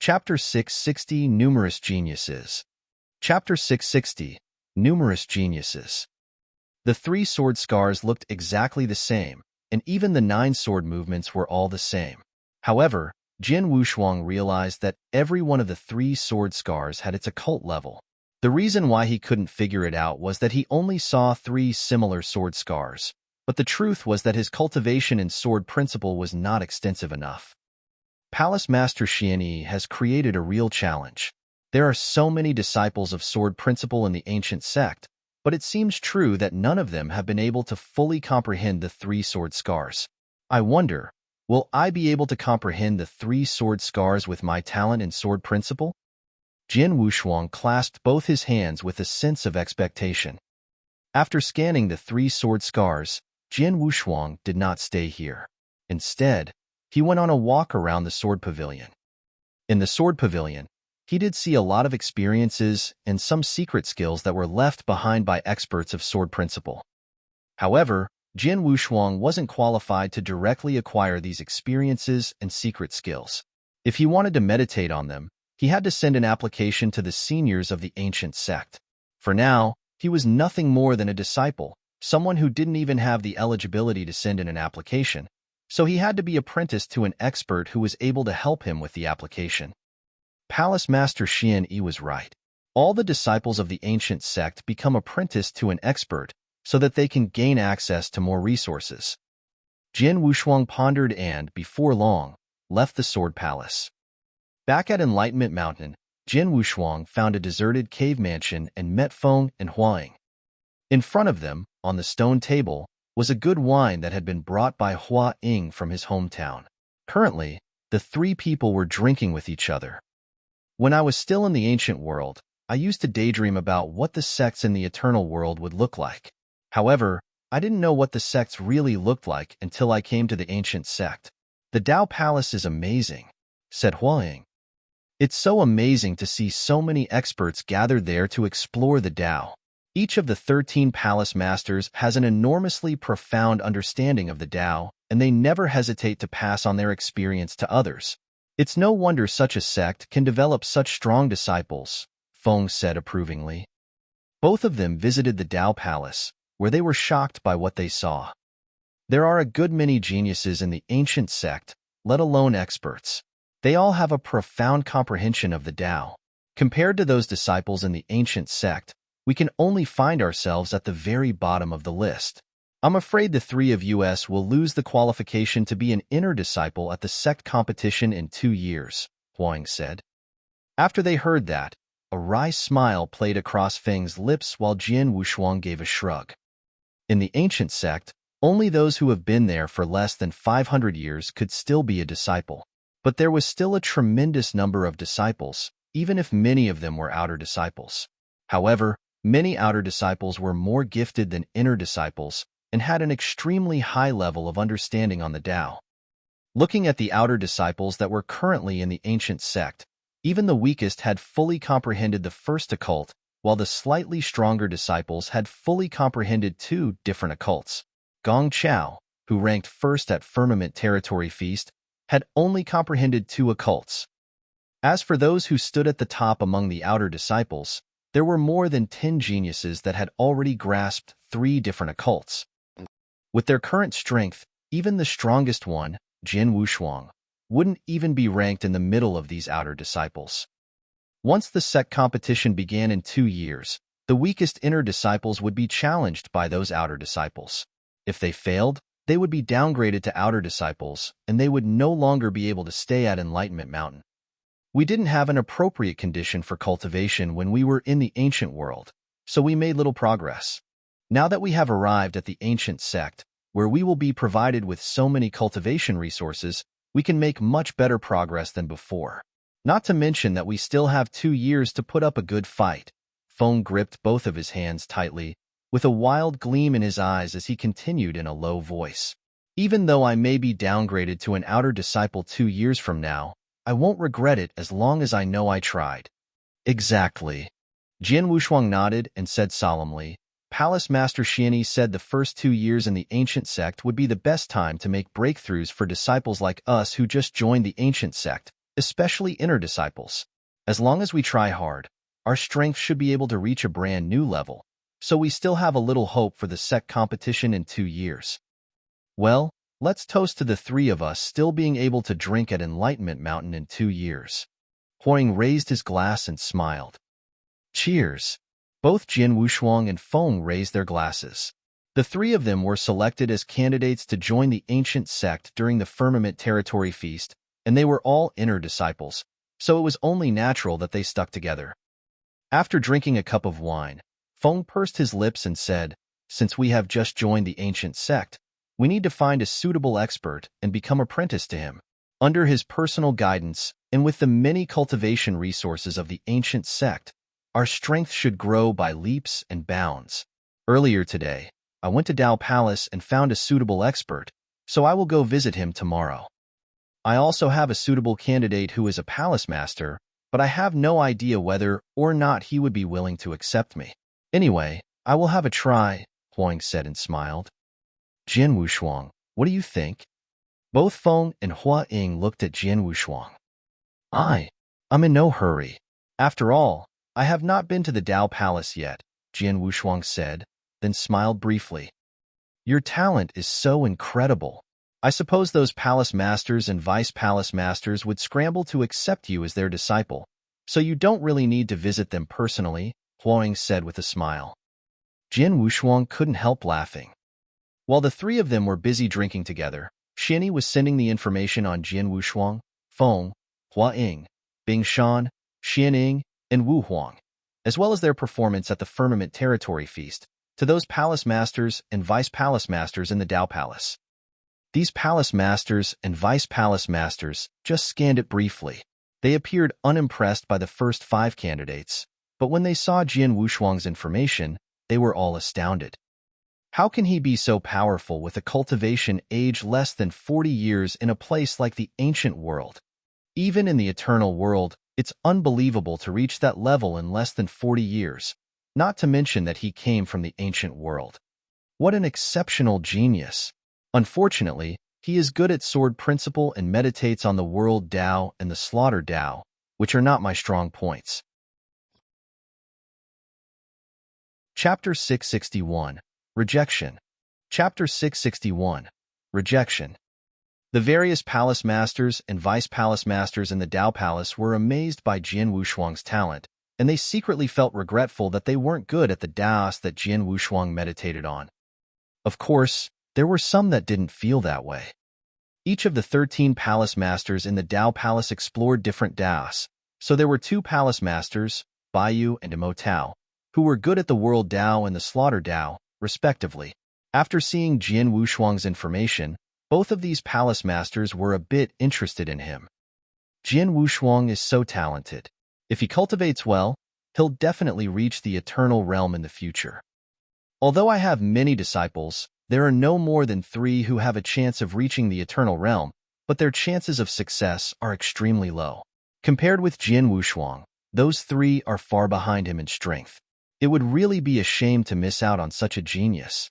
Chapter 660 Numerous Geniuses. Chapter 660 Numerous Geniuses. The 3 sword scars looked exactly the same, and even the 9 sword movements were all the same. However, Jin Wushuang realized that every one of the 3 sword scars had its occult level. The reason why he couldn't figure it out was that he only saw 3 similar sword scars, but the truth was that his cultivation in sword principle was not extensive enough. Palace Master Xianyi has created a real challenge. There are so many disciples of sword principle in the ancient sect, but it seems true that none of them have been able to fully comprehend the 3 sword scars. I wonder, will I be able to comprehend the 3 sword scars with my talent in sword principle? Jin Wushuang clasped both his hands with a sense of expectation. After scanning the 3 sword scars, Jin Wushuang did not stay here. Instead, he went on a walk around the sword pavilion. In the sword pavilion, he did see a lot of experiences and some secret skills that were left behind by experts of sword principle. However, Jin Wushuang wasn't qualified to directly acquire these experiences and secret skills. If he wanted to meditate on them, he had to send an application to the seniors of the ancient sect. For now, he was nothing more than a disciple, someone who didn't even have the eligibility to send in an application, so he had to be apprenticed to an expert who was able to help him with the application. Palace Master Xianyi was right. All the disciples of the ancient sect become apprenticed to an expert so that they can gain access to more resources. Jin Wushuang pondered and, before long, left the Sword Palace. Back at Enlightenment Mountain, Jin Wushuang found a deserted cave mansion and met Feng and Huang. In front of them, on the stone table, was a good wine that had been brought by Hua Ying from his hometown. Currently, the 3 people were drinking with each other. When I was still in the ancient world, I used to daydream about what the sects in the eternal world would look like. However, I didn't know what the sects really looked like until I came to the ancient sect. The Dao Palace is amazing, said Hua Ying. It's so amazing to see so many experts gathered there to explore the Dao. Each of the 13 palace masters has an enormously profound understanding of the Dao, and they never hesitate to pass on their experience to others. It's no wonder such a sect can develop such strong disciples, Feng said approvingly. Both of them visited the Dao Palace, where they were shocked by what they saw. There are a good many geniuses in the ancient sect, let alone experts. They all have a profound comprehension of the Dao. Compared to those disciples in the ancient sect, we can only find ourselves at the very bottom of the list. I'm afraid the 3 of us will lose the qualification to be an inner disciple at the sect competition in 2 years, Huang said. After they heard that, a wry smile played across Feng's lips while Jin Wushuang gave a shrug. In the ancient sect, only those who have been there for less than 500 years could still be a disciple. But there was still a tremendous number of disciples, even if many of them were outer disciples. However, many outer disciples were more gifted than inner disciples and had an extremely high level of understanding on the Dao. Looking at the outer disciples that were currently in the ancient sect, even the weakest had fully comprehended the first occult, while the slightly stronger disciples had fully comprehended 2 different occults. Gong Chao, who ranked first at Firmament Territory Feast, had only comprehended 2 occults. As for those who stood at the top among the outer disciples, there were more than 10 geniuses that had already grasped 3 different occults. With their current strength, even the strongest one, Jin Wushuang, wouldn't even be ranked in the middle of these outer disciples. Once the sect competition began in 2 years, the weakest inner disciples would be challenged by those outer disciples. If they failed, they would be downgraded to outer disciples, and they would no longer be able to stay at Enlightenment Mountain. We didn't have an appropriate condition for cultivation when we were in the ancient world, so we made little progress. Now that we have arrived at the ancient sect, where we will be provided with so many cultivation resources, we can make much better progress than before. Not to mention that we still have 2 years to put up a good fight. Feng gripped both of his hands tightly, with a wild gleam in his eyes as he continued in a low voice. Even though I may be downgraded to an outer disciple 2 years from now, I won't regret it as long as I know I tried. Exactly. Jin Wushuang nodded and said solemnly, Palace Master Xianyi said the first 2 years in the ancient sect would be the best time to make breakthroughs for disciples like us who just joined the ancient sect, especially inner disciples. As long as we try hard, our strength should be able to reach a brand new level, so we still have a little hope for the sect competition in 2 years. Well, let's toast to the 3 of us still being able to drink at Enlightenment Mountain in 2 years. Huang raised his glass and smiled. Cheers! Both Jin Wushuang and Feng raised their glasses. The 3 of them were selected as candidates to join the ancient sect during the Firmament Territory Feast, and they were all inner disciples, so it was only natural that they stuck together. After drinking a cup of wine, Feng pursed his lips and said, "Since we have just joined the ancient sect, we need to find a suitable expert and become apprentice to him. Under his personal guidance, and with the many cultivation resources of the ancient sect, our strength should grow by leaps and bounds. Earlier today, I went to Dao Palace and found a suitable expert, so I will go visit him tomorrow. I also have a suitable candidate who is a palace master, but I have no idea whether or not he would be willing to accept me. Anyway, I will have a try," Huang said and smiled. "Jin Wushuang, what do you think?" Both Feng and Hua Ying looked at Jin Wushuang. I'm in no hurry. After all, I have not been to the Dao Palace yet," Jin Wushuang said, then smiled briefly. "Your talent is so incredible. I suppose those palace masters and vice palace masters would scramble to accept you as their disciple, so you don't really need to visit them personally," Huang said with a smile. Jin Wushuang couldn't help laughing. While the 3 of them were busy drinking together, Xianyi was sending the information on Jin Wushuang, Feng, Hua Ying, Bing Shan, Xianing, and Wu Huang, as well as their performance at the Firmament Territory Feast, to those palace masters and vice palace masters in the Dao Palace. These palace masters and vice palace masters just scanned it briefly. They appeared unimpressed by the first 5 candidates, but when they saw Jin Wushuang's information, they were all astounded. How can he be so powerful with a cultivation age less than 40 years in a place like the ancient world? Even in the eternal world, it's unbelievable to reach that level in less than 40 years, not to mention that he came from the ancient world. What an exceptional genius! Unfortunately, he is good at sword principle and meditates on the world Dao and the slaughter Dao, which are not my strong points. Chapter 661. Rejection. Chapter 661. Rejection. The various palace masters and vice palace masters in the Dao Palace were amazed by Jin Wushuang's talent, and they secretly felt regretful that they weren't good at the Daos that Jin Wushuang meditated on. Of course, there were some that didn't feel that way. Each of the 13 palace masters in the Dao Palace explored different Daos, so there were 2 palace masters, Baiyu and Imo Tao, who were good at the world Dao and the slaughter Dao, respectively. After seeing Jin Wushuang's information, both of these palace masters were a bit interested in him. Jin Wushuang is so talented. If he cultivates well, he'll definitely reach the eternal realm in the future. Although I have many disciples, there are no more than 3 who have a chance of reaching the eternal realm, but their chances of success are extremely low. Compared with Jin Wushuang, those 3 are far behind him in strength. It would really be a shame to miss out on such a genius.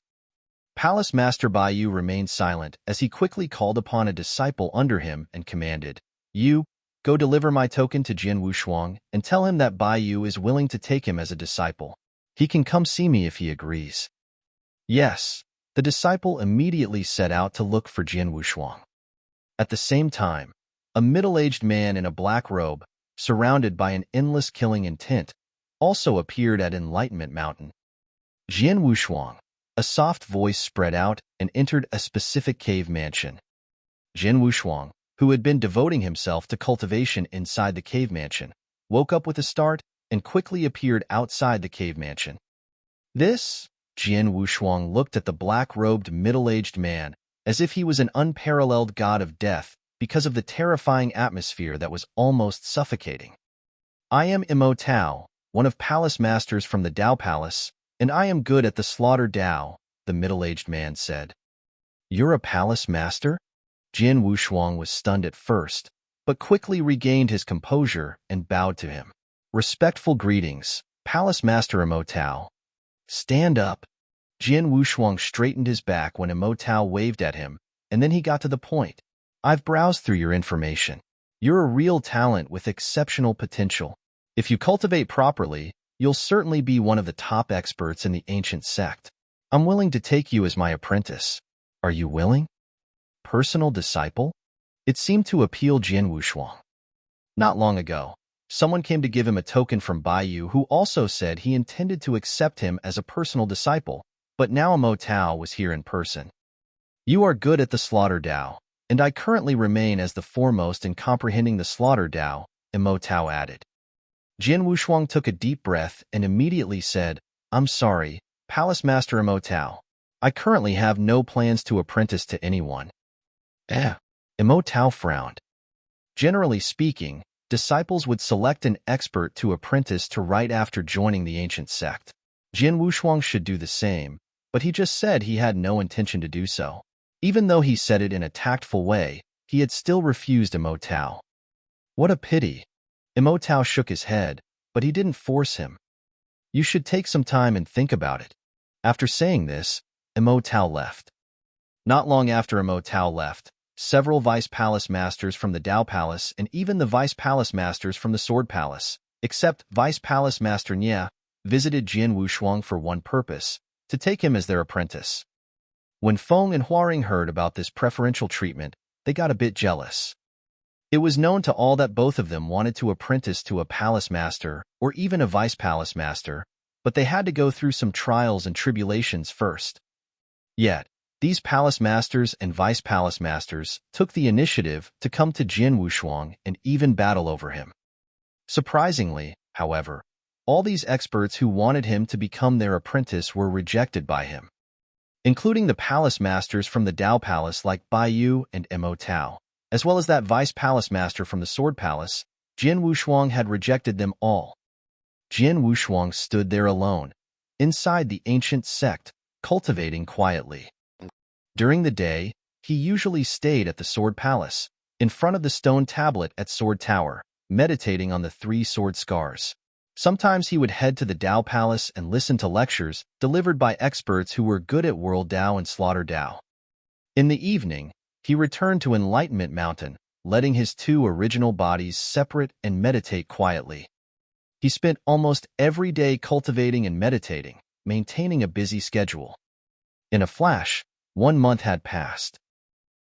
Palace Master Baiyu remained silent as he quickly called upon a disciple under him and commanded, "You, go deliver my token to Jin Wushuang and tell him that Baiyu is willing to take him as a disciple. He can come see me if he agrees." Yes, the disciple immediately set out to look for Jin Wushuang. At the same time, a middle-aged man in a black robe, surrounded by an endless killing intent, also appeared at Enlightenment Mountain. Jin Wushuang. A soft voice spread out and entered a specific cave mansion. Jin Wushuang, who had been devoting himself to cultivation inside the cave mansion, woke up with a start and quickly appeared outside the cave mansion. This, Jin Wushuang looked at the black-robed middle-aged man as if he was an unparalleled god of death because of the terrifying atmosphere that was almost suffocating. "I am Imo Tao, one of palace masters from the Dao Palace, and I am good at the slaughter Dao," the middle-aged man said. "You're a palace master?" Jin Wushuang was stunned at first, but quickly regained his composure and bowed to him. "Respectful greetings, Palace Master Imo Tao." "Stand up." Jin Wushuang straightened his back when Imo Tao waved at him, and then he got to the point. "I've browsed through your information. You're a real talent with exceptional potential. If you cultivate properly, you'll certainly be one of the top experts in the ancient sect. I'm willing to take you as my apprentice. Are you willing? Personal disciple? It seemed to appeal Jian Wushuang. Not long ago, someone came to give him a token from Baiyu who also said he intended to accept him as a personal disciple, but now Mo Tao was here in person. You are good at the slaughter Dao, and I currently remain as the foremost in comprehending the slaughter Dao, Mo Tao added. Jian Wushuang took a deep breath and immediately said, I'm sorry, Palace Master Mo Tao. I currently have no plans to apprentice to anyone. Mo Tao frowned. Generally speaking, disciples would select an expert to apprentice to right after joining the ancient sect. Jian Wushuang should do the same, but he just said he had no intention to do so. Even though he said it in a tactful way, he had still refused Mo Tao. What a pity. Mo Tao shook his head, but he didn't force him. You should take some time and think about it. After saying this, Mo Tao left. Not long after Mo Tao left, several Vice Palace Masters from the Dao Palace and even the Vice Palace Masters from the Sword Palace, except Vice Palace Master Nia, visited Jian Wushuang for one purpose, to take him as their apprentice. When Feng and Huaring heard about this preferential treatment, they got a bit jealous. It was known to all that both of them wanted to apprentice to a palace master or even a vice palace master, but they had to go through some trials and tribulations first. Yet, these palace masters and vice palace masters took the initiative to come to Jian Wushuang and even battle over him. Surprisingly, however, all these experts who wanted him to become their apprentice were rejected by him, including the palace masters from the Dao Palace like Baiyu and Mo Tao, as well as that vice palace master from the Sword Palace. Jian Wushuang had rejected them all. Jian Wushuang stood there alone, inside the ancient sect, cultivating quietly. During the day, he usually stayed at the Sword Palace, in front of the stone tablet at Sword Tower, meditating on the 3 sword scars. Sometimes he would head to the Dao Palace and listen to lectures delivered by experts who were good at World Dao and Slaughter Dao. In the evening, he returned to Enlightenment Mountain, letting his 2 original bodies separate and meditate quietly. He spent almost every day cultivating and meditating, maintaining a busy schedule. In a flash, 1 month had passed.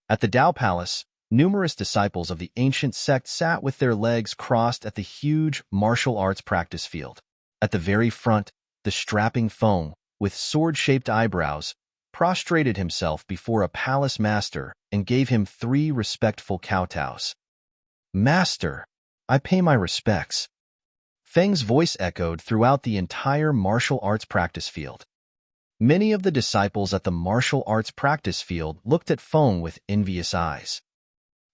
At the Dao Palace, numerous disciples of the ancient sect sat with their legs crossed at the huge martial arts practice field. At the very front, the strapping Feng, with sword-shaped eyebrows, prostrated himself before a palace master and gave him 3 respectful kowtows. Master, I pay my respects. Feng's voice echoed throughout the entire martial arts practice field. Many of the disciples at the martial arts practice field looked at Feng with envious eyes.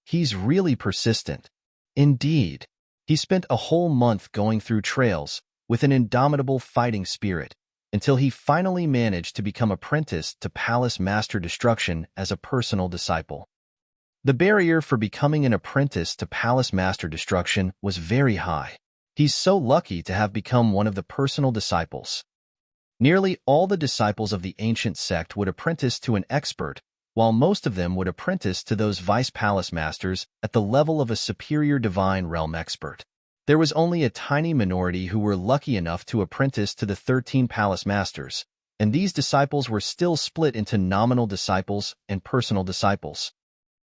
He's really persistent. Indeed, he spent a whole month going through trails with an indomitable fighting spirit until he finally managed to become apprenticed to Palace Master Destruction as a personal disciple. The barrier for becoming an apprentice to Palace Master Destruction was very high. He's so lucky to have become one of the personal disciples. Nearly all the disciples of the ancient sect would apprentice to an expert, while most of them would apprentice to those vice palace masters at the level of a superior divine realm expert. There was only a tiny minority who were lucky enough to apprentice to the 13 palace masters, and these disciples were still split into nominal disciples and personal disciples.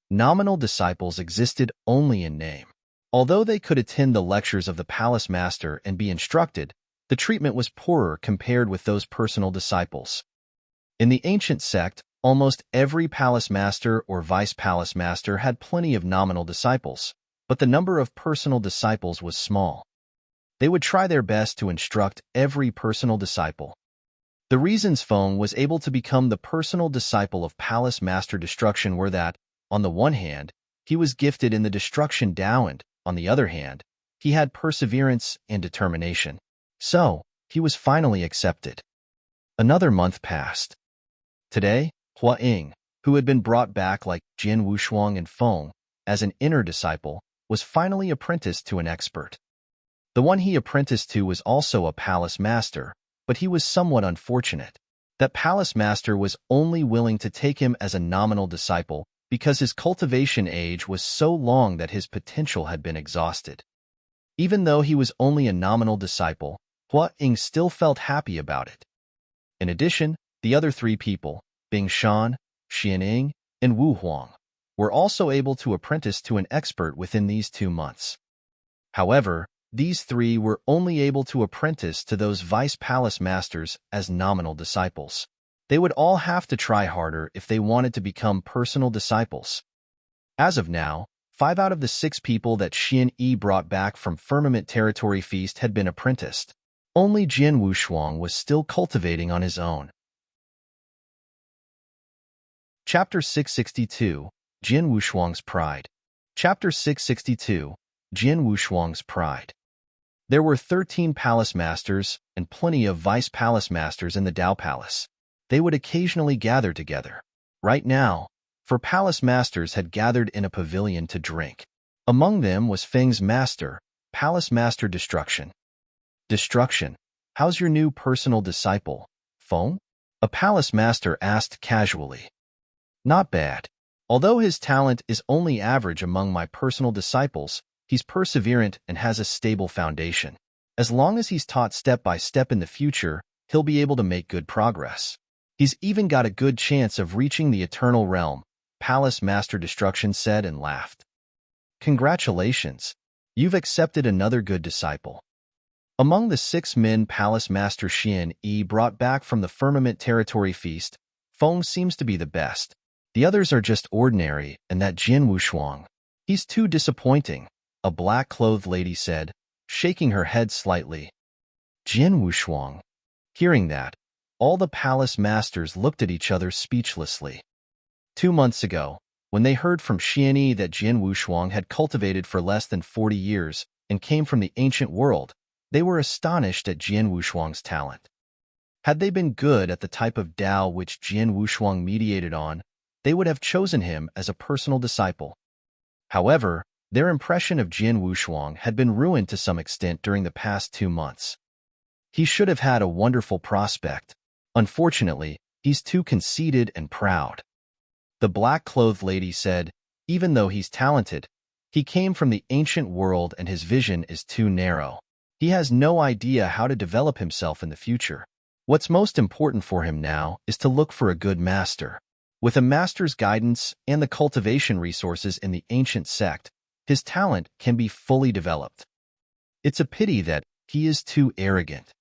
Nominal disciples existed only in name. Although they could attend the lectures of the palace master and be instructed, the treatment was poorer compared with those personal disciples. In the ancient sect, almost every palace master or vice palace master had plenty of nominal disciples, but the number of personal disciples was small. They would try their best to instruct every personal disciple. The reasons Feng was able to become the personal disciple of Palace Master Destruction were that, on the one hand, he was gifted in the Destruction Dao and, on the other hand, he had perseverance and determination. So, he was finally accepted. Another month passed. Today, Hua Ying, who had been brought back like Jian Wushuang and Feng as an inner disciple, was finally apprenticed to an expert. The one he apprenticed to was also a palace master, but he was somewhat unfortunate. That palace master was only willing to take him as a nominal disciple because his cultivation age was so long that his potential had been exhausted. Even though he was only a nominal disciple, Hua Ying still felt happy about it. In addition, the other three people, Bing Shan, Xian Ying, and Wu Huang, were also able to apprentice to an expert within these 2 months. However, these three were only able to apprentice to those vice palace masters as nominal disciples. They would all have to try harder if they wanted to become personal disciples. As of now, 5 out of the 6 people that Xian Yi brought back from Firmament Territory Feast had been apprenticed. Only Jian Wushuang was still cultivating on his own. Chapter 662, Jian Wushuang's Pride. Chapter 662, Jian Wushuang's Pride. There were 13 palace masters and plenty of vice palace masters in the Dao Palace. They would occasionally gather together. Right now, 4 palace masters had gathered in a pavilion to drink. Among them was Feng's master, Palace Master Destruction. Destruction, how's your new personal disciple, Feng? A palace master asked casually. Not bad. Although his talent is only average among my personal disciples, he's perseverant and has a stable foundation. As long as he's taught step by step in the future, he'll be able to make good progress. He's even got a good chance of reaching the Eternal Realm, Palace Master Destruction said and laughed. Congratulations. You've accepted another good disciple. Among the 6 men Palace Master Xian Yi brought back from the Firmament Territory Feast, Feng seems to be the best. The others are just ordinary, and that Jian Wushuang, he's too disappointing, a black-clothed lady said, shaking her head slightly. Jian Wushuang. Hearing that, all the palace masters looked at each other speechlessly. 2 months ago, when they heard from Xian Yi that Jian Wushuang had cultivated for less than 40 years and came from the ancient world, they were astonished at Jian Wushuang's talent. Had they been good at the type of Dao which Jian Wushuang mediated on, they would have chosen him as a personal disciple. However, their impression of Jian Wushuang had been ruined to some extent during the past 2 months. He should have had a wonderful prospect. Unfortunately, he's too conceited and proud. The black-clothed lady said, even though he's talented, he came from the ancient world and his vision is too narrow. He has no idea how to develop himself in the future. What's most important for him now is to look for a good master. With a master's guidance and the cultivation resources in the ancient sect, his talent can be fully developed. It's a pity that he is too arrogant.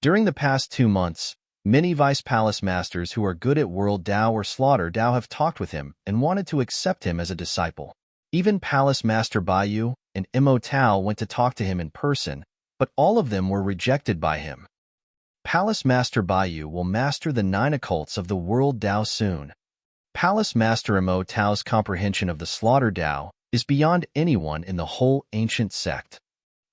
During the past 2 months, many Vice Palace Masters who are good at World Dao or Slaughter Dao have talked with him and wanted to accept him as a disciple. Even Palace Master Baiyu and Mo Tao went to talk to him in person, but all of them were rejected by him. Palace Master Baiyu will master the 9 occults of the World Dao soon. Palace Master Mo Tao's comprehension of the Slaughter Dao is beyond anyone in the whole ancient sect.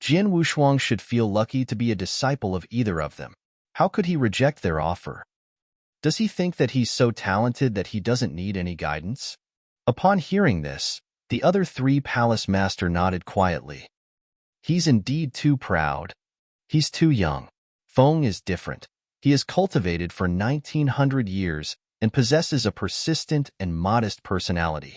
Jian Wushuang should feel lucky to be a disciple of either of them. How could he reject their offer? Does he think that he's so talented that he doesn't need any guidance? Upon hearing this, the other 3 palace master nodded quietly. He's indeed too proud. He's too young. Feng is different. He is cultivated for 1900 years and possesses a persistent and modest personality.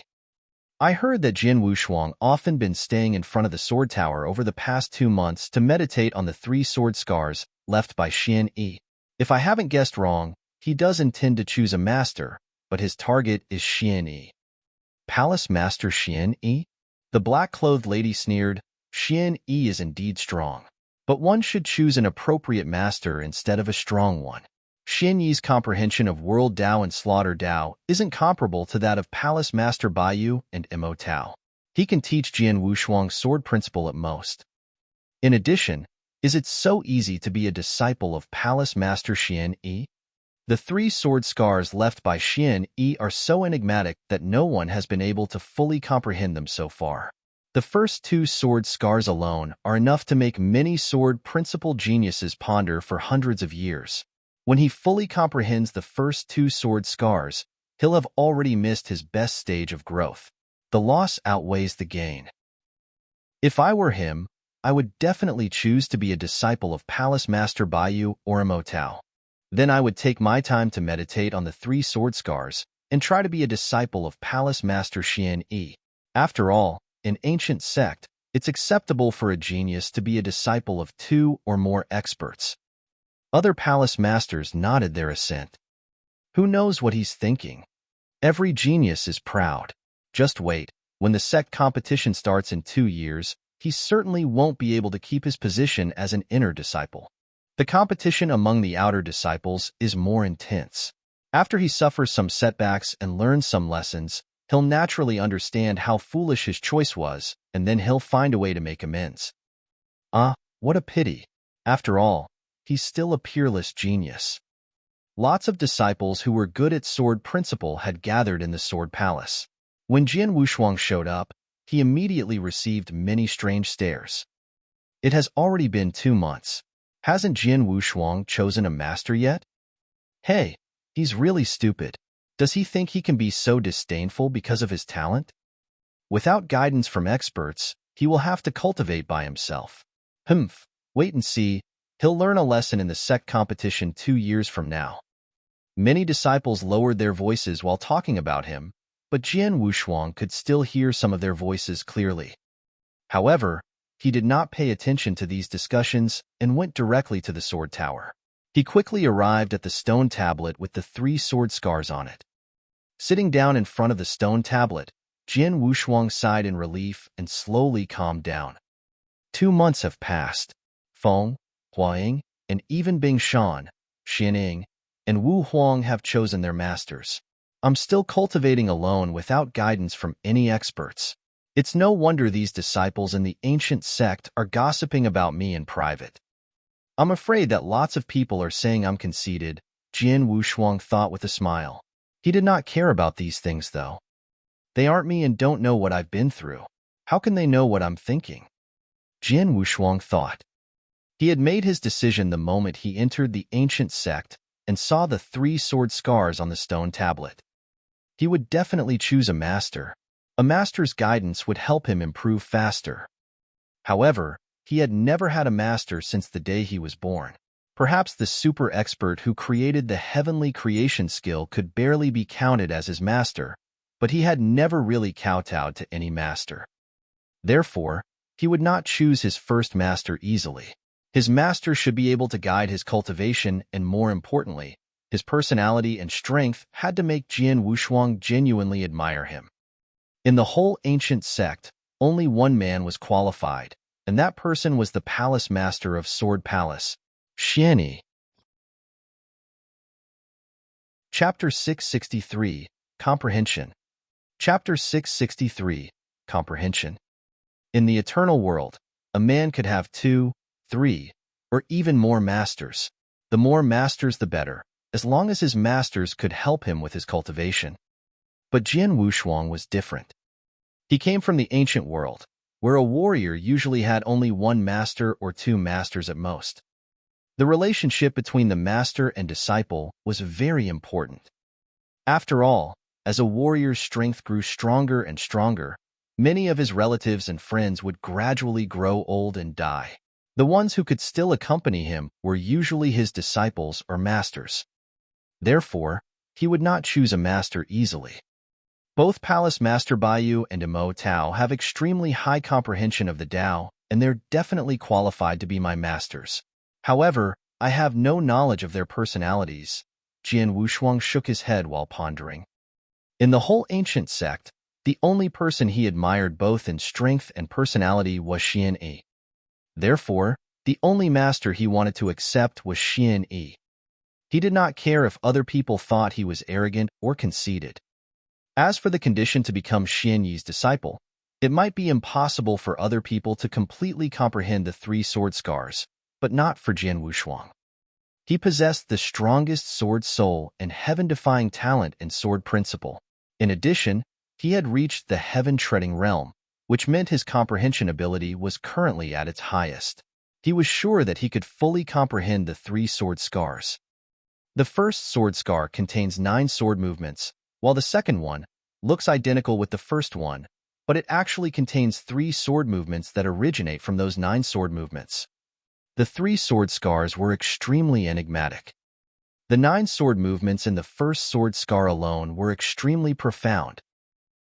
I heard that Jian Wushuang often been staying in front of the sword tower over the past 2 months to meditate on the 3 sword scars left by Xian Yi. If I haven't guessed wrong, he does intend to choose a master, but his target is Xian Yi. Palace Master Xian Yi? The black-clothed lady sneered. Xian Yi is indeed strong, but one should choose an appropriate master instead of a strong one. Xian Yi's comprehension of World Dao and Slaughter Dao isn't comparable to that of Palace Master Baiyu and Mo Tao. He can teach Jian Wushuang's sword principle at most. In addition, is it so easy to be a disciple of Palace Master Xian Yi? The 3 sword scars left by Xian Yi are so enigmatic that no one has been able to fully comprehend them so far. The first 2 sword scars alone are enough to make many sword principle geniuses ponder for hundreds of years. When he fully comprehends the first 2 sword scars, he'll have already missed his best stage of growth. The loss outweighs the gain. If I were him, I would definitely choose to be a disciple of Palace Master Baiyu or Mo Tao. Then I would take my time to meditate on the 3 sword scars and try to be a disciple of Palace Master Xian Yi. After all, in ancient sect, it's acceptable for a genius to be a disciple of 2 or more experts. Other palace masters nodded their assent. Who knows what he's thinking? Every genius is proud. Just wait, when the sect competition starts in 2 years, he certainly won't be able to keep his position as an inner disciple. The competition among the outer disciples is more intense. After he suffers some setbacks and learns some lessons, he'll naturally understand how foolish his choice was, and then he'll find a way to make amends. What a pity. After all, he's still a peerless genius. Lots of disciples who were good at sword principle had gathered in the sword palace. When Jian Wushuang showed up, he immediately received many strange stares. It has already been 2 months. Hasn't Jian Wushuang chosen a master yet? Hey, he's really stupid. Does he think he can be so disdainful because of his talent? Without guidance from experts, he will have to cultivate by himself. Wait and see. He'll learn a lesson in the sect competition 2 years from now. Many disciples lowered their voices while talking about him, but Jian Wushuang could still hear some of their voices clearly. However, he did not pay attention to these discussions and went directly to the sword tower. He quickly arrived at the stone tablet with the 3 sword scars on it. Sitting down in front of the stone tablet, Jian Wushuang sighed in relief and slowly calmed down. 2 months have passed. Feng, Huaying, and even Bing Shan, Xianing, and Wu Huang have chosen their masters. I'm still cultivating alone without guidance from any experts. It's no wonder these disciples in the ancient sect are gossiping about me in private. I'm afraid that lots of people are saying I'm conceited, Jian Wushuang thought with a smile. He did not care about these things, though. They aren't me and don't know what I've been through. How can they know what I'm thinking? Jian Wushuang thought. He had made his decision the moment he entered the ancient sect and saw the 3 sword scars on the stone tablet. He would definitely choose a master. A master's guidance would help him improve faster. However, he had never had a master since the day he was born. Perhaps the super expert who created the heavenly creation skill could barely be counted as his master, but he had never really kowtowed to any master. Therefore, he would not choose his first master easily. His master should be able to guide his cultivation and, more importantly, his personality and strength had to make Jian Wushuang genuinely admire him. In the whole ancient sect, only one man was qualified, and that person was the palace master of Sword Palace, Xian Yi. Chapter 663, Comprehension. Chapter 663, Comprehension. In the eternal world, a man could have 2, 3, or even more masters. The more masters the better, as long as his masters could help him with his cultivation. But Jian Wushuang was different. He came from the ancient world, where a warrior usually had only 1 master or 2 masters at most. The relationship between the master and disciple was very important. After all, as a warrior's strength grew stronger and stronger, many of his relatives and friends would gradually grow old and die. The ones who could still accompany him were usually his disciples or masters. Therefore, he would not choose a master easily. Both Palace Master Baiyu and Imo Tao have extremely high comprehension of the Tao, and they're definitely qualified to be my masters. However, I have no knowledge of their personalities. Jian Wushuang shook his head while pondering. In the whole ancient sect, the only person he admired both in strength and personality was Xian Yi. Therefore, the only master he wanted to accept was Xian Yi. He did not care if other people thought he was arrogant or conceited. As for the condition to become Xian Yi's disciple, it might be impossible for other people to completely comprehend the 3 sword scars, but not for Jian Wushuang. He possessed the strongest sword soul and heaven-defying talent in sword principle. In addition, he had reached the heaven-treading realm, which meant his comprehension ability was currently at its highest. He was sure that he could fully comprehend the 3 sword scars. The first sword scar contains 9 sword movements, while the second one looks identical with the first one, but it actually contains 3 sword movements that originate from those 9 sword movements. The 3 sword scars were extremely enigmatic. The 9 sword movements in the first sword scar alone were extremely profound.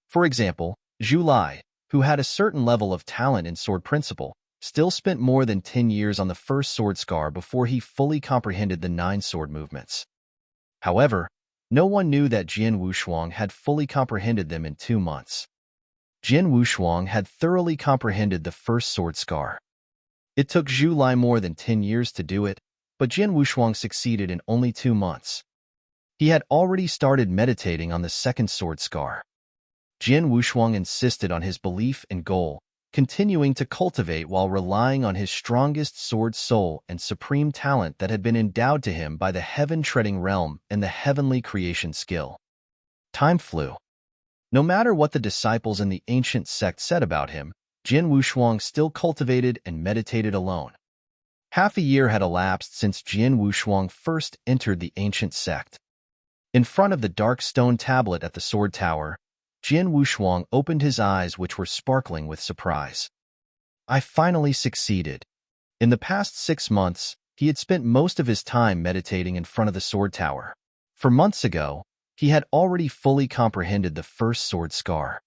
For example, Zhu Lai, who had a certain level of talent in sword principle, still spent more than 10 years on the first sword scar before he fully comprehended the 9 sword movements. However, no one knew that Jian Wushuang had fully comprehended them in 2 months. Jian Wushuang had thoroughly comprehended the first sword scar. It took Zhu Lai more than 10 years to do it, but Jian Wushuang succeeded in only 2 months. He had already started meditating on the second sword scar. Jian Wushuang insisted on his belief and goal, continuing to cultivate while relying on his strongest sword soul and supreme talent that had been endowed to him by the heaven-treading realm and the heavenly creation skill. Time flew. No matter what the disciples in the ancient sect said about him, Jian Wushuang still cultivated and meditated alone. Half a year had elapsed since Jian Wushuang first entered the ancient sect. In front of the dark stone tablet at the sword tower, Jian Wushuang opened his eyes, which were sparkling with surprise. I finally succeeded. In the past 6 months, he had spent most of his time meditating in front of the sword tower. For months ago, he had already fully comprehended the first sword scar.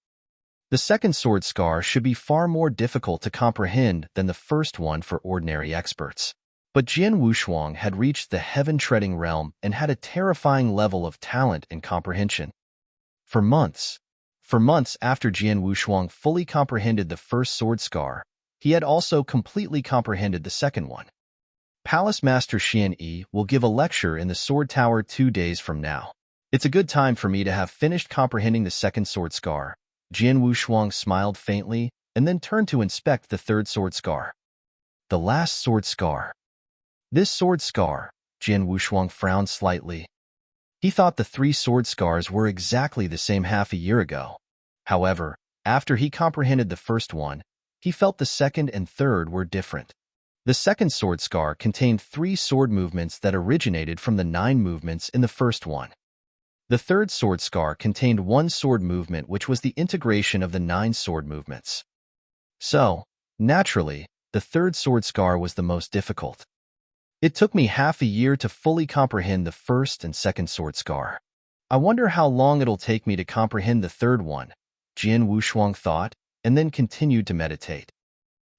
The second sword scar should be far more difficult to comprehend than the first one for ordinary experts. But Jian Wushuang had reached the heaven-treading realm and had a terrifying level of talent and comprehension. For months after Jian Wushuang fully comprehended the first sword scar, he had also completely comprehended the second one. Palace Master Xian Yi will give a lecture in the sword tower 2 days from now. It's a good time for me to have finished comprehending the second sword scar. Jian Wushuang smiled faintly and then turned to inspect the third sword scar. The last sword scar. This sword scar, Jian Wushuang frowned slightly. He thought the 3 sword scars were exactly the same half a year ago. However, after he comprehended the first one, he felt the second and third were different. The second sword scar contained 3 sword movements that originated from the 9 movements in the first one. The third sword scar contained 1 sword movement, which was the integration of the 9 sword movements. So, naturally, the third sword scar was the most difficult. It took me half a year to fully comprehend the first and second sword scar. I wonder how long it'll take me to comprehend the third one, Jian Wushuang thought, and then continued to meditate.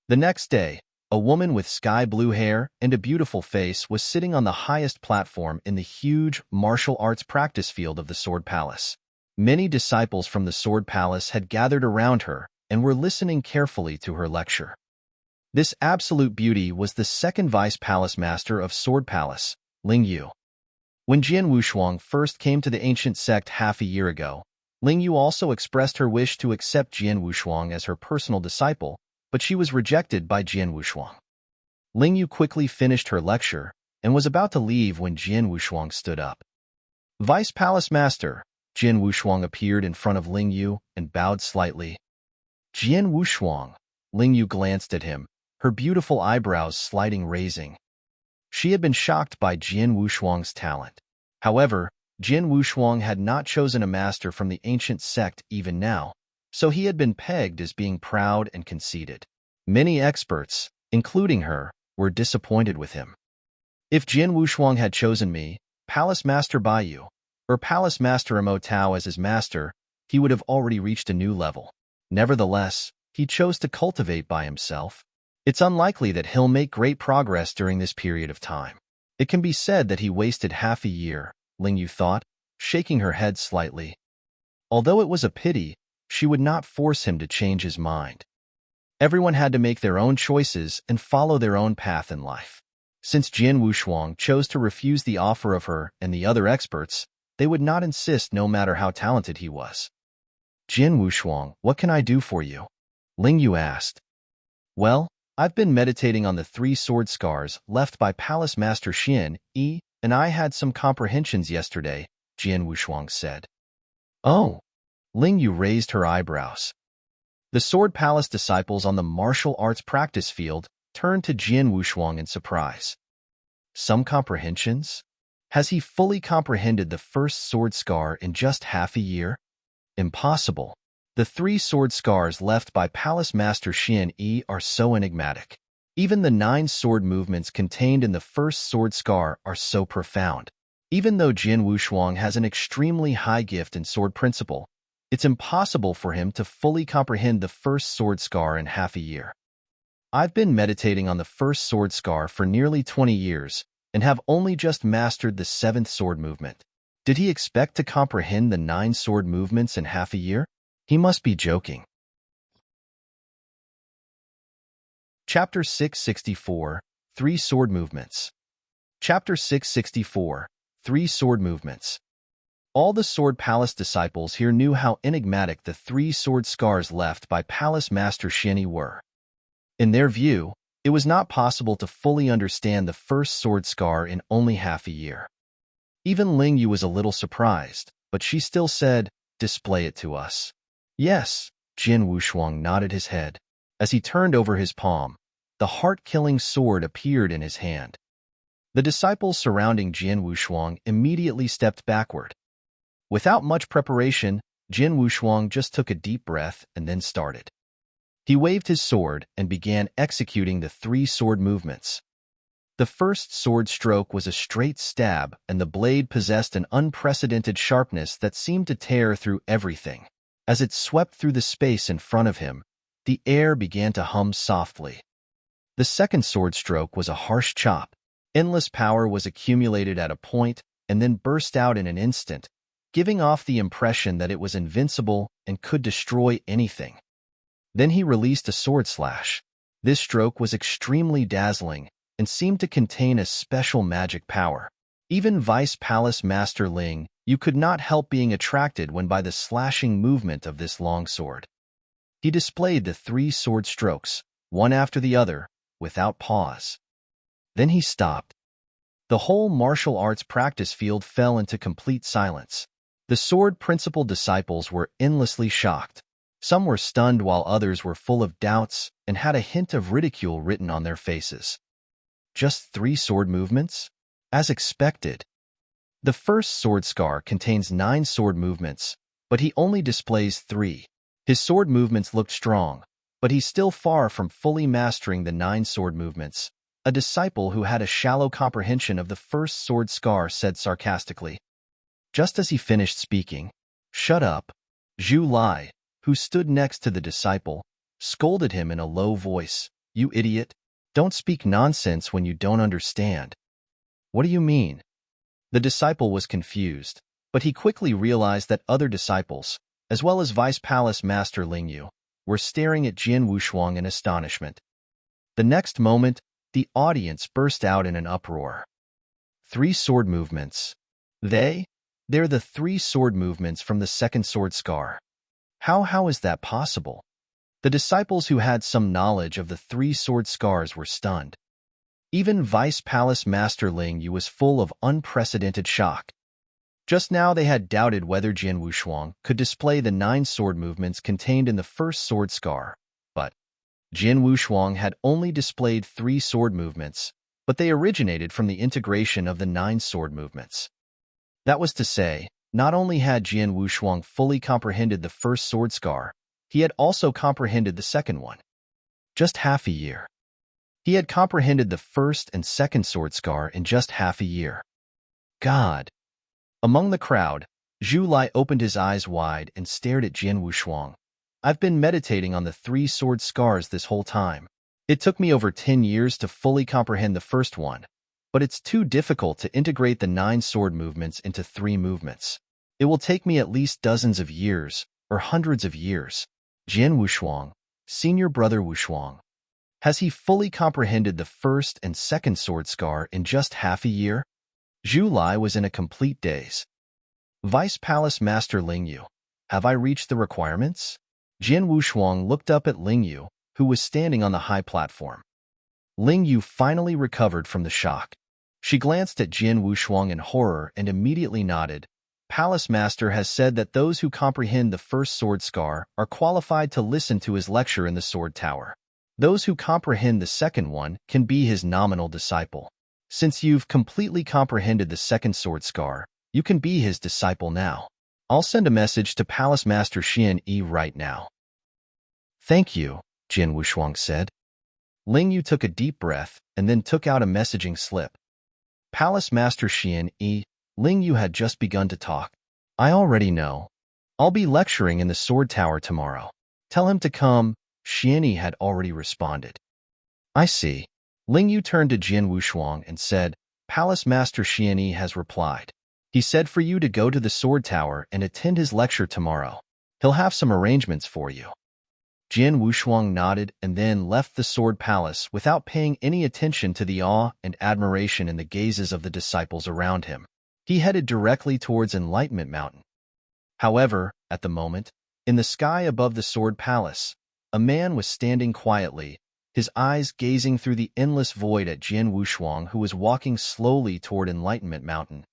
The next day, a woman with sky-blue hair and a beautiful face was sitting on the highest platform in the huge martial arts practice field of the Sword Palace. Many disciples from the Sword Palace had gathered around her and were listening carefully to her lecture. This absolute beauty was the second Vice Palace Master of Sword Palace, Ling Yu. When Jian Wushuang first came to the ancient sect half a year ago, Ling Yu also expressed her wish to accept Jian Wushuang as her personal disciple, but she was rejected by Jian Wushuang. Ling Yu quickly finished her lecture and was about to leave when Jian Wushuang stood up. Vice Palace Master, Jian Wushuang appeared in front of Ling Yu and bowed slightly. Jian Wushuang, Ling Yu glanced at him, her beautiful eyebrows slightly raising. She had been shocked by Jian Wushuang's talent. However, Jian Wushuang had not chosen a master from the ancient sect even now, so he had been pegged as being proud and conceited. Many experts, including her, were disappointed with him. If Jian Wushuang had chosen me, Palace Master Baiyu, or Palace Master Mo Tao as his master, he would have already reached a new level. Nevertheless, he chose to cultivate by himself. It's unlikely that he'll make great progress during this period of time. It can be said that he wasted half a year, Ling Yu thought, shaking her head slightly. Although it was a pity, she would not force him to change his mind. Everyone had to make their own choices and follow their own path in life. Since Jian Wushuang chose to refuse the offer of her and the other experts, they would not insist no matter how talented he was. Jian Wushuang, what can I do for you? Ling Yu asked. Well, I've been meditating on the 3 sword scars left by Palace Master Xian Yi, and I had some comprehensions yesterday, Jian Wushuang said. Oh. Ling Yu raised her eyebrows. The Sword Palace disciples on the martial arts practice field turned to Jian Wushuang in surprise. Some comprehensions? Has he fully comprehended the first sword scar in just half a year? Impossible. The 3 sword scars left by Palace Master Xian Yi are so enigmatic. Even the 9 sword movements contained in the first sword scar are so profound. Even though Jin Wushuang has an extremely high gift in sword principle, it's impossible for him to fully comprehend the first sword scar in half a year. I've been meditating on the first sword scar for nearly 20 years and have only just mastered the 7th sword movement. Did he expect to comprehend the 9 sword movements in half a year? He must be joking. Chapter 664, 3 Sword Movements. Chapter 664, 3 Sword Movements. All the Sword Palace disciples here knew how enigmatic the 3 sword scars left by Palace Master Xianyi were. In their view, it was not possible to fully understand the first sword scar in only half a year. Even Ling Yu was a little surprised, but she still said, "Display it to us." Yes, Jin Wushuang nodded his head. As he turned over his palm, the heart-killing sword appeared in his hand. The disciples surrounding Jin Wushuang immediately stepped backward. Without much preparation, Jin Wushuang just took a deep breath and then started. He waved his sword and began executing the 3 sword movements. The first sword stroke was a straight stab, and the blade possessed an unprecedented sharpness that seemed to tear through everything. As it swept through the space in front of him, the air began to hum softly. The second sword stroke was a harsh chop. Endless power was accumulated at a point and then burst out in an instant, giving off the impression that it was invincible and could destroy anything. Then he released a sword slash. This stroke was extremely dazzling and seemed to contain a special magic power. Even Vice Palace Master Ling Yu could not help being attracted when by the slashing movement of this long sword. He displayed the 3 sword strokes, one after the other, without pause. Then he stopped. The whole martial arts practice field fell into complete silence. The sword principal disciples were endlessly shocked. Some were stunned while others were full of doubts and had a hint of ridicule written on their faces. Just 3 sword movements? As expected. The first sword scar contains 9 sword movements, but he only displays 3. His sword movements looked strong, but he's still far from fully mastering the 9 sword movements. A disciple who had a shallow comprehension of the first sword scar said sarcastically. Just as he finished speaking, "Shut up," Zhu Lai, who stood next to the disciple, scolded him in a low voice. "You idiot! Don't speak nonsense when you don't understand." "What do you mean?" The disciple was confused, but he quickly realized that other disciples, as well as Vice Palace Master Ling Yu, were staring at Jin Wushuang in astonishment. The next moment, the audience burst out in an uproar. 3 sword movements. They're the 3 sword movements from the second sword scar. How is that possible? The disciples who had some knowledge of the 3 sword scars were stunned. Even Vice Palace Master Ling Yu was full of unprecedented shock. Just now they had doubted whether Jin Wushuang could display the 9 sword movements contained in the first sword scar, but Jin Wushuang had only displayed 3 sword movements, but they originated from the integration of the 9 sword movements. That was to say, not only had Jin Wushuang fully comprehended the first sword scar, he had also comprehended the second one. Just half a year. He had comprehended the first and second sword scar in just half a year. God! Among the crowd, Zhu Lai opened his eyes wide and stared at Jin Wushuang. "I've been meditating on the 3 sword scars this whole time. It took me over 10 years to fully comprehend the first one, but it's too difficult to integrate the 9 sword movements into 3 movements. It will take me at least dozens of years, or hundreds of years." Jin Wushuang, senior brother Wushuang. Has he fully comprehended the first and second sword scar in just half a year? Zhu Lai was in a complete daze. Vice Palace Master Ling Yu, have I reached the requirements? Jin Wushuang looked up at Ling Yu, who was standing on the high platform. Ling Yu finally recovered from the shock. She glanced at Jin Wushuang in horror and immediately nodded. Palace Master has said that those who comprehend the first sword scar are qualified to listen to his lecture in the sword tower. Those who comprehend the second one can be his nominal disciple. Since you've completely comprehended the second sword scar, you can be his disciple now. I'll send a message to Palace Master Xianyi right now. Thank you, Jin Wushuang said. Ling Yu took a deep breath and then took out a messaging slip. Palace Master Xianyi, Ling Yu had just begun to talk. I already know. I'll be lecturing in the sword tower tomorrow. Tell him to come, Xianyi had already responded. I see. Ling Yu turned to Jian Wushuang and said, Palace Master Xianyi has replied. He said for you to go to the sword tower and attend his lecture tomorrow. He'll have some arrangements for you. Jian Wushuang nodded and then left the sword palace without paying any attention to the awe and admiration in the gazes of the disciples around him. He headed directly towards Enlightenment Mountain. However, at the moment, in the sky above the sword palace, a man was standing quietly, his eyes gazing through the endless void at Jian Wushuang, who was walking slowly toward Enlightenment Mountain.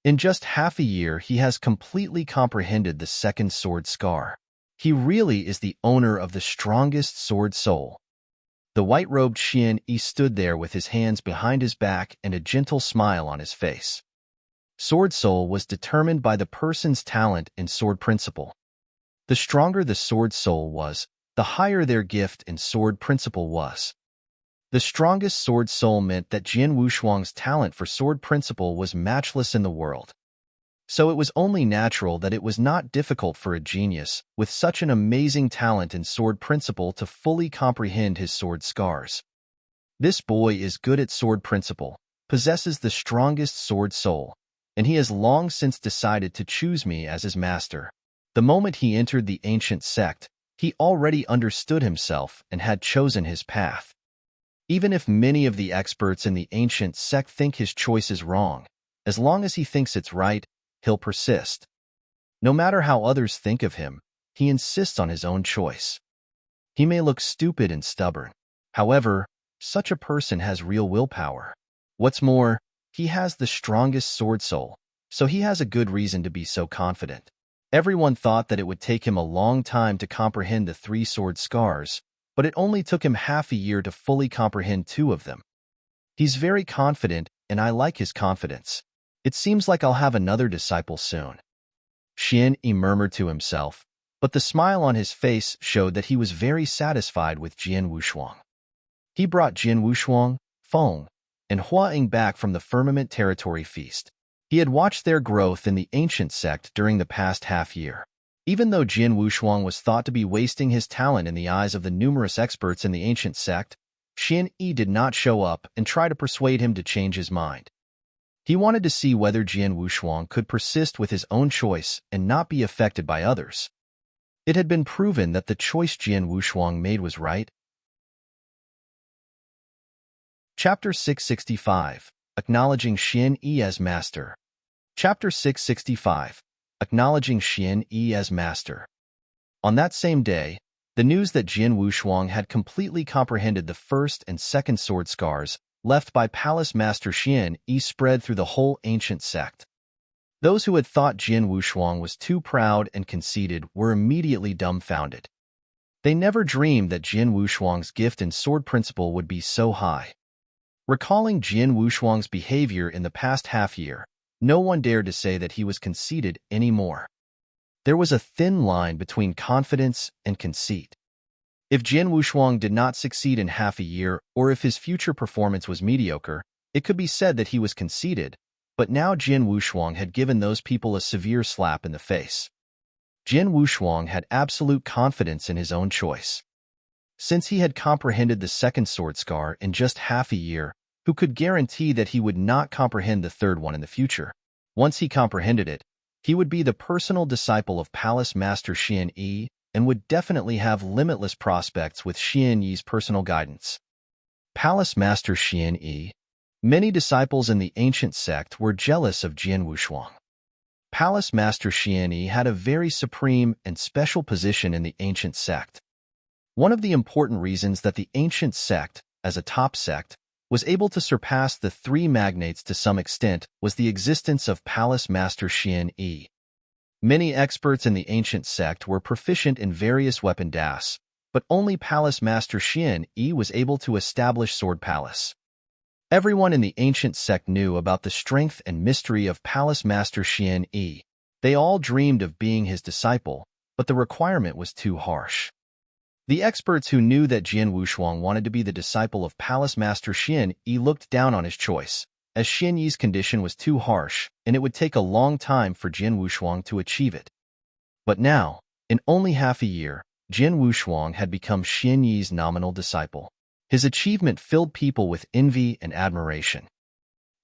In just half a year, he has completely comprehended the second sword scar. He really is the owner of the strongest sword soul. The white-robed Xian Yi stood there with his hands behind his back and a gentle smile on his face. Sword soul was determined by the person's talent in sword principle. The stronger the sword soul was, the higher their gift in sword principle was. The strongest sword soul meant that Jian Wushuang's talent for sword principle was matchless in the world. So it was only natural that it was not difficult for a genius with such an amazing talent in sword principle to fully comprehend his sword scars. This boy is good at sword principle, possesses the strongest sword soul, and he has long since decided to choose me as his master. The moment he entered the ancient sect, he already understood himself and had chosen his path. Even if many of the experts in the ancient sect think his choice is wrong, as long as he thinks it's right, he'll persist. No matter how others think of him, he insists on his own choice. He may look stupid and stubborn. However, such a person has real willpower. What's more, he has the strongest sword soul, so he has a good reason to be so confident. Everyone thought that it would take him a long time to comprehend the 3 sword scars, but it only took him half a year to fully comprehend 2 of them. He's very confident, and I like his confidence. It seems like I'll have another disciple soon. Xian Yi murmured to himself, but the smile on his face showed that he was very satisfied with Jian Wushuang. He brought Jian Wushuang, Feng, and Hua Ying back from the Firmament Territory feast. He had watched their growth in the ancient sect during the past half-year. Even though Jian Wushuang was thought to be wasting his talent in the eyes of the numerous experts in the ancient sect, Xian Yi did not show up and try to persuade him to change his mind. He wanted to see whether Jian Wushuang could persist with his own choice and not be affected by others. It had been proven that the choice Jian Wushuang made was right. Chapter 665. Acknowledging Xian Yi as Master. Chapter 665. Acknowledging Xian Yi as Master. On that same day, the news that Jian Wushuang had completely comprehended the first and second sword scars left by Palace Master Xian Yi spread through the whole ancient sect. Those who had thought Jian Wushuang was too proud and conceited were immediately dumbfounded. They never dreamed that Jian Wushuang's gift in sword principle would be so high. Recalling Jian Wushuang's behavior in the past half-year, no one dared to say that he was conceited anymore. There was a thin line between confidence and conceit. If Jian Wushuang did not succeed in half a year, or if his future performance was mediocre, it could be said that he was conceited, but now Jian Wushuang had given those people a severe slap in the face. Jian Wushuang had absolute confidence in his own choice. Since he had comprehended the second sword scar in just half a year, who could guarantee that he would not comprehend the third one in the future? Once he comprehended it, he would be the personal disciple of Palace Master Xian Yi, and would definitely have limitless prospects with Xian Yi's personal guidance. Palace Master Xian Yi. Many disciples in the ancient sect were jealous of Jian Wushuang. Palace Master Xian Yi had a very supreme and special position in the ancient sect. One of the important reasons that the ancient sect, as a top sect, was able to surpass the 3 magnates to some extent was the existence of Palace Master Xian Yi. Many experts in the ancient sect were proficient in various weapon das, but only Palace Master Xian Yi was able to establish Sword Palace. Everyone in the ancient sect knew about the strength and mystery of Palace Master Xian Yi. They all dreamed of being his disciple, but the requirement was too harsh. The experts who knew that Jian Wushuang wanted to be the disciple of Palace Master Xian Yi looked down on his choice, as Xian Yi's condition was too harsh, and it would take a long time for Jin Wushuang to achieve it. But now, in only half a year, Jin Wushuang had become Xian Yi's nominal disciple. His achievement filled people with envy and admiration.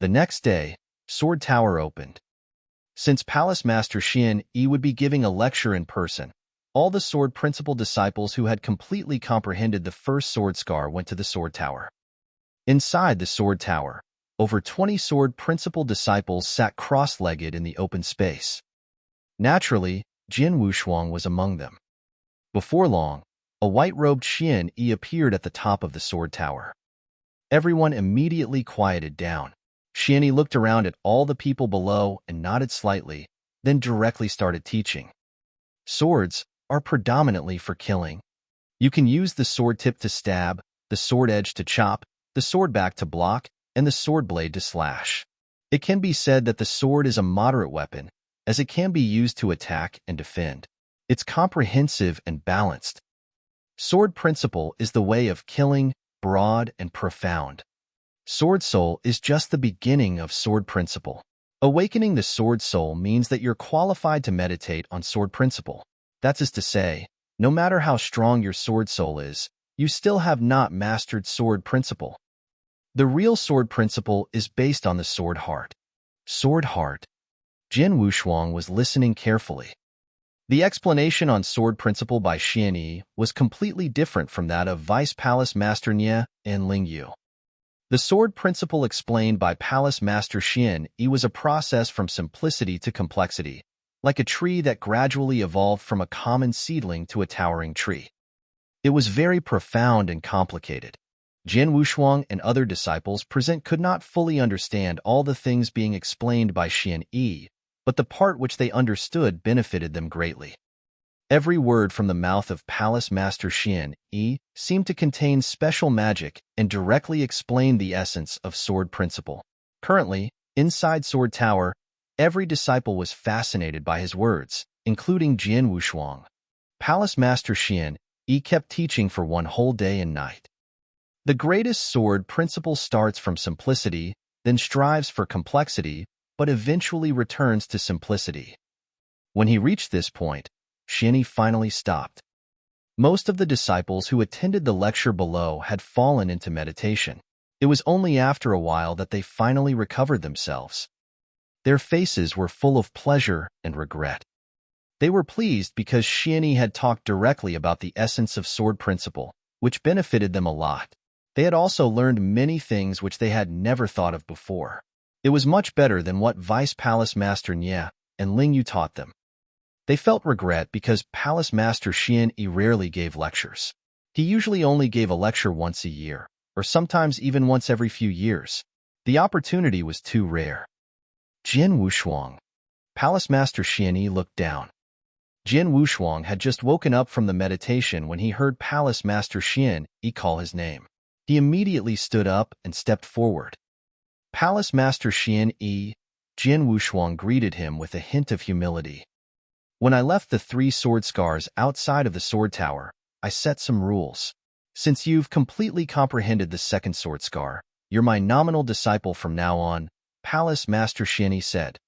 The next day, Sword Tower opened. Since Palace Master Xian Yi would be giving a lecture in person, all the Sword Principal disciples who had completely comprehended the first Sword Scar went to the Sword Tower. Inside the Sword Tower, over 20 Sword Principal disciples sat cross-legged in the open space. Naturally, Jin Wushuang was among them. Before long, a white-robed Xian Yi appeared at the top of the Sword Tower. Everyone immediately quieted down. Xian Yi looked around at all the people below and nodded slightly, then directly started teaching. Swords are predominantly for killing. You can use the sword tip to stab, the sword edge to chop, the sword back to block, and the sword blade to slash. It can be said that the sword is a moderate weapon, as it can be used to attack and defend. It's comprehensive and balanced. Sword principle is the way of killing, broad and profound. Sword soul is just the beginning of sword principle. Awakening the sword soul means that you're qualified to meditate on sword principle. That is to say, no matter how strong your sword soul is, you still have not mastered sword principle. The real sword principle is based on the sword heart. Sword heart. Jin Wushuang was listening carefully. The explanation on sword principle by Xian Yi was completely different from that of Vice Palace Master Nie and Ling Yu. The sword principle explained by Palace Master Xian Yi was a process from simplicity to complexity, like a tree that gradually evolved from a common seedling to a towering tree. It was very profound and complicated. Jin Wushuang and other disciples present could not fully understand all the things being explained by Xian Yi, but the part which they understood benefited them greatly. Every word from the mouth of Palace Master Xian Yi seemed to contain special magic and directly explain the essence of sword principle. Currently, inside Sword Tower, every disciple was fascinated by his words, including Jin Wushuang. Palace Master Xian Yi kept teaching for one whole day and night. The greatest sword principle starts from simplicity, then strives for complexity, but eventually returns to simplicity. When he reached this point, Xian Yi finally stopped. Most of the disciples who attended the lecture below had fallen into meditation. It was only after a while that they finally recovered themselves. Their faces were full of pleasure and regret. They were pleased because Xian Yi had talked directly about the essence of sword principle, which benefited them a lot. They had also learned many things which they had never thought of before. It was much better than what Vice Palace Master Nie and Ling Yu taught them. They felt regret because Palace Master Xian Yi rarely gave lectures. He usually only gave a lecture once a year, or sometimes even once every few years. The opportunity was too rare. Jin Wushuang. Palace Master Xian Yi looked down. Jin Wushuang had just woken up from the meditation when he heard Palace Master Xian Yi call his name. He immediately stood up and stepped forward. Palace Master Xian Yi, Jin Wushuang greeted him with a hint of humility. When I left the 3 sword scars outside of the sword tower, I set some rules. Since you've completely comprehended the second sword scar, you're my nominal disciple from now on, Palace Master Xian Yi said.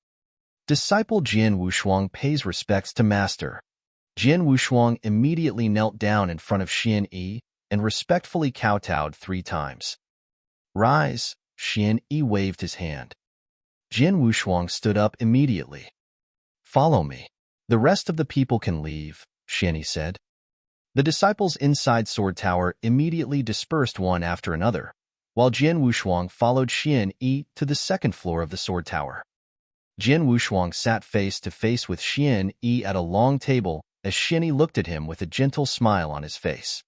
Disciple Jin Wushuang pays respects to Master. Jin Wushuang immediately knelt down in front of Xian Yi and respectfully kowtowed 3 times. Rise, Xian Yi waved his hand. Jin Wushuang stood up immediately. Follow me. The rest of the people can leave, Xian Yi said. The disciples inside Sword Tower immediately dispersed one after another, while Jin Wushuang followed Xian Yi to the second floor of the Sword Tower. Jin Wushuang sat face to face with Xian Yi at a long table as Xian Yi looked at him with a gentle smile on his face.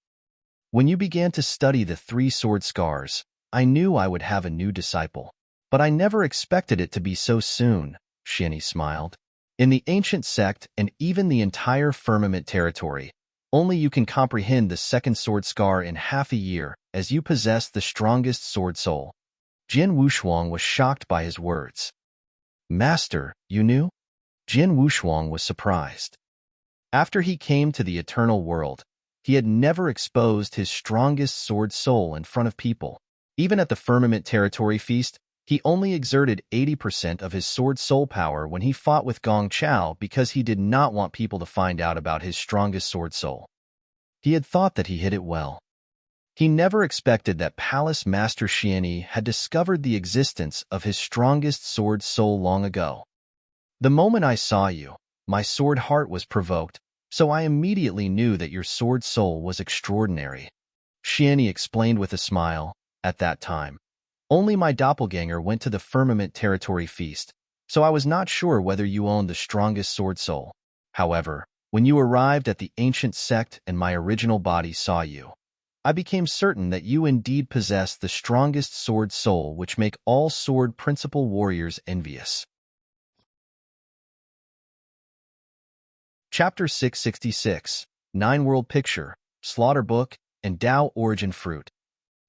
When you began to study the 3 sword scars, I knew I would have a new disciple, but I never expected it to be so soon, Xian Yi smiled. In the ancient sect and even the entire firmament territory, only you can comprehend the second sword scar in half a year, as you possess the strongest sword soul. Jin Wushuang was shocked by his words. Master, you knew? Jin Wushuang was surprised. After he came to the eternal world, he had never exposed his strongest sword soul in front of people. Even at the firmament territory feast, He only exerted 80% of his sword soul power when he fought with Gong Chao because he did not want people to find out about his strongest sword soul. He had thought that he hid it well. He never expected that Palace Master Xianyi had discovered the existence of his strongest sword soul long ago. The moment I saw you, my sword heart was provoked, so I immediately knew that your sword soul was extraordinary. Xianyi explained with a smile. At that time, only my doppelganger went to the Firmament Territory Feast, so I was not sure whether you owned the strongest sword soul. However, when you arrived at the ancient sect and my original body saw you, I became certain that you indeed possess the strongest sword soul which make all sword principal warriors envious. Chapter 666, Nine-World Picture, Slaughter Book, and Tao Origin Fruit.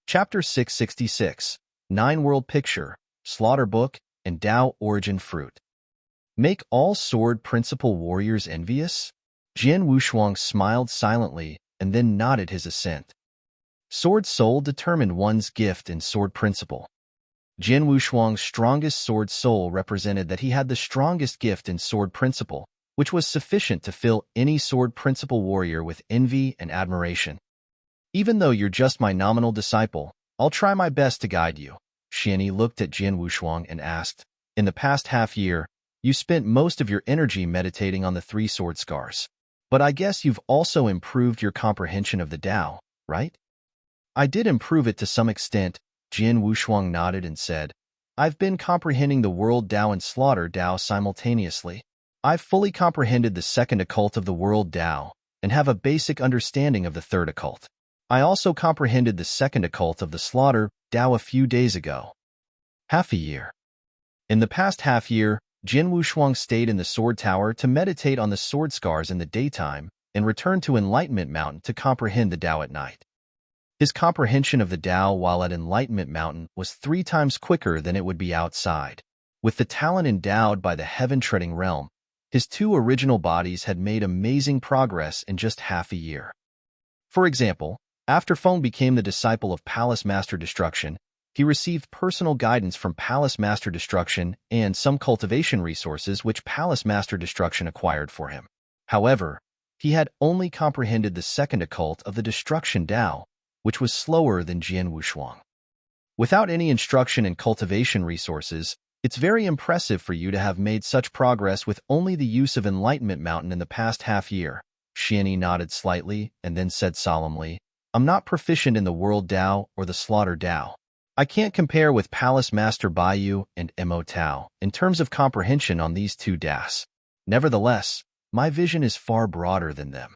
Chapter 666, Nine-World Picture, Slaughter Book, and Tao Origin Fruit. Make all sword principal warriors envious? Jian Wushuang smiled silently and then nodded his assent. Sword soul determined one's gift in sword principle. Jian Wushuang's strongest sword soul represented that he had the strongest gift in sword principle, which was sufficient to fill any sword principle warrior with envy and admiration. Even though you're just my nominal disciple, I'll try my best to guide you. Xianyi looked at Jian Wushuang and asked, in the past half-year, you spent most of your energy meditating on the three sword scars. But I guess you've also improved your comprehension of the Tao, right? I did improve it to some extent, Jian Wushuang nodded and said. I've been comprehending the world Tao and slaughter Tao simultaneously. I've fully comprehended the second occult of the world Tao and have a basic understanding of the third occult. I also comprehended the second occult of the slaughter Tao a few days ago. Half a year. In the past half-year, Jian Wushuang stayed in the Sword Tower to meditate on the sword scars in the daytime and returned to Enlightenment Mountain to comprehend the Tao at night. His comprehension of the Tao while at Enlightenment Mountain was 3 times quicker than it would be outside. With the talent endowed by the heaven-treading realm, his 2 original bodies had made amazing progress in just half a year. For example, after Feng became the disciple of Palace Master Destruction, he received personal guidance from Palace Master Destruction and some cultivation resources which Palace Master Destruction acquired for him. However, he had only comprehended the second occult of the Destruction Tao, which was slower than Jian Wushuang. Without any instruction and cultivation resources, it's very impressive for you to have made such progress with only the use of Enlightenment Mountain in the past half-year. Xianyi nodded slightly and then said solemnly, I'm not proficient in the World Tao or the Slaughter Tao. I can't compare with Palace Master Baiyu and Mo Tao in terms of comprehension on these 2 Das. Nevertheless, my vision is far broader than them.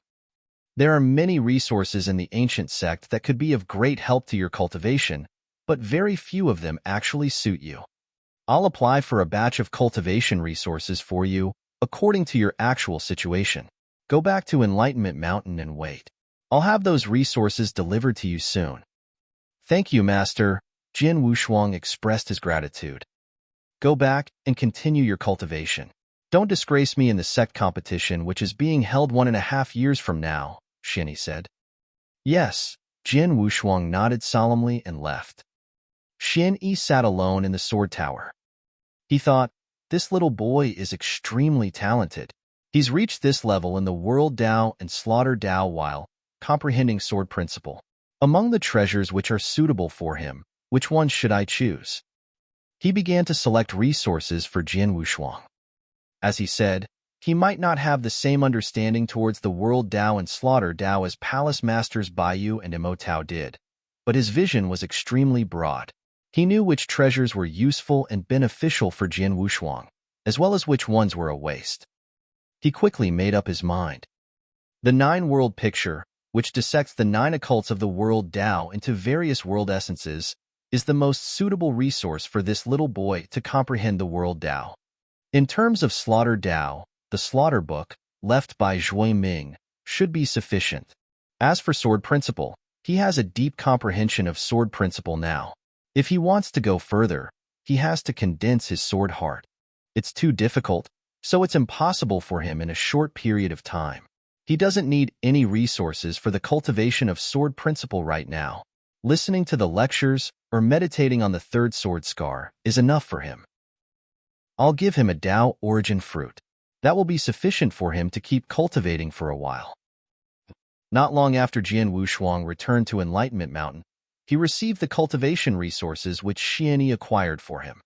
There are many resources in the ancient sect that could be of great help to your cultivation, but very few of them actually suit you. I'll apply for a batch of cultivation resources for you, according to your actual situation. Go back to Enlightenment Mountain and wait. I'll have those resources delivered to you soon. Thank you, Master. Jian Wushuang expressed his gratitude. Go back and continue your cultivation. Don't disgrace me in the sect competition which is being held 1.5 years from now, Xianyi said. Yes, Jian Wushuang nodded solemnly and left. Xianyi sat alone in the sword tower. He thought, this little boy is extremely talented. He's reached this level in the World Tao and Slaughter Tao while comprehending sword principle. Among the treasures which are suitable for him, which ones should I choose? He began to select resources for Jian Wushuang. As he said, he might not have the same understanding towards the World Tao and Slaughter Tao as Palace Masters Baiyu and Mo Tao did, but his vision was extremely broad. He knew which treasures were useful and beneficial for Jian Wushuang, as well as which ones were a waste. He quickly made up his mind. The 9-world picture, which dissects the 9 occults of the World Tao into various world essences, is the most suitable resource for this little boy to comprehend the World Tao. In terms of Slaughter Tao, the Slaughter Book, left by Zhui Ming, should be sufficient. As for Sword Principle, he has a deep comprehension of Sword Principle now. If he wants to go further, he has to condense his sword heart. It's too difficult, so it's impossible for him in a short period of time. He doesn't need any resources for the cultivation of Sword Principle right now. Listening to the lectures, or meditating on the third sword scar is enough for him. I'll give him a Tao origin fruit. That will be sufficient for him to keep cultivating for a while. Not long after Jian Wushuang returned to Enlightenment Mountain, he received the cultivation resources which Xianyi acquired for him.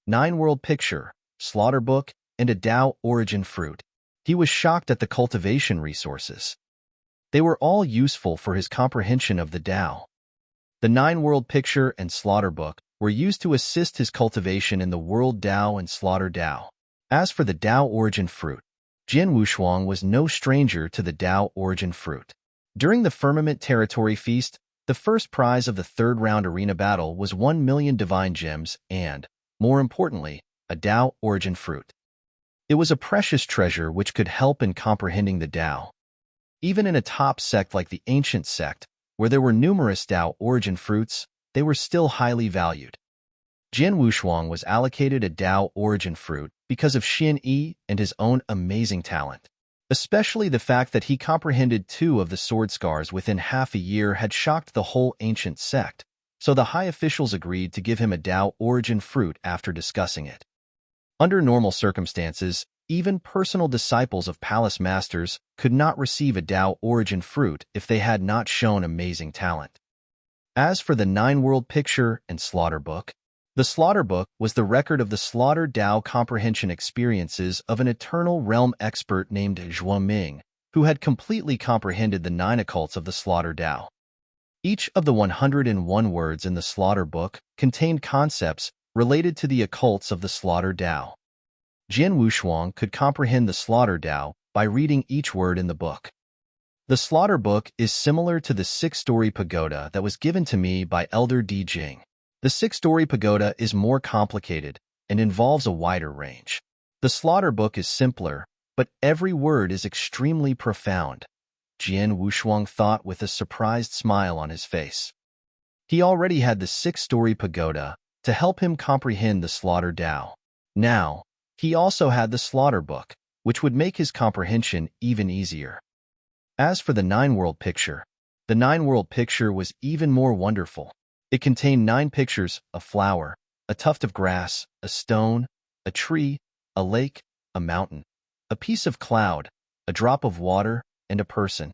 9-world picture, slaughter book, and a Tao origin fruit. He was shocked at the cultivation resources. They were all useful for his comprehension of the Tao. The 9-world picture and slaughter book were used to assist his cultivation in the world Tao and slaughter Tao. As for the Tao origin fruit, Jian Wushuang was no stranger to the Tao origin fruit. During the Firmament Territory Feast, the first prize of the third-round arena battle was 1 million divine gems and, more importantly, a Tao origin fruit. It was a precious treasure which could help in comprehending the Tao. Even in a top sect like the Ancient Sect, where there were numerous Tao origin fruits, they were still highly valued. Jian Wushuang was allocated a Tao origin fruit because of Xianyi and his own amazing talent. Especially the fact that he comprehended 2 of the sword scars within half a year had shocked the whole Ancient Sect, so the high officials agreed to give him a Tao origin fruit after discussing it. Under normal circumstances, even personal disciples of palace masters could not receive a Tao origin fruit if they had not shown amazing talent. As for the 9-world picture and slaughter book, the slaughter book was the record of the slaughter Tao comprehension experiences of an eternal realm expert named Zhuo Ming, who had completely comprehended the 9 occults of the slaughter Tao. Each of the 101 words in the slaughter book contained concepts related to the occults of the slaughter Tao. Jian Wushuang could comprehend the slaughter Tao by reading each word in the book. The slaughter book is similar to the 6-story pagoda that was given to me by Elder Di Jing. The 6-story pagoda is more complicated and involves a wider range. The slaughter book is simpler, but every word is extremely profound, Jian Wushuang thought with a surprised smile on his face. He already had the 6-story pagoda to help him comprehend the slaughter Tao. Now, he also had the slaughter book, which would make his comprehension even easier. As for the 9-world picture, the 9-world picture was even more wonderful. It contained 9 pictures: a flower, a tuft of grass, a stone, a tree, a lake, a mountain, a piece of cloud, a drop of water, and a person.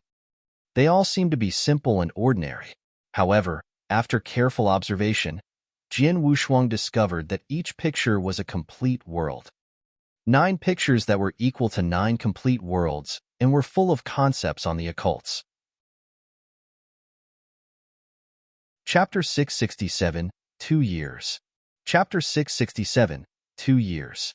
They all seemed to be simple and ordinary. However, after careful observation, Jian Wushuang discovered that each picture was a complete world. 9 pictures that were equal to 9 complete worlds and were full of concepts on the occults. Chapter 667, 2 years. Chapter 667, 2 years.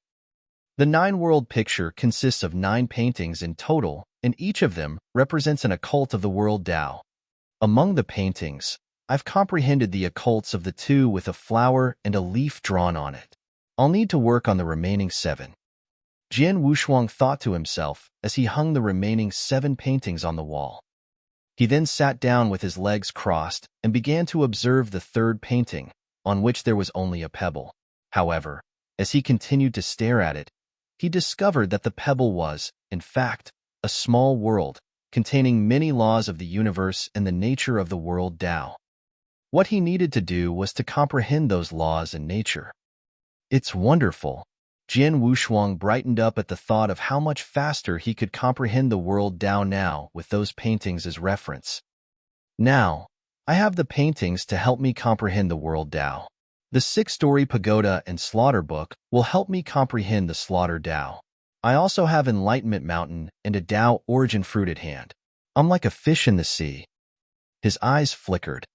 The 9-world picture consists of 9 paintings in total, and each of them represents an occult of the world Tao. Among the paintings, I've comprehended the occults of the 2 with a flower and a leaf drawn on it. I'll need to work on the remaining 7. Jian Wushuang thought to himself as he hung the remaining 7 paintings on the wall. He then sat down with his legs crossed and began to observe the 3rd painting, on which there was only a pebble. However, as he continued to stare at it, he discovered that the pebble was, in fact, a small world, containing many laws of the universe and the nature of the world Tao. What he needed to do was to comprehend those laws and nature. It's wonderful. Jian Wushuang brightened up at the thought of how much faster he could comprehend the world Tao now with those paintings as reference. Now, I have the paintings to help me comprehend the world Tao. The 6-story pagoda and slaughter book will help me comprehend the slaughter Tao. I also have Enlightenment Mountain and a Tao origin fruit at hand. I'm like a fish in the sea. His eyes flickered.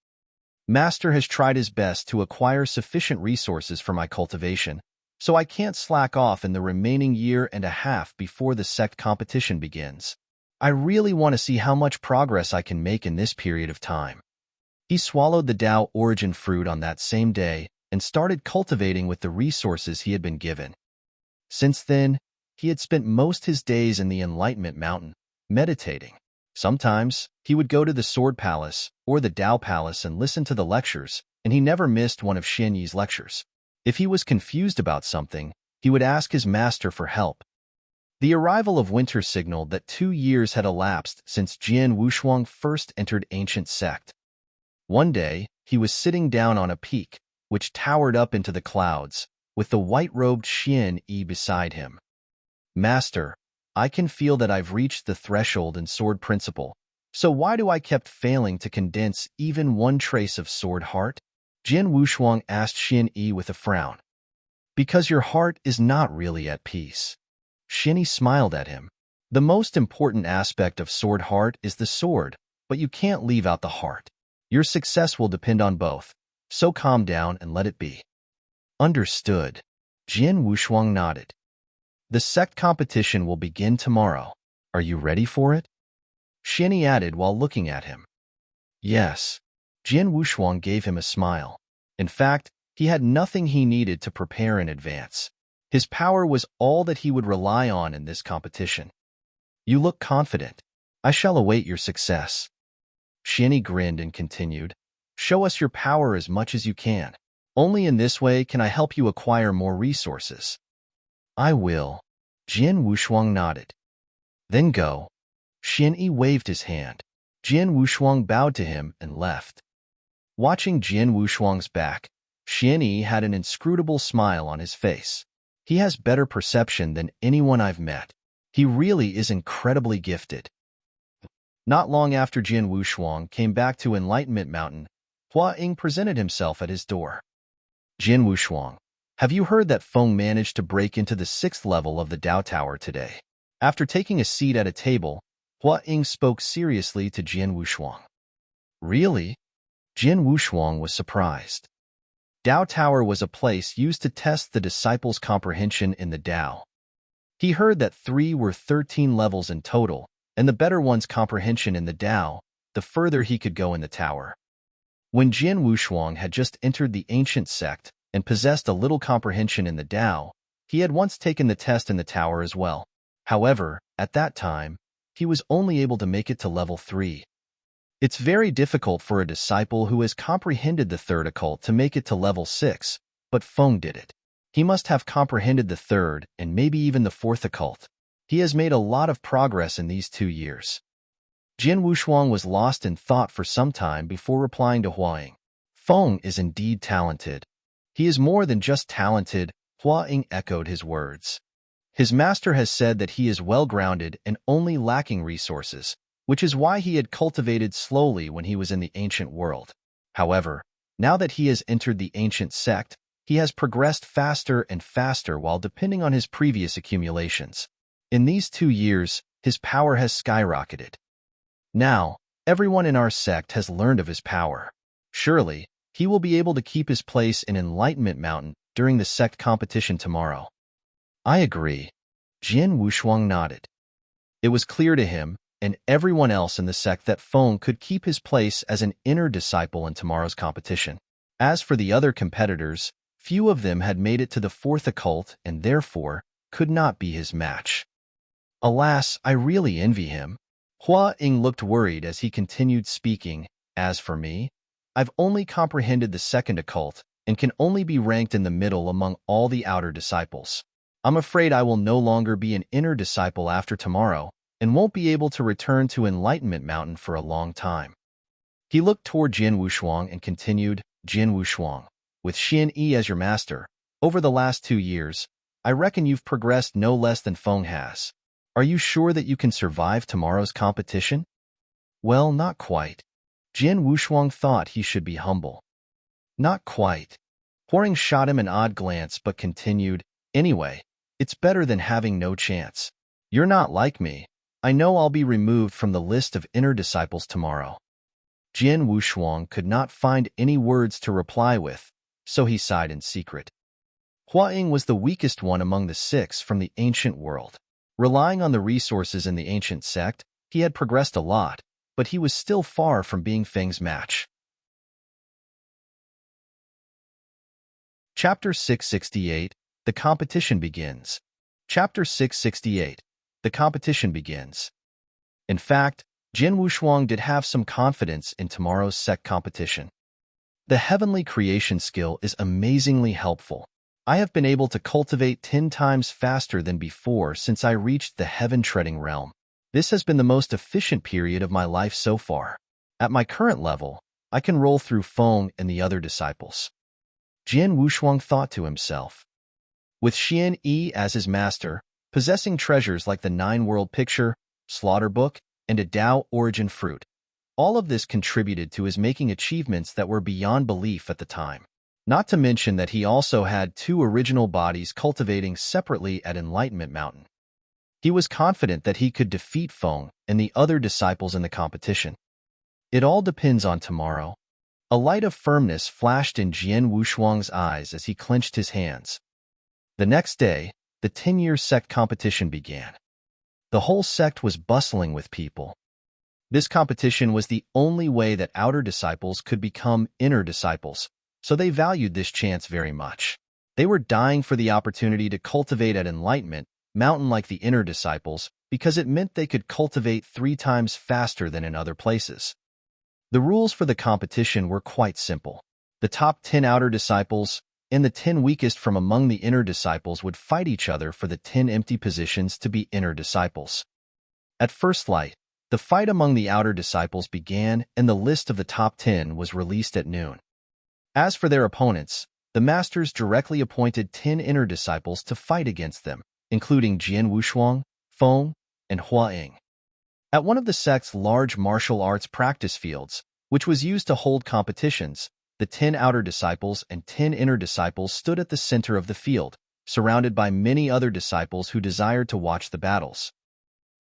Master has tried his best to acquire sufficient resources for my cultivation, so I can't slack off in the remaining year and a half before the sect competition begins. I really want to see how much progress I can make in this period of time. He swallowed the Tao origin fruit on that same day and started cultivating with the resources he had been given. Since then, he had spent most his days in the Enlightenment Mountain, meditating. Sometimes, he would go to the Sword Palace or the Tao Palace and listen to the lectures, and he never missed one of Xianyi's lectures. If he was confused about something, he would ask his master for help. The arrival of winter signaled that 2 years had elapsed since Jian Wushuang first entered Ancient Sect. One day, he was sitting down on a peak, which towered up into the clouds, with the white-robed Xian Yi beside him. Master, I can feel that I've reached the threshold in sword principle, so why do I keep failing to condense even one trace of sword heart? Jin Wushuang asked Xian Yi with a frown. Because your heart is not really at peace. Xian Yi smiled at him. The most important aspect of sword heart is the sword, but you can't leave out the heart. Your success will depend on both, so calm down and let it be. Understood. Jin Wushuang nodded. The sect competition will begin tomorrow. Are you ready for it? Xian Yi added while looking at him. Yes. Jin Wushuang gave him a smile. In fact, he had nothing he needed to prepare in advance. His power was all that he would rely on in this competition. You look confident. I shall await your success. Xian Yi grinned and continued. Show us your power as much as you can. Only in this way can I help you acquire more resources. I will. Jin Wushuang nodded. Then go. Xian Yi waved his hand. Jin Wushuang bowed to him and left. Watching Jin Wushuang's back, Xian Yi had an inscrutable smile on his face. He has better perception than anyone I've met. He really is incredibly gifted. Not long after Jin Wushuang came back to Enlightenment Mountain, Hua Ying presented himself at his door. Jin Wushuang, have you heard that Feng managed to break into the 6th level of the Dao Tower today? After taking a seat at a table, Hua Ying spoke seriously to Jin Wushuang. Really? Jin Wushuang was surprised. Dao Tower was a place used to test the disciples' comprehension in the Dao. He heard that 3 were 13 levels in total, and the better one's comprehension in the Dao, the further he could go in the tower. When Jin Wushuang had just entered the ancient sect and possessed a little comprehension in the Dao, he had once taken the test in the tower as well. However, at that time, he was only able to make it to level 3. It's very difficult for a disciple who has comprehended the 3rd occult to make it to level 6, but Feng did it. He must have comprehended the 3rd and maybe even the 4th occult. He has made a lot of progress in these 2 years. Jin Wushuang was lost in thought for some time before replying to Hua Ying. Feng is indeed talented. He is more than just talented, Hua Ying echoed his words. His master has said that he is well-grounded and only lacking resources, which is why he had cultivated slowly when he was in the ancient world. However, now that he has entered the ancient sect, he has progressed faster and faster while depending on his previous accumulations. In these 2 years, his power has skyrocketed. Now, everyone in our sect has learned of his power. Surely, he will be able to keep his place in Enlightenment Mountain during the sect competition tomorrow. I agree. Jin Wushuang nodded. It was clear to him and everyone else in the sect that Feng could keep his place as an inner disciple in tomorrow's competition. As for the other competitors, few of them had made it to the 4th occult and therefore could not be his match. Alas, I really envy him. Hua Ying looked worried as he continued speaking. As for me, I've only comprehended the 2nd occult and can only be ranked in the middle among all the outer disciples. I'm afraid I will no longer be an inner disciple after tomorrow and won't be able to return to Enlightenment Mountain for a long time. He looked toward Jin Wushuang and continued, Jin Wushuang, with Xian Yi as your master, over the last 2 years, I reckon you've progressed no less than Feng has. Are you sure that you can survive tomorrow's competition? Well, not quite. Jin Wushuang thought he should be humble. Not quite. Huang shot him an odd glance but continued, anyway, it's better than having no chance. You're not like me. I know I'll be removed from the list of inner disciples tomorrow. Jin Wushuang could not find any words to reply with, so he sighed in secret. Hua Ying was the weakest one among the 6 from the ancient world. Relying on the resources in the ancient sect, he had progressed a lot, but he was still far from being Feng's match. Chapter 668, The Competition Begins. Chapter 668, The Competition Begins. In fact, Jin Wushuang did have some confidence in tomorrow's sect competition. The heavenly creation skill is amazingly helpful. I have been able to cultivate 10 times faster than before since I reached the heaven-treading realm. This has been the most efficient period of my life so far. At my current level, I can roll through Feng and the other disciples. Jian Wushuang thought to himself. With Xian Yi as his master, possessing treasures like the Nine-World Picture, Slaughter Book, and a Tao origin fruit, all of this contributed to his making achievements that were beyond belief at the time. Not to mention that he also had 2 original bodies cultivating separately at Enlightenment Mountain. He was confident that he could defeat Feng and the other disciples in the competition. It all depends on tomorrow. A light of firmness flashed in Jian Wushuang's eyes as he clenched his hands. The next day, the 10-year sect competition began. The whole sect was bustling with people. This competition was the only way that outer disciples could become inner disciples, so they valued this chance very much. They were dying for the opportunity to cultivate at Enlightenment Mountain like the inner disciples because it meant they could cultivate 3 times faster than in other places. The rules for the competition were quite simple. The top 10 outer disciples and the 10 weakest from among the inner disciples would fight each other for the 10 empty positions to be inner disciples. At first light, the fight among the outer disciples began and the list of the top 10 was released at noon. As for their opponents, the masters directly appointed 10 inner disciples to fight against them, including Jian Wushuang, Feng, and Hua Ying. At one of the sect's large martial arts practice fields, which was used to hold competitions, the 10 outer disciples and 10 inner disciples stood at the center of the field, surrounded by many other disciples who desired to watch the battles.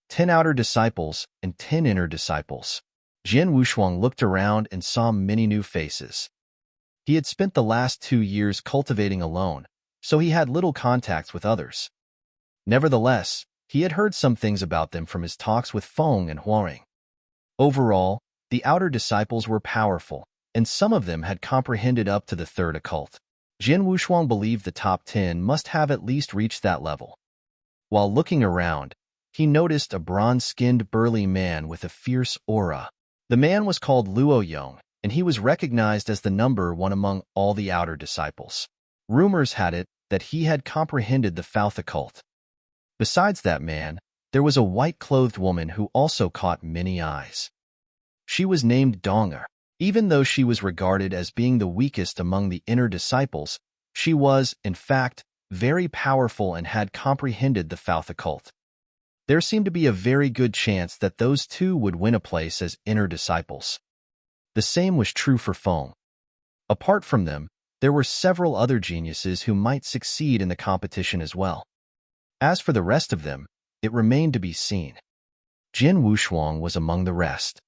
10 outer disciples and 10 inner disciples. Jian Wushuang looked around and saw many new faces. He had spent the last 2 years cultivating alone, so he had little contacts with others. Nevertheless, he had heard some things about them from his talks with Feng and Huang. Overall, the outer disciples were powerful, and some of them had comprehended up to the 3rd occult. Jian Wushuang believed the top 10 must have at least reached that level. While looking around, he noticed a bronze-skinned burly man with a fierce aura. The man was called Luo Yong, and he was recognized as the number 1 among all the outer disciples. Rumors had it that he had comprehended the 5th occult. Besides that man, there was a white-clothed woman who also caught many eyes. She was named Donger. Even though she was regarded as being the weakest among the inner disciples, she was, in fact, very powerful and had comprehended the 5th occult. There seemed to be a very good chance that those 2 would win a place as inner disciples. The same was true for Feng. Apart from them, there were several other geniuses who might succeed in the competition as well. As for the rest of them, it remained to be seen. Jian Wushuang was among the rest.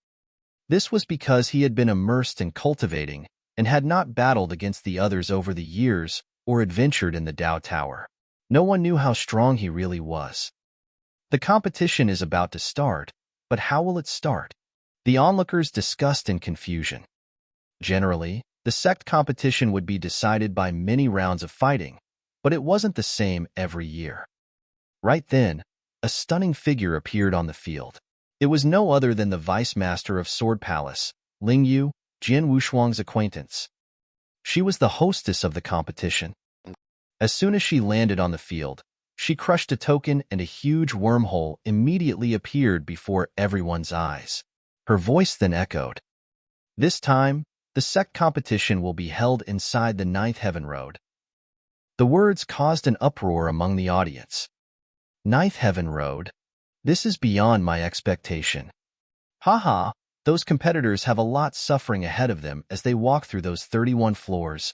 This was because he had been immersed in cultivating and had not battled against the others over the years or adventured in the Tao Tower. No one knew how strong he really was. The competition is about to start, but how will it start? The onlookers discussed in confusion. Generally, the sect competition would be decided by many rounds of fighting, but it wasn't the same every year. Right then, a stunning figure appeared on the field. It was no other than the Vice Master of Sword Palace, Ling Yu, Jian Wushuang's acquaintance. She was the hostess of the competition. As soon as she landed on the field, she crushed a token and a huge wormhole immediately appeared before everyone's eyes. Her voice then echoed. This time, the sect competition will be held inside the 9th Heaven Road. The words caused an uproar among the audience. 9th Heaven Road? This is beyond my expectation. Haha, those competitors have a lot suffering ahead of them as they walk through those 31 floors.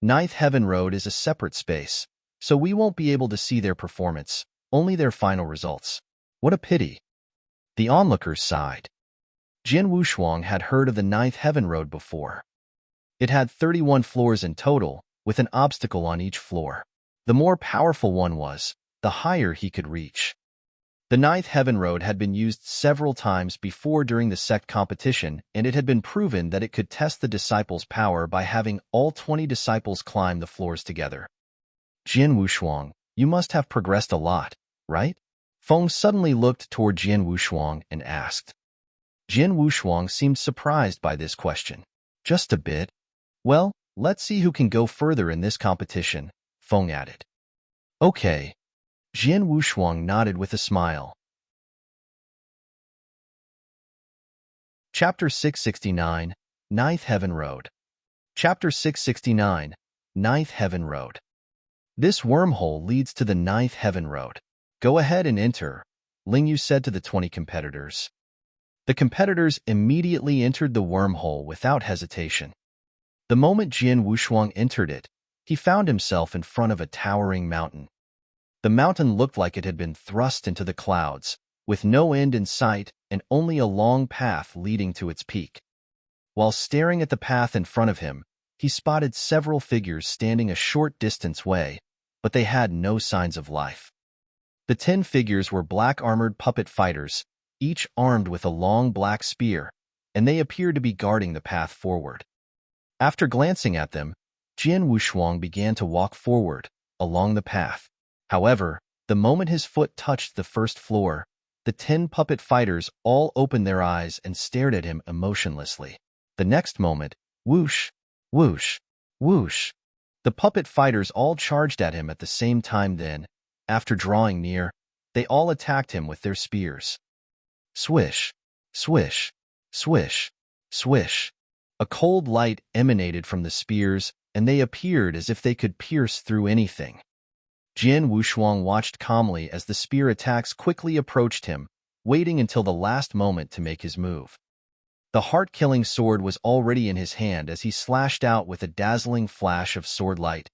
9th Heaven Road is a separate space, so we won't be able to see their performance, only their final results. What a pity. The onlookers sighed. Jian Wushuang had heard of the 9th Heaven Road before. It had 31 floors in total, with an obstacle on each floor. The more powerful one was, the higher he could reach. The 9th Heaven Road had been used several times before during the sect competition, and it had been proven that it could test the disciples' power by having all 20 disciples climb the floors together. Jian Wushuang, you must have progressed a lot, right? Feng suddenly looked toward Jian Wushuang and asked. Jian Wushuang seemed surprised by this question. Just a bit. Well, let's see who can go further in this competition, Feng added. Okay. Jian Wushuang nodded with a smile. Chapter 669, Ninth Heaven Road. Chapter 669, Ninth Heaven Road. This wormhole leads to the Ninth Heaven Road. Go ahead and enter, Ling Yu said to the 20 competitors. The competitors immediately entered the wormhole without hesitation. The moment Jian Wushuang entered it, he found himself in front of a towering mountain. The mountain looked like it had been thrust into the clouds, with no end in sight and only a long path leading to its peak. While staring at the path in front of him, he spotted several figures standing a short distance away, but they had no signs of life. The 10 figures were black-armored puppet fighters, each armed with a long black spear, and they appeared to be guarding the path forward. After glancing at them, Jian Wushuang began to walk forward, along the path. However, the moment his foot touched the first floor, the 10 puppet fighters all opened their eyes and stared at him emotionlessly. The next moment, whoosh, whoosh, whoosh. The puppet fighters all charged at him at the same time. Then, after drawing near, they all attacked him with their spears. Swish, swish, swish, swish. A cold light emanated from the spears, and they appeared as if they could pierce through anything. Jian Wushuang watched calmly as the spear attacks quickly approached him, waiting until the last moment to make his move. The heart-killing sword was already in his hand as he slashed out with a dazzling flash of sword light,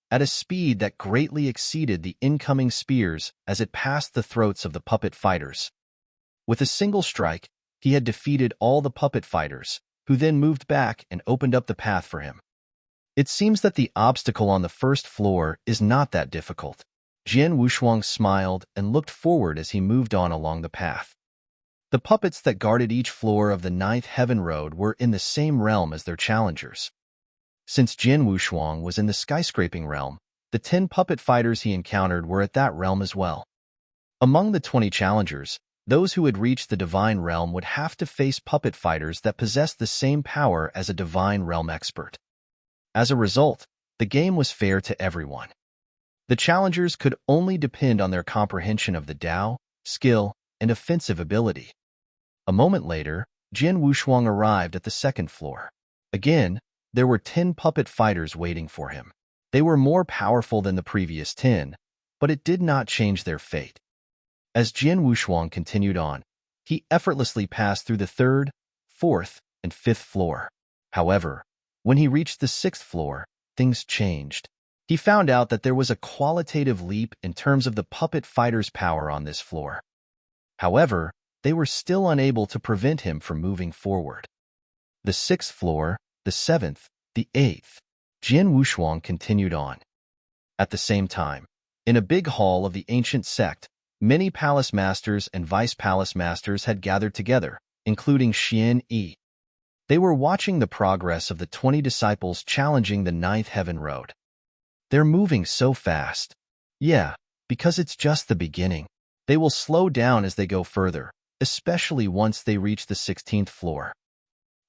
at a speed that greatly exceeded the incoming spears as it passed the throats of the puppet fighters. With a single strike, he had defeated all the puppet fighters, who then moved back and opened up the path for him. It seems that the obstacle on the first floor is not that difficult. Jian Wushuang smiled and looked forward as he moved on along the path. The puppets that guarded each floor of the Ninth Heaven Road were in the same realm as their challengers. Since Jian Wushuang was in the skyscraping realm, the 10 puppet fighters he encountered were at that realm as well. Among the 20 challengers, those who had reached the divine realm would have to face puppet fighters that possessed the same power as a divine realm expert. As a result, the game was fair to everyone. The challengers could only depend on their comprehension of the Tao, skill, and offensive ability. A moment later, Jian Wushuang arrived at the second floor. Again, there were 10 puppet fighters waiting for him. They were more powerful than the previous 10, but it did not change their fate. As Jian Wushuang continued on, he effortlessly passed through the third, fourth, and fifth floor. However, when he reached the sixth floor, things changed. He found out that there was a qualitative leap in terms of the puppet fighters' power on this floor. However, they were still unable to prevent him from moving forward. The sixth floor, the seventh, the eighth. Jian Wushuang continued on. At the same time, in a big hall of the ancient sect, many palace masters and vice-palace masters had gathered together, including Xian Yi. They were watching the progress of the 20 disciples challenging the Ninth Heaven Road. They're moving so fast. Yeah, because it's just the beginning. They will slow down as they go further, especially once they reach the 16th floor.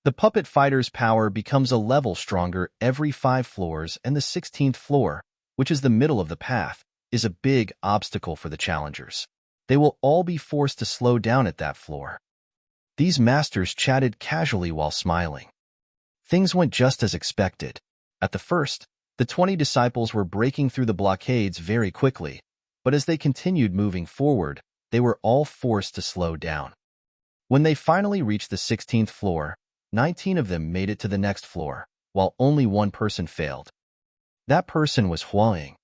The puppet fighter's power becomes a level stronger every 5 floors, and the 16th floor, which is the middle of the path, is a big obstacle for the challengers. They will all be forced to slow down at that floor. These masters chatted casually while smiling. Things went just as expected. At the first, the 20 disciples were breaking through the blockades very quickly, but as they continued moving forward, they were all forced to slow down. When they finally reached the 16th floor, 19 of them made it to the next floor, while only one person failed. That person was Hua Ying.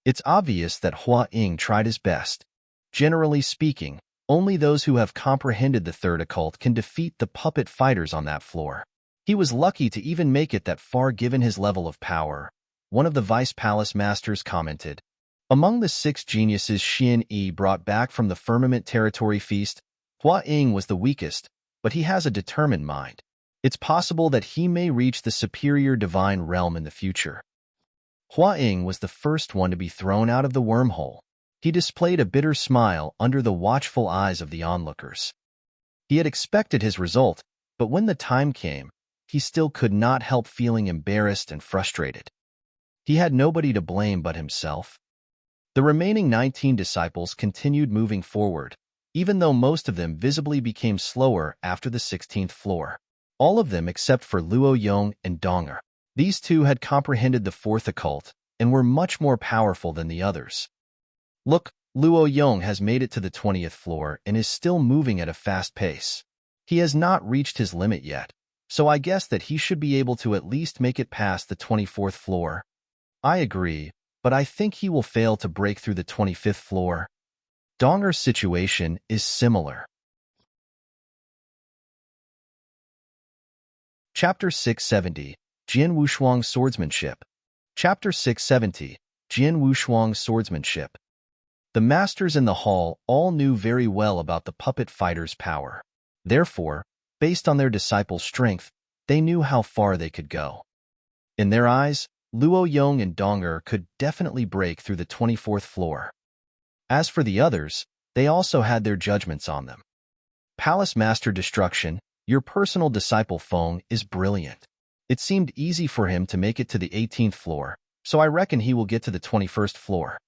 It's obvious that Hua Ying tried his best. Generally speaking, only those who have comprehended the third occult can defeat the puppet fighters on that floor. He was lucky to even make it that far given his level of power, one of the vice-palace masters commented. Among the 6 geniuses Xian Yi brought back from the Firmament Territory Feast, Hua Ying was the weakest, but he has a determined mind. It's possible that he may reach the superior divine realm in the future. Hua Ying was the first one to be thrown out of the wormhole. He displayed a bitter smile under the watchful eyes of the onlookers. He had expected his result, but when the time came, he still could not help feeling embarrassed and frustrated. He had nobody to blame but himself. The remaining 19 disciples continued moving forward, even though most of them visibly became slower after the 16th floor. All of them except for Luo Yong and Donger. These two had comprehended the fourth occult and were much more powerful than the others. Look, Luo Yong has made it to the 20th floor and is still moving at a fast pace. He has not reached his limit yet, so I guess that he should be able to at least make it past the 24th floor. I agree, but I think he will fail to break through the 25th floor. Donger's situation is similar. Chapter 670, Jian Wushuang's Swordsmanship. Chapter 670, Jian Wushuang's Swordsmanship. The masters in the hall all knew very well about the puppet fighter's power. Therefore, based on their disciples' strength, they knew how far they could go. In their eyes, Luo Yong and Donger could definitely break through the 24th floor. As for the others, they also had their judgments on them. Palace Master Destruction, your personal disciple Feng is brilliant. It seemed easy for him to make it to the 18th floor, so I reckon he will get to the 21st floor.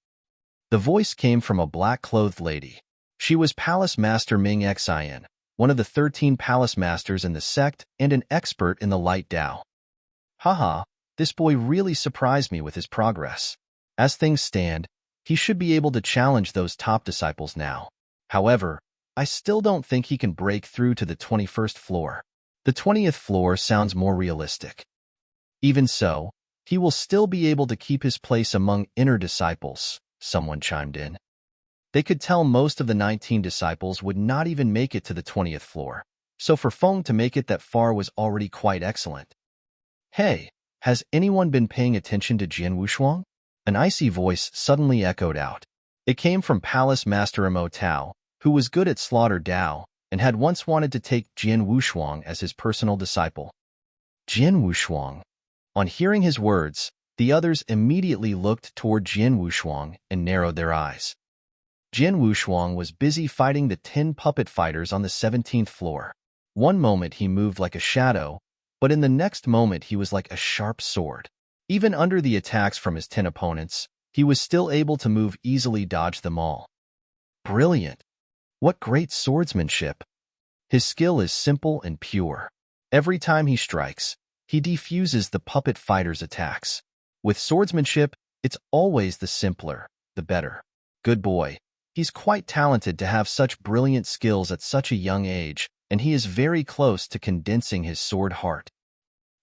The voice came from a black-clothed lady. She was Palace Master Ming Xian, one of the 13 Palace Masters in the sect and an expert in the Light Dao. Haha, this boy really surprised me with his progress. As things stand, he should be able to challenge those top disciples now. However, I still don't think he can break through to the 21st floor. The 20th floor sounds more realistic. Even so, he will still be able to keep his place among inner disciples, someone chimed in. They could tell most of the 19 disciples would not even make it to the 20th floor, so for Feng to make it that far was already quite excellent. Hey, has anyone been paying attention to Jian Wushuang? An icy voice suddenly echoed out. It came from Palace Master Mo Tao, who was good at slaughter Dao and had once wanted to take Jian Wushuang as his personal disciple. Jian Wushuang. On hearing his words, the others immediately looked toward Jian Wushuang and narrowed their eyes. Jian Wushuang was busy fighting the 10 puppet fighters on the 17th floor. One moment he moved like a shadow, but in the next moment he was like a sharp sword. Even under the attacks from his 10 opponents, he was still able to move easily, dodge them all. Brilliant! What great swordsmanship! His skill is simple and pure. Every time he strikes, he defuses the puppet fighter's attacks. With swordsmanship, it's always the simpler, the better. Good boy. He's quite talented to have such brilliant skills at such a young age, and he is very close to condensing his sword heart.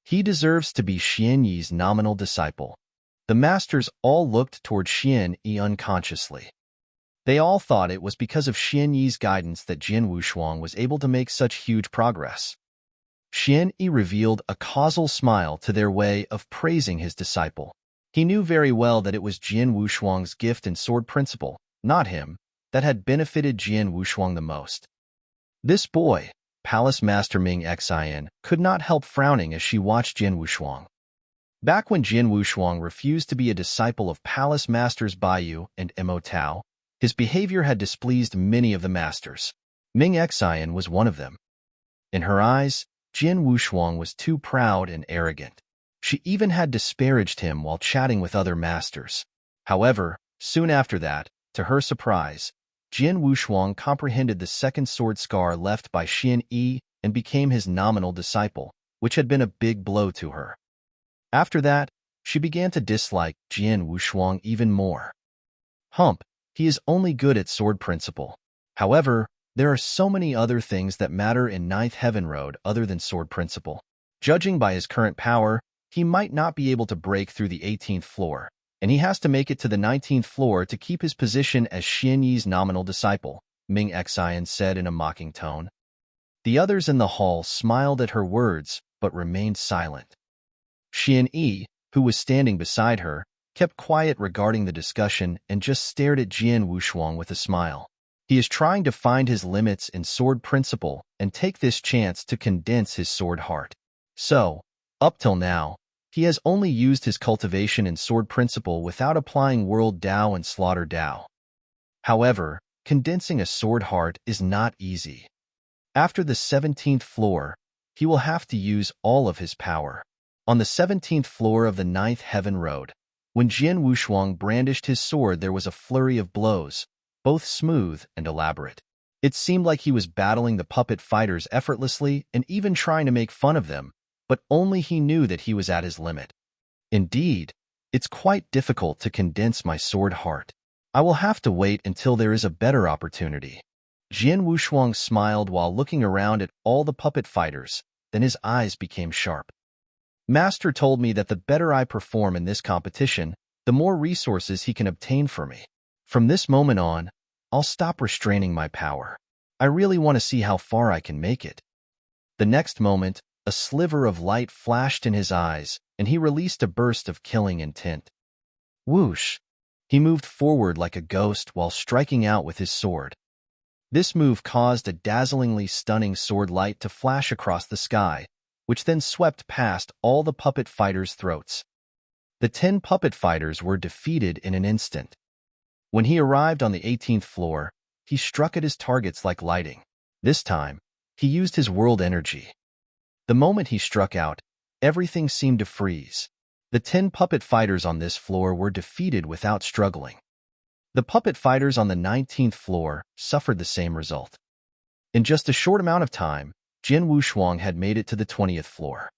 He deserves to be Xian Yi's nominal disciple. The masters all looked toward Xian Yi unconsciously. They all thought it was because of Xian Yi's guidance that Jian Wushuang was able to make such huge progress. Xian Yi revealed a causal smile to their way of praising his disciple. He knew very well that it was Jian Wushuang's gift and sword principle, not him, that had benefited Jian Wushuang the most. This boy, Palace Master Ming Xian, could not help frowning as she watched Jian Wushuang. Back when Jian Wushuang refused to be a disciple of Palace Masters Baiyu and Mo Tao, his behavior had displeased many of the masters. Ming Xian was one of them. In her eyes, Jian Wushuang was too proud and arrogant. She even had disparaged him while chatting with other masters. However, soon after that, to her surprise, Jian Wushuang comprehended the second sword scar left by Xian Yi and became his nominal disciple, which had been a big blow to her. After that, she began to dislike Jian Wushuang even more. He is only good at sword principle. However, there are so many other things that matter in Ninth Heaven Road other than sword principle. Judging by his current power, he might not be able to break through the 18th floor, and he has to make it to the 19th floor to keep his position as Xian Yi's nominal disciple, Ming Xian said in a mocking tone. The others in the hall smiled at her words, but remained silent. Xian Yi, who was standing beside her, kept quiet regarding the discussion and just stared at Jian Wushuang with a smile. He is trying to find his limits in sword principle and take this chance to condense his sword heart. So, up till now, he has only used his cultivation in sword principle without applying world Dao and slaughter Dao. However, condensing a sword heart is not easy. After the 17th floor, he will have to use all of his power. On the 17th floor of the 9th Heaven Road, when Jian Wushuang brandished his sword, there was a flurry of blows, both smooth and elaborate. It seemed like he was battling the puppet fighters effortlessly and even trying to make fun of them, but only he knew that he was at his limit. Indeed, it's quite difficult to condense my sword heart. I will have to wait until there is a better opportunity. Jian Wushuang smiled while looking around at all the puppet fighters, then his eyes became sharp. Master told me that the better I perform in this competition, the more resources he can obtain for me. From this moment on, I'll stop restraining my power. I really want to see how far I can make it. The next moment, a sliver of light flashed in his eyes, and he released a burst of killing intent. Whoosh! He moved forward like a ghost while striking out with his sword. This move caused a dazzlingly stunning sword light to flash across the sky, which then swept past all the puppet fighters' throats. The 10 puppet fighters were defeated in an instant. When he arrived on the 18th floor, he struck at his targets like lightning. This time, he used his world energy. The moment he struck out, everything seemed to freeze. The 10 puppet fighters on this floor were defeated without struggling. The puppet fighters on the 19th floor suffered the same result. In just a short amount of time, Jian Wushuang had made it to the 20th floor.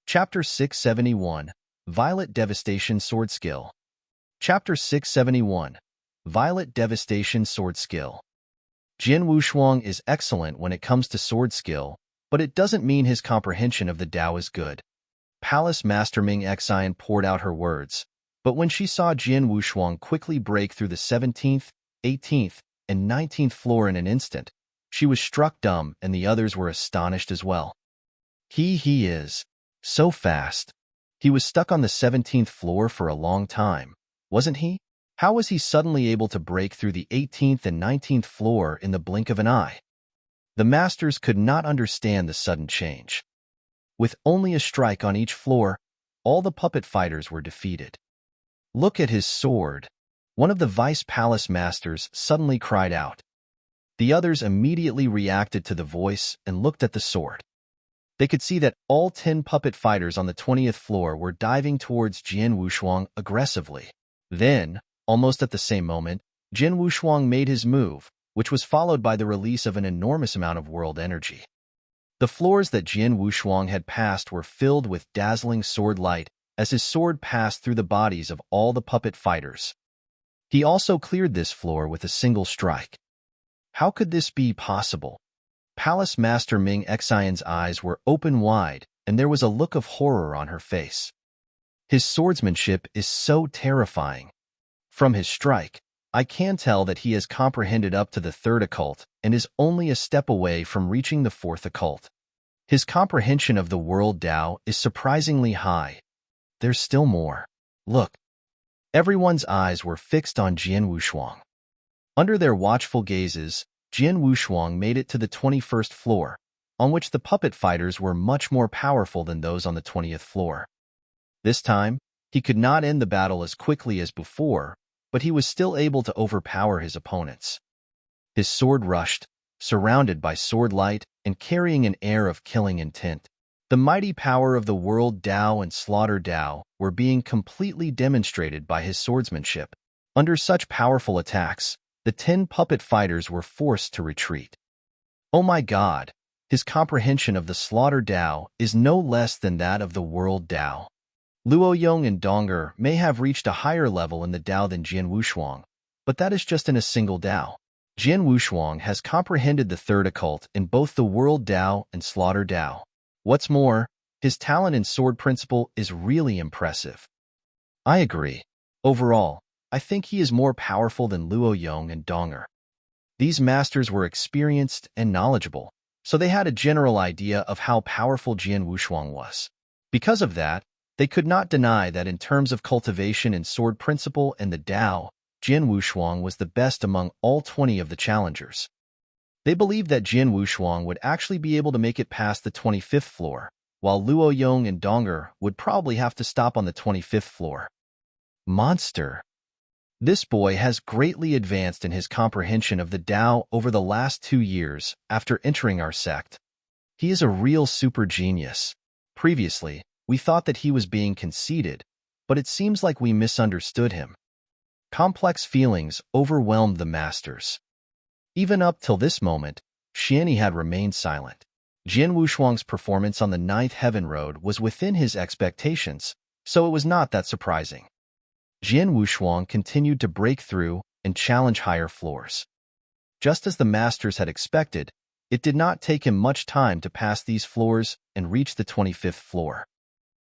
Chapter 671, Violet Devastation Sword Skill. Chapter 671, Violet Devastation Sword Skill. Jian Wushuang is excellent when it comes to sword skill, but it doesn't mean his comprehension of the Tao is good. Palace Master Ming Xian poured out her words, but when she saw Jian Wushuang quickly break through the 17th, 18th, and 19th floor in an instant, she was struck dumb and the others were astonished as well. He is so fast. He was stuck on the 17th floor for a long time, wasn't he? How was he suddenly able to break through the 18th and 19th floor in the blink of an eye? The masters could not understand the sudden change. With only a strike on each floor, all the puppet fighters were defeated. Look at his sword. One of the vice palace masters suddenly cried out. The others immediately reacted to the voice and looked at the sword. They could see that all 10 puppet fighters on the 20th floor were diving towards Jian Wushuang aggressively. Then, almost at the same moment, Jian Wushuang made his move, which was followed by the release of an enormous amount of world energy. The floors that Jian Wushuang had passed were filled with dazzling sword light as his sword passed through the bodies of all the puppet fighters. He also cleared this floor with a single strike. How could this be possible? Palace Master Ming Xian's eyes were open wide, and there was a look of horror on her face. His swordsmanship is so terrifying. From his strike, I can tell that he has comprehended up to the 3rd occult and is only a step away from reaching the 4th occult. His comprehension of the world Tao is surprisingly high. There's still more. Look. Everyone's eyes were fixed on Jian Wushuang. Under their watchful gazes, Jian Wushuang made it to the 21st floor, on which the puppet fighters were much more powerful than those on the 20th floor. This time, he could not end the battle as quickly as before, but he was still able to overpower his opponents. His sword rushed, surrounded by sword light and carrying an air of killing intent. The mighty power of the world Tao and slaughter Tao were being completely demonstrated by his swordsmanship. Under such powerful attacks, the 10 puppet fighters were forced to retreat. Oh my God, his comprehension of the slaughter Tao is no less than that of the world Tao. Luoyong and Donger may have reached a higher level in the Tao than Jian Wushuang, but that is just in a single Tao. Jian Wushuang has comprehended the 3rd occult in both the world Tao and slaughter Tao. What's more, his talent in sword principle is really impressive. I agree. Overall, I think he is more powerful than Luoyong and Donger. These masters were experienced and knowledgeable, so they had a general idea of how powerful Jian Wushuang was. Because of that, they could not deny that in terms of cultivation in sword principle and the Tao, Jian Wushuang was the best among all 20 of the challengers. They believed that Jian Wushuang would actually be able to make it past the 25th floor, while Luoyong and Donger would probably have to stop on the 25th floor. Monster! This boy has greatly advanced in his comprehension of the Tao over the last 2 years after entering our sect. He is a real super genius. Previously, we thought that he was being conceited, but it seems like we misunderstood him. Complex feelings overwhelmed the masters. Even up till this moment, Xianni had remained silent. Jin Wushuang's performance on the Ninth Heaven Road was within his expectations, so it was not that surprising. Jin Wushuang continued to break through and challenge higher floors. Just as the masters had expected, it did not take him much time to pass these floors and reach the 25th floor.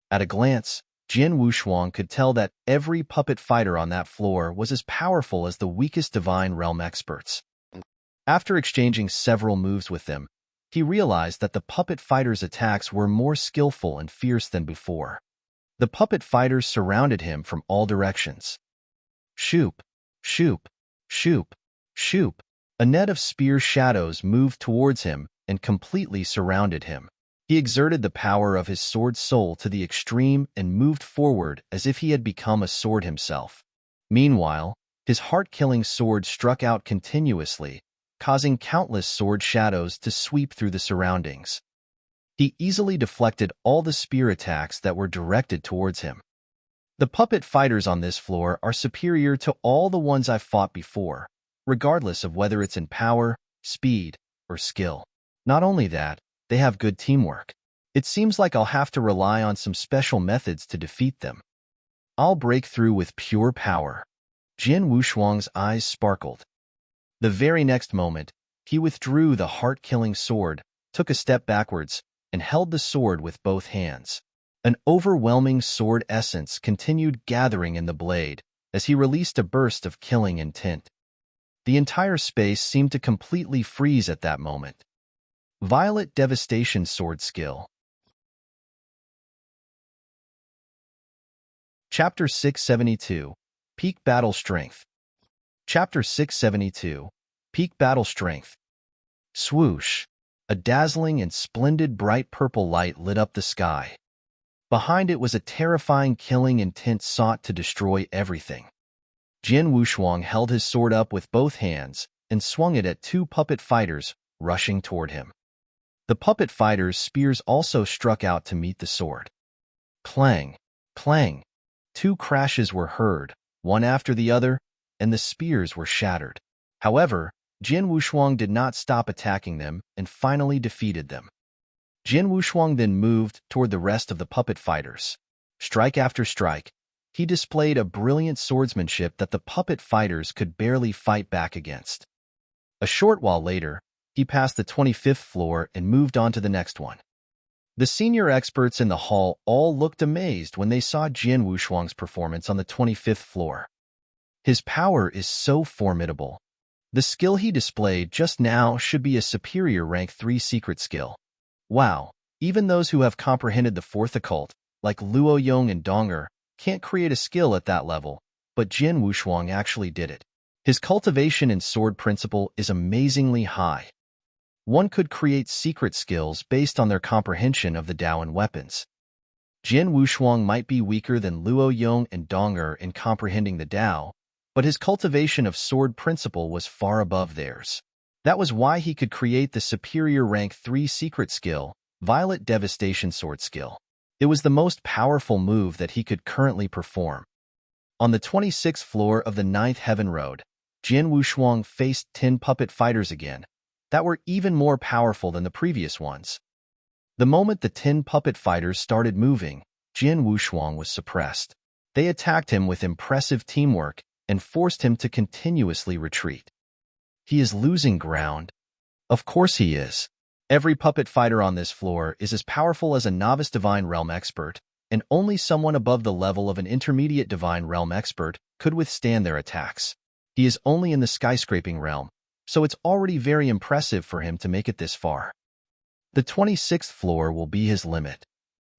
At a glance, Jin Wushuang could tell that every puppet fighter on that floor was as powerful as the weakest divine realm experts. After exchanging several moves with them, he realized that the puppet fighters' attacks were more skillful and fierce than before. The puppet fighters surrounded him from all directions. Shoop, shoop, shoop, shoop. A net of spear shadows moved towards him and completely surrounded him. He exerted the power of his sword soul to the extreme and moved forward as if he had become a sword himself. Meanwhile, his heart-killing sword struck out continuously, causing countless sword shadows to sweep through the surroundings. He easily deflected all the spear attacks that were directed towards him. The puppet fighters on this floor are superior to all the ones I've fought before, regardless of whether it's in power, speed, or skill. Not only that, they have good teamwork. It seems like I'll have to rely on some special methods to defeat them. I'll break through with pure power. Jin Wushuang's eyes sparkled. The very next moment, he withdrew the heart-killing sword, took a step backwards, and held the sword with both hands. An overwhelming sword essence continued gathering in the blade as he released a burst of killing intent. The entire space seemed to completely freeze at that moment. Violet Devastation Sword Skill. Chapter 672, Peak Battle Strength. Chapter 672, Peak Battle Strength. Swoosh! A dazzling and splendid bright purple light lit up the sky. Behind it was a terrifying killing intent sought to destroy everything. Jin Wushuang held his sword up with both hands and swung it at two puppet fighters rushing toward him. The puppet fighters' spears also struck out to meet the sword. Clang! Clang! Two crashes were heard, one after the other, and the spears were shattered. However, Jin Wushuang did not stop attacking them and finally defeated them. Jin Wushuang then moved toward the rest of the puppet fighters. Strike after strike, he displayed a brilliant swordsmanship that the puppet fighters could barely fight back against. A short while later, he passed the 25th floor and moved on to the next one. The senior experts in the hall all looked amazed when they saw Jin Wushuang's performance on the 25th floor. His power is so formidable. The skill he displayed just now should be a superior rank 3 secret skill. Wow, even those who have comprehended the fourth occult, like Luo Yong and Donger, can't create a skill at that level, but Jin Wushuang actually did it. His cultivation and sword principle is amazingly high. One could create secret skills based on their comprehension of the Tao and weapons. Jin Wushuang might be weaker than Luo Yong and Donger in comprehending the Tao, but his cultivation of sword principle was far above theirs. That was why he could create the superior rank 3 secret skill, Violet Devastation Sword Skill. It was the most powerful move that he could currently perform. On the 26th floor of the 9th Heaven Road, Jin Wushuang faced 10 puppet fighters again, that were even more powerful than the previous ones. The moment the 10 puppet fighters started moving, Jin Wushuang was suppressed. They attacked him with impressive teamwork and forced him to continuously retreat. He is losing ground. Of course he is. Every puppet fighter on this floor is as powerful as a novice Divine Realm expert, and only someone above the level of an intermediate Divine Realm expert could withstand their attacks. He is only in the skyscraping realm, so it's already very impressive for him to make it this far. The 26th floor will be his limit.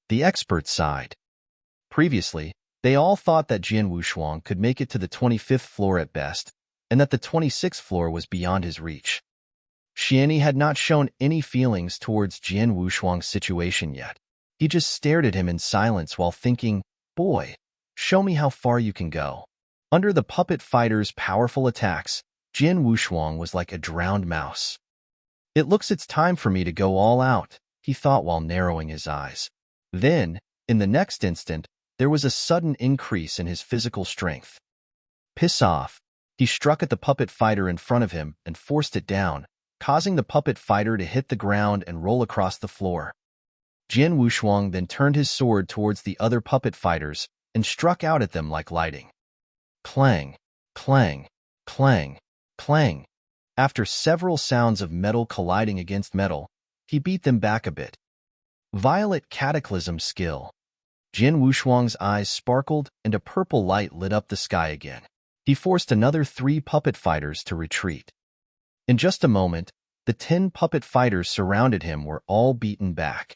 The experts sighed. Previously, they all thought that Jin Wushuang could make it to the 25th floor at best, and that the 26th floor was beyond his reach. Xianni had not shown any feelings towards Jin Wushuang's situation yet. He just stared at him in silence while thinking, "Boy, show me how far you can go." Under the puppet fighter's powerful attacks, Jin Wushuang was like a drowned mouse. "It looks it's time for me to go all out," he thought while narrowing his eyes. Then, in the next instant, there was a sudden increase in his physical strength. Piss off. He struck at the puppet fighter in front of him and forced it down, causing the puppet fighter to hit the ground and roll across the floor. Jian Wushuang then turned his sword towards the other puppet fighters and struck out at them like lightning. Clang, clang, clang, clang. After several sounds of metal colliding against metal, he beat them back a bit. Violet Cataclysm skill. Jian Wushuang's eyes sparkled and a purple light lit up the sky again. He forced another 3 puppet fighters to retreat. In just a moment, the 10 puppet fighters surrounded him were all beaten back.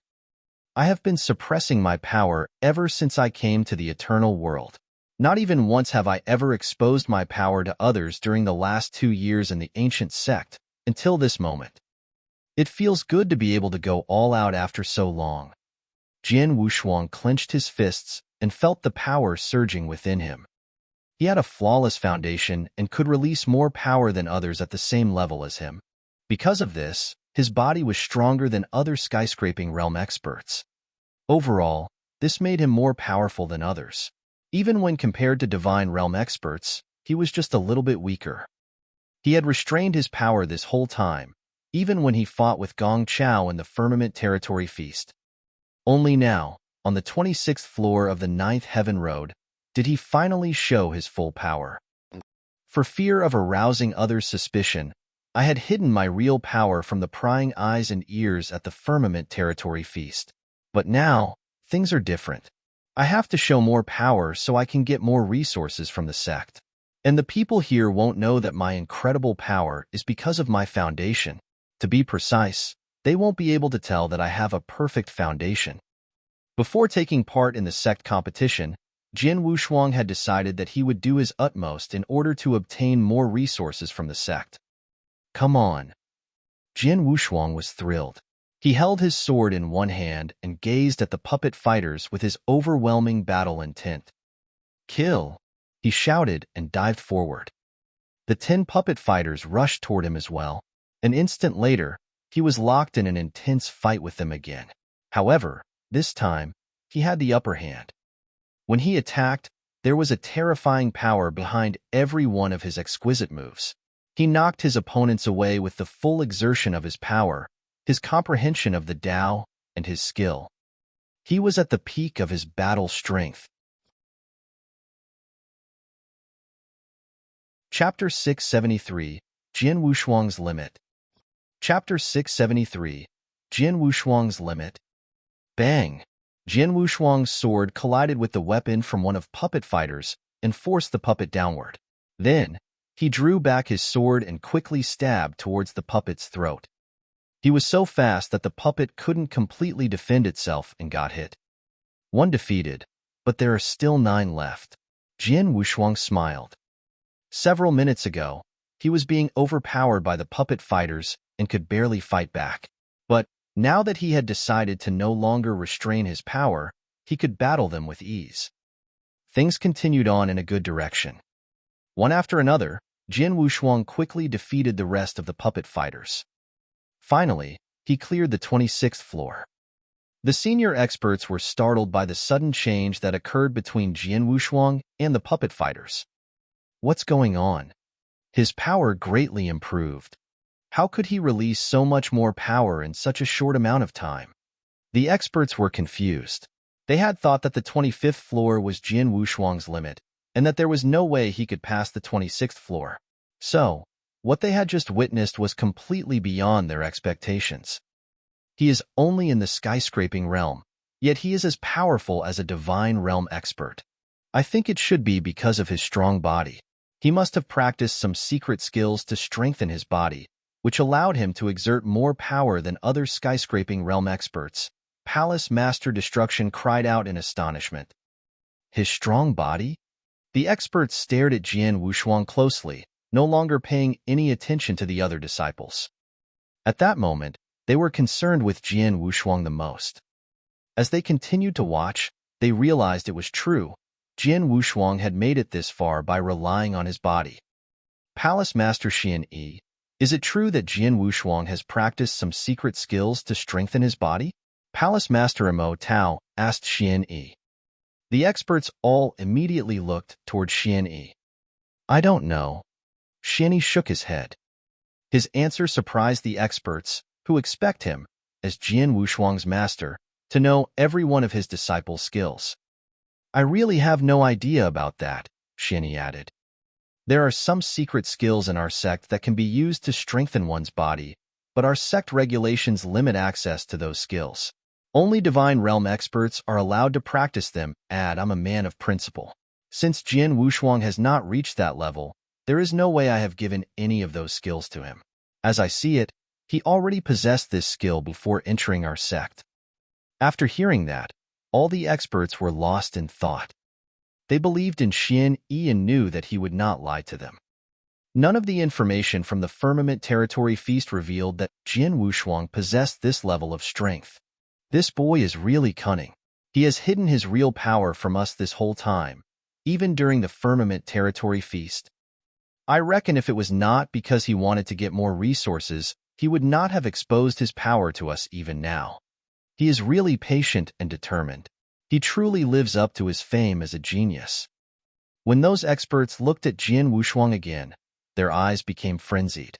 I have been suppressing my power ever since I came to the eternal world. Not even once have I ever exposed my power to others during the last 2 years in the ancient sect, until this moment. It feels good to be able to go all out after so long. Jian Wushuang clenched his fists and felt the power surging within him. He had a flawless foundation and could release more power than others at the same level as him. Because of this, his body was stronger than other skyscraping realm experts. Overall, this made him more powerful than others. Even when compared to divine realm experts, he was just a little bit weaker. He had restrained his power this whole time, even when he fought with Gong Chao in the Firmament Territory Feast. Only now, on the 26th floor of the 9th Heaven Road, did he finally show his full power. For fear of arousing others' suspicion, I had hidden my real power from the prying eyes and ears at the Firmament Territory Feast. But now, things are different. I have to show more power so I can get more resources from the sect. And the people here won't know that my incredible power is because of my foundation. To be precise, they won't be able to tell that I have a perfect foundation. Before taking part in the sect competition, Jian Wushuang had decided that he would do his utmost in order to obtain more resources from the sect. Come on. Jian Wushuang was thrilled. He held his sword in one hand and gazed at the puppet fighters with his overwhelming battle intent. Kill! He shouted and dived forward. The 10 puppet fighters rushed toward him as well. An instant later, he was locked in an intense fight with them again. However, this time, he had the upper hand. When he attacked, there was a terrifying power behind every one of his exquisite moves. He knocked his opponents away with the full exertion of his power, his comprehension of the Tao, and his skill. He was at the peak of his battle strength. Chapter 673, Jian Wushuang's Limit. Chapter 673, Jian Wushuang's Limit. Bang! Jian Wushuang's sword collided with the weapon from one of puppet fighters and forced the puppet downward. Then, he drew back his sword and quickly stabbed towards the puppet's throat. He was so fast that the puppet couldn't completely defend itself and got hit. 1 defeated, but there are still 9 left. Jian Wushuang smiled. Several minutes ago, he was being overpowered by the puppet fighters and could barely fight back. But now that he had decided to no longer restrain his power, he could battle them with ease. Things continued on in a good direction. One after another, Jian Wushuang quickly defeated the rest of the puppet fighters. Finally, he cleared the 26th floor. The senior experts were startled by the sudden change that occurred between Jian Wushuang and the puppet fighters. What's going on? His power greatly improved. How could he release so much more power in such a short amount of time? The experts were confused. They had thought that the 25th floor was Jian Wushuang's limit, and that there was no way he could pass the 26th floor. So, what they had just witnessed was completely beyond their expectations. He is only in the skyscraping realm, yet he is as powerful as a divine realm expert. I think it should be because of his strong body. He must have practiced some secret skills to strengthen his body, which allowed him to exert more power than other skyscraping realm experts. Palace Master Destruction cried out in astonishment. His strong body? The experts stared at Jian Wushuang closely, no longer paying any attention to the other disciples. At that moment, they were concerned with Jian Wushuang the most. As they continued to watch, they realized it was true. Jian Wushuang had made it this far by relying on his body. Palace Master Xian Yi, is it true that Jian Wushuang has practiced some secret skills to strengthen his body? Palace Master Mo Tao asked Xian Yi. The experts all immediately looked toward Xian Yi. I don't know. Xianyi shook his head. His answer surprised the experts, who expect him, as Jian Wushuang's master, to know every one of his disciples' skills. I really have no idea about that, Xianyi added. There are some secret skills in our sect that can be used to strengthen one's body, but our sect regulations limit access to those skills. Only Divine Realm experts are allowed to practice them. I'm a man of principle. Since Jian Wushuang has not reached that level, there is no way I have given any of those skills to him. As I see it, he already possessed this skill before entering our sect. After hearing that, all the experts were lost in thought. They believed in Xianyi and knew that he would not lie to them. None of the information from the Firmament Territory Feast revealed that Jian Wushuang possessed this level of strength. This boy is really cunning. He has hidden his real power from us this whole time, even during the Firmament Territory Feast. I reckon if it was not because he wanted to get more resources, he would not have exposed his power to us even now. He is really patient and determined. He truly lives up to his fame as a genius. When those experts looked at Jian Wushuang again, their eyes became frenzied.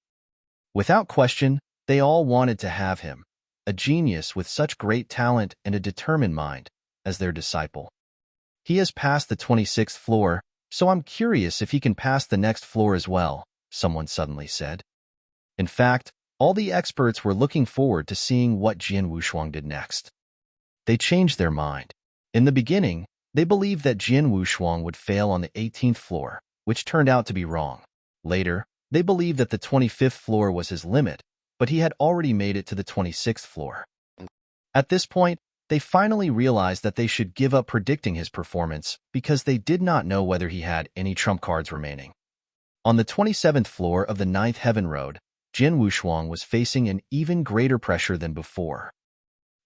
Without question, they all wanted to have him, a genius with such great talent and a determined mind, as their disciple. He has passed the 26th floor, so I'm curious if he can pass the next floor as well, someone suddenly said. In fact, all the experts were looking forward to seeing what Jian Wushuang did next. They changed their mind. In the beginning, they believed that Jian Wushuang would fail on the 18th floor, which turned out to be wrong. Later, they believed that the 25th floor was his limit, but he had already made it to the 26th floor. At this point, they finally realized that they should give up predicting his performance because they did not know whether he had any trump cards remaining. On the 27th floor of the 9th Heaven Road, Jian Wushuang was facing an even greater pressure than before.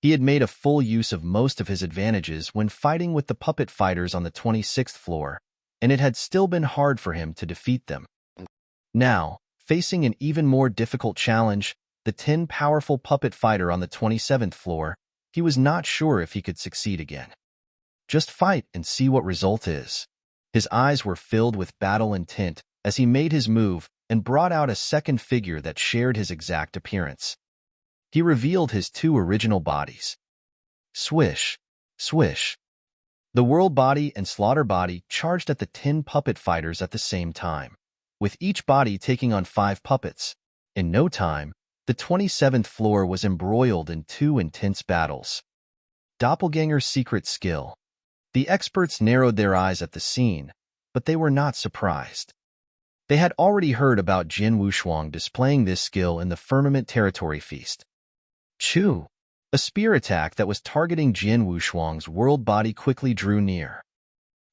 He had made a full use of most of his advantages when fighting with the puppet fighters on the 26th floor, and it had still been hard for him to defeat them. Now, facing an even more difficult challenge, the 10 powerful puppet fighter on the 27th floor, he was not sure if he could succeed again. Just fight and see what result is. His eyes were filled with battle intent as he made his move and brought out a second figure that shared his exact appearance. He revealed his two original bodies. Swish, swish. The world body and slaughter body charged at the 10 puppet fighters at the same time, with each body taking on 5 puppets. In no time, the 27th floor was embroiled in 2 intense battles. Doppelganger's secret skill. The experts narrowed their eyes at the scene, but they were not surprised. They had already heard about Jian Wushuang displaying this skill in the Firmament Territory Feast. Chu! A spear attack that was targeting Jian Wushuang's world body quickly drew near.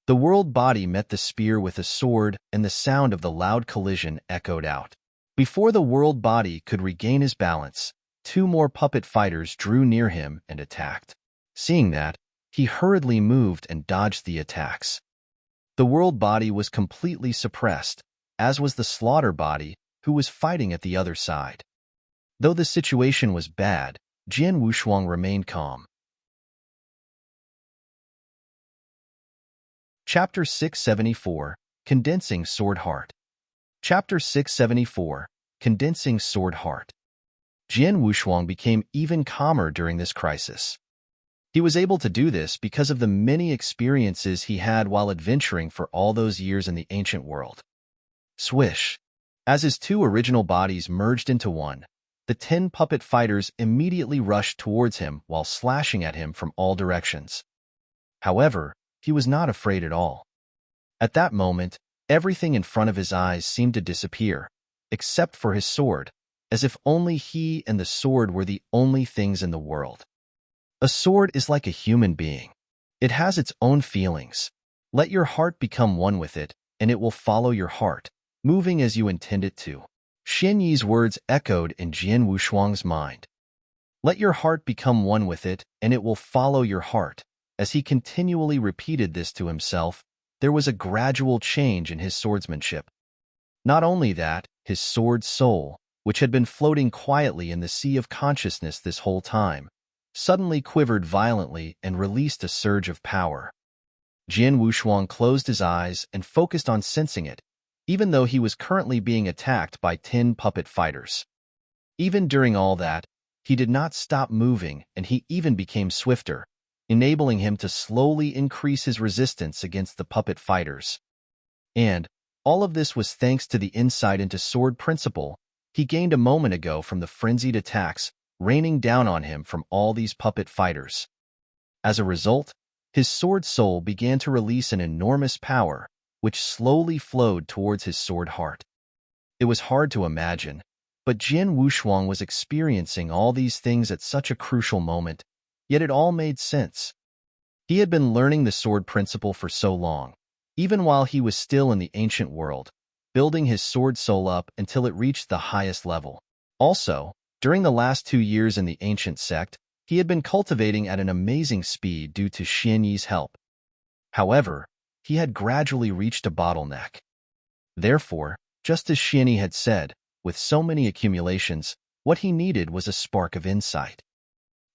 The world body met the spear with a sword, and the sound of the loud collision echoed out. Before the world body could regain his balance, 2 more puppet fighters drew near him and attacked. Seeing that, he hurriedly moved and dodged the attacks. The world body was completely suppressed, as was the slaughter body, who was fighting at the other side. Though the situation was bad, Jian Wushuang remained calm. Chapter 674, Condensing Sword Heart. Chapter 674, Condensing Sword Heart. Jian Wushuang became even calmer during this crisis. He was able to do this because of the many experiences he had while adventuring for all those years in the ancient world. Swish! As his 2 original bodies merged into one, the 10 puppet fighters immediately rushed towards him while slashing at him from all directions. However, he was not afraid at all. At that moment, everything in front of his eyes seemed to disappear, except for his sword, as if only he and the sword were the only things in the world. A sword is like a human being. It has its own feelings. Let your heart become one with it, and it will follow your heart, moving as you intend it to. Xianyi's words echoed in Jian Wushuang's mind. Let your heart become one with it, and it will follow your heart. As he continually repeated this to himself, there was a gradual change in his swordsmanship. Not only that, his sword soul, which had been floating quietly in the sea of consciousness this whole time, suddenly quivered violently and released a surge of power. Jian Wushuang closed his eyes and focused on sensing it, even though he was currently being attacked by 10 puppet fighters. Even during all that, he did not stop moving, and he even became swifter, enabling him to slowly increase his resistance against the puppet fighters. And all of this was thanks to the insight into sword principle he gained a moment ago from the frenzied attacks raining down on him from all these puppet fighters. As a result, his sword soul began to release an enormous power, which slowly flowed towards his sword heart. It was hard to imagine, but Jian Wushuang was experiencing all these things at such a crucial moment, yet it all made sense. He had been learning the sword principle for so long, even while he was still in the ancient world, building his sword soul up until it reached the highest level. Also, during the last 2 years in the ancient sect, he had been cultivating at an amazing speed due to Xian Yi's help. However, he had gradually reached a bottleneck. Therefore, just as Xian Yi had said, with so many accumulations, what he needed was a spark of insight.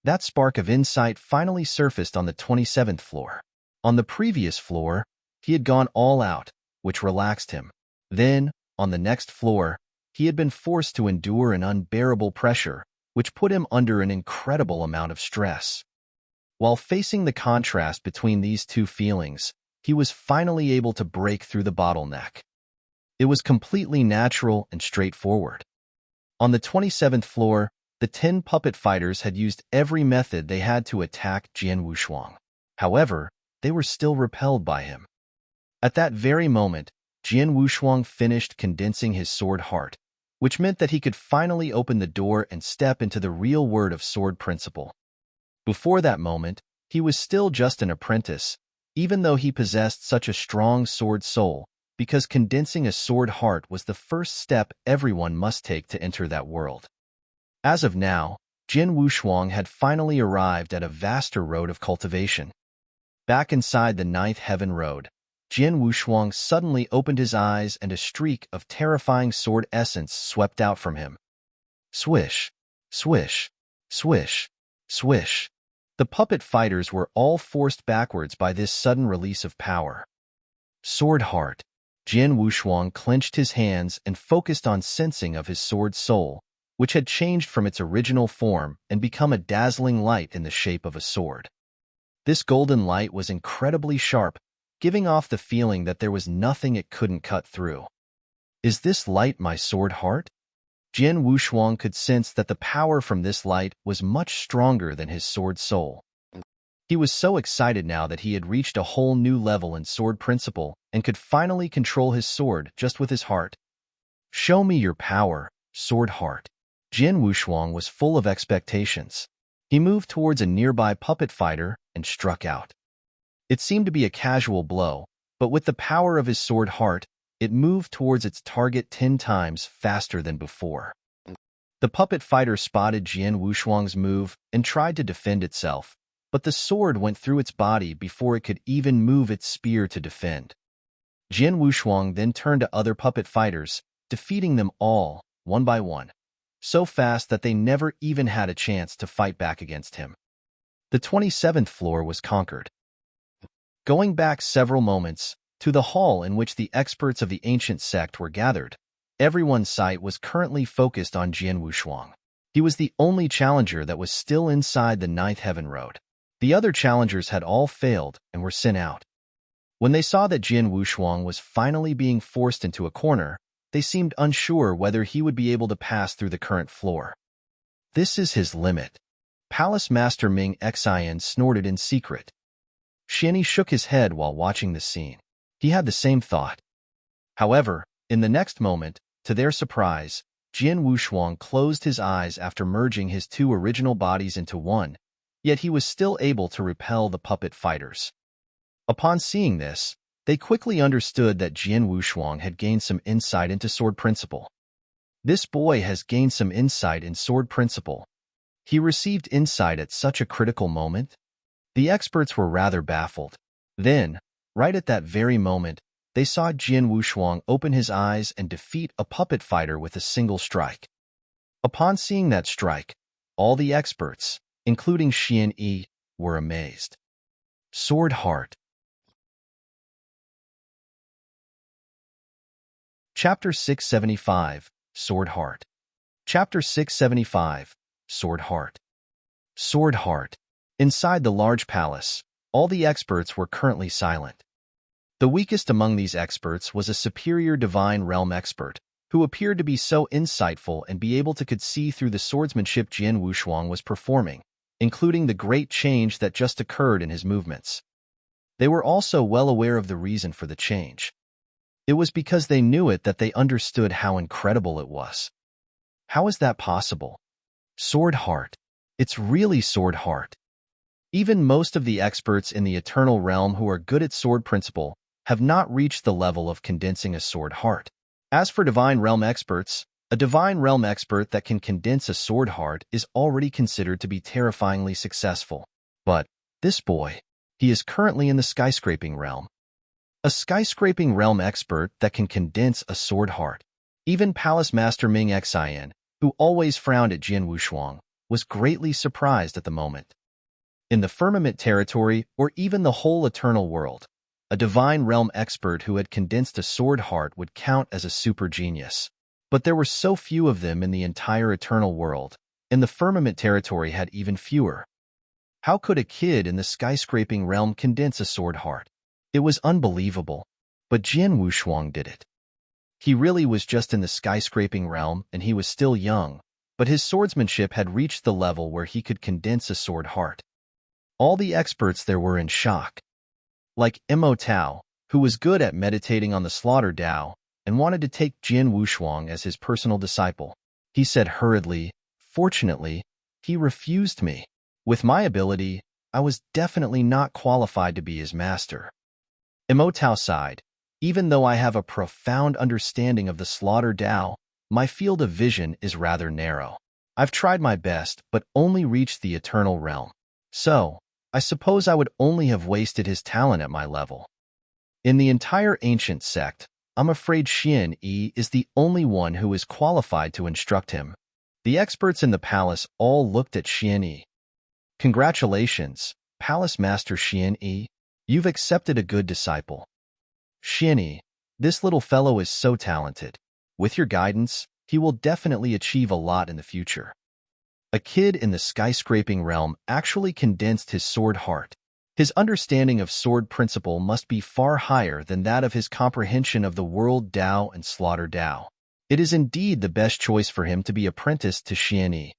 That spark of insight finally surfaced on the 27th floor. On the previous floor, he had gone all out, which relaxed him. Then, on the next floor, he had been forced to endure an unbearable pressure, which put him under an incredible amount of stress. While facing the contrast between these two feelings, he was finally able to break through the bottleneck. It was completely natural and straightforward. On the 27th floor, the 10 puppet fighters had used every method they had to attack Jian Wushuang. However, they were still repelled by him. At that very moment, Jian Wushuang finished condensing his sword heart, which meant that he could finally open the door and step into the real world of sword principle. Before that moment, he was still just an apprentice, even though he possessed such a strong sword soul, because condensing a sword heart was the first step everyone must take to enter that world. As of now, Jian Wushuang had finally arrived at a vaster road of cultivation. Back inside the 9th Heaven Road, Jian Wushuang suddenly opened his eyes and a streak of terrifying sword essence swept out from him. Swish, swish, swish, swish. The puppet fighters were all forced backwards by this sudden release of power. Sword heart. Jian Wushuang clenched his hands and focused on sensing of his sword soul, which had changed from its original form and become a dazzling light in the shape of a sword. This golden light was incredibly sharp, giving off the feeling that there was nothing it couldn't cut through. Is this light my sword heart? Jian Wushuang could sense that the power from this light was much stronger than his sword soul. He was so excited now that he had reached a whole new level in sword principle and could finally control his sword just with his heart. Show me your power, sword heart. Jian Wushuang was full of expectations. He moved towards a nearby puppet fighter and struck out. It seemed to be a casual blow, but with the power of his sword heart, it moved towards its target 10 times faster than before. The puppet fighter spotted Jian Wushuang's move and tried to defend itself, but the sword went through its body before it could even move its spear to defend. Jian Wushuang then turned to other puppet fighters, defeating them all, one by one, so fast that they never even had a chance to fight back against him. The 27th floor was conquered. Going back several moments, to the hall in which the experts of the ancient sect were gathered, everyone's sight was currently focused on Jian Wushuang. He was the only challenger that was still inside the 9th Heaven Road. The other challengers had all failed and were sent out. When they saw that Jian Wushuang was finally being forced into a corner, they seemed unsure whether he would be able to pass through the current floor. This is his limit. Palace Master Ming Xian snorted in secret. Xian Yi shook his head while watching the scene. He had the same thought. However, in the next moment, to their surprise, Jian Wushuang closed his eyes after merging his 2 original bodies into one, yet he was still able to repel the puppet fighters. Upon seeing this, they quickly understood that Jian Wushuang had gained some insight into sword principle. This boy has gained some insight in sword principle. He received insight at such a critical moment. The experts were rather baffled. Then, right at that very moment, they saw Jian Wushuang open his eyes and defeat a puppet fighter with a single strike. Upon seeing that strike, all the experts, including Xian Yi, were amazed. Sword heart. Chapter 675, Sword Heart. Chapter 675, Sword Heart. Sword Heart. Inside the large palace, all the experts were currently silent. The weakest among these experts was a superior divine realm expert, who appeared to be so insightful and be able to see through the swordsmanship Jian Wushuang was performing, including the great change that just occurred in his movements. They were also well aware of the reason for the change. It was because they knew it that they understood how incredible it was. How is that possible? Sword Heart. It's really Sword Heart. Even most of the experts in the Eternal Realm who are good at sword principle have not reached the level of condensing a sword heart. As for Divine Realm experts, a Divine Realm expert that can condense a sword heart is already considered to be terrifyingly successful. But this boy, he is currently in the skyscraping realm. A skyscraping realm expert that can condense a sword heart. Even Palace Master Ming Xian, who always frowned at Jian Wushuang, was greatly surprised at the moment. In the firmament territory, or even the whole eternal world, a divine realm expert who had condensed a sword heart would count as a super genius. But there were so few of them in the entire eternal world, and the firmament territory had even fewer. How could a kid in the skyscraping realm condense a sword heart? It was unbelievable, but Jian Wushuang did it. He really was just in the skyscraping realm, and he was still young, but his swordsmanship had reached the level where he could condense a sword heart. All the experts there were in shock. Like Mo Tao, who was good at meditating on the slaughter Dao and wanted to take Jian Wushuang as his personal disciple. He said hurriedly, "Fortunately, he refused me. With my ability, I was definitely not qualified to be his master." Mo Tao sighed. "Even though I have a profound understanding of the slaughter Dao, my field of vision is rather narrow. I've tried my best, but only reached the eternal realm. So, I suppose I would only have wasted his talent at my level. In the entire ancient sect, I'm afraid Xian Yi is the only one who is qualified to instruct him." The experts in the palace all looked at Xian Yi. "Congratulations, Palace Master Xian Yi. You've accepted a good disciple. Xian Yi, this little fellow is so talented. With your guidance, he will definitely achieve a lot in the future." A kid in the skyscraping realm actually condensed his sword heart. His understanding of sword principle must be far higher than that of his comprehension of the world Dao and slaughter Dao. It is indeed the best choice for him to be apprenticed to Xian Yi.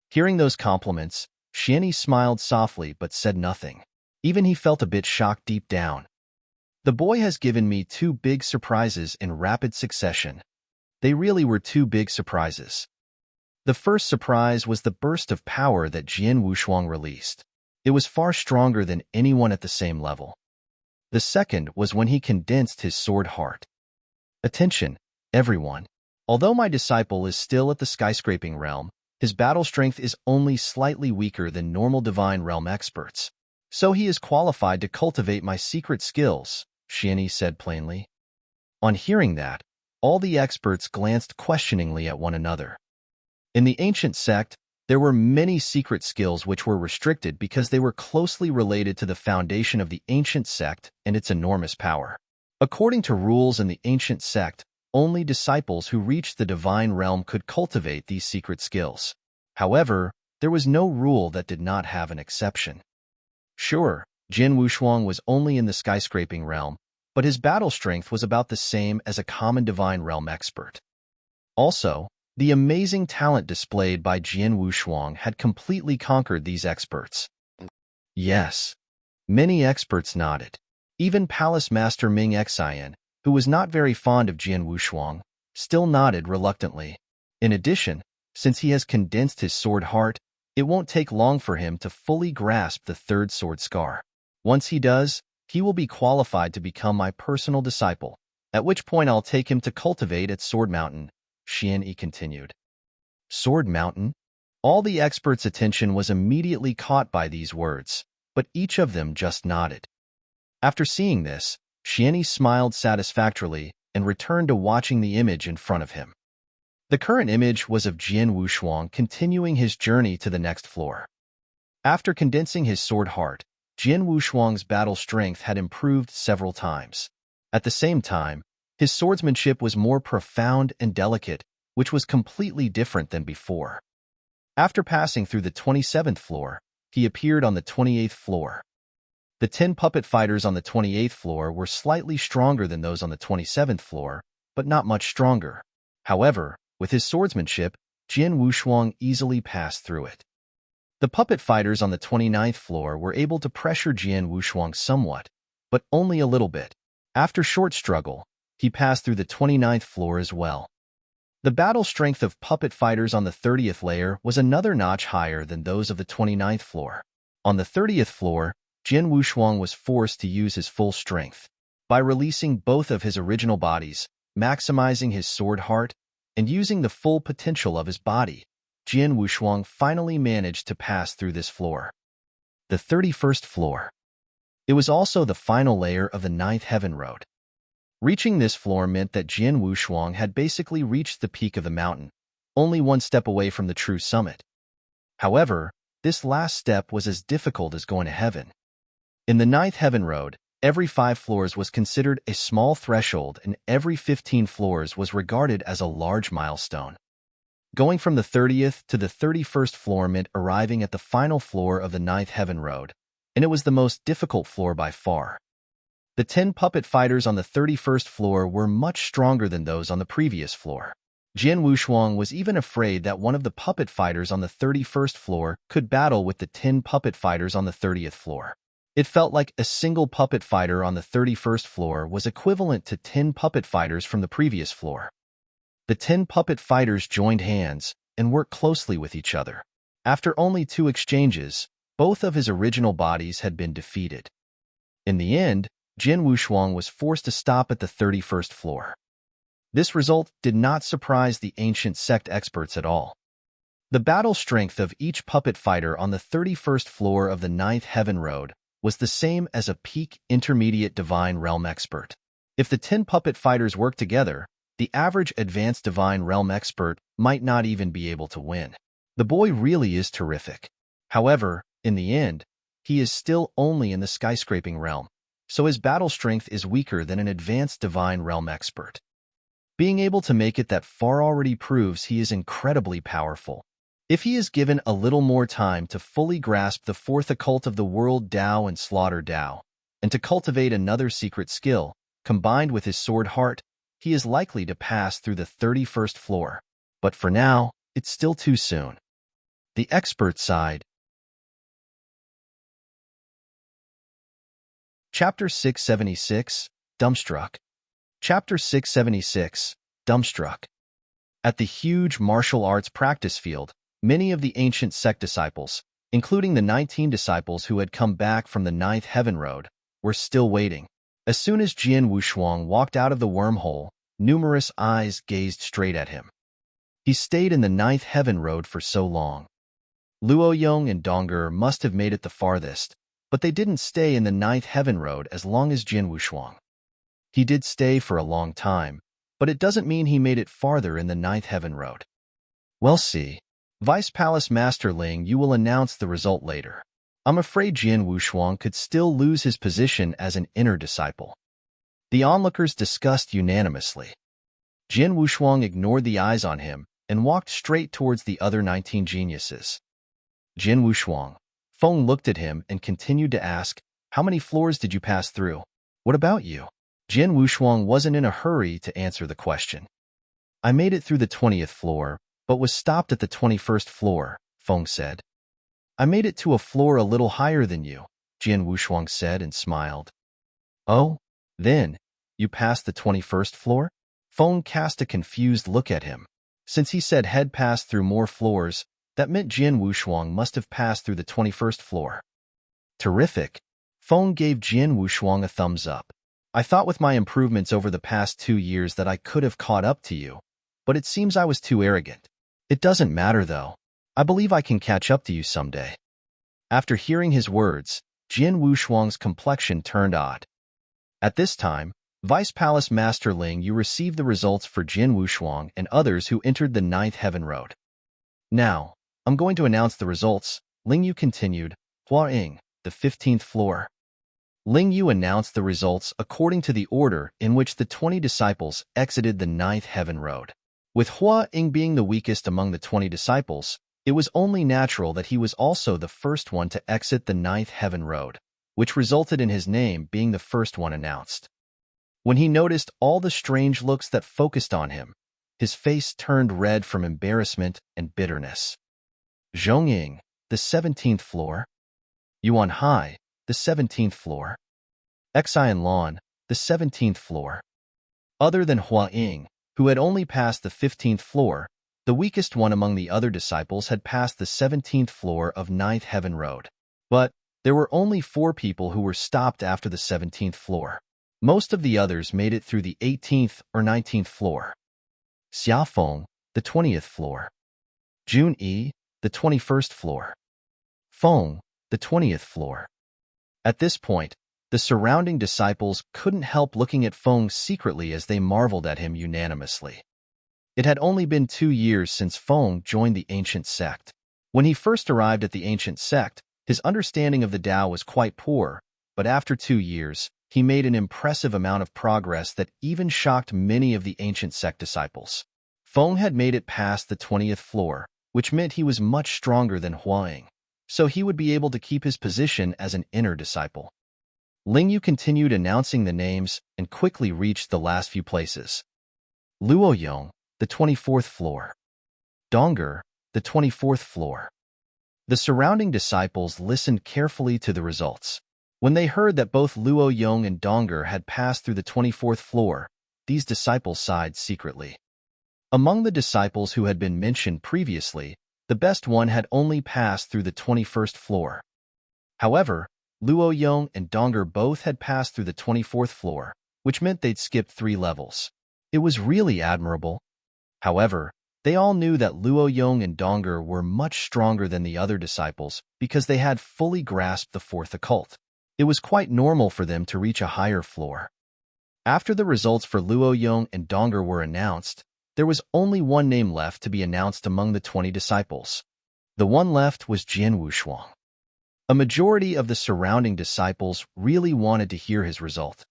Hearing those compliments, Xian Yi smiled softly but said nothing. Even he felt a bit shocked deep down. The boy has given me two big surprises in rapid succession. They really were two big surprises. The first surprise was the burst of power that Jian Wushuang released. It was far stronger than anyone at the same level. The second was when he condensed his sword heart. Attention, everyone. Although my disciple is still at the skyscraping realm, his battle strength is only slightly weaker than normal divine realm experts. So he is qualified to cultivate my secret skills, Xian Yi said plainly. On hearing that, all the experts glanced questioningly at one another. In the ancient sect, there were many secret skills which were restricted because they were closely related to the foundation of the ancient sect and its enormous power. According to rules in the ancient sect, only disciples who reached the divine realm could cultivate these secret skills. However, there was no rule that did not have an exception. Sure, Jian Wushuang was only in the skyscraping realm, but his battle strength was about the same as a common divine realm expert. Also, the amazing talent displayed by Jian Wushuang had completely conquered these experts. Yes. Many experts nodded. Even Palace Master Ming Xian, who was not very fond of Jian Wushuang, still nodded reluctantly. In addition, since he has condensed his sword heart, it won't take long for him to fully grasp the third sword scar. Once he does, he will be qualified to become my personal disciple, at which point I'll take him to cultivate at Sword Mountain, Xian Yi continued. Sword Mountain? All the experts' attention was immediately caught by these words, but each of them just nodded. After seeing this, Xian Yi smiled satisfactorily and returned to watching the image in front of him. The current image was of Jian Wushuang continuing his journey to the next floor. After condensing his sword heart, Jian Wushuang's battle strength had improved several times. At the same time, His swordsmanship was more profound and delicate, which was completely different than before. After passing through the 27th floor, he appeared on the 28th floor. The 10 puppet fighters on the 28th floor were slightly stronger than those on the 27th floor, but not much stronger. However, with his swordsmanship, Jian Wushuang easily passed through it. The puppet fighters on the 29th floor were able to pressure Jian Wushuang somewhat, but only a little bit. After short struggle, he passed through the 29th floor as well. The battle strength of puppet fighters on the 30th layer was another notch higher than those of the 29th floor. On the 30th floor, Jian Wushuang was forced to use his full strength. By releasing both of his original bodies, maximizing his sword heart, and using the full potential of his body, Jian Wushuang finally managed to pass through this floor. The 31st floor. It was also the final layer of the 9th Heaven Road. Reaching this floor meant that Jian Wushuang had basically reached the peak of the mountain, only one step away from the true summit. However, this last step was as difficult as going to heaven. In the 9th Heaven Road, every 5 floors was considered a small threshold and every 15 floors was regarded as a large milestone. Going from the 30th to the 31st floor meant arriving at the final floor of the 9th Heaven Road, and it was the most difficult floor by far. The 10 puppet fighters on the 31st floor were much stronger than those on the previous floor. Jian Wushuang was even afraid that one of the puppet fighters on the 31st floor could battle with the 10 puppet fighters on the 30th floor. It felt like a single puppet fighter on the 31st floor was equivalent to 10 puppet fighters from the previous floor. The 10 puppet fighters joined hands and worked closely with each other. After only 2 exchanges, both of his original bodies had been defeated. In the end, Jian Wushuang was forced to stop at the 31st floor. This result did not surprise the ancient sect experts at all. The battle strength of each puppet fighter on the 31st floor of the 9th Heaven Road was the same as a peak intermediate divine realm expert. If the 10 puppet fighters worked together, the average advanced divine realm expert might not even be able to win. The boy really is terrific. However, in the end, he is still only in the skyscraping realm, so his battle strength is weaker than an advanced divine realm expert. Being able to make it that far already proves he is incredibly powerful. If he is given a little more time to fully grasp the 4th occult of the world Dao and slaughter Dao, and to cultivate another secret skill, combined with his sword heart, he is likely to pass through the 31st floor. But for now, it's still too soon. The expert side. Chapter 676, Dumbstruck. Chapter 676, Dumbstruck. At the huge martial arts practice field, many of the ancient sect disciples, including the 19 disciples who had come back from the 9th Heaven Road, were still waiting. As soon as Jian Wushuang walked out of the wormhole, numerous eyes gazed straight at him. He stayed in the 9th Heaven Road for so long. Luoyong and Donger must have made it the farthest, but they didn't stay in the 9th Heaven Road as long as Jian Wushuang. He did stay for a long time, but it doesn't mean he made it farther in the 9th Heaven Road. We'll see. Vice Palace Master Ling, you will announce the result later. I'm afraid Jian Wushuang could still lose his position as an inner disciple. The onlookers discussed unanimously. Jian Wushuang ignored the eyes on him and walked straight towards the other 19 geniuses. Jian Wushuang. Feng looked at him and continued to ask, "How many floors did you pass through? What about you?" Jian Wushuang wasn't in a hurry to answer the question. "I made it through the 20th floor, but was stopped at the 21st floor," Feng said. "I made it to a floor a little higher than you," Jian Wushuang said and smiled. "Oh? Then, you passed the 21st floor?" Feng cast a confused look at him. Since he said had passed through more floors, that meant Jian Wushuang must have passed through the 21st floor. Terrific. Feng gave Jian Wushuang a thumbs up. "I thought with my improvements over the past 2 years that I could have caught up to you, but it seems I was too arrogant. It doesn't matter though. I believe I can catch up to you someday." After hearing his words, Jian Wushuang's complexion turned odd. At this time, Vice Palace Master Ling, you received the results for Jian Wushuang and others who entered the 9th Heaven Road. "Now, I'm going to announce the results," Ling Yu continued. "Hua Ying, the 15th floor. Ling Yu announced the results according to the order in which the 20 disciples exited the ninth heaven road. With Hua Ying being the weakest among the 20 disciples, it was only natural that he was also the first one to exit the ninth heaven road, which resulted in his name being the first one announced. When he noticed all the strange looks that focused on him, his face turned red from embarrassment and bitterness. Zhongying, the 17th floor. Yuan Hai, the 17th floor. Xian Lan, the 17th floor. Other than Hua Ying, who had only passed the 15th floor, the weakest one among the other disciples had passed the 17th floor of ninth heaven road. But there were only 4 people who were stopped after the 17th floor. Most of the others made it through the 18th or 19th floor. Xiafeng, the 20th floor. Jun Yi, the 21st floor. Feng, the 20th floor. At this point, the surrounding disciples couldn't help looking at Feng secretly as they marveled at him unanimously. It had only been 2 years since Feng joined the ancient sect. When he first arrived at the ancient sect, his understanding of the Tao was quite poor, but after 2 years, he made an impressive amount of progress that even shocked many of the ancient sect disciples. Feng had made it past the 20th floor, which meant he was much stronger than Hua Ying, so he would be able to keep his position as an inner disciple. Ling Yu continued announcing the names and quickly reached the last few places. Luo Yong, the 24th floor. Donger, the 24th floor. The surrounding disciples listened carefully to the results. When they heard that both Luo Yong and Donger had passed through the 24th floor, these disciples sighed secretly. Among the disciples who had been mentioned previously, the best one had only passed through the 21st floor. However, Luo Yong and Donger both had passed through the 24th floor, which meant they'd skipped 3 levels. It was really admirable. However, they all knew that Luo Yong and Donger were much stronger than the other disciples because they had fully grasped the 4th occult. It was quite normal for them to reach a higher floor. After the results for Luo Yong and Donger were announced, there was only one name left to be announced among the 20 disciples. The one left was Jian Wushuang. A majority of the surrounding disciples really wanted to hear his result.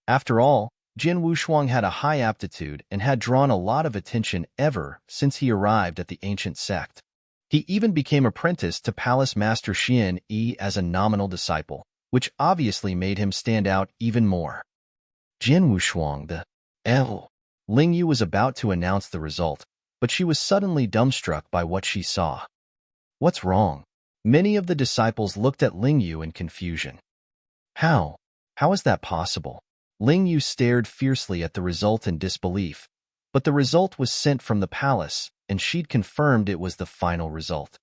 After all, Jian Wushuang had a high aptitude and had drawn a lot of attention ever since he arrived at the ancient sect. He even became apprenticed to Palace Master Xian Yi as a nominal disciple, which obviously made him stand out even more. Jian Wushuang, the L. Ling Yu was about to announce the result, but she was suddenly dumbstruck by what she saw. What's wrong? Many of the disciples looked at Ling Yu in confusion. How? How is that possible? Ling Yu stared fiercely at the result in disbelief, but the result was sent from the palace, and she'd confirmed it was the final result.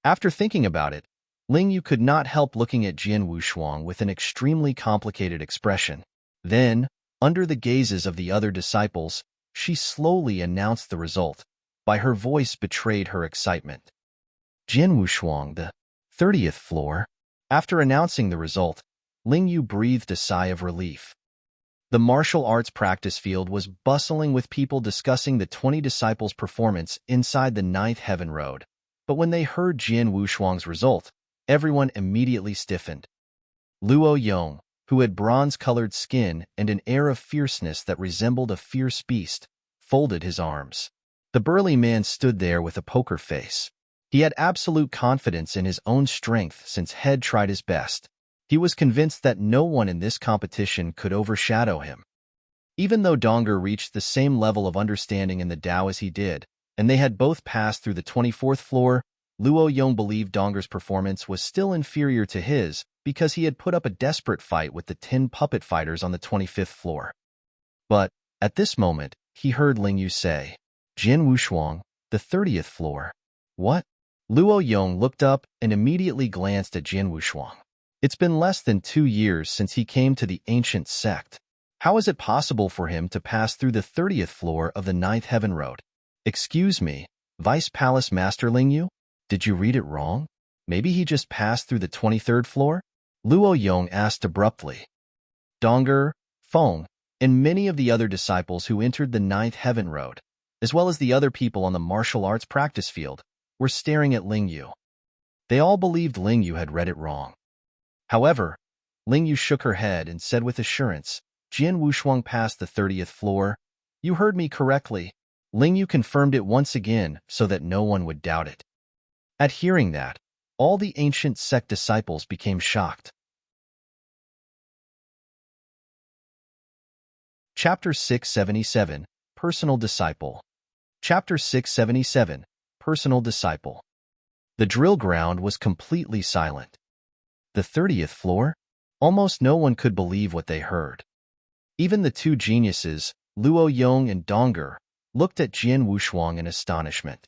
After thinking about it, Ling Yu could not help looking at Jian Wushuang with an extremely complicated expression. Then, under the gazes of the other disciples, she slowly announced the result. By her voice betrayed her excitement. Jian Wushuang, the 30th floor. After announcing the result, Ling Yu breathed a sigh of relief. The martial arts practice field was bustling with people discussing the 20 disciples' performance inside the 9th heaven road. But when they heard Jian Wushuang's result, everyone immediately stiffened. Luo Yong, who had bronze-colored skin and an air of fierceness that resembled a fierce beast, folded his arms. The burly man stood there with a poker face. He had absolute confidence in his own strength since Head tried his best. He was convinced that no one in this competition could overshadow him. Even though Donger reached the same level of understanding in the Tao as he did, and they had both passed through the 24th floor, Luo Yong believed Donger's performance was still inferior to his because he had put up a desperate fight with the 10 puppet fighters on the 25th floor. But, at this moment, he heard Ling Yu say, Jian Wushuang, the 30th floor. What? Luo Yong looked up and immediately glanced at Jian Wushuang. It's been less than 2 years since he came to the ancient sect. How is it possible for him to pass through the 30th floor of the 9th heaven road? Excuse me, Vice Palace Master Ling Yu? Did you read it wrong? Maybe he just passed through the 23rd floor? Luo Yong asked abruptly. Donger, Feng, and many of the other disciples who entered the 9th heaven road, as well as the other people on the martial arts practice field, were staring at Ling Yu. They all believed Ling Yu had read it wrong. However, Ling Yu shook her head and said with assurance, Jian Wushuang passed the 30th floor. You heard me correctly. Ling Yu confirmed it once again so that no one would doubt it. At hearing that, all the ancient sect disciples became shocked. Chapter 677, Personal Disciple. Chapter 677, Personal Disciple. The drill ground was completely silent. The 30th floor? Almost no one could believe what they heard. Even the two geniuses, Luo Yong and Donger, looked at Jian Wushuang in astonishment.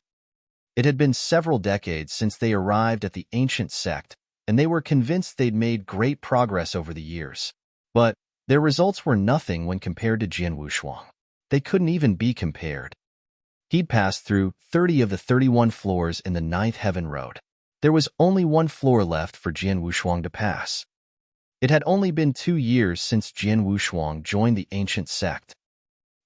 It had been several decades since they arrived at the ancient sect, and they were convinced they'd made great progress over the years. But their results were nothing when compared to Jian Wushuang. They couldn't even be compared. He'd passed through 30 of the 31 floors in the 9th Heaven Road. There was only one floor left for Jian Wushuang to pass. It had only been 2 years since Jian Wushuang joined the ancient sect.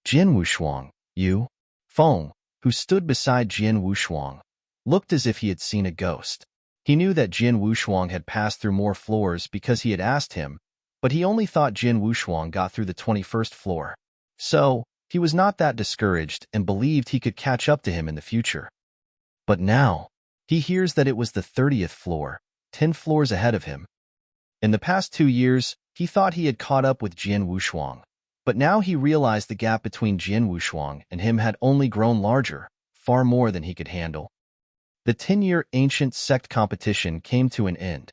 Jian Wushuang, Yu Feng, who stood beside Jian Wushuang, looked as if he had seen a ghost. He knew that Jian Wushuang had passed through more floors because he had asked him, but he only thought Jian Wushuang got through the 21st floor. So, he was not that discouraged and believed he could catch up to him in the future. But now, he hears that it was the 30th floor, 10 floors ahead of him. In the past 2 years, he thought he had caught up with Jian Wushuang, but now he realized the gap between Jian Wushuang and him had only grown larger, far more than he could handle. The 10-year ancient sect competition came to an end.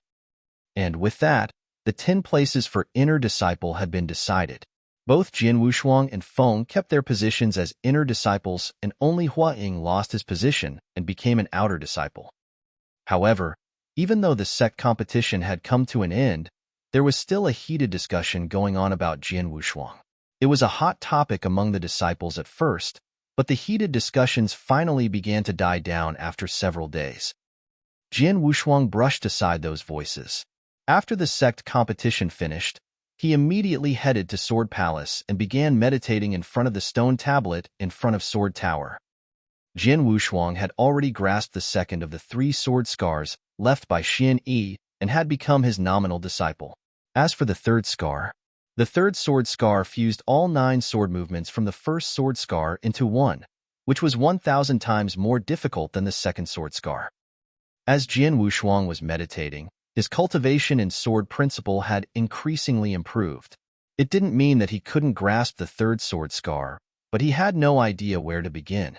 And with that, the 10 places for inner disciple had been decided. Both Jian Wushuang and Feng kept their positions as inner disciples, and only Hua Ying lost his position and became an outer disciple. However, even though the sect competition had come to an end, there was still a heated discussion going on about Jian Wushuang. It was a hot topic among the disciples at first, but the heated discussions finally began to die down after several days. Jian Wushuang brushed aside those voices. After the sect competition finished, he immediately headed to Sword Palace and began meditating in front of the stone tablet in front of Sword Tower. Jian Wushuang had already grasped the second of the 3 sword scars left by Xian Yi and had become his nominal disciple. As for the 3rd scar, the 3rd sword scar fused all 9 sword movements from the 1st sword scar into one, which was 1,000 times more difficult than the 2nd sword scar. As Jian Wushuang was meditating, his cultivation in sword principle had increasingly improved. It didn't mean that he couldn't grasp the 3rd sword scar, but he had no idea where to begin.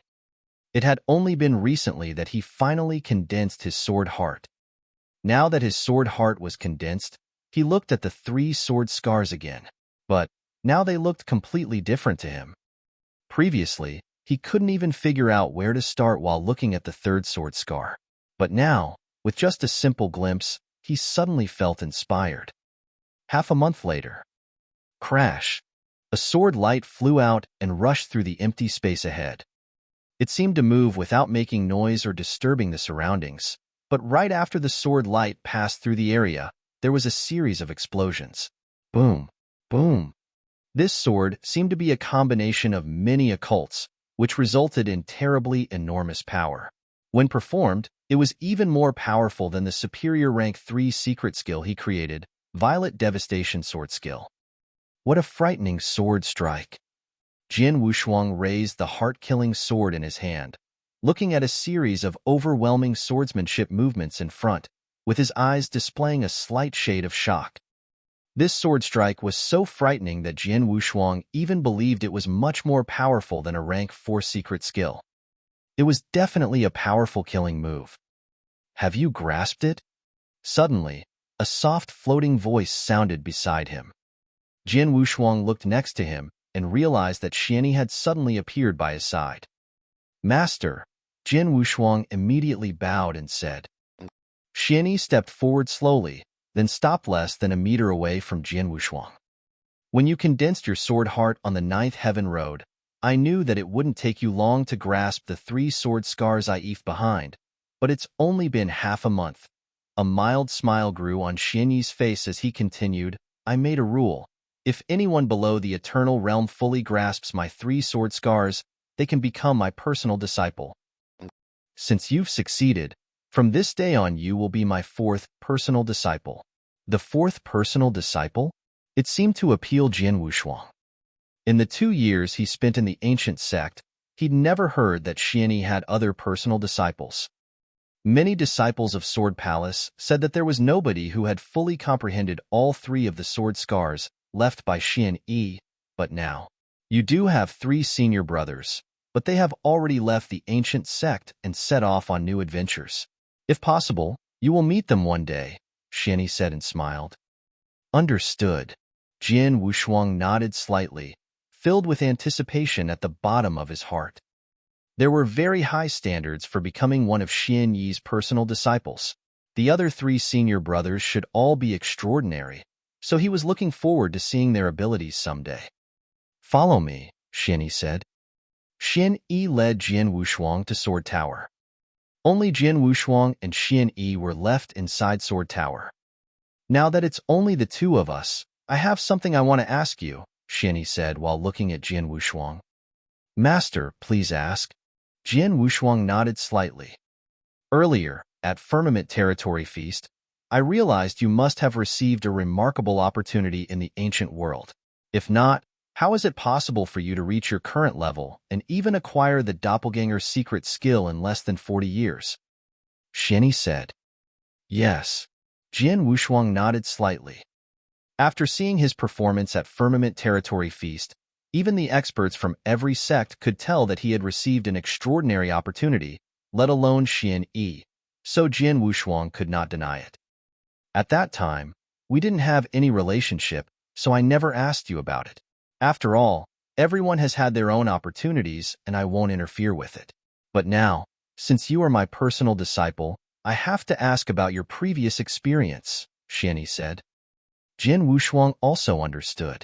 It had only been recently that he finally condensed his sword heart. Now that his sword heart was condensed, he looked at the 3 sword scars again. But now they looked completely different to him. Previously, he couldn't even figure out where to start while looking at the 3rd sword scar. But now, with just a simple glimpse, he suddenly felt inspired. Half a month later. Crash! A sword light flew out and rushed through the empty space ahead. It seemed to move without making noise or disturbing the surroundings, but right after the sword light passed through the area, there was a series of explosions. Boom! Boom! This sword seemed to be a combination of many occults, which resulted in terribly enormous power. When performed, it was even more powerful than the superior rank 3 secret skill he created, Violet Devastation Sword Skill. What a frightening sword strike! Jian Wushuang raised the heart-killing sword in his hand, looking at a series of overwhelming swordsmanship movements in front, with his eyes displaying a slight shade of shock. This sword strike was so frightening that Jian Wushuang even believed it was much more powerful than a rank 4 secret skill. It was definitely a powerful killing move. Have you grasped it? Suddenly, a soft floating voice sounded beside him. Jian Wushuang looked next to him and realized that Xianyi had suddenly appeared by his side. Master, Jian Wushuang immediately bowed and said. Xianyi stepped forward slowly, then stopped less than a meter away from Jian Wushuang. When you condensed your sword heart on the 9th Heaven Road, I knew that it wouldn't take you long to grasp the 3 sword scars I left behind, but it's only been half a month. A mild smile grew on Xianyi's face as he continued, I made a rule. If anyone below the eternal realm fully grasps my 3 sword scars, they can become my personal disciple. Since you've succeeded, from this day on you will be my 4th personal disciple. The fourth personal disciple? It seemed to appeal Jian Wushuang. In the 2 years he spent in the ancient sect, he'd never heard that Xianyi had other personal disciples. Many disciples of Sword Palace said that there was nobody who had fully comprehended all 3 of the sword scars left by Xianyi, but now. You do have 3 senior brothers, but they have already left the ancient sect and set off on new adventures. If possible, you will meet them one day, Xianyi said and smiled. Understood. Jian Wushuang nodded slightly, filled with anticipation at the bottom of his heart. There were very high standards for becoming one of Xianyi's personal disciples. The other 3 senior brothers should all be extraordinary, so he was looking forward to seeing their abilities someday. Follow me, Xianyi said. Xianyi led Jian Wushuang to Sword Tower. Only Jian Wushuang and Xianyi were left inside Sword Tower. Now that it's only the 2 of us, I have something I want to ask you, Xianyi said while looking at Jian Wushuang. Master, please ask. Jian Wushuang nodded slightly. Earlier, at Firmament Territory Feast, I realized you must have received a remarkable opportunity in the ancient world. If not, how is it possible for you to reach your current level and even acquire the doppelganger's secret skill in less than 40 years? Xianyi said. Yes. Jian Wushuang nodded slightly. After seeing his performance at Firmament Territory Feast, even the experts from every sect could tell that he had received an extraordinary opportunity, let alone Xianyi, so Jian Wushuang could not deny it. At that time, we didn't have any relationship, so I never asked you about it. After all, everyone has had their own opportunities and I won't interfere with it. But now, since you are my personal disciple, I have to ask about your previous experience, Xianyi said. Jian Wushuang also understood.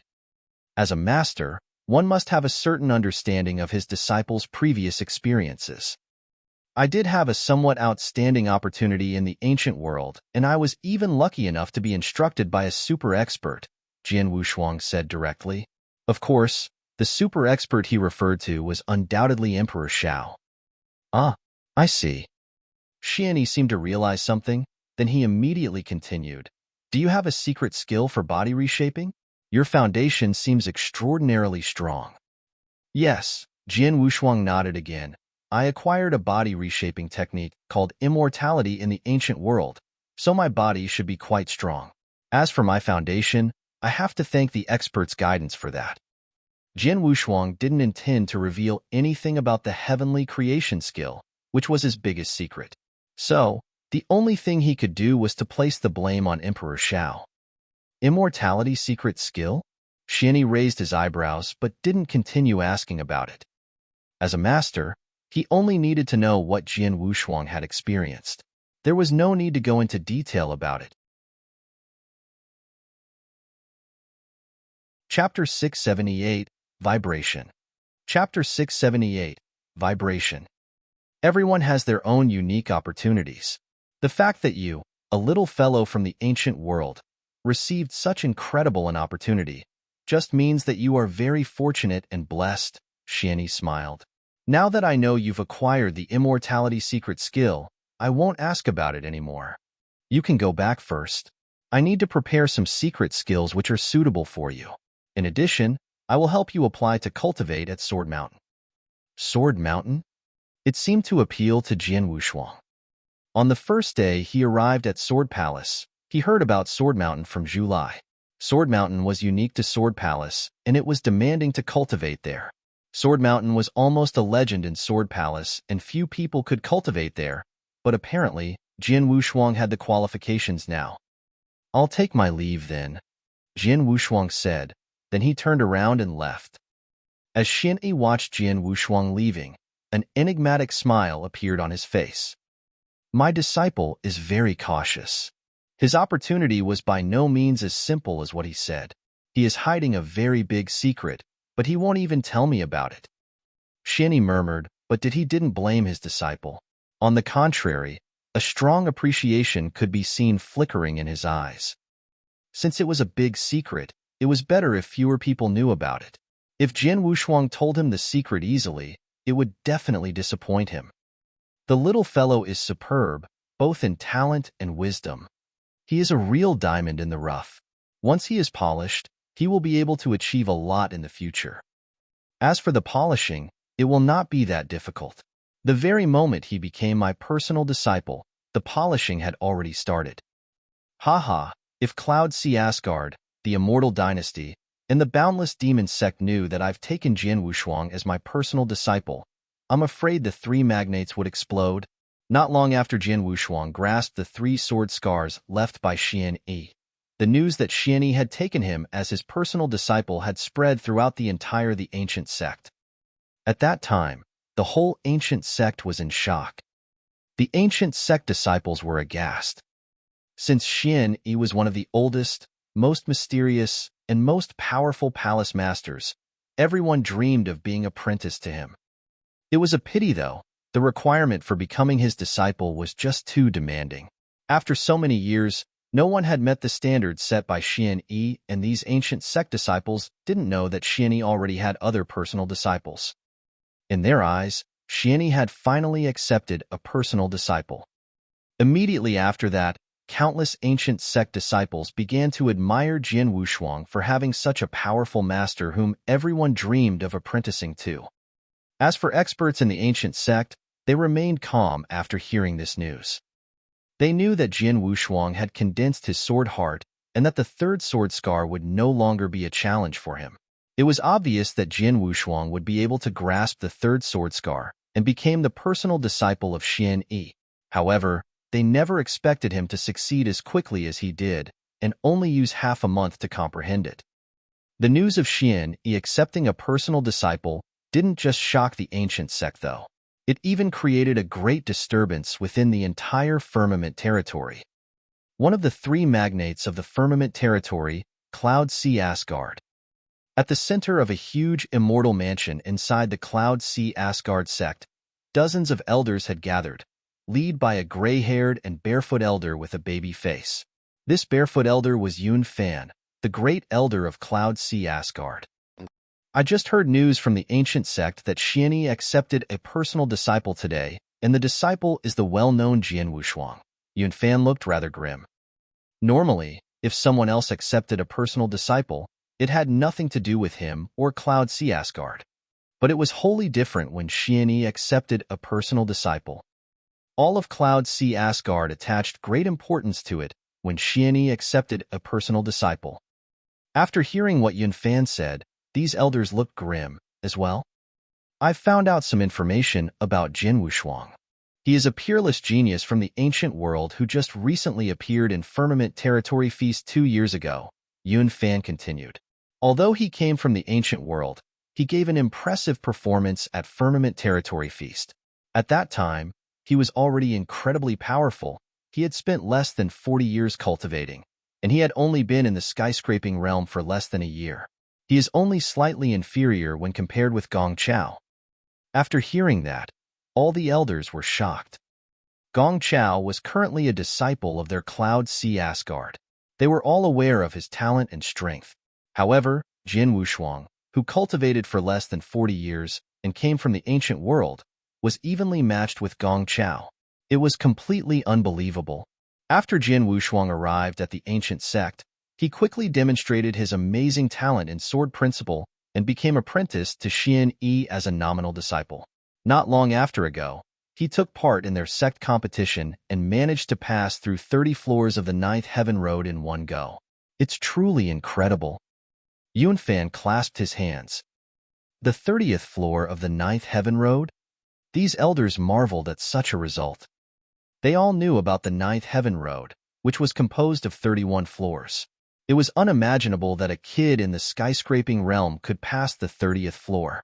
As a master, one must have a certain understanding of his disciples' previous experiences. I did have a somewhat outstanding opportunity in the ancient world, and I was even lucky enough to be instructed by a super expert, Jian Wushuang said directly. Of course, the super expert he referred to was undoubtedly Emperor Shao. Ah, I see. Xianyi seemed to realize something, then he immediately continued. Do you have a secret skill for body reshaping? Your foundation seems extraordinarily strong. Yes, Jian Wushuang nodded again. I acquired a body reshaping technique called immortality in the ancient world, so my body should be quite strong. As for my foundation, I have to thank the expert's guidance for that. Jian Wushuang didn't intend to reveal anything about the heavenly creation skill, which was his biggest secret. So, the only thing he could do was to place the blame on Emperor Shao. Immortality secret skill? Xianyi raised his eyebrows but didn't continue asking about it. As a master, he only needed to know what Jian Wushuang had experienced. There was no need to go into detail about it. Chapter 678, Vibration. Chapter 678, Vibration. Everyone has their own unique opportunities. The fact that you, a little fellow from the ancient world, received such incredible an opportunity just means that you are very fortunate and blessed, Xianyi smiled. Now that I know you've acquired the immortality secret skill, I won't ask about it anymore. You can go back first. I need to prepare some secret skills which are suitable for you. In addition, I will help you apply to cultivate at Sword Mountain. Sword Mountain? It seemed to appeal to Jian Wushuang. On the first day he arrived at Sword Palace, he heard about Sword Mountain from Zhu Lai. Sword Mountain was unique to Sword Palace, and it was demanding to cultivate there. Sword Mountain was almost a legend in Sword Palace, and few people could cultivate there, but apparently, Jian Wushuang had the qualifications now. I'll take my leave then, Jian Wushuang said, then he turned around and left. As Xianyi watched Jian Wushuang leaving, an enigmatic smile appeared on his face. My disciple is very cautious. His opportunity was by no means as simple as what he said. He is hiding a very big secret, but he won't even tell me about it. Xianyi murmured, but he didn't blame his disciple. On the contrary, a strong appreciation could be seen flickering in his eyes. Since it was a big secret, it was better if fewer people knew about it. If Jian Wushuang told him the secret easily, it would definitely disappoint him. The little fellow is superb, both in talent and wisdom. He is a real diamond in the rough. Once he is polished, he will be able to achieve a lot in the future. As for the polishing, it will not be that difficult. The very moment he became my personal disciple, the polishing had already started. Haha, if Cloud Sea Asgard, the Immortal Dynasty, and the Boundless Demon Sect knew that I've taken Jian Wushuang as my personal disciple, I'm afraid the three magnates would explode. Not long after Jian Wushuang grasped the 3 sword scars left by Xian Yi, the news that Xian Yi had taken him as his personal disciple had spread throughout the ancient sect. At that time, the whole ancient sect was in shock. The ancient sect disciples were aghast. Since Xian Yi was one of the oldest, most mysterious, and most powerful palace masters, everyone dreamed of being apprenticed to him. It was a pity, though. The requirement for becoming his disciple was just too demanding. After so many years, no one had met the standards set by Xian Yi, and these ancient sect disciples didn't know that Xian Yi already had other personal disciples. In their eyes, Xian Yi had finally accepted a personal disciple. Immediately after that, countless ancient sect disciples began to admire Jian Wushuang for having such a powerful master whom everyone dreamed of apprenticing to. As for experts in the ancient sect, they remained calm after hearing this news. They knew that Jian Wushuang had condensed his sword heart and that the 3rd sword scar would no longer be a challenge for him. It was obvious that Jian Wushuang would be able to grasp the 3rd sword scar and became the personal disciple of Xian Yi. However, they never expected him to succeed as quickly as he did and only use half a month to comprehend it. The news of Xian Yi accepting a personal disciple didn't just shock the ancient sect, though. It even created a great disturbance within the entire Firmament territory. One of the 3 magnates of the Firmament territory, Cloud Sea Asgard. At the center of a huge immortal mansion inside the Cloud Sea Asgard sect, dozens of elders had gathered, led by a gray-haired and barefoot elder with a baby face. This barefoot elder was Yun Fan, the great elder of Cloud Sea Asgard. I just heard news from the ancient sect that Xian Yi accepted a personal disciple today, and the disciple is the well-known Jian Wushuang. Yun Fan looked rather grim. Normally, if someone else accepted a personal disciple, it had nothing to do with him or Cloud Sea Asgard. But it was wholly different when Xian Yi accepted a personal disciple. All of Cloud Sea Asgard attached great importance to it when Xian Yi accepted a personal disciple. After hearing what Yun Fan said, these elders looked grim as well. I've found out some information about Jian Wushuang. He is a peerless genius from the ancient world who just recently appeared in Firmament Territory Feast 2 years ago, Yun Fan continued. Although he came from the ancient world, he gave an impressive performance at Firmament Territory Feast. At that time, he was already incredibly powerful. He had spent less than 40 years cultivating, and he had only been in the skyscraping realm for less than a year. He is only slightly inferior when compared with Gong Chao. After hearing that, all the elders were shocked. Gong Chao was currently a disciple of their Cloud Sea Asgard. They were all aware of his talent and strength. However, Jian Wushuang, who cultivated for less than 40 years and came from the ancient world, was evenly matched with Gong Chao. It was completely unbelievable. After Jian Wushuang arrived at the ancient sect, he quickly demonstrated his amazing talent in sword principle and became apprenticed to Xian Yi as a nominal disciple. Not long after ago, he took part in their sect competition and managed to pass through 30 floors of the 9th Heaven Road in one go. It's truly incredible. Yun Fan clasped his hands. The 30th floor of the 9th Heaven Road? These elders marveled at such a result. They all knew about the 9th Heaven Road, which was composed of 31 floors. It was unimaginable that a kid in the skyscraping realm could pass the 30th floor.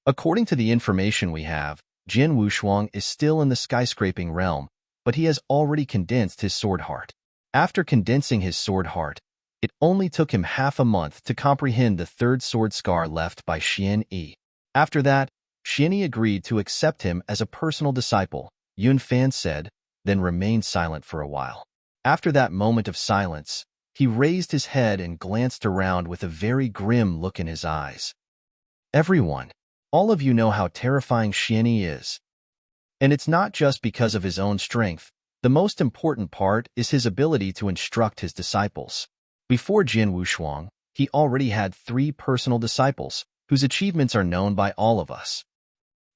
According to the information we have, Jian Wushuang is still in the skyscraping realm, but he has already condensed his sword heart. After condensing his sword heart, it only took him half a month to comprehend the 3rd sword scar left by Xian Yi. After that, Xian Yi agreed to accept him as a personal disciple, Yun Fan said, then remained silent for a while. After that moment of silence, he raised his head and glanced around with a very grim look in his eyes. Everyone, all of you know how terrifying Xian Yi is. And it's not just because of his own strength, The most important part is his ability to instruct his disciples. Before Jin Wushuang, he already had 3 personal disciples, whose achievements are known by all of us.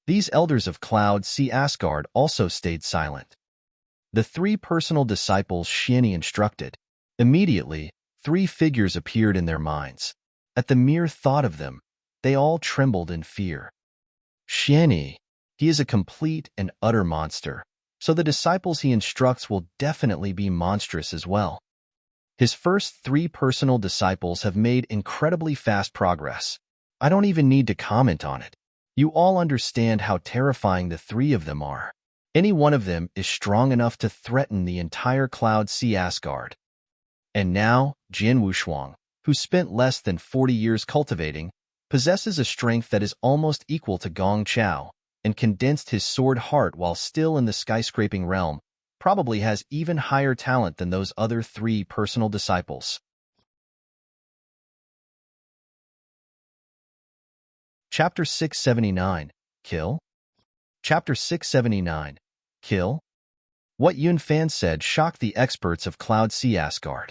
These elders of Cloud Sea Asgard also stayed silent. The 3 personal disciples Xianyi instructed. Immediately, 3 figures appeared in their minds. At the mere thought of them, they all trembled in fear. Xianyi, he is a complete and utter monster, so the disciples he instructs will definitely be monstrous as well. His first 3 personal disciples have made incredibly fast progress. I don't even need to comment on it. You all understand how terrifying the 3 of them are. Any one of them is strong enough to threaten the entire Cloud Sea Asgard. And now, Jin Wushuang, who spent less than 40 years cultivating, possesses a strength that is almost equal to Gong Chao, and condensed his sword heart while still in the skyscraping realm, probably has even higher talent than those other 3 personal disciples. Chapter 679, Kill? Chapter 679, Kill? What Yun Fan said shocked the experts of Cloud Sea Asgard.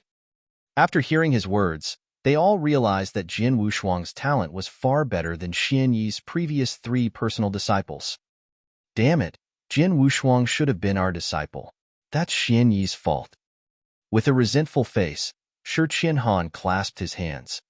After hearing his words, they all realized that Jin Wushuang's talent was far better than Xianyi's previous 3 personal disciples. Damn it, Jin Wushuang should have been our disciple. That's Xianyi's fault. With a resentful face, Shi Qianhan clasped his hands.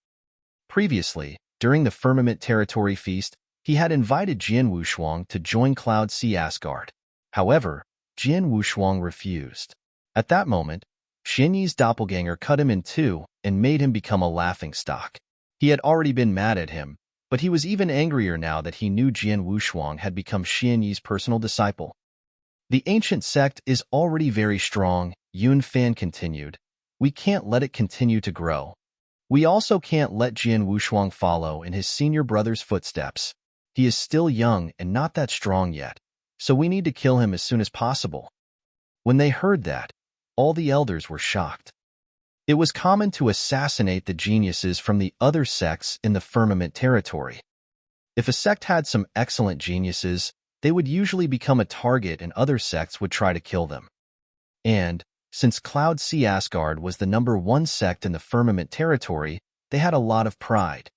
Previously, during the Firmament Territory Feast, he had invited Jin Wushuang to join Cloud Sea Asgard. However, Jin Wushuang refused. At that moment, Xianyi's doppelganger cut him in 2 and made him become a laughingstock. He had already been mad at him, but he was even angrier now that he knew Jin Wushuang had become Xianyi's personal disciple. The ancient sect is already very strong, Yun Fan continued. We can't let it continue to grow. We also can't let Jin Wushuang follow in his senior brother's footsteps. He is still young and not that strong yet, so we need to kill him as soon as possible. When they heard that, all the elders were shocked. It was common to assassinate the geniuses from the other sects in the Firmament Territory. If a sect had some excellent geniuses, they would usually become a target and other sects would try to kill them. And, since Cloud Sea Asgard was the #1 sect in the Firmament Territory, they had a lot of pride.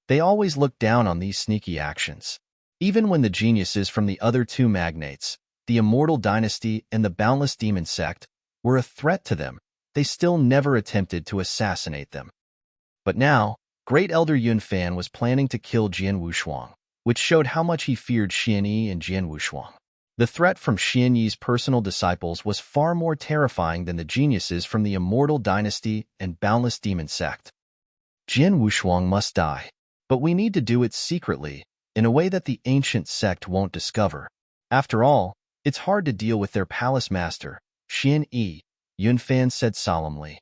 They always looked down on these sneaky actions. Even when the geniuses from the other 2 magnates, the Immortal Dynasty and the Boundless Demon Sect, were a threat to them, they still never attempted to assassinate them. But now, Great Elder Yun Fan was planning to kill Jin Wushuang, which showed how much he feared Xianyi and Jin Wushuang. The threat from Xianyi's personal disciples was far more terrifying than the geniuses from the Immortal Dynasty and Boundless Demon Sect. Jin Wushuang must die, but we need to do it secretly, in a way that the ancient sect won't discover. After all, it's hard to deal with their palace master, Xianyi, Yun Fan said solemnly.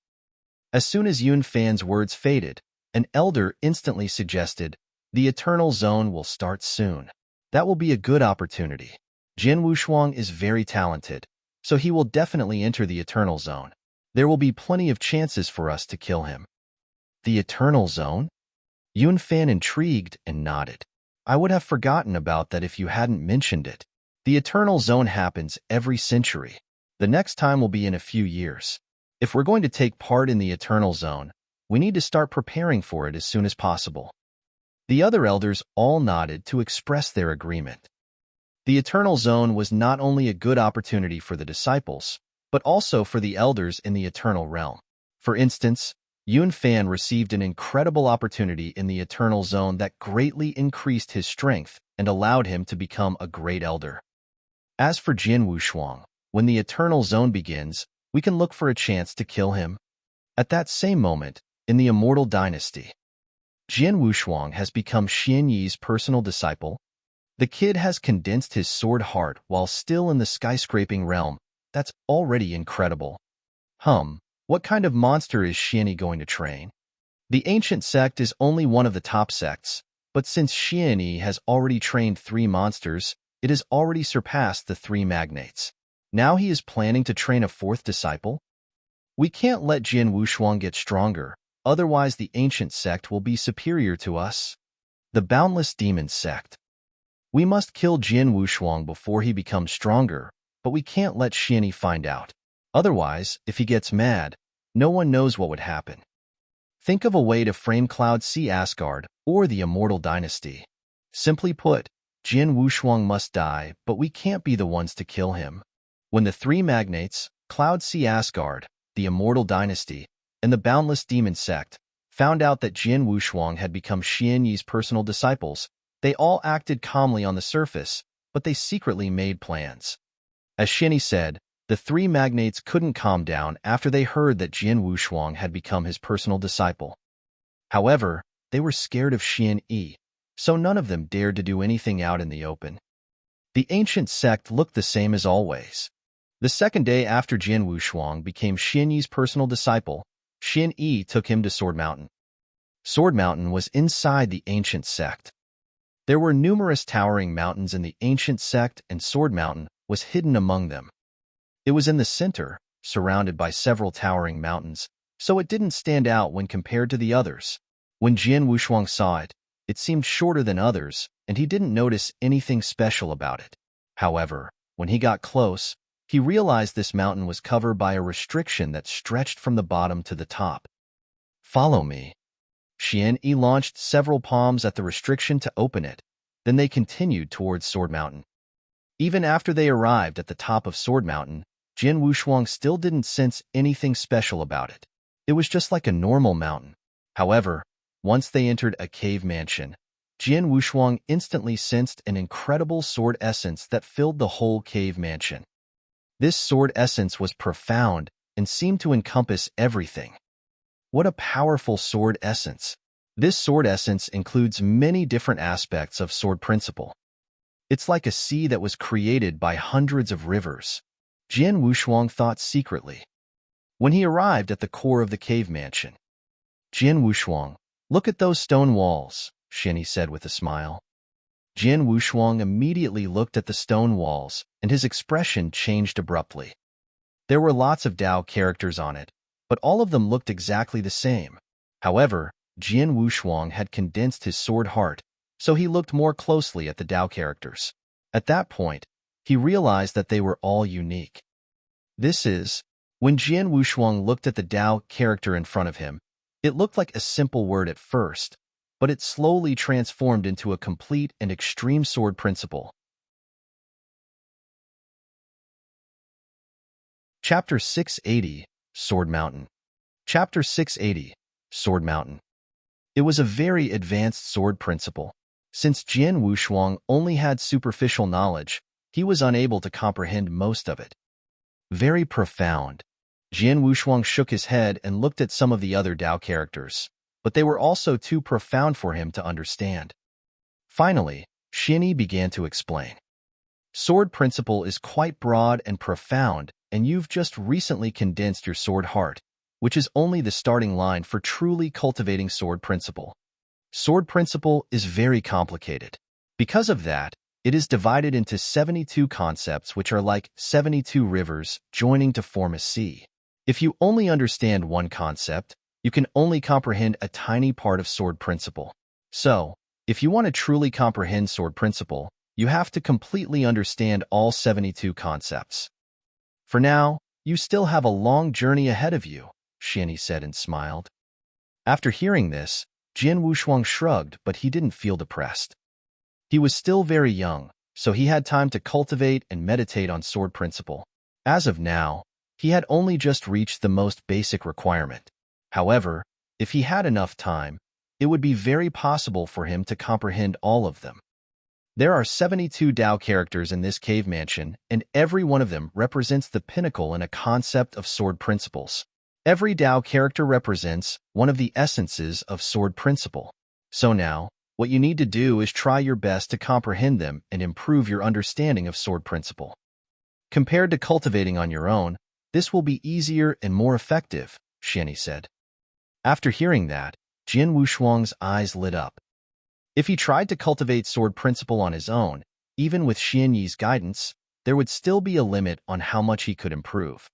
As soon as Yun Fan's words faded, an elder instantly suggested, the Eternal Zone will start soon. That will be a good opportunity. Jin Wushuang is very talented, so he will definitely enter the Eternal Zone. There will be plenty of chances for us to kill him. The Eternal Zone? Yun Fan intrigued and nodded. I would have forgotten about that if you hadn't mentioned it. The Eternal Zone happens every century. The next time will be in a few years. If we're going to take part in the Eternal Zone, we need to start preparing for it as soon as possible. The other elders all nodded to express their agreement. The Eternal Zone was not only a good opportunity for the disciples, but also for the elders in the Eternal Realm. For instance, Yun Fan received an incredible opportunity in the Eternal Zone that greatly increased his strength and allowed him to become a great elder. As for Jin Wushuang, when the Eternal Zone begins, we can look for a chance to kill him. At that same moment, in the Immortal Dynasty, Jin Wushuang has become Xianyi's personal disciple. The kid has condensed his sword heart while still in the skyscraping realm. That's already incredible. What kind of monster is Xianyi going to train? The ancient sect is only one of the top sects, but since Xianyi has already trained 3 monsters, it has already surpassed the 3 magnates. Now he is planning to train a 4th disciple? We can't let Jin Wushuang get stronger, otherwise the ancient sect will be superior to us. The Boundless Demon Sect. We must kill Jin Wushuang before he becomes stronger, but we can't let Xianyi find out. Otherwise, if he gets mad, no one knows what would happen. Think of a way to frame Cloud Sea Asgard or the Immortal Dynasty. Simply put, Jin Wushuang must die, but we can't be the ones to kill him. When the three magnates, Cloud Sea Asgard, the Immortal Dynasty, and the Boundless Demon Sect, found out that Jin Wushuang had become Xianyi's personal disciples, they all acted calmly on the surface, but they secretly made plans. As Xianyi said, the three magnates couldn't calm down after they heard that Jin Wushuang had become his personal disciple. However, they were scared of Xianyi, so none of them dared to do anything out in the open. The ancient sect looked the same as always. The second day after Jin Wushuang became Xianyi's personal disciple, Xianyi took him to Sword Mountain. Sword Mountain was inside the ancient sect. There were numerous towering mountains in the ancient sect, and Sword Mountain was hidden among them. It was in the center, surrounded by several towering mountains, so it didn't stand out when compared to the others. When Jin Wushuang saw it, it seemed shorter than others, and he didn't notice anything special about it. However, when he got close, he realized this mountain was covered by a restriction that stretched from the bottom to the top. "Follow me." Xianyi launched several palms at the restriction to open it, then they continued towards Sword Mountain. Even after they arrived at the top of Sword Mountain, Jin Wushuang still didn't sense anything special about it. It was just like a normal mountain. However, once they entered a cave mansion, Jin Wushuang instantly sensed an incredible sword essence that filled the whole cave mansion. This sword essence was profound and seemed to encompass everything. What a powerful sword essence! This sword essence includes many different aspects of sword principle. It's like a sea that was created by hundreds of rivers, Jin Wushuang thought secretly. When he arrived at the core of the cave mansion, "Jin Wushuang, look at those stone walls," Xianyi said with a smile. Jin Wushuang immediately looked at the stone walls, and his expression changed abruptly. There were lots of Dao characters on it, but all of them looked exactly the same. However, Jin Wushuang had condensed his sword heart, so he looked more closely at the Dao characters. At that point, he realized that they were all unique. When Jin Wushuang looked at the Dao character in front of him, it looked like a simple word at first, but it slowly transformed into a complete and extreme sword principle. Chapter 680, Sword Mountain. Chapter 680, Sword Mountain. It was a very advanced sword principle. Since Jin Wushuang only had superficial knowledge, he was unable to comprehend most of it. Very profound. Jin Wushuang shook his head and looked at some of the other Dao characters, but they were also too profound for him to understand. Finally, Xianyi began to explain. Sword principle is quite broad and profound, and you've just recently condensed your sword heart, which is only the starting line for truly cultivating sword principle. Sword principle is very complicated. Because of that, it is divided into 72 concepts, which are like 72 rivers joining to form a sea. If you only understand one concept, you can only comprehend a tiny part of sword principle. So, if you want to truly comprehend sword principle, you have to completely understand all 72 concepts. For now, you still have a long journey ahead of you, Xianyi said and smiled. After hearing this, Jin Wushuang shrugged, but he didn't feel depressed. He was still very young, so he had time to cultivate and meditate on sword principle. As of now, he had only just reached the most basic requirement. However, if he had enough time, it would be very possible for him to comprehend all of them. There are 72 Dao characters in this cave mansion, and every one of them represents the pinnacle in a concept of sword principles. Every Dao character represents one of the essences of sword principle. So now, what you need to do is try your best to comprehend them and improve your understanding of sword principle. Compared to cultivating on your own, this will be easier and more effective, Xianyi said. After hearing that, Jin Wushuang's eyes lit up. If he tried to cultivate sword principle on his own, even with Xianyi's guidance, there would still be a limit on how much he could improve.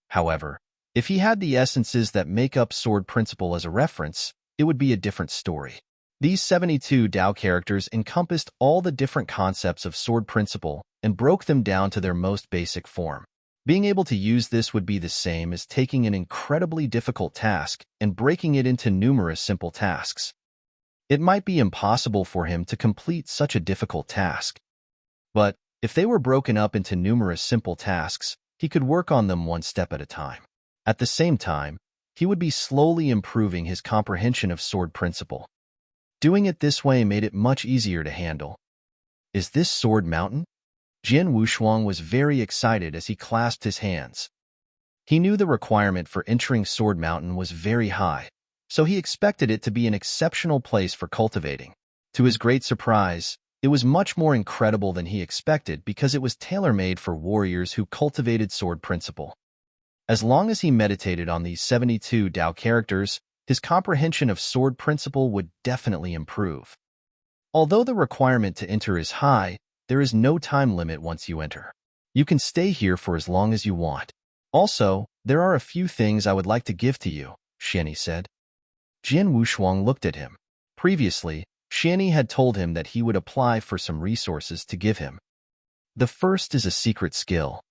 However, if he had the essences that make up sword principle as a reference, it would be a different story. These 72 Tao characters encompassed all the different concepts of sword principle and broke them down to their most basic form. Being able to use this would be the same as taking an incredibly difficult task and breaking it into numerous simple tasks. It might be impossible for him to complete such a difficult task. But if they were broken up into numerous simple tasks, he could work on them one step at a time. At the same time, he would be slowly improving his comprehension of sword principle. Doing it this way made it much easier to handle. Is this Sword Mountain? Jian Wushuang was very excited as he clasped his hands. He knew the requirement for entering Sword Mountain was very high, so he expected it to be an exceptional place for cultivating. To his great surprise, it was much more incredible than he expected because it was tailor-made for warriors who cultivated sword principle. As long as he meditated on these 72 Tao characters, his comprehension of sword principle would definitely improve. Although the requirement to enter is high, there is no time limit once you enter. You can stay here for as long as you want. Also, there are a few things I would like to give to you, Xianyi said. Jian Wushuang looked at him. Previously, Xianyi had told him that he would apply for some resources to give him. The first is a secret skill.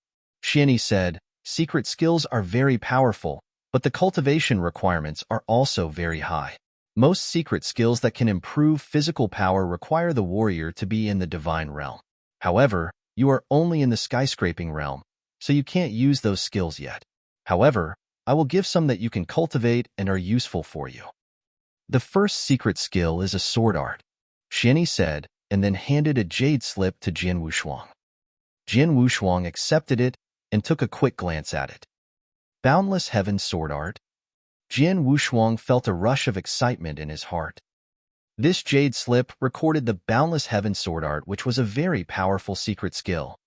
Xianyi said, secret skills are very powerful, but the cultivation requirements are also very high. Most secret skills that can improve physical power require the warrior to be in the divine realm. However, you are only in the skyscraping realm, so you can't use those skills yet. However, I will give some that you can cultivate and are useful for you. The first secret skill is a sword art, Xianyi said, and then handed a jade slip to Jian Wushuang. Jian Wushuang accepted it and took a quick glance at it. Boundless Heaven Sword Art? Jian Wushuang felt a rush of excitement in his heart. This jade slip recorded the Boundless Heaven Sword Art, which was a very powerful secret skill.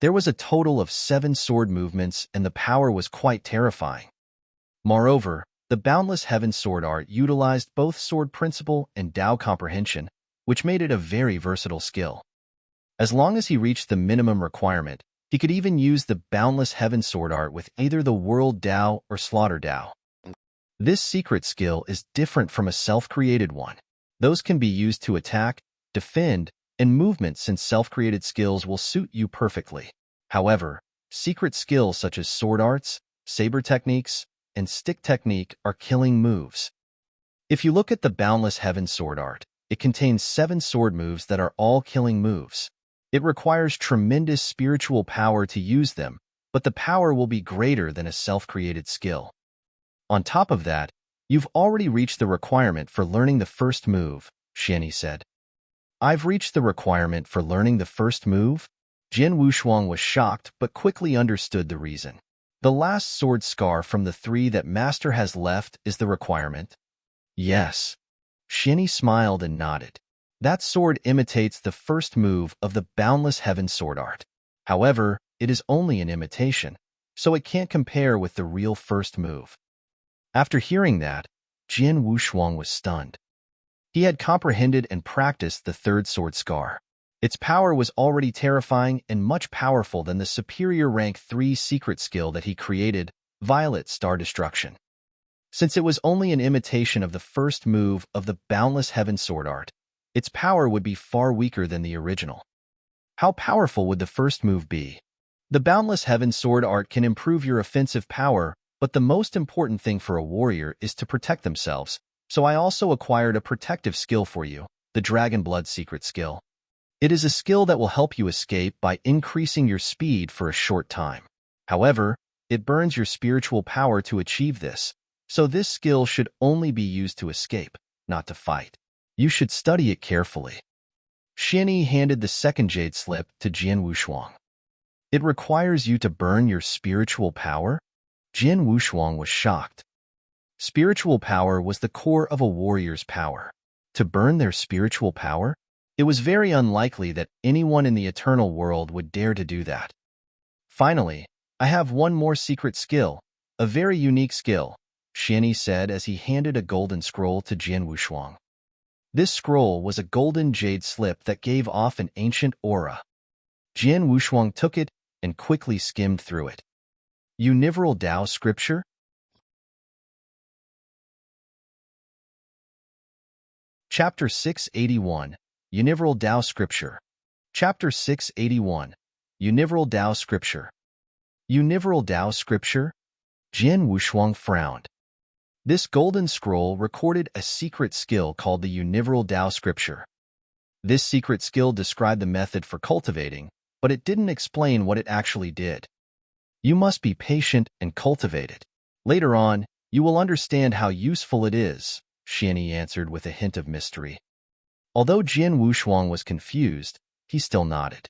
There was a total of 7 sword movements, and the power was quite terrifying. Moreover, the Boundless Heaven Sword Art utilized both sword principle and Tao comprehension, which made it a very versatile skill. As long as he reached the minimum requirement, he could even use the Boundless Heaven Sword Art with either the World Tao or Slaughter Tao. This secret skill is different from a self-created one. Those can be used to attack, defend, and movement since self-created skills will suit you perfectly. However, secret skills such as sword arts, saber techniques, and stick technique are killing moves. If you look at the Boundless Heaven Sword Art, it contains 7 sword moves that are all killing moves. It requires tremendous spiritual power to use them, but the power will be greater than a self-created skill. On top of that, you've already reached the requirement for learning the first move, Xianyi said. I've reached the requirement for learning the first move? Jian Wushuang was shocked but quickly understood the reason. The last sword scar from the 3 that Master has left is the requirement? Yes. Xianyi smiled and nodded. That sword imitates the first move of the Boundless Heaven Sword Art. However, it is only an imitation, so it can't compare with the real first move. After hearing that, Jian Wushuang was stunned. He had comprehended and practiced the 3rd sword scar. Its power was already terrifying and much powerful than the superior rank 3 secret skill that he created, Violet Star Destruction. Since it was only an imitation of the first move of the Boundless Heaven Sword Art, its power would be far weaker than the original. How powerful would the first move be? The Boundless Heaven Sword Art can improve your offensive power, but the most important thing for a warrior is to protect themselves, so I also acquired a protective skill for you, the Dragon Blood Secret Skill. It is a skill that will help you escape by increasing your speed for a short time. However, it burns your spiritual power to achieve this, so this skill should only be used to escape, not to fight. You should study it carefully. Xianyi handed the second jade slip to Jian Wushuang. It requires you to burn your spiritual power? Jian Wushuang was shocked. Spiritual power was the core of a warrior's power. To burn their spiritual power? It was very unlikely that anyone in the eternal world would dare to do that. Finally, I have one more secret skill, a very unique skill, Xianyi said as he handed a golden scroll to Jian Wushuang. This scroll was a golden jade slip that gave off an ancient aura. Jian Wushuang took it and quickly skimmed through it. Unravel Tao Scripture? Chapter 681, Unravel Tao Scripture. Chapter 681, Unravel Tao Scripture. Unravel Tao Scripture? Jin Wushuang frowned. This golden scroll recorded a secret skill called the unravel Tao Scripture. This secret skill described the method for cultivating, but it didn't explain what it actually did. You must be patient and cultivate it. Later on, you will understand how useful it is, Xianyi answered with a hint of mystery. Although Jin Wushuang was confused, he still nodded.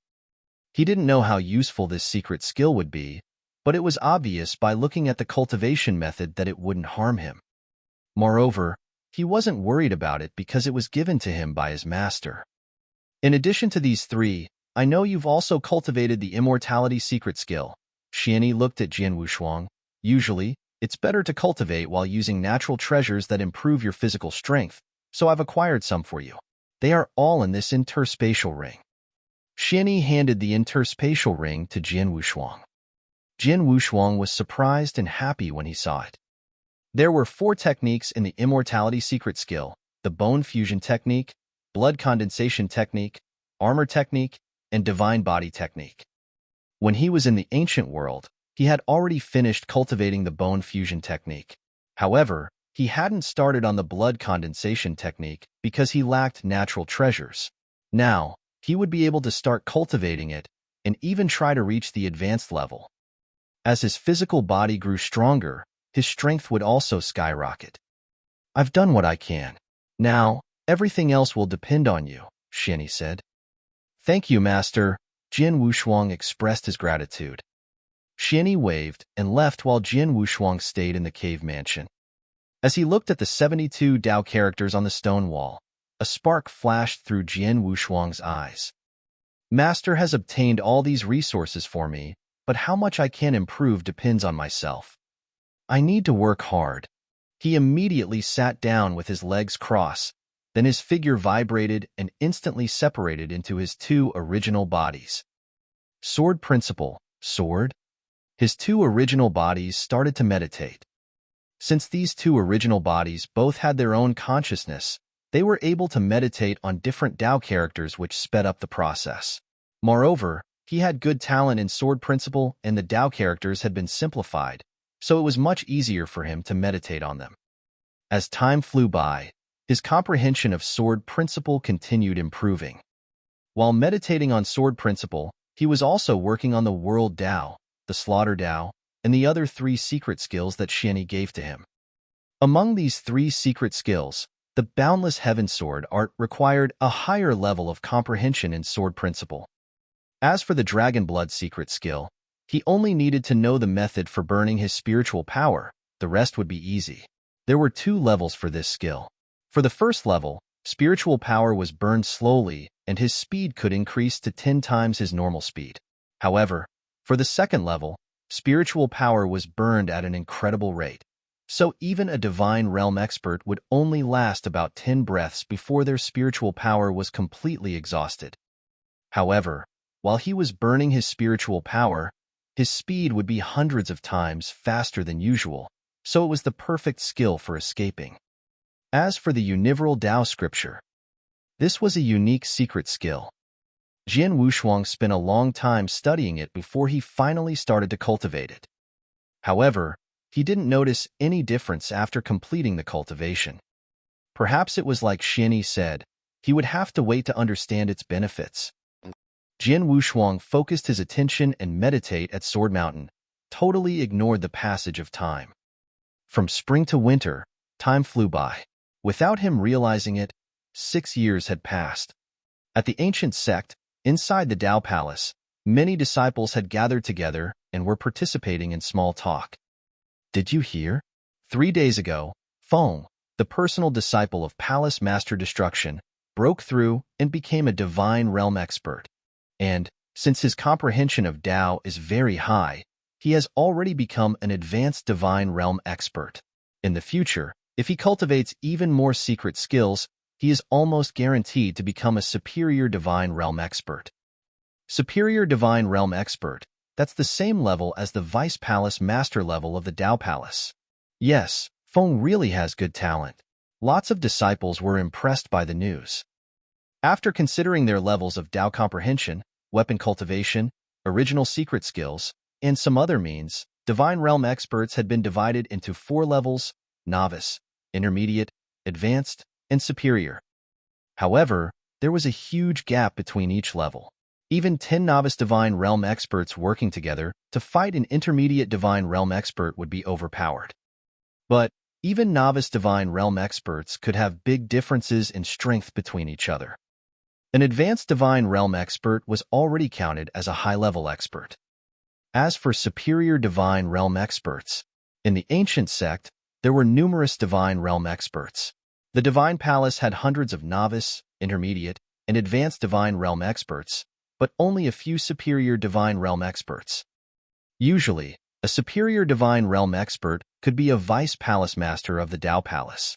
He didn't know how useful this secret skill would be, but it was obvious by looking at the cultivation method that it wouldn't harm him. Moreover, he wasn't worried about it because it was given to him by his master. In addition to these three, I know you've also cultivated the immortality secret skill. Xianyi looked at Jin Wushuang. Usually, it's better to cultivate while using natural treasures that improve your physical strength, so I've acquired some for you. They are all in this interspatial ring. Xianyi handed the interspatial ring to Jin Wushuang. Jin Wushuang was surprised and happy when he saw it. There were 4 techniques in the immortality secret skill: the bone fusion technique, blood condensation technique, armor technique, and divine body technique. When he was in the ancient world, he had already finished cultivating the bone fusion technique. However, he hadn't started on the blood condensation technique because he lacked natural treasures. Now, he would be able to start cultivating it and even try to reach the advanced level. As his physical body grew stronger, his strength would also skyrocket. I've done what I can. Now, everything else will depend on you, Xianyi said. Thank you, Master. Jin Wushuang expressed his gratitude. Xianyi waved and left while Jin Wushuang stayed in the cave mansion. As he looked at the 72 Tao characters on the stone wall, a spark flashed through Jin Wushuang's eyes. Master has obtained all these resources for me, but how much I can improve depends on myself. I need to work hard. He immediately sat down with his legs crossed, then his figure vibrated and instantly separated into his 2 original bodies. Sword principle, sword? His 2 original bodies started to meditate. Since these 2 original bodies both had their own consciousness, they were able to meditate on different Tao characters, which sped up the process. Moreover, he had good talent in sword principle and the Tao characters had been simplified, so it was much easier for him to meditate on them. As time flew by, his comprehension of sword principle continued improving. While meditating on sword principle, he was also working on the world Tao, the slaughter Tao, and the other 3 secret skills that Xianyi gave to him. Among these 3 secret skills, the Boundless Heaven Sword art required a higher level of comprehension in sword principle. As for the Dragon Blood secret skill, he only needed to know the method for burning his spiritual power. The rest would be easy. There were 2 levels for this skill. For the first level, spiritual power was burned slowly and his speed could increase to 10 times his normal speed. However, for the second level, spiritual power was burned at an incredible rate. So even a divine realm expert would only last about 10 breaths before their spiritual power was completely exhausted. However, while he was burning his spiritual power, his speed would be hundreds of times faster than usual, so it was the perfect skill for escaping. As for the unravel Tao Scripture, this was a unique secret skill. Jin Wushuang spent a long time studying it before he finally started to cultivate it. However, he didn't notice any difference after completing the cultivation. Perhaps it was like Xianyi said, he would have to wait to understand its benefits. Jin Wushuang focused his attention and meditate at Sword Mountain, totally ignored the passage of time. From spring to winter, time flew by. Without him realizing it, 6 years had passed. At the ancient sect, inside the Tao Palace, many disciples had gathered together and were participating in small talk. Did you hear? 3 days ago, Feng, the personal disciple of Palace Master Destruction, broke through and became a divine realm expert. And, since his comprehension of Tao is very high, he has already become an advanced divine realm expert. In the future, if he cultivates even more secret skills, he is almost guaranteed to become a superior divine realm expert. Superior divine realm expert, that's the same level as the Vice Palace Master level of the Tao Palace. Yes, Feng really has good talent. Lots of disciples were impressed by the news. After considering their levels of Tao comprehension, weapon cultivation, original secret skills, and some other means, Divine Realm experts had been divided into 4 levels: novice, intermediate, advanced, and superior. However, there was a huge gap between each level. Even 10 novice Divine Realm experts working together to fight an intermediate Divine Realm expert would be overpowered. But even novice Divine Realm experts could have big differences in strength between each other. An advanced Divine Realm expert was already counted as a high-level expert. As for superior Divine Realm experts, in the ancient sect, there were numerous Divine Realm experts. The Divine Palace had hundreds of novice, intermediate, and advanced Divine Realm experts, but only a few superior Divine Realm experts. Usually, a superior Divine Realm expert could be a vice palace master of the Tao Palace.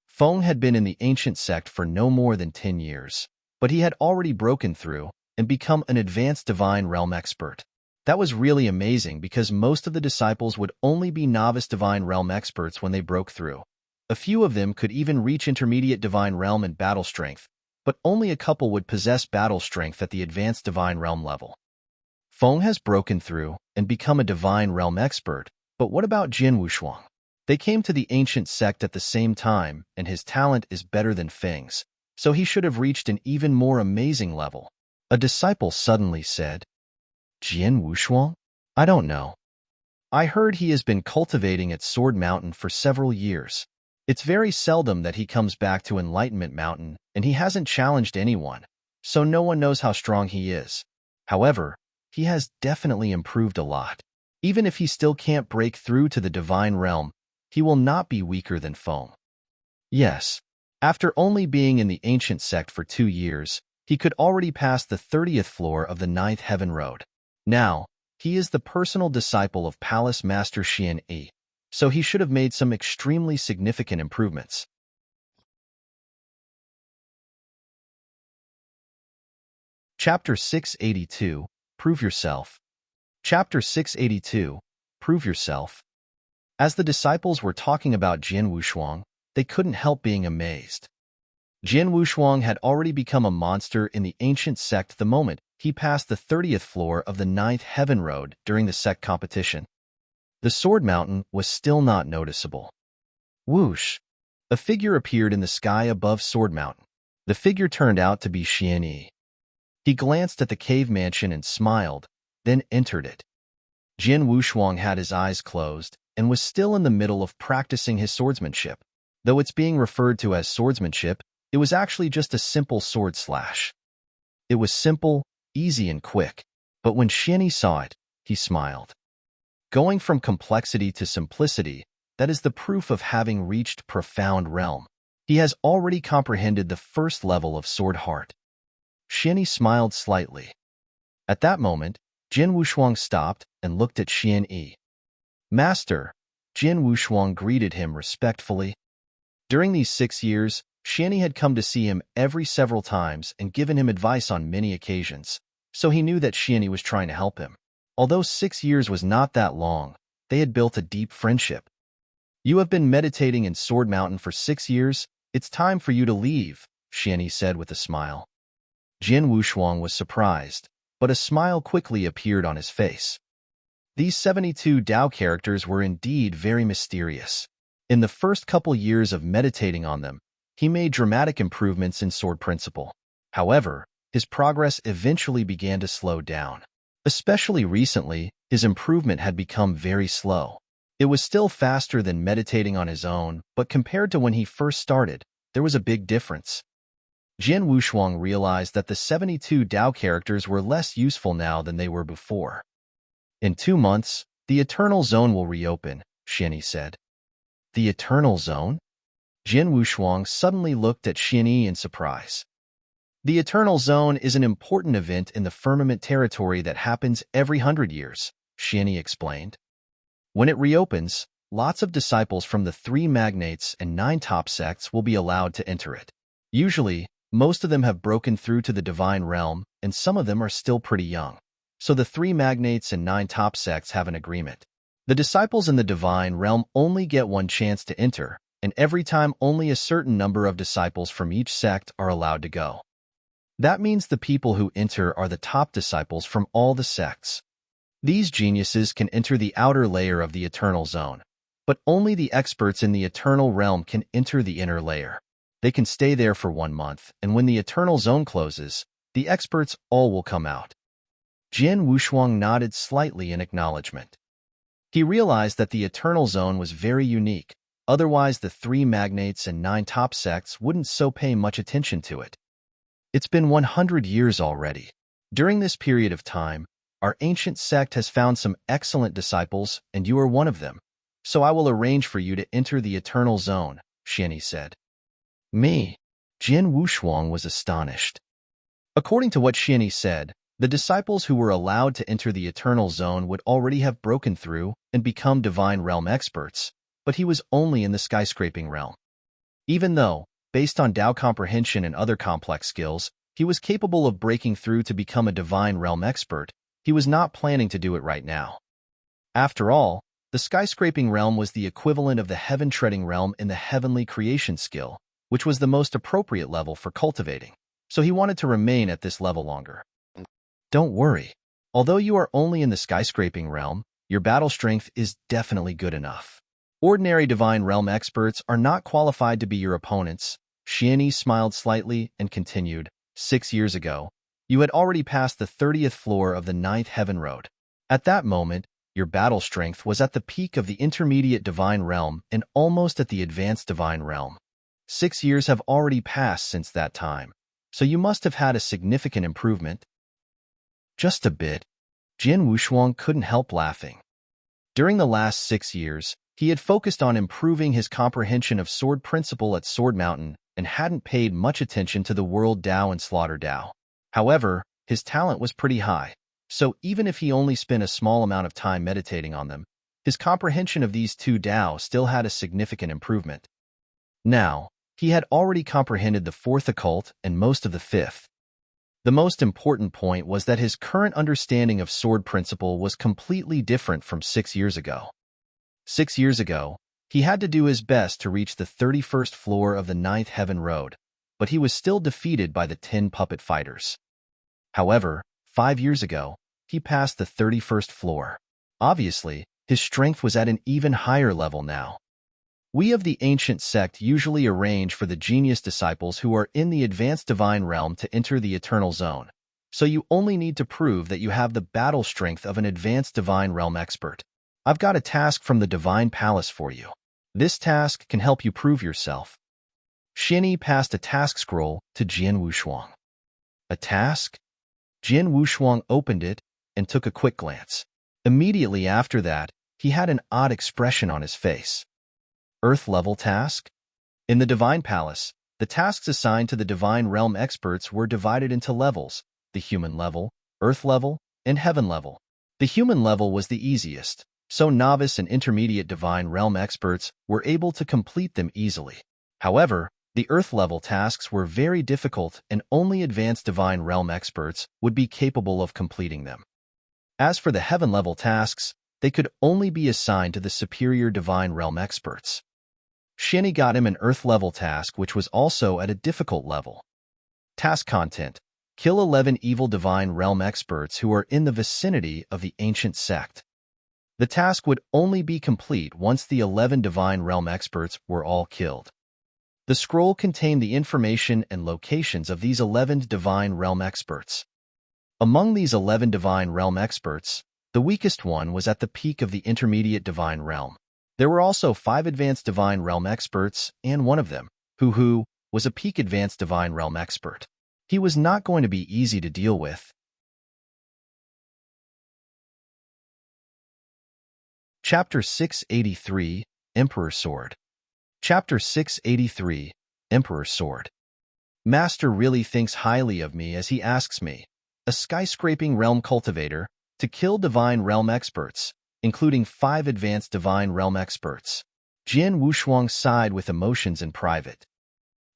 Feng had been in the ancient sect for no more than 10 years, but he had already broken through and become an advanced Divine Realm expert. That was really amazing because most of the disciples would only be novice Divine Realm experts when they broke through. A few of them could even reach intermediate Divine Realm and battle strength, but only a couple would possess battle strength at the advanced Divine Realm level. Feng has broken through and become a Divine Realm expert, but what about Jin Wushuang? They came to the ancient sect at the same time, and his talent is better than Feng's, so he should have reached an even more amazing level. A disciple suddenly said, Jin Wushuang? I don't know. I heard he has been cultivating at Sword Mountain for several years. It's very seldom that he comes back to Enlightenment Mountain, and he hasn't challenged anyone, so no one knows how strong he is. However, he has definitely improved a lot. Even if he still can't break through to the Divine Realm, he will not be weaker than Feng. Yes, after only being in the ancient sect for 2 years, he could already pass the 30th floor of the 9th Heaven Road. Now, he is the personal disciple of Palace Master Xian Yi, so he should have made some extremely significant improvements. Chapter 682, Prove Yourself. Chapter 682, Prove Yourself. As the disciples were talking about Jin Wushuang, they couldn't help being amazed. Jin Wushuang had already become a monster in the ancient sect the moment he passed the 30th floor of the 9th Heaven Road during the sect competition. The Sword Mountain was still not noticeable. Whoosh! A figure appeared in the sky above Sword Mountain. The figure turned out to be Xian Yi. He glanced at the cave mansion and smiled, then entered it. Jin Wushuang had his eyes closed and was still in the middle of practicing his swordsmanship. Though it's being referred to as swordsmanship, it was actually just a simple sword slash. It was simple, easy, and quick, but when Xian Yi saw it, he smiled. Going from complexity to simplicity, that is the proof of having reached profound realm. He has already comprehended the first level of sword heart. Xian Yi smiled slightly. At that moment, Jin Wushuang stopped and looked at Xian Yi. Master, Jin Wushuang greeted him respectfully. During these 6 years, Xian Yi had come to see him every several times and given him advice on many occasions, so he knew that Xian Yi was trying to help him. Although 6 years was not that long, they had built a deep friendship. You have been meditating in Sword Mountain for 6 years, it's time for you to leave, Xian Yi said with a smile. Jin Wushuang was surprised, but a smile quickly appeared on his face. These 72 Tao characters were indeed very mysterious. In the first couple years of meditating on them, he made dramatic improvements in sword principle. However, his progress eventually began to slow down. Especially recently, his improvement had become very slow. It was still faster than meditating on his own, but compared to when he first started, there was a big difference. Jin Wushuang realized that the 72 Tao characters were less useful now than they were before. In 2 months, the Eternal Zone will reopen, Xian Yi said. The Eternal Zone? Jin Wushuang suddenly looked at Xian Yi in surprise. The Eternal Zone is an important event in the firmament territory that happens every 100 years, Xian Yi explained. When it reopens, lots of disciples from the 3 magnates and 9 top sects will be allowed to enter it. Usually, most of them have broken through to the Divine Realm, and some of them are still pretty young. So the 3 magnates and 9 top sects have an agreement. The disciples in the Divine Realm only get one chance to enter, and every time only a certain number of disciples from each sect are allowed to go. That means the people who enter are the top disciples from all the sects. These geniuses can enter the outer layer of the eternal zone, but only the experts in the eternal realm can enter the inner layer. They can stay there for 1 month, and when the eternal zone closes, the experts all will come out. Jian Wushuang nodded slightly in acknowledgement. He realized that the eternal zone was very unique, otherwise the 3 magnates and 9 top sects wouldn't so pay much attention to it. It's been 100 years already. During this period of time, our ancient sect has found some excellent disciples, and you are one of them. So I will arrange for you to enter the eternal zone, Xianyi said. Me? Jian Wushuang was astonished. According to what Xianyi said, the disciples who were allowed to enter the eternal zone would already have broken through and become divine realm experts, but he was only in the skyscraping realm. Even though, based on Dao comprehension and other complex skills, he was capable of breaking through to become a divine realm expert, he was not planning to do it right now. After all, the skyscraping realm was the equivalent of the heaven-treading realm in the heavenly creation skill, which was the most appropriate level for cultivating, so he wanted to remain at this level longer. Don't worry. Although you are only in the skyscraping realm, your battle strength is definitely good enough. Ordinary divine realm experts are not qualified to be your opponents. Xianyi smiled slightly and continued, 6 years ago, you had already passed the 30th floor of the 9th heaven road. At that moment, your battle strength was at the peak of the intermediate divine realm and almost at the advanced divine realm. 6 years have already passed since that time, so you must have had a significant improvement. Just a bit. Jian Wushuang couldn't help laughing. During the last 6 years, he had focused on improving his comprehension of sword principle at Sword Mountain and hadn't paid much attention to the World Dao and Slaughter Dao. However, his talent was pretty high, so even if he only spent a small amount of time meditating on them, his comprehension of these 2 Dao still had a significant improvement. Now, he had already comprehended the 4th occult and most of the 5th. The most important point was that his current understanding of sword principle was completely different from 6 years ago. 6 years ago, he had to do his best to reach the 31st floor of the 9th heaven road, but he was still defeated by the 10 puppet fighters. However, 5 years ago, he passed the 31st floor. Obviously, his strength was at an even higher level now. We of the ancient sect usually arrange for the genius disciples who are in the advanced divine realm to enter the eternal zone, so you only need to prove that you have the battle strength of an advanced divine realm expert. I've got a task from the divine palace for you. This task can help you prove yourself. Xianyi passed a task scroll to Jian Wushuang. A task? Jian Wushuang opened it and took a quick glance. Immediately after that, he had an odd expression on his face. Earth-level task? In the Divine Palace, the tasks assigned to the Divine Realm experts were divided into levels: the human level, earth level, and heaven level. The human level was the easiest, so novice and intermediate Divine Realm experts were able to complete them easily. However, the earth-level tasks were very difficult and only advanced Divine Realm experts would be capable of completing them. As for the heaven-level tasks, they could only be assigned to the superior Divine Realm experts. Xianyi got him an earth-level task which was also at a difficult level. Task content: kill 11 evil Divine Realm experts who are in the vicinity of the ancient sect. The task would only be complete once the 11 Divine Realm experts were all killed. The scroll contained the information and locations of these 11 Divine Realm experts. Among these 11 Divine Realm experts, the weakest one was at the peak of the intermediate Divine Realm. There were also 5 advanced Divine Realm experts, and one of them, Hu, was a peak advanced Divine Realm expert. He was not going to be easy to deal with. Chapter 683, Emperor Sword. Chapter 683, Emperor Sword. Master really thinks highly of me as he asks me, a skyscraping realm cultivator, to kill Divine Realm experts, including 5 advanced Divine Realm experts. Jian Wushuang sighed with emotions in private.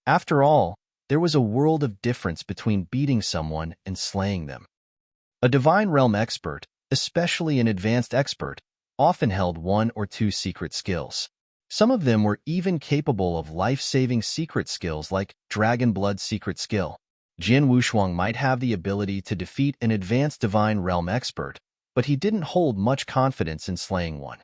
After all, there was a world of difference between beating someone and slaying them. A Divine Realm expert, especially an advanced expert, often held 1 or 2 secret skills. Some of them were even capable of life-saving secret skills like Dragon Blood secret skill. Jin Wushuang might have the ability to defeat an advanced Divine Realm expert, but he didn't hold much confidence in slaying one.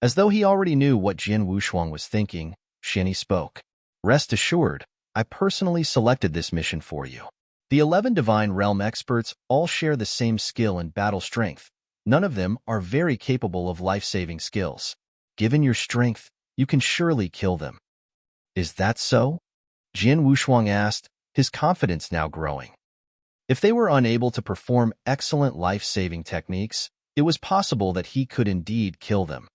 As though he already knew what Jin Wushuang was thinking, Xianyi spoke. Rest assured, I personally selected this mission for you. The 11 Divine Realm experts all share the same skill and battle strength. None of them are very capable of life-saving skills. Given your strength, you can surely kill them. Is that so? Jin Wushuang asked, his confidence now growing. If they were unable to perform excellent life-saving techniques, it was possible that he could indeed kill them.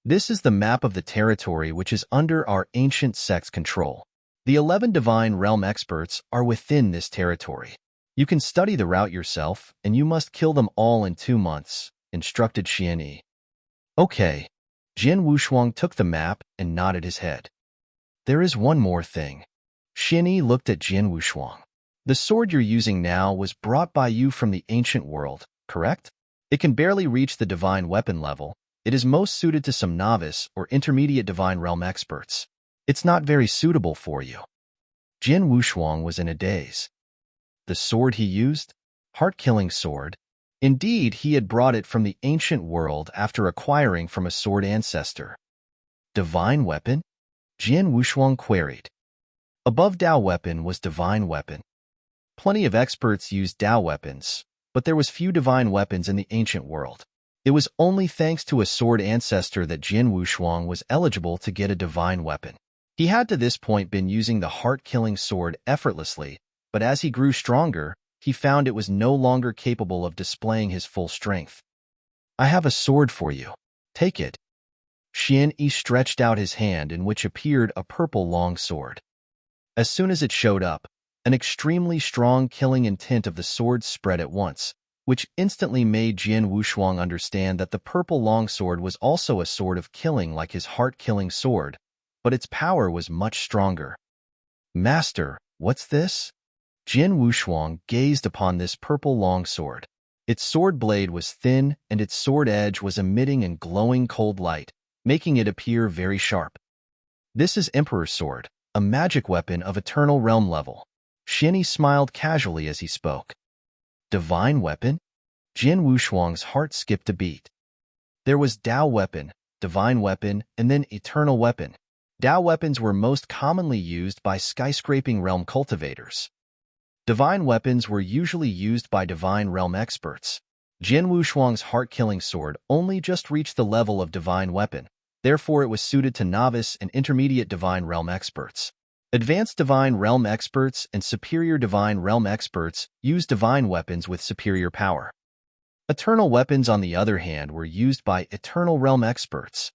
This is the map of the territory which is under our ancient sect's control. The 11 Divine Realm experts are within this territory. You can study the route yourself, and you must kill them all in 2 months, instructed Xianyi. Okay. Jin Wushuang took the map and nodded his head. There is one more thing. Xianyi looked at Jin Wushuang. The sword you're using now was brought by you from the ancient world, correct? It can barely reach the divine weapon level. It is most suited to some novice or intermediate divine realm experts. It's not very suitable for you. Jin Wushuang was in a daze. The sword he used? Heart-killing sword. Indeed, he had brought it from the ancient world after acquiring from a sword ancestor. Divine weapon? Jin Wushuang queried. Above Dao weapon was divine weapon. Plenty of experts used Dao weapons, but there was few divine weapons in the ancient world. It was only thanks to a sword ancestor that Jin Wushuang was eligible to get a divine weapon. He had to this point been using the heart-killing sword effortlessly, but as he grew stronger, he found it was no longer capable of displaying his full strength. I have a sword for you. Take it. Xianyi stretched out his hand in which appeared a purple long sword. As soon as it showed up, an extremely strong killing intent of the sword spread at once, which instantly made Jin Wushuang understand that the purple longsword was also a sword of killing like his heart-killing sword, but its power was much stronger. Master, what's this? Jin Wushuang gazed upon this purple longsword. Its sword blade was thin and its sword edge was emitting a glowing cold light, making it appear very sharp. This is Emperor's Sword, a magic weapon of eternal realm level. Xianyi smiled casually as he spoke. Divine weapon? Jin Wushuang's heart skipped a beat. There was Dao weapon, divine weapon, and then eternal weapon. Dao weapons were most commonly used by skyscraping realm cultivators. Divine weapons were usually used by divine realm experts. Jin Wushuang's heart-killing sword only just reached the level of divine weapon, therefore it was suited to novice and intermediate divine realm experts. Advanced divine realm experts and superior divine realm experts use divine weapons with superior power. Eternal weapons, on the other hand, were used by eternal realm experts.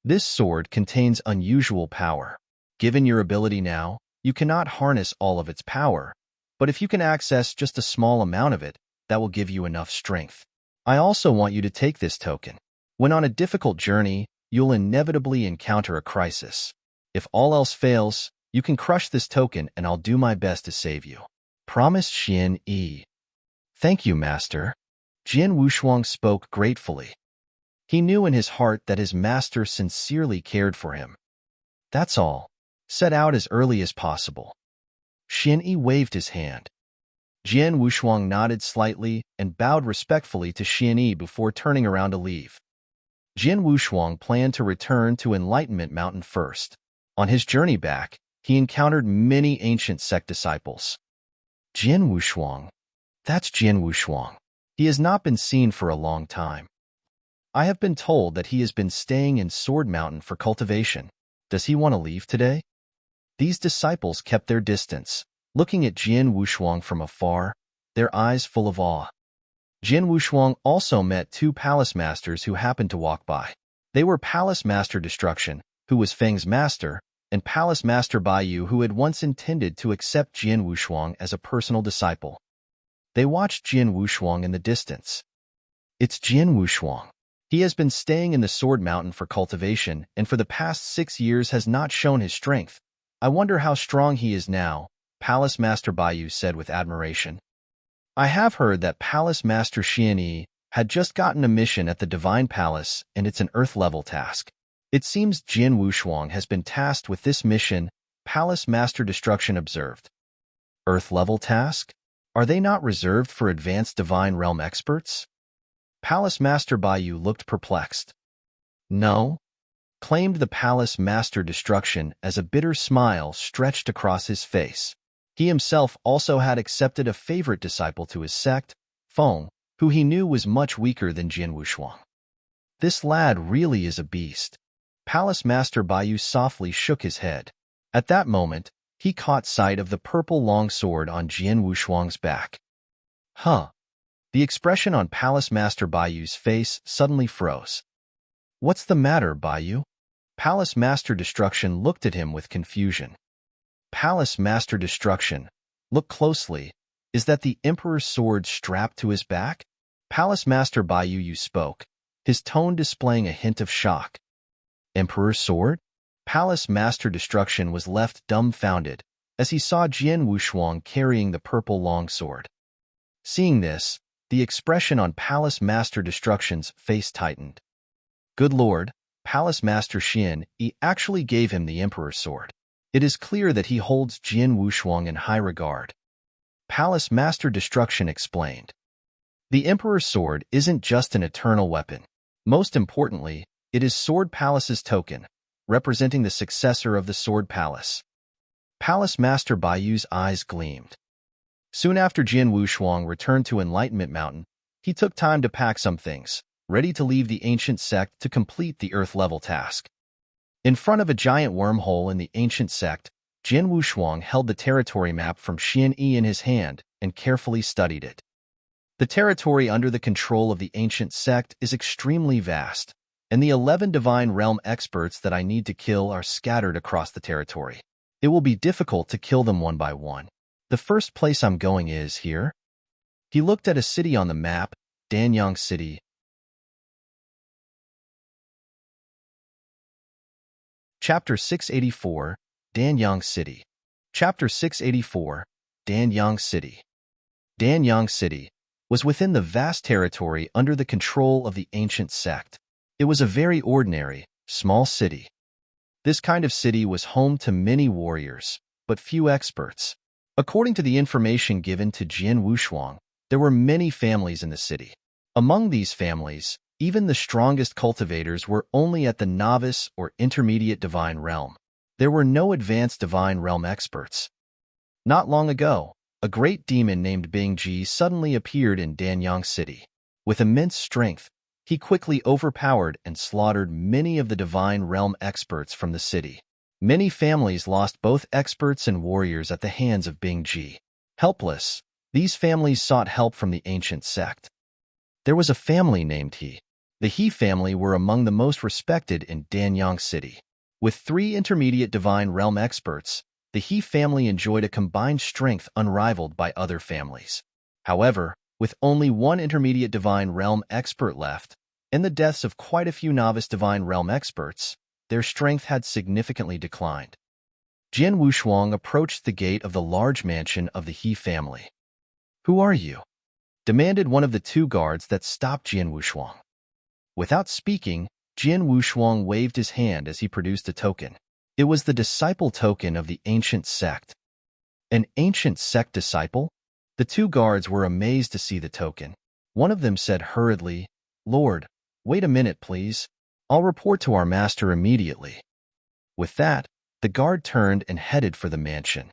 This sword contains unusual power. Given your ability now, you cannot harness all of its power, but if you can access just a small amount of it, that will give you enough strength. I also want you to take this token. When on a difficult journey, you'll inevitably encounter a crisis. If all else fails, you can crush this token and I'll do my best to save you. Promised Xianyi. Thank you, Master. Jin Wushuang spoke gratefully. He knew in his heart that his master sincerely cared for him. That's all. Set out as early as possible. Xianyi waved his hand. Jin Wushuang nodded slightly and bowed respectfully to Xianyi before turning around to leave. Jin Wushuang planned to return to Enlightenment Mountain first. On his journey back, he encountered many ancient sect disciples. Jin Wushuang. That's Jin Wushuang. He has not been seen for a long time. I have been told that he has been staying in Sword Mountain for cultivation. Does he want to leave today? These disciples kept their distance, looking at Jin Wushuang from afar, their eyes full of awe. Jin Wushuang also met 2 palace masters who happened to walk by. They were Palace Master Destruction, who was Feng's master, and Palace Master Baiyu, who had once intended to accept Jin Wushuang as a personal disciple. They watched Jin Wushuang in the distance. It's Jin Wushuang. He has been staying in the Sword Mountain for cultivation and for the past 6 years has not shown his strength. I wonder how strong he is now, Palace Master Baiyu said with admiration. I have heard that Palace Master Xianyi had just gotten a mission at the Divine Palace and it's an Earth-level task. It seems Jian Wushuang has been tasked with this mission, Palace Master Destruction observed. Earth-level task? Are they not reserved for advanced Divine Realm experts? Palace Master Baiyu looked perplexed. No, claimed the Palace Master Destruction as a bitter smile stretched across his face. He himself also had accepted a favorite disciple to his sect, Feng, who he knew was much weaker than Jian Wushuang. This lad really is a beast. Palace Master Baiyu softly shook his head. At that moment, he caught sight of the purple longsword on Jian Wushuang's back. Huh. The expression on Palace Master Baiyu's face suddenly froze. What's the matter, Baiyu? Palace Master Destruction looked at him with confusion. Palace Master Destruction, look closely. Is that the Emperor's sword strapped to his back? Palace Master Baiyu spoke, his tone displaying a hint of shock. Emperor's sword? Palace Master Destruction was left dumbfounded as he saw Jian Wushuang carrying the purple longsword. Seeing this, the expression on Palace Master Destruction's face tightened. Good Lord, Palace Master Xian, he actually gave him the Emperor's sword. It is clear that he holds Jian Wushuang in high regard. Palace Master Destruction explained. The Emperor's sword isn't just an eternal weapon. Most importantly, it is Sword Palace's token, representing the successor of the Sword Palace. Palace Master Baiyu's eyes gleamed. Soon after Jian Wushuang returned to Enlightenment Mountain, he took time to pack some things, ready to leave the ancient sect to complete the Earth-level task. In front of a giant wormhole in the ancient sect, Jian Wushuang held the territory map from Xian Yi in his hand and carefully studied it. The territory under the control of the ancient sect is extremely vast, and the 11 Divine Realm experts that I need to kill are scattered across the territory. It will be difficult to kill them one by one. The first place I'm going is here. He looked at a city on the map, Danyang City. Chapter 684, Danyang City. Chapter 684, Danyang City. Danyang City was within the vast territory under the control of the ancient sect. It was a very ordinary, small city. This kind of city was home to many warriors, but few experts. According to the information given to Jian Wushuang, there were many families in the city. Among these families, even the strongest cultivators were only at the novice or intermediate divine realm. There were no advanced divine realm experts. Not long ago, a great demon named Bingji suddenly appeared in Danyang City. With immense strength, he quickly overpowered and slaughtered many of the divine realm experts from the city. Many families lost both experts and warriors at the hands of Bingji. Helpless, these families sought help from the ancient sect. There was a family named He. The He family were among the most respected in Danyang City. With 3 intermediate divine realm experts, the He family enjoyed a combined strength unrivaled by other families. However, with only 1 intermediate divine realm expert left, and the deaths of quite a few novice divine realm experts, their strength had significantly declined. Jian Wushuang approached the gate of the large mansion of the He family. "Who are you?" demanded one of the 2 guards that stopped Jian Wushuang. Without speaking, Jian Wushuang waved his hand as he produced a token. It was the disciple token of the ancient sect. An ancient sect disciple? The 2 guards were amazed to see the token. One of them said hurriedly, "Lord, wait a minute, please. I'll report to our master immediately." With that, the guard turned and headed for the mansion.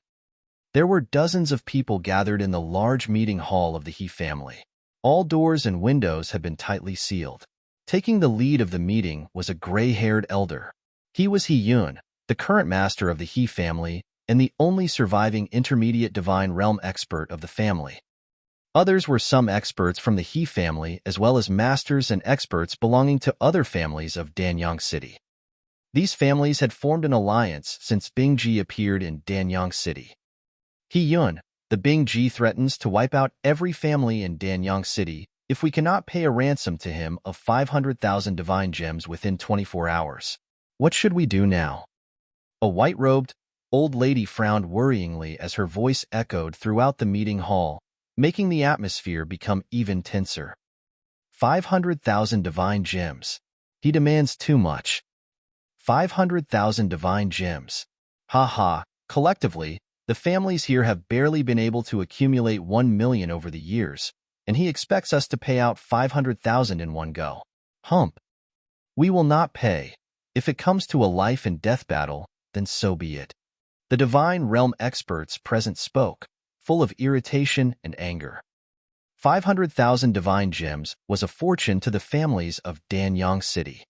There were dozens of people gathered in the large meeting hall of the He family. All doors and windows had been tightly sealed. Taking the lead of the meeting was a gray-haired elder. He was He Yun, the current master of the He family and the only surviving intermediate divine realm expert of the family. Others were some experts from the He family as well as masters and experts belonging to other families of Danyang City. These families had formed an alliance since Bingji appeared in Danyang City. He Yun, the Bingji threatens to wipe out every family in Danyang City if we cannot pay a ransom to him of 500,000 divine gems within 24 hours. What should we do now? A white-robed, old lady frowned worryingly as her voice echoed throughout the meeting hall, making the atmosphere become even tenser. 500,000 divine gems. He demands too much. 500,000 divine gems. Ha ha, collectively, the families here have barely been able to accumulate 1 million over the years, and he expects us to pay out 500,000 in one go. Hump. We will not pay. If it comes to a life and death battle, then so be it. The divine realm experts present spoke, full of irritation and anger. 500,000 divine gems was a fortune to the families of Danyang City.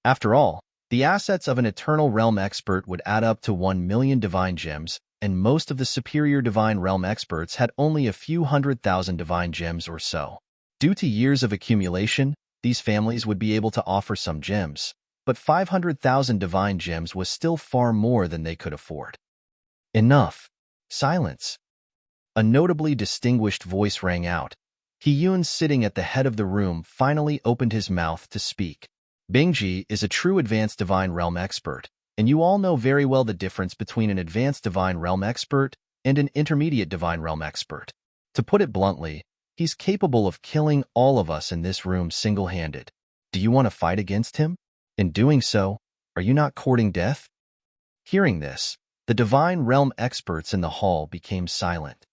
After all, the assets of an eternal realm expert would add up to 1 million divine gems, and most of the superior divine realm experts had only a few 100,000 divine gems or so. Due to years of accumulation, these families would be able to offer some gems, but 500,000 divine gems was still far more than they could afford. Enough. Silence. A notably distinguished voice rang out. He-Yun, sitting at the head of the room, finally opened his mouth to speak. Bingji is a true advanced divine realm expert, and you all know very well the difference between an advanced divine realm expert and an intermediate divine realm expert. To put it bluntly, he's capable of killing all of us in this room single-handed. Do you want to fight against him? In doing so, are you not courting death? Hearing this, the divine realm experts in the hall became silent.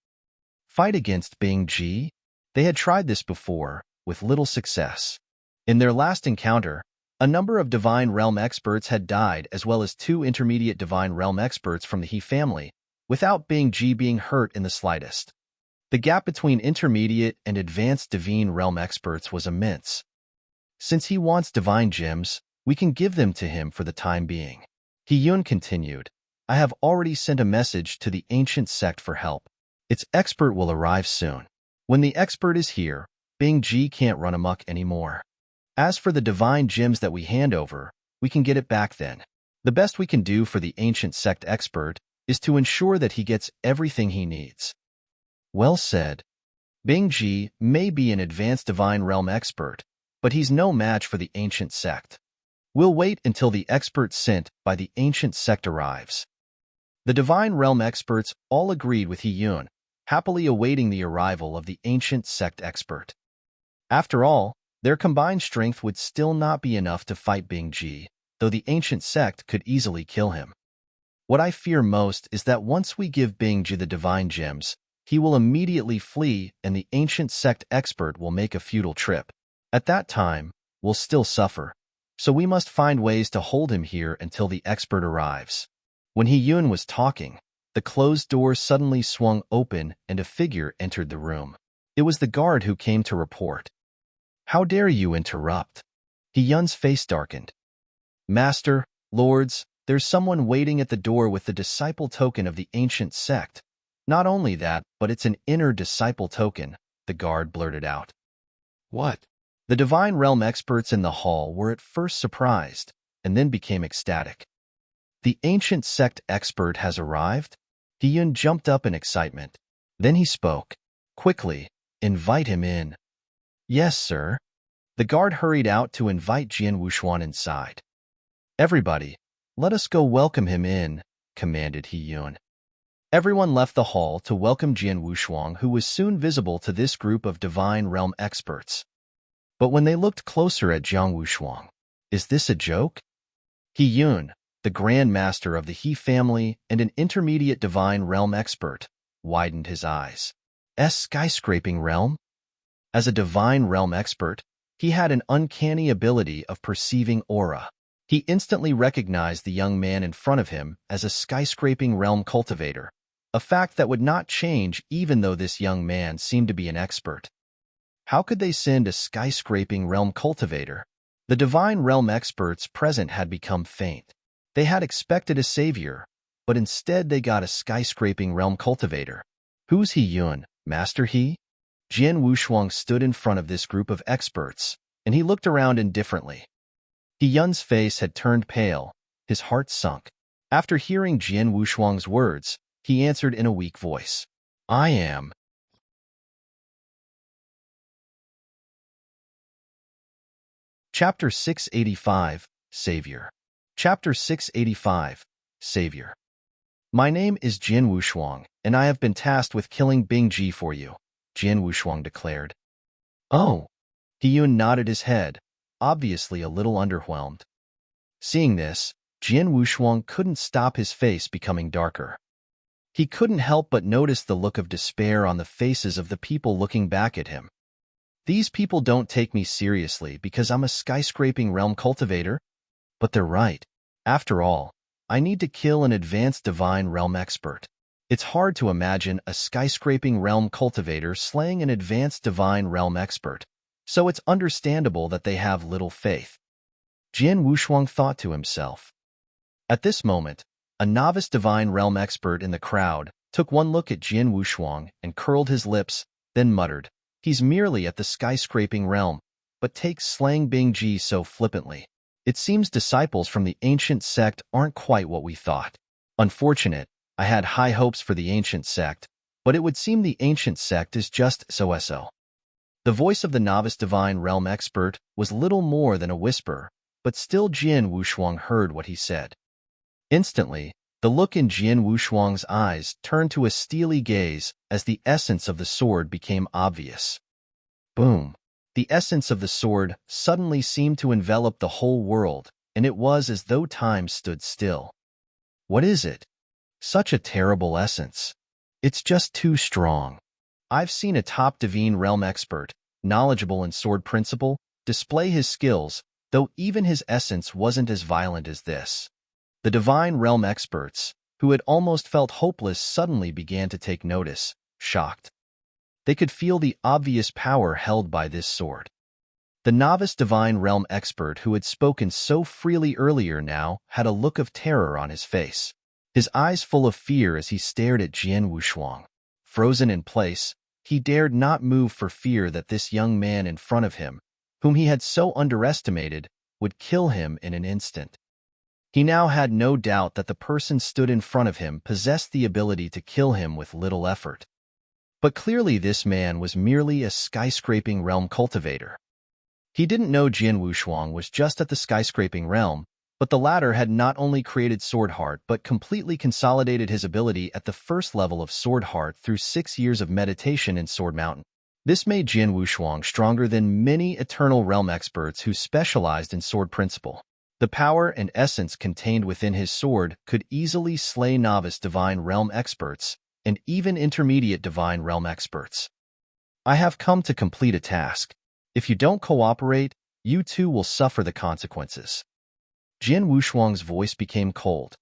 Fight against Bingji? They had tried this before, with little success. In their last encounter, a number of divine realm experts had died, as well as 2 intermediate divine realm experts from the He family, without Bingji being hurt in the slightest. The gap between intermediate and advanced divine realm experts was immense. Since he wants divine gems, we can give them to him for the time being. He-Yun continued, I have already sent a message to the ancient sect for help. Its expert will arrive soon. When the expert is here, Bingji can't run amok anymore. As for the divine gems that we hand over, we can get it back then. The best we can do for the ancient sect expert is to ensure that he gets everything he needs. Well said. Bingji may be an advanced divine realm expert, but he's no match for the ancient sect. We'll wait until the expert sent by the ancient sect arrives. The divine realm experts all agreed with He-Yun, happily awaiting the arrival of the ancient sect expert. After all, their combined strength would still not be enough to fight Bingji, though the ancient sect could easily kill him. What I fear most is that once we give Bingji the divine gems, he will immediately flee and the ancient sect expert will make a futile trip. At that time, we'll still suffer. So we must find ways to hold him here until the expert arrives. When He-Yun was talking, the closed door suddenly swung open and a figure entered the room. It was the guard who came to report. How dare you interrupt? He-Yun's face darkened. Master, lords, there's someone waiting at the door with the disciple token of the ancient sect. Not only that, but it's an inner disciple token, the guard blurted out. What? The divine realm experts in the hall were at first surprised, and then became ecstatic. The ancient sect expert has arrived? He-Yun jumped up in excitement. Then he spoke. Quickly, invite him in. Yes, sir. The guard hurried out to invite Jian Wuxuan inside. Everybody, let us go welcome him in, commanded He-Yun. Everyone left the hall to welcome Jian Wuxuan, who was soon visible to this group of divine realm experts. But when they looked closer at Jian Wuxuan, is this a joke? He-Yun, the Grand Master of the He family and an intermediate divine realm expert, widened his eyes. Skyscraping realm? As a divine realm expert, he had an uncanny ability of perceiving aura. He instantly recognized the young man in front of him as a skyscraping realm cultivator, a fact that would not change even though this young man seemed to be an expert. How could they send a skyscraping realm cultivator? The divine realm experts present had become faint. They had expected a savior, but instead they got a skyscraping realm cultivator. Who's He-Yun, Master He? Jian Wuxuan stood in front of this group of experts, and he looked around indifferently. He-Yun's face had turned pale, his heart sunk. After hearing Jian Wuxuan's words, he answered in a weak voice. I am. Chapter 685, Savior. Chapter 685, Savior. My name is Jian Wuxuan, and I have been tasked with killing Bingji for you, Jian Wuxuan declared. Oh. He-Yun nodded his head, obviously a little underwhelmed. Seeing this, Jian Wushuang couldn't stop his face becoming darker. He couldn't help but notice the look of despair on the faces of the people looking back at him. These people don't take me seriously because I'm a skyscraping realm cultivator? But they're right. After all, I need to kill an advanced divine realm expert. It's hard to imagine a skyscraping realm cultivator slaying an advanced divine realm expert, so it's understandable that they have little faith. Jian Wushuang thought to himself. At this moment, a novice divine realm expert in the crowd took one look at Jian Wushuang and curled his lips, then muttered, "He's merely at the skyscraping realm, but takes slaying Bing Ji so flippantly. It seems disciples from the ancient sect aren't quite what we thought. Unfortunate, I had high hopes for the ancient sect, but it would seem the ancient sect is just so-so." The voice of the novice divine realm expert was little more than a whisper, but still Jian Wushuang heard what he said. Instantly, the look in Jian Wushuang's eyes turned to a steely gaze as the essence of the sword became obvious. Boom! The essence of the sword suddenly seemed to envelop the whole world, and it was as though time stood still. What is it? Such a terrible essence. It's just too strong. I've seen a top divine realm expert, knowledgeable in sword principle, display his skills, though even his essence wasn't as violent as this. The divine realm experts, who had almost felt hopeless, suddenly began to take notice, shocked. They could feel the obvious power held by this sword. The novice divine realm expert who had spoken so freely earlier now had a look of terror on his face, his eyes full of fear as he stared at Jian Wushuang. Frozen in place, he dared not move for fear that this young man in front of him, whom he had so underestimated, would kill him in an instant. He now had no doubt that the person stood in front of him possessed the ability to kill him with little effort. But clearly this man was merely a skyscraping realm cultivator. He didn't know Jian Wushuang was just at the skyscraping realm, but the latter had not only created Sword Heart but completely consolidated his ability at the first level of Sword Heart through 6 years of meditation in Sword Mountain. This made Jian Wushuang stronger than many Eternal Realm experts who specialized in sword principle. The power and essence contained within his sword could easily slay novice divine realm experts and even intermediate divine realm experts. I have come to complete a task. If you don't cooperate, you too will suffer the consequences. Jian Wushuang's voice became cold.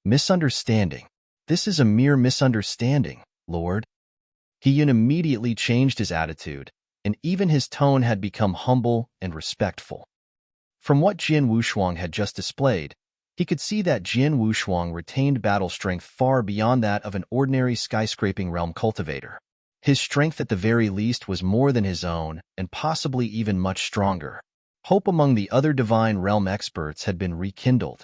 Misunderstanding. This is a mere misunderstanding, Lord. He-Yun immediately changed his attitude, and even his tone had become humble and respectful. From what Jian Wushuang had just displayed, he could see that Jian Wushuang retained battle strength far beyond that of an ordinary skyscraping realm cultivator. His strength at the very least was more than his own, and possibly even much stronger. Hope among the other divine realm experts had been rekindled.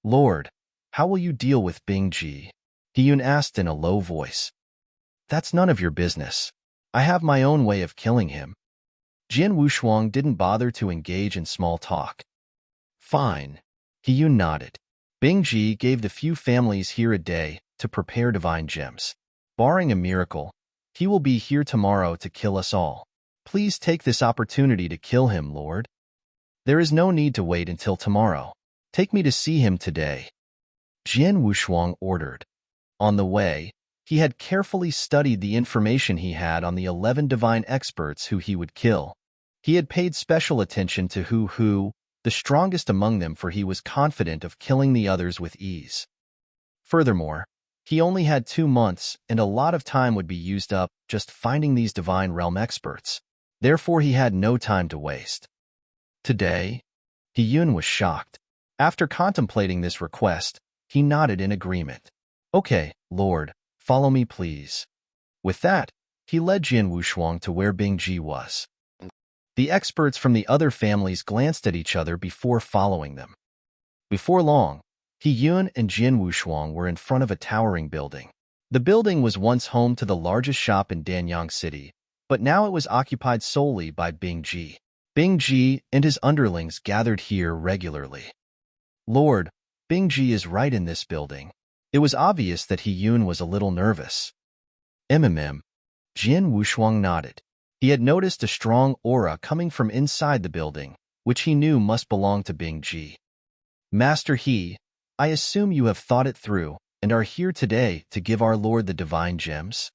Lord, how will you deal with Bing Ji? He-Yun asked in a low voice. That's none of your business. I have my own way of killing him. Jian Wushuang didn't bother to engage in small talk. Fine. He-Yun nodded. Bing Ji gave the few families here a day to prepare divine gems. Barring a miracle, he will be here tomorrow to kill us all. Please take this opportunity to kill him, Lord. There is no need to wait until tomorrow. Take me to see him today. Jian Wushuang ordered. On the way, he had carefully studied the information he had on the 11 divine experts who he would kill. He had paid special attention to who, the strongest among them, for he was confident of killing the others with ease. Furthermore, he only had 2 months, and a lot of time would be used up just finding these divine realm experts. Therefore, he had no time to waste. Today, He-Yun was shocked. After contemplating this request, he nodded in agreement. Okay, Lord, follow me please. With that, he led Jian Wushuang to where Bing Ji was. The experts from the other families glanced at each other before following them. Before long, He-Yun and Jian Wushuang were in front of a towering building. The building was once home to the largest shop in Danyang City, but now it was occupied solely by Bing Ji. Bing Ji and his underlings gathered here regularly. Lord, Bing Ji is right in this building. It was obvious that He-Yun was a little nervous. Jian Wushuang nodded. He had noticed a strong aura coming from inside the building, which he knew must belong to Bing Ji. Master He, I assume you have thought it through and are here today to give our Lord the divine gems?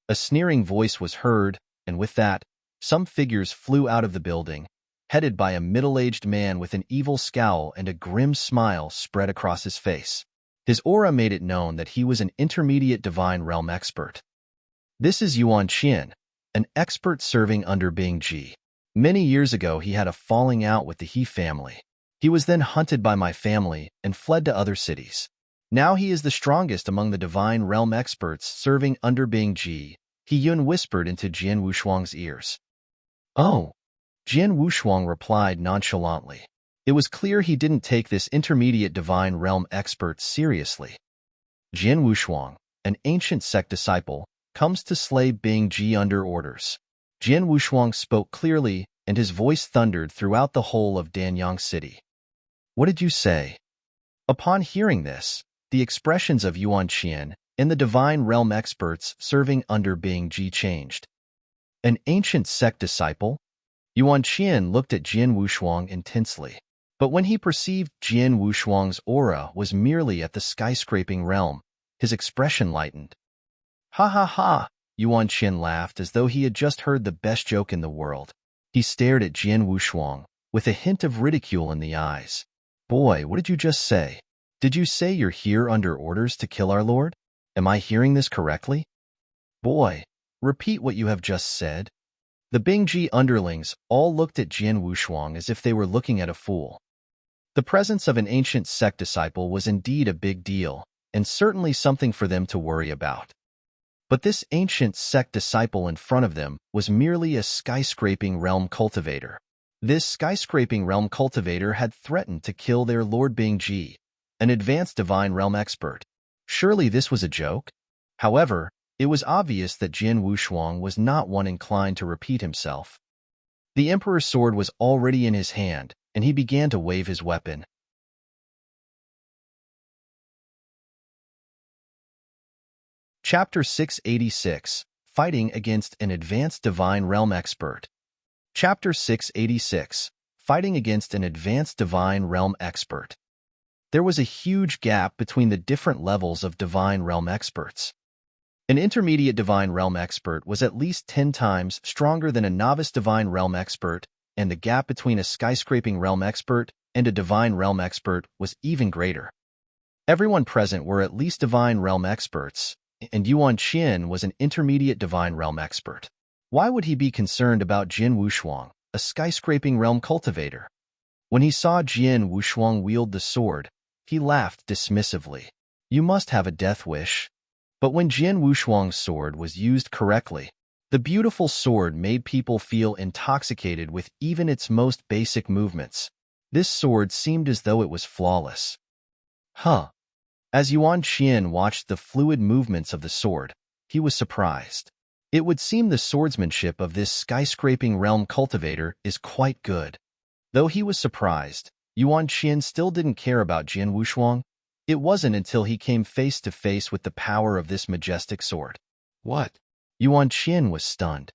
A sneering voice was heard, and with that, some figures flew out of the building, headed by a middle-aged man with an evil scowl and a grim smile spread across his face. His aura made it known that he was an intermediate divine realm expert. This is Yuan Qian, an expert serving under Bing Ji. Many years ago he had a falling out with the He family. He was then hunted by my family and fled to other cities. Now he is the strongest among the divine realm experts serving under Bing Ji, He Yun whispered into Jian Wushuang's ears. Oh, Jian Wushuang replied nonchalantly. It was clear he didn't take this intermediate divine realm expert seriously. Jian Wushuang, an ancient sect disciple, comes to slay Bing Ji under orders. Jian Wushuang spoke clearly, and his voice thundered throughout the whole of Danyang City. What did you say? Upon hearing this, the expressions of Yuan Qian and the divine realm experts serving under Bing Ji changed. An ancient sect disciple? Yuan Qian looked at Jian Wushuang intensely. But when he perceived Jian Wushuang's aura was merely at the skyscraping realm, his expression lightened. Ha ha ha! Yuan Qian laughed as though he had just heard the best joke in the world. He stared at Jian Wushuang, with a hint of ridicule in the eyes. Boy, what did you just say? Did you say you're here under orders to kill our Lord? Am I hearing this correctly? Boy, repeat what you have just said. The Bingji underlings all looked at Jian Wushuang as if they were looking at a fool. The presence of an ancient sect disciple was indeed a big deal, and certainly something for them to worry about. But this ancient sect disciple in front of them was merely a skyscraping realm cultivator. This skyscraping realm cultivator had threatened to kill their Lord Bingji, an advanced divine realm expert. Surely this was a joke? However, it was obvious that Jian Wushuang was not one inclined to repeat himself. The Emperor's sword was already in his hand, and he began to wave his weapon. Chapter 686, Fighting Against an Advanced Divine Realm Expert. Chapter 686, Fighting Against an Advanced Divine Realm Expert. There was a huge gap between the different levels of divine realm experts. An intermediate divine realm expert was at least 10 times stronger than a novice divine realm expert, and the gap between a skyscraping realm expert and a divine realm expert was even greater. Everyone present were at least divine realm experts, and Yuan Qian was an intermediate divine realm expert. Why would he be concerned about Jian Wushuang, a skyscraping realm cultivator? When he saw Jian Wushuang wield the sword, he laughed dismissively. You must have a death wish. But when Jian Wushuang's sword was used correctly, the beautiful sword made people feel intoxicated with even its most basic movements. This sword seemed as though it was flawless. Huh. As Yuan Qian watched the fluid movements of the sword, he was surprised. It would seem the swordsmanship of this skyscraping realm cultivator is quite good. Though he was surprised, Yuan Qian still didn't care about Jian Wushuang. It wasn't until he came face to face with the power of this majestic sword. What? Yuan Qian was stunned.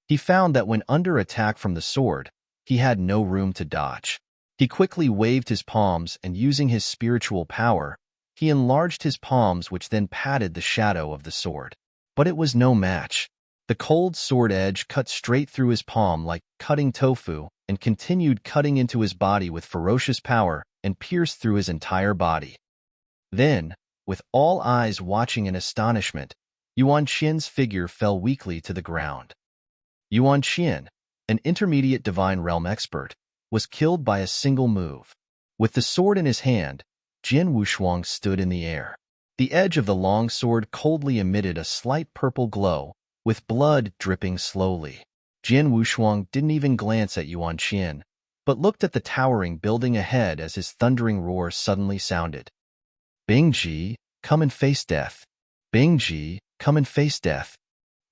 He found that when under attack from the sword, he had no room to dodge. He quickly waved his palms and using his spiritual power, he enlarged his palms which then patted the shadow of the sword. But it was no match. The cold sword edge cut straight through his palm like cutting tofu and continued cutting into his body with ferocious power and pierced through his entire body. Then, with all eyes watching in astonishment, Yuan Qian's figure fell weakly to the ground. Yuan Qian, an intermediate divine realm expert, was killed by a single move. With the sword in his hand, Jian Wushuang stood in the air. The edge of the long sword coldly emitted a slight purple glow, with blood dripping slowly. Jian Wushuang didn't even glance at Yuan Qian, but looked at the towering building ahead as his thundering roar suddenly sounded. Bingji, come and face death. Bingji, come and face death.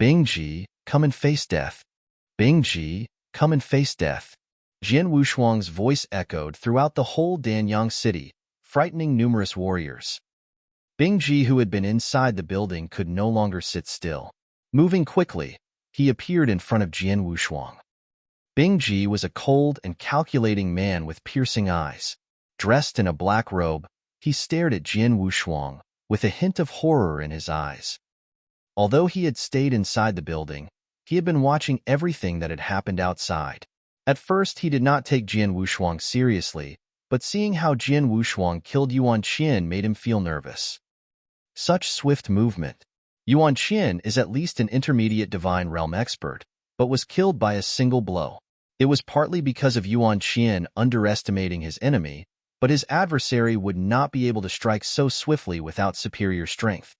Bingji, come and face death. Bingji, come and face death. Jian Wushuang's voice echoed throughout the whole Danyang city, frightening numerous warriors. Bingji, who had been inside the building, could no longer sit still. Moving quickly, he appeared in front of Jian Wushuang. Bingji was a cold and calculating man with piercing eyes. Dressed in a black robe, he stared at Jian Wushuang with a hint of horror in his eyes. Although he had stayed inside the building, he had been watching everything that had happened outside. At first, he did not take Jian Wushuang seriously, but seeing how Jian Wushuang killed Yuan Qian made him feel nervous. Such swift movement. Yuan Qian is at least an intermediate divine realm expert, but was killed by a single blow. It was partly because of Yuan Qian underestimating his enemy, but his adversary would not be able to strike so swiftly without superior strength.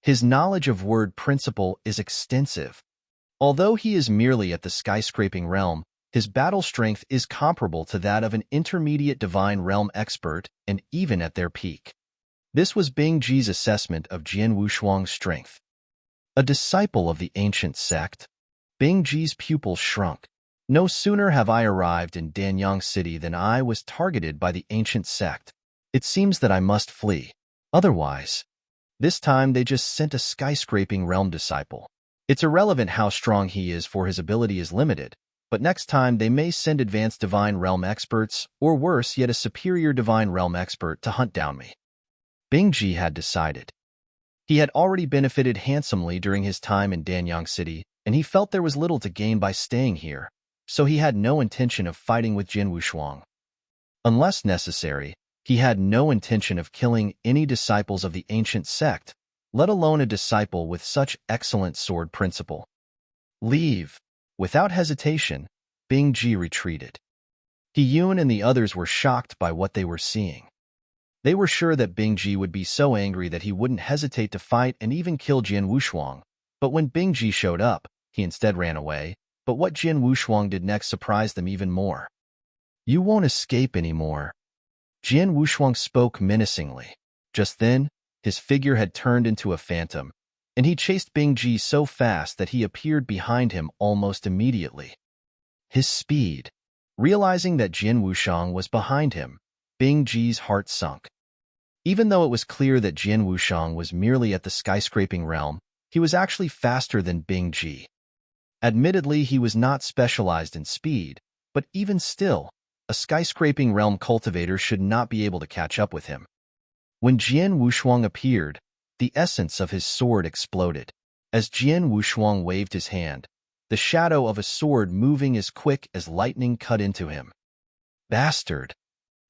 His knowledge of word principle is extensive. Although he is merely at the skyscraping realm, his battle strength is comparable to that of an intermediate divine realm expert and even at their peak. This was Bing Ji's assessment of Jian Wushuang's strength. A disciple of the ancient sect, Bing Ji's pupils shrunk. No sooner have I arrived in Danyang City than I was targeted by the ancient sect. It seems that I must flee. Otherwise, this time they just sent a skyscraping realm disciple. It's irrelevant how strong he is, for his ability is limited, but next time they may send advanced divine realm experts, or worse yet a superior divine realm expert to hunt down me. Bing Ji had decided. He had already benefited handsomely during his time in Danyang City, and he felt there was little to gain by staying here, so he had no intention of fighting with Jian Wushuang. Unless necessary, he had no intention of killing any disciples of the ancient sect, let alone a disciple with such excellent sword principle. Leave. Without hesitation, Bing Ji retreated. He Yun and the others were shocked by what they were seeing. They were sure that Bing Ji would be so angry that he wouldn't hesitate to fight and even kill Jian Wushuang, but when Bing Ji showed up, he instead ran away. But what Jian Wushuang did next surprised them even more. You won't escape anymore. Jian Wushuang spoke menacingly. Just then, his figure had turned into a phantom, and he chased Bing Ji so fast that he appeared behind him almost immediately. His speed. Realizing that Jian Wushuang was behind him, Bing Ji's heart sunk. Even though it was clear that Jian Wushuang was merely at the skyscraping realm, he was actually faster than Bing Ji. Admittedly, he was not specialized in speed, but even still, a skyscraping realm cultivator should not be able to catch up with him. When Jian Wushuang appeared, the essence of his sword exploded. As Jian Wushuang waved his hand, the shadow of a sword moving as quick as lightning cut into him. Bastard!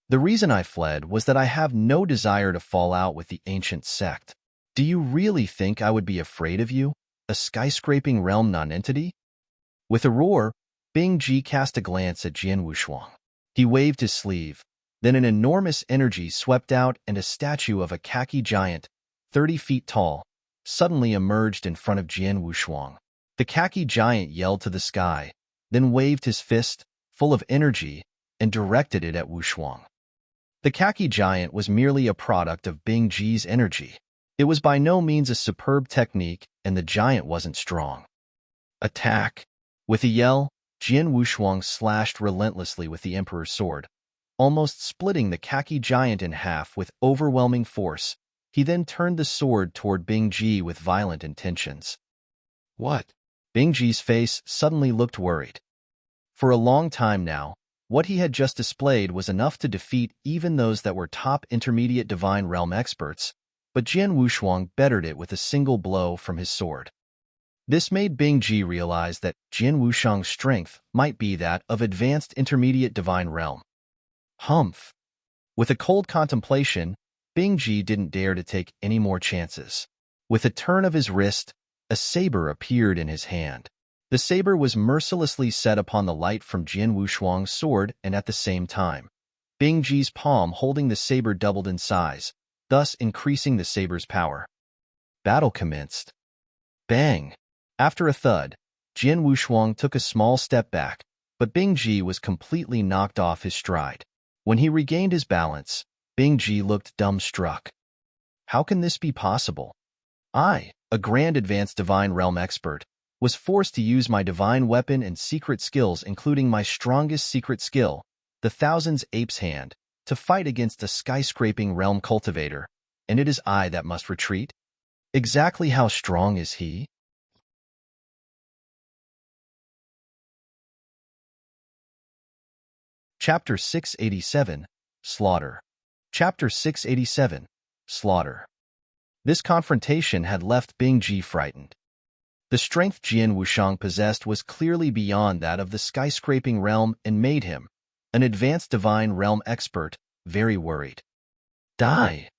The reason I fled was that I have no desire to fall out with the ancient sect. Do you really think I would be afraid of you, a skyscraping realm nonentity? With a roar, Bing Ji cast a glance at Jian Wushuang. He waved his sleeve. Then an enormous energy swept out and a statue of a khaki giant, 30 feet tall, suddenly emerged in front of Jian Wushuang. The khaki giant yelled to the sky, then waved his fist, full of energy, and directed it at Wushuang. The khaki giant was merely a product of Bing Ji's energy. It was by no means a superb technique, and the giant wasn't strong. Attack! With a yell, Jian Wushuang slashed relentlessly with the Emperor's sword, almost splitting the khaki giant in half with overwhelming force. He then turned the sword toward Bing Ji with violent intentions. What? Bing Ji's face suddenly looked worried. For a long time now, what he had just displayed was enough to defeat even those that were top intermediate divine realm experts, but Jian Wushuang bettered it with a single blow from his sword. This made Bing Ji realize that Jian Wushuang's strength might be that of advanced intermediate divine realm. Humph! With a cold contemplation, Bing Ji didn't dare to take any more chances. With a turn of his wrist, a saber appeared in his hand. The saber was mercilessly set upon the light from Jian Wushuang's sword, and at the same time, Bing Ji's palm holding the saber doubled in size, thus increasing the saber's power. Battle commenced. Bang! After a thud, Jian Wushuang took a small step back, but Bing Ji was completely knocked off his stride. When he regained his balance, Bing Ji looked dumbstruck. How can this be possible? I, a grand advanced divine realm expert, was forced to use my divine weapon and secret skills, including my strongest secret skill, the Thousand Apes Hand, to fight against a skyscraping realm cultivator, and it is I that must retreat? Exactly how strong is he? Chapter 687, Slaughter. Chapter 687. Slaughter. This confrontation had left Bingji frightened. The strength Jian Wushang possessed was clearly beyond that of the skyscraping realm and made him, an advanced divine realm expert, very worried. Die!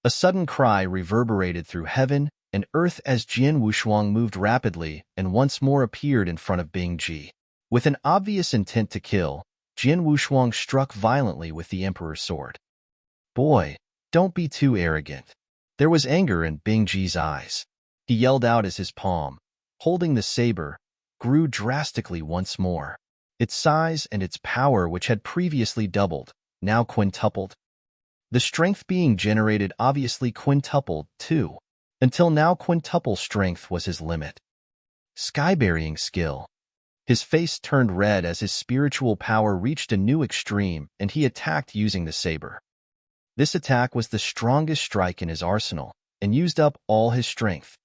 A sudden cry reverberated through heaven and earth as Jian Wushang moved rapidly and once more appeared in front of Bingji. With an obvious intent to kill, Jian Wushang struck violently with the Emperor's sword. Boy, don't be too arrogant. There was anger in Bingji's eyes. He yelled out as his palm, holding the saber, grew drastically once more. Its size and its power, which had previously doubled, now quintupled. The strength being generated obviously quintupled, too. Until now, quintuple strength was his limit. Sky-burying skill. His face turned red as his spiritual power reached a new extreme, and he attacked using the saber. This attack was the strongest strike in his arsenal, and used up all his strength.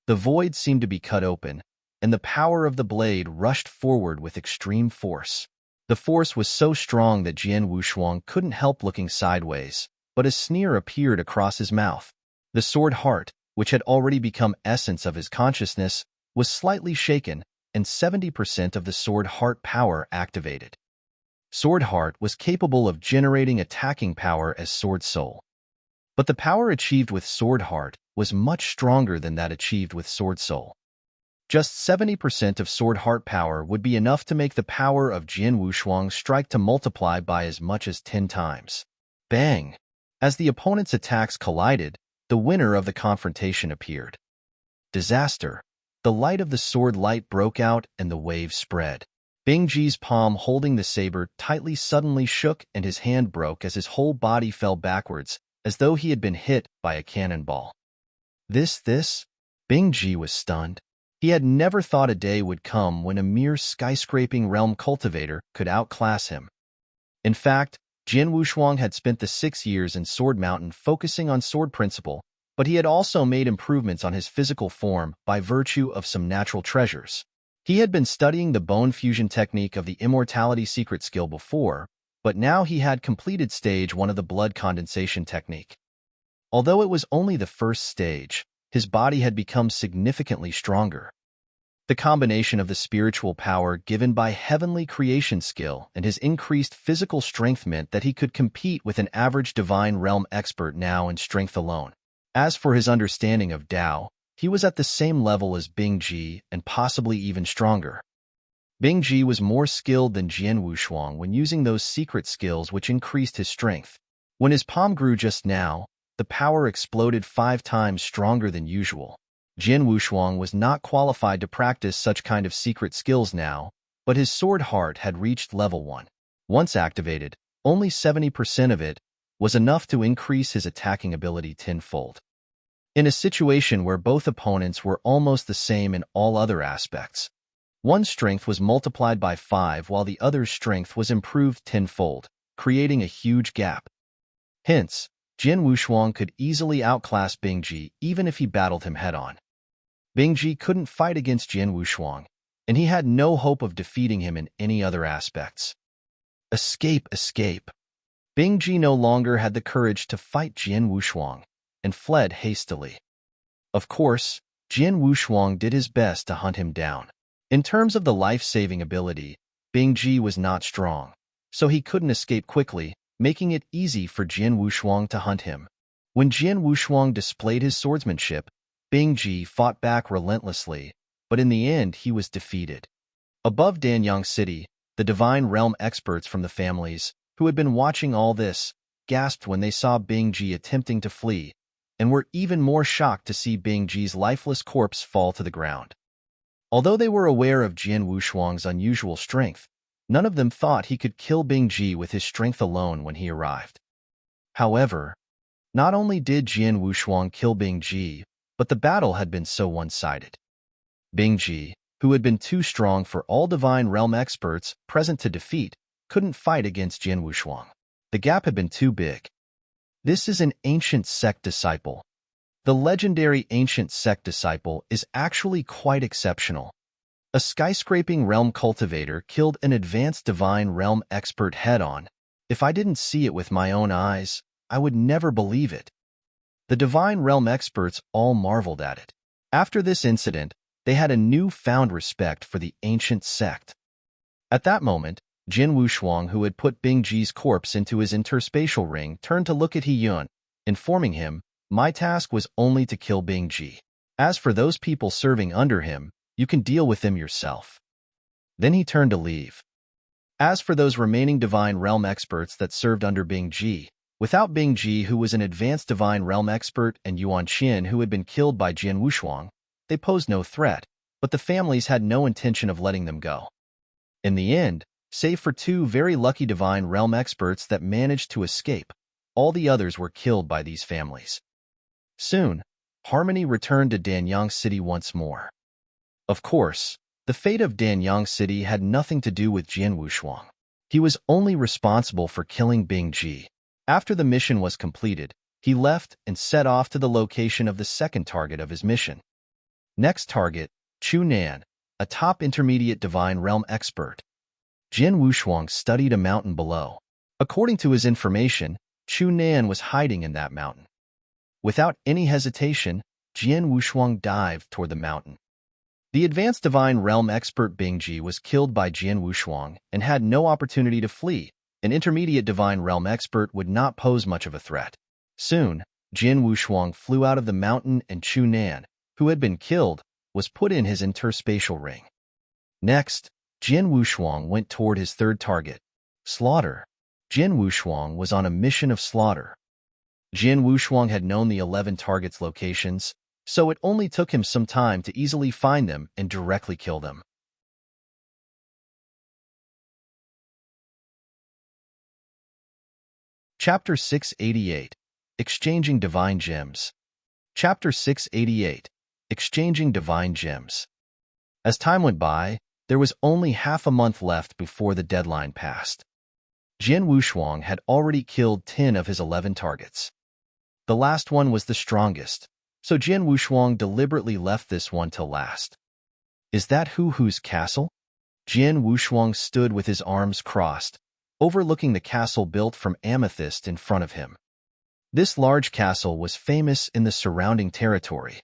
The void seemed to be cut open, and the power of the blade rushed forward with extreme force. The force was so strong that Jian Wushang couldn't help looking sideways, but a sneer appeared across his mouth. The sword heart, which had already become essence of his consciousness, was slightly shaken, and 70% of the sword heart power activated. Sword heart was capable of generating attacking power as sword soul. But the power achieved with sword heart was much stronger than that achieved with sword soul. Just 70% of sword heart power would be enough to make the power of Jian Wushang's strike to multiply by as much as 10 times. Bang! As the opponent's attacks collided, the winner of the confrontation appeared. Disaster! The light of the sword light broke out and the wave spread. Bingji's palm holding the saber tightly suddenly shook and his hand broke as his whole body fell backwards, as though he had been hit by a cannonball. This? Bingji was stunned. He had never thought a day would come when a mere skyscraping realm cultivator could outclass him. In fact, Jian Wushang had spent the 6 years in Sword Mountain focusing on sword principle, but he had also made improvements on his physical form by virtue of some natural treasures. He had been studying the bone fusion technique of the immortality secret skill before, but now he had completed stage 1 of the blood condensation technique. Although it was only the first stage, his body had become significantly stronger. The combination of the spiritual power given by heavenly creation skill and his increased physical strength meant that he could compete with an average divine realm expert now in strength alone. As for his understanding of Tao, he was at the same level as Bingji and possibly even stronger. Bingji was more skilled than Jian Wushang when using those secret skills which increased his strength. When his palm grew just now, the power exploded 5 times stronger than usual. Jian Wushang was not qualified to practice such kind of secret skills now, but his sword heart had reached level 1. Once activated, only 70% of it was enough to increase his attacking ability tenfold. In a situation where both opponents were almost the same in all other aspects, one's strength was multiplied by 5 while the other's strength was improved tenfold, creating a huge gap. Hence, Jian Wushang could easily outclass Bingji even if he battled him head-on. Bingji couldn't fight against Jian Wushang, and he had no hope of defeating him in any other aspects. Escape! Bingji no longer had the courage to fight Jian Wushang, and fled hastily. Of course, Jian Wushang did his best to hunt him down. In terms of the life-saving ability, Bingji was not strong, so he couldn't escape quickly, making it easy for Jian Wushang to hunt him. When Jian Wushang displayed his swordsmanship, Bingji fought back relentlessly, but in the end he was defeated. Above Danyang City, the divine realm experts from the families, who had been watching all this, gasped when they saw Bingji attempting to flee, and were even more shocked to see Bingji's lifeless corpse fall to the ground. Although they were aware of Jian Wushang's unusual strength, none of them thought he could kill Bingji with his strength alone when he arrived. However, not only did Jian Wushang kill Bingji, but the battle had been so one-sided. Bingji, who had been too strong for all divine realm experts present to defeat, couldn't fight against Jian Wushang. The gap had been too big. This is an ancient sect disciple. The legendary ancient sect disciple is actually quite exceptional. A skyscraping realm cultivator killed an advanced divine realm expert head-on, If I didn't see it with my own eyes, I would never believe it." The Divine Realm experts all marveled at it. After this incident, they had a newfound respect for the ancient sect. At that moment, Jin Wushuang, who had put Bing Ji's corpse into his interspatial ring, turned to look at He Yun, informing him, "My task was only to kill Bing Ji. As for those people serving under him, you can deal with them yourself." Then he turned to leave. As for those remaining Divine Realm experts that served under Bing Ji, without Bing Ji, who was an advanced Divine Realm expert, and Yuan Xin, who had been killed by Jin Wushuang, they posed no threat, but the families had no intention of letting them go. In the end, save for two very lucky Divine Realm experts that managed to escape, all the others were killed by these families. Soon, harmony returned to Danyang City once more. Of course, the fate of Danyang City had nothing to do with Jin Wushuang. He was only responsible for killing Bing Ji. After the mission was completed, he left and set off to the location of the second target of his mission. Next target, Chu Nan, a top intermediate Divine Realm expert. Jin Wushuang studied a mountain below. According to his information, Chu Nan was hiding in that mountain. Without any hesitation, Jin Wushuang dived toward the mountain. The advanced Divine Realm expert Bing Ji was killed by Jin Wushuang and had no opportunity to flee. An intermediate Divine Realm expert would not pose much of a threat. Soon, Jin Wushuang flew out of the mountain and Chu Nan, who had been killed, was put in his interspatial ring. Next, Jin Wushuang went toward his third target, slaughter. Jin Wushuang was on a mission of slaughter. Jin Wushuang had known the 11 targets' locations, so it only took him some time to easily find them and directly kill them. Chapter 688, Exchanging Divine Gems. Chapter 688, Exchanging Divine Gems. As time went by, there was only half a month left before the deadline passed. Jin Wushuang had already killed 10 of his 11 targets. The last one was the strongest, so Jin Wushuang deliberately left this one till last. Is that Hu's castle? Jin Wushuang stood with his arms crossed, overlooking the castle built from amethyst in front of him. This large castle was famous in the surrounding territory.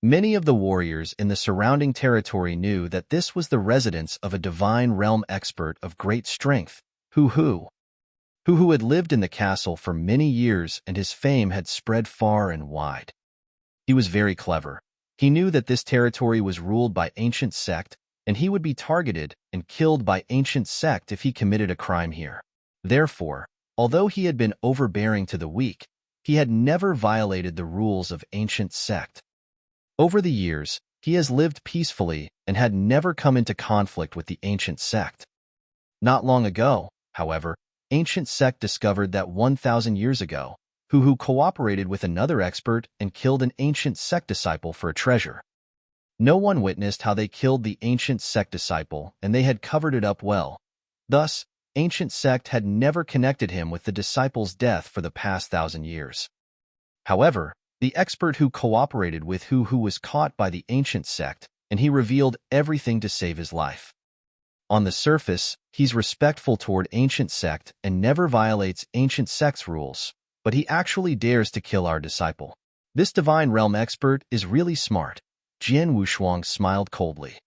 Many of the warriors in the surrounding territory knew that this was the residence of a Divine Realm expert of great strength, Hu had lived in the castle for many years, and his fame had spread far and wide. He was very clever. He knew that this territory was ruled by ancient sect, and he would be targeted and killed by ancient sect if he committed a crime here. Therefore, although he had been overbearing to the weak, he had never violated the rules of ancient sect. Over the years, he has lived peacefully and had never come into conflict with the ancient sect. Not long ago, however, ancient sect discovered that 1,000 years ago, Hu cooperated with another expert and killed an ancient sect disciple for a treasure. No one witnessed how they killed the ancient sect disciple, and they had covered it up well. Thus, ancient sect had never connected him with the disciple's death for the past 1,000 years. However, the expert who cooperated with Hu was caught by the ancient sect, and he revealed everything to save his life. On the surface, he's respectful toward ancient sect and never violates ancient sect's rules, but he actually dares to kill our disciple. This Divine Realm expert is really smart. Jin Wushuang smiled coldly.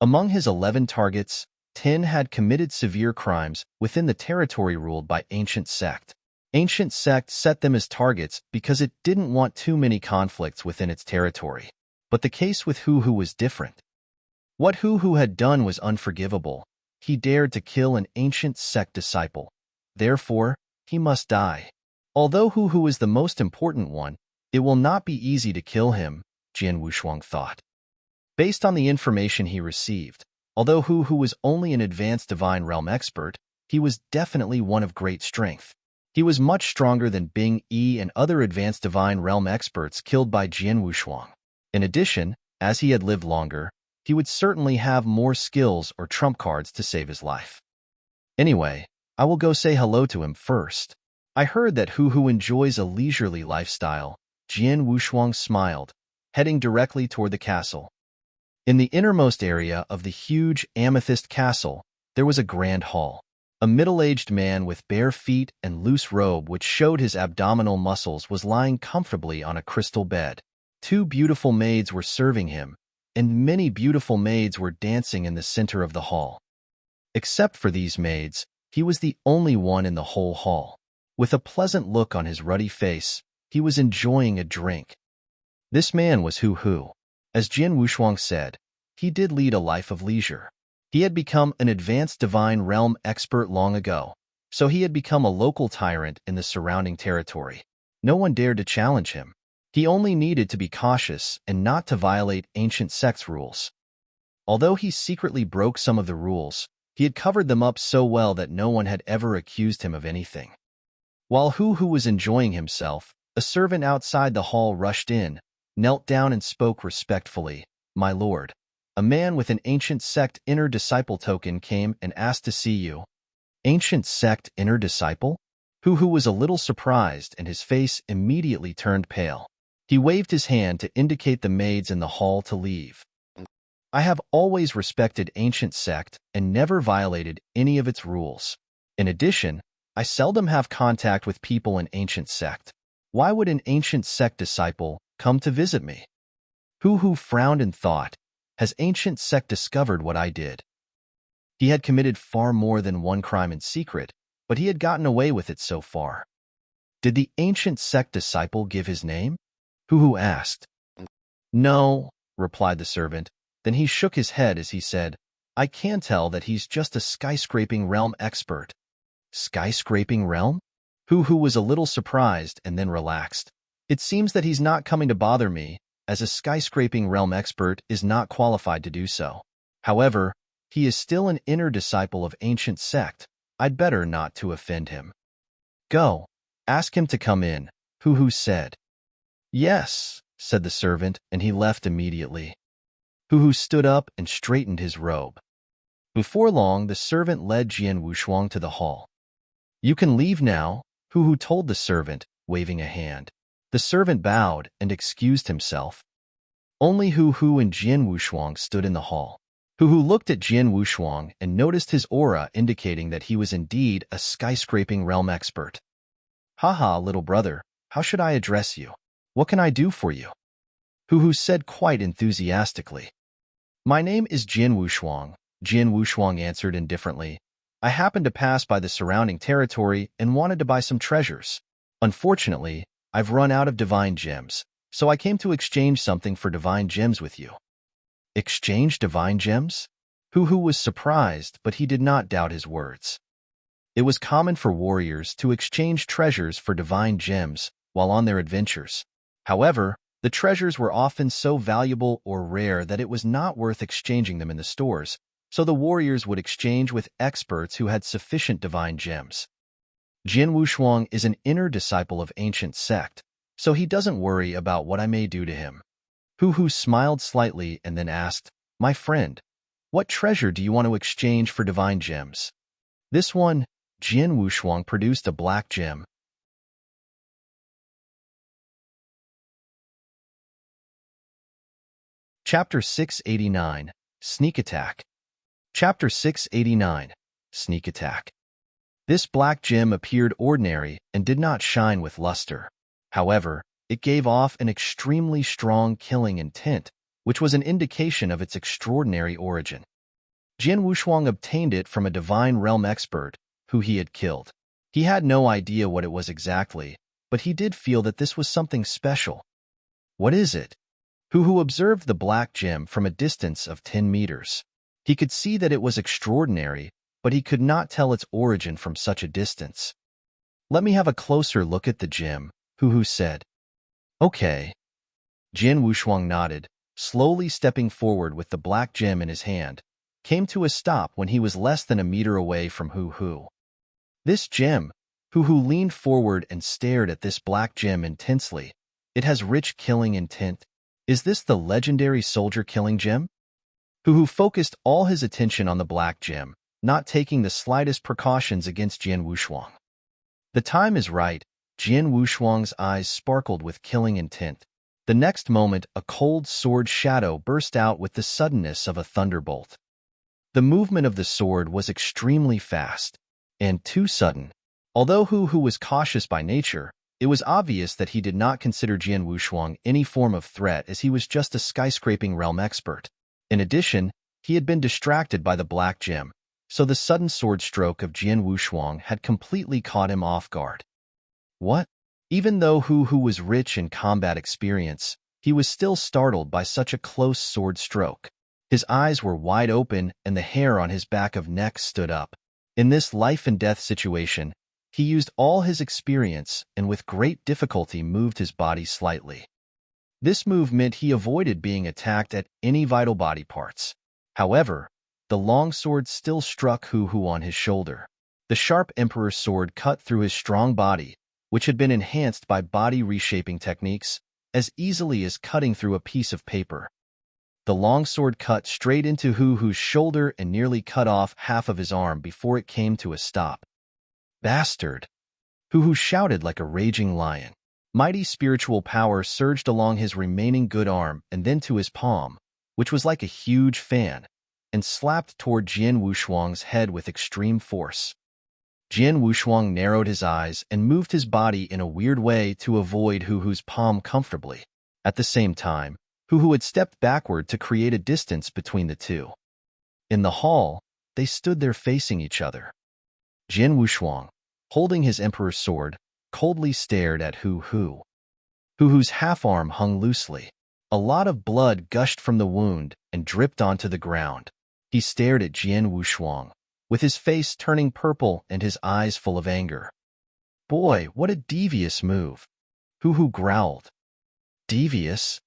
Among his 11 targets, 10 had committed severe crimes within the territory ruled by ancient sect. Ancient sect set them as targets because it didn't want too many conflicts within its territory. But the case with Hu was different. What Hu had done was unforgivable. He dared to kill an ancient sect disciple. Therefore, he must die. Although Hu is the most important one, it will not be easy to kill him, Jin Wushuang thought. Based on the information he received, although Hu was only an advanced Divine Realm expert, he was definitely one of great strength. He was much stronger than Bing Yi and other advanced Divine Realm experts killed by Jin Wushuang. In addition, as he had lived longer, he would certainly have more skills or trump cards to save his life. Anyway, I will go say hello to him first. I heard that Hu enjoys a leisurely lifestyle. Jin Wushuang smiled, heading directly toward the castle. In the innermost area of the huge amethyst castle, there was a grand hall. A middle-aged man with bare feet and loose robe which showed his abdominal muscles was lying comfortably on a crystal bed. Two beautiful maids were serving him, and many beautiful maids were dancing in the center of the hall. Except for these maids, he was the only one in the whole hall. With a pleasant look on his ruddy face, he was enjoying a drink. This man was Hu Hu. As Jian Wushuang said, he did lead a life of leisure. He had become an advanced divine realm expert long ago, so he had become a local tyrant in the surrounding territory. No one dared to challenge him. He only needed to be cautious and not to violate ancient sect's rules. Although he secretly broke some of the rules, he had covered them up so well that no one had ever accused him of anything. While Hu Hu was enjoying himself, a servant outside the hall rushed in, knelt down and spoke respectfully, "My lord." A man with an ancient sect inner disciple token came and asked to see you. Ancient sect inner disciple? Hu Hu was a little surprised and his face immediately turned pale. He waved his hand to indicate the maids in the hall to leave. I have always respected ancient sect and never violated any of its rules. In addition, I seldom have contact with people in ancient sect. Why would an ancient sect disciple come to visit me? Hu Hu frowned and thought, has ancient sect discovered what I did? He had committed far more than one crime in secret, but he had gotten away with it so far. Did the ancient sect disciple give his name? Hu Hu asked. No, replied the servant. Then he shook his head as he said, I can tell that he's just a skyscraping realm expert. Skyscraping realm? Hu Hu was a little surprised and then relaxed. It seems that he's not coming to bother me, as a skyscraping realm expert is not qualified to do so. However, he is still an inner disciple of ancient sect. I'd better not to offend him. Go, ask him to come in, Hu Hu said. Yes, said the servant, and he left immediately. Hu Hu stood up and straightened his robe. Before long, the servant led Jian Wushuang to the hall. You can leave now, Hu Hu told the servant, waving a hand. The servant bowed and excused himself. Only Hu Hu and Jian Wushuang stood in the hall. Hu Hu looked at Jian Wushuang and noticed his aura indicating that he was indeed a skyscraping realm expert. Haha, little brother, how should I address you? What can I do for you? Hu Hu said quite enthusiastically. My name is Jian Wushuang, Jian Wushuang answered indifferently. I happened to pass by the surrounding territory and wanted to buy some treasures. Unfortunately, I've run out of divine gems, so I came to exchange something for divine gems with you. Exchange divine gems? Hu Hu was surprised, but he did not doubt his words. It was common for warriors to exchange treasures for divine gems while on their adventures. However, the treasures were often so valuable or rare that it was not worth exchanging them in the stores, so the warriors would exchange with experts who had sufficient divine gems. Jian Wushuang is an inner disciple of ancient sect, so he doesn't worry about what I may do to him. Hu Hu smiled slightly and then asked, My friend, what treasure do you want to exchange for divine gems? This one, Jian Wushuang produced a black gem. Chapter 689, Sneak Attack. Chapter 689, Sneak Attack. This black gem appeared ordinary and did not shine with luster. However, it gave off an extremely strong killing intent, which was an indication of its extraordinary origin. Jian Wushuang obtained it from a divine realm expert who he had killed. He had no idea what it was exactly, but he did feel that this was something special. What is it? Hu Hu observed the black gem from a distance of 10 meters. He could see that it was extraordinary, but he could not tell its origin from such a distance. Let me have a closer look at the gem, Hu Hu said. Okay. Jian Wushuang nodded, slowly stepping forward with the black gem in his hand, came to a stop when he was less than a meter away from Hu Hu. This gem, Hu Hu leaned forward and stared at this black gem intensely. It has rich killing intent. Is this the legendary soldier killing gem? Hu Hu focused all his attention on the black gem, not taking the slightest precautions against Jian Wushuang. The time is right. Jian Wushuang's eyes sparkled with killing intent. The next moment, a cold sword shadow burst out with the suddenness of a thunderbolt. The movement of the sword was extremely fast. and too sudden. Although Hu was cautious by nature, it was obvious that he did not consider Jian Wushuang any form of threat, as he was just a skyscraping realm expert. In addition, he had been distracted by the black gem, so the sudden sword stroke of Jian Wushuang had completely caught him off guard. What? Even though Hu was rich in combat experience, he was still startled by such a close sword stroke. His eyes were wide open and the hair on his back of neck stood up. In this life-and-death situation, he used all his experience and with great difficulty moved his body slightly. This move meant he avoided being attacked at any vital body parts. However, the long sword still struck Hu on his shoulder. The sharp emperor's sword cut through his strong body, which had been enhanced by body reshaping techniques, as easily as cutting through a piece of paper. The long sword cut straight into Hu's shoulder and nearly cut off half of his arm before it came to a stop. Bastard! Hu shouted like a raging lion. Mighty spiritual power surged along his remaining good arm and then to his palm, which was like a huge fan, and slapped toward Jian Wushuang's head with extreme force. Jian Wushuang narrowed his eyes and moved his body in a weird way to avoid Hu's palm comfortably. At the same time, Hu had stepped backward to create a distance between the two. In the hall, they stood there facing each other. Jian Wushuang, holding his emperor's sword, coldly stared at Hu. Hu's half-arm hung loosely. A lot of blood gushed from the wound and dripped onto the ground. He stared at Jian Wushuang, with his face turning purple and his eyes full of anger. Boy, what a devious move! Hu growled. Devious?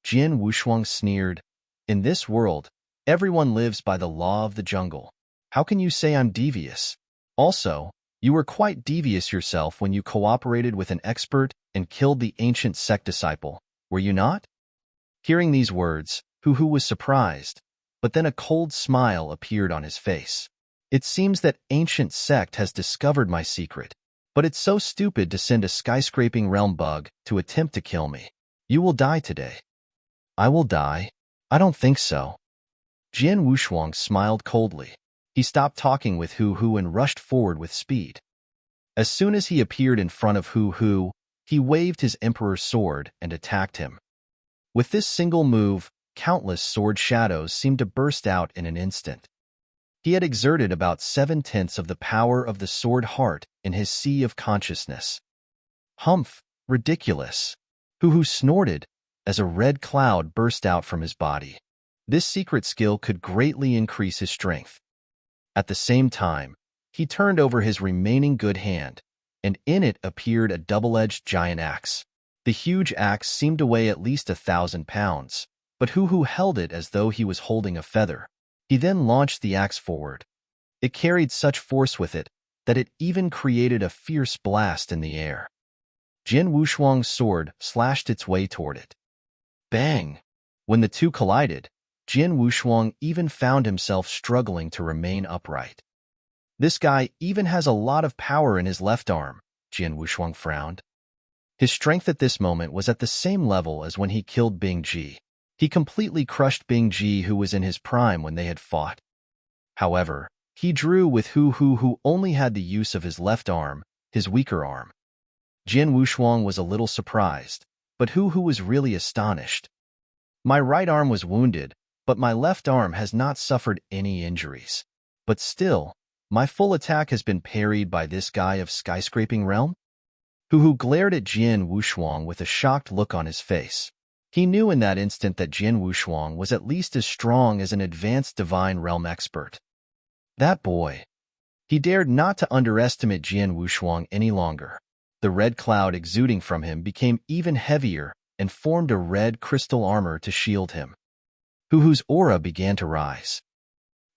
Jian Wushuang sneered. In this world, everyone lives by the law of the jungle. How can you say I'm devious? Also, you were quite devious yourself when you cooperated with an expert and killed the ancient sect disciple, were you not? Hearing these words, Hu was surprised, but then a cold smile appeared on his face. It seems that ancient sect has discovered my secret, but it's so stupid to send a skyscraping realm bug to attempt to kill me. You will die today. I will die? I don't think so. Jian Wushuang smiled coldly. He stopped talking with Hu and rushed forward with speed. As soon as he appeared in front of Hu, he waved his emperor's sword and attacked him. With this single move, countless sword shadows seemed to burst out in an instant. He had exerted about 7/10 of the power of the sword heart in his sea of consciousness. Humph! Ridiculous! Hu snorted as a red cloud burst out from his body. This secret skill could greatly increase his strength. At the same time, he turned over his remaining good hand, and in it appeared a double-edged giant axe. The huge axe seemed to weigh at least 1,000 pounds, but Hu held it as though he was holding a feather. He then launched the axe forward. It carried such force with it that it even created a fierce blast in the air. Jian Wushuang's sword slashed its way toward it. Bang! When the two collided, Jian Wushuang even found himself struggling to remain upright. This guy even has a lot of power in his left arm, Jian Wushuang frowned. His strength at this moment was at the same level as when he killed Bing Ji. He completely crushed Bing Ji, who was in his prime when they had fought. However, he drew with who only had the use of his left arm, his weaker arm. Jian Wushuang was a little surprised, but Hu was really astonished. My right arm was wounded, but my left arm has not suffered any injuries. But still, my full attack has been parried by this guy of skyscraping realm? Hu glared at Jian Wushuang with a shocked look on his face. He knew in that instant that Jian Wushuang was at least as strong as an advanced divine realm expert. That boy. He dared not to underestimate Jian Wushuang any longer. The red cloud exuding from him became even heavier and formed a red crystal armor to shield him. Hu's aura began to rise.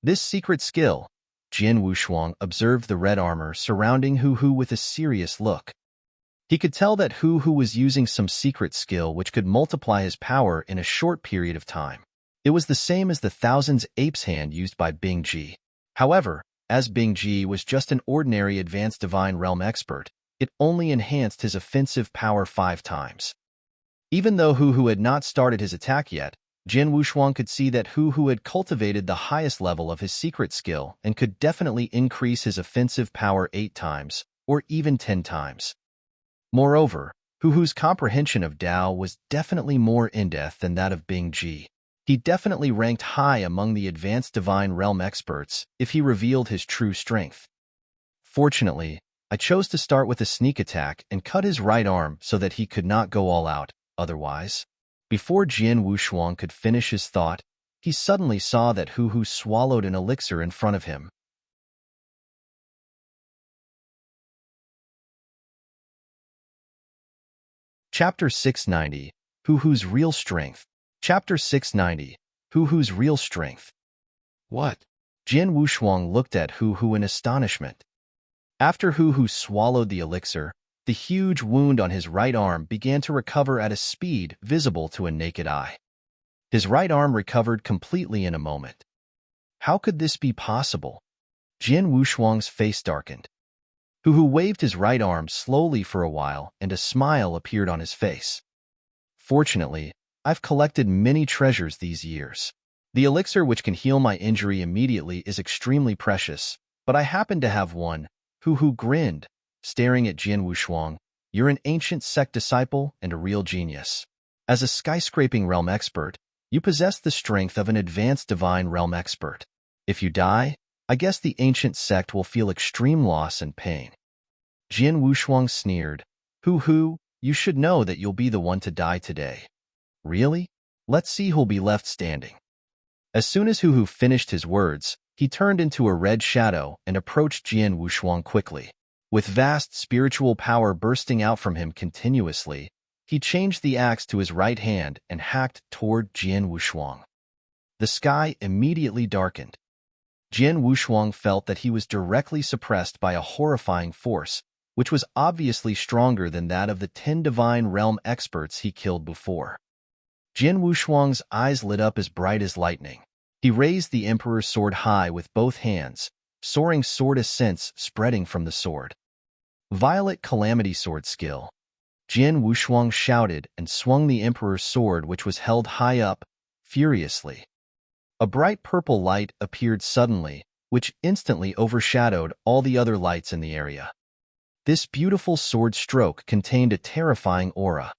This secret skill, Jian Wushuang observed the red armor surrounding Hu with a serious look. He could tell that Hu was using some secret skill which could multiply his power in a short period of time. It was the same as the Thousand Apes hand used by Bing Ji. However, as Bing Ji was just an ordinary advanced divine realm expert, it only enhanced his offensive power 5 times. Even though Hu had not started his attack yet, Jin Wushuang could see that Hu had cultivated the highest level of his secret skill and could definitely increase his offensive power 8 times, or even 10 times. Moreover, Hu's comprehension of Dao was definitely more in-depth than that of Bing Ji. He definitely ranked high among the advanced divine realm experts if he revealed his true strength. Fortunately, I chose to start with a sneak attack and cut his right arm so that he could not go all out, otherwise. Before Jin Wushuang could finish his thought, he suddenly saw that Hu swallowed an elixir in front of him. Chapter 690, Hu's Real Strength. Chapter 690, Hu's Real Strength. What? Jin Wushuang looked at Hu in astonishment. After Hu swallowed the elixir, the huge wound on his right arm began to recover at a speed visible to a naked eye. His right arm recovered completely in a moment. How could this be possible? Jin Wushuang's face darkened. Hu waved his right arm slowly for a while, and a smile appeared on his face. Fortunately, I've collected many treasures these years. The elixir which can heal my injury immediately is extremely precious, but I happen to have one. Hu grinned, staring at Jin Wushuang. You're an ancient sect disciple and a real genius. As a skyscraping realm expert, you possess the strength of an advanced divine realm expert. If you die, I guess the ancient sect will feel extreme loss and pain. Jin Wushuang sneered. Hu, you should know that you'll be the one to die today. Really? Let's see who'll be left standing. As soon as Hu finished his words, he turned into a red shadow and approached Jin Wushuang quickly. With vast spiritual power bursting out from him continuously, he changed the axe to his right hand and hacked toward Jin Wushuang. The sky immediately darkened. Jin Wushuang felt that he was directly suppressed by a horrifying force, which was obviously stronger than that of the 10 divine realm experts he killed before. Jin Wushuang's eyes lit up as bright as lightning. He raised the Emperor's sword high with both hands, soaring sword ascents spreading from the sword. Violet Calamity Sword Skill. Jin Wushuang shouted and swung the Emperor's sword, which was held high up, furiously. A bright purple light appeared suddenly, which instantly overshadowed all the other lights in the area. This beautiful sword stroke contained a terrifying aura.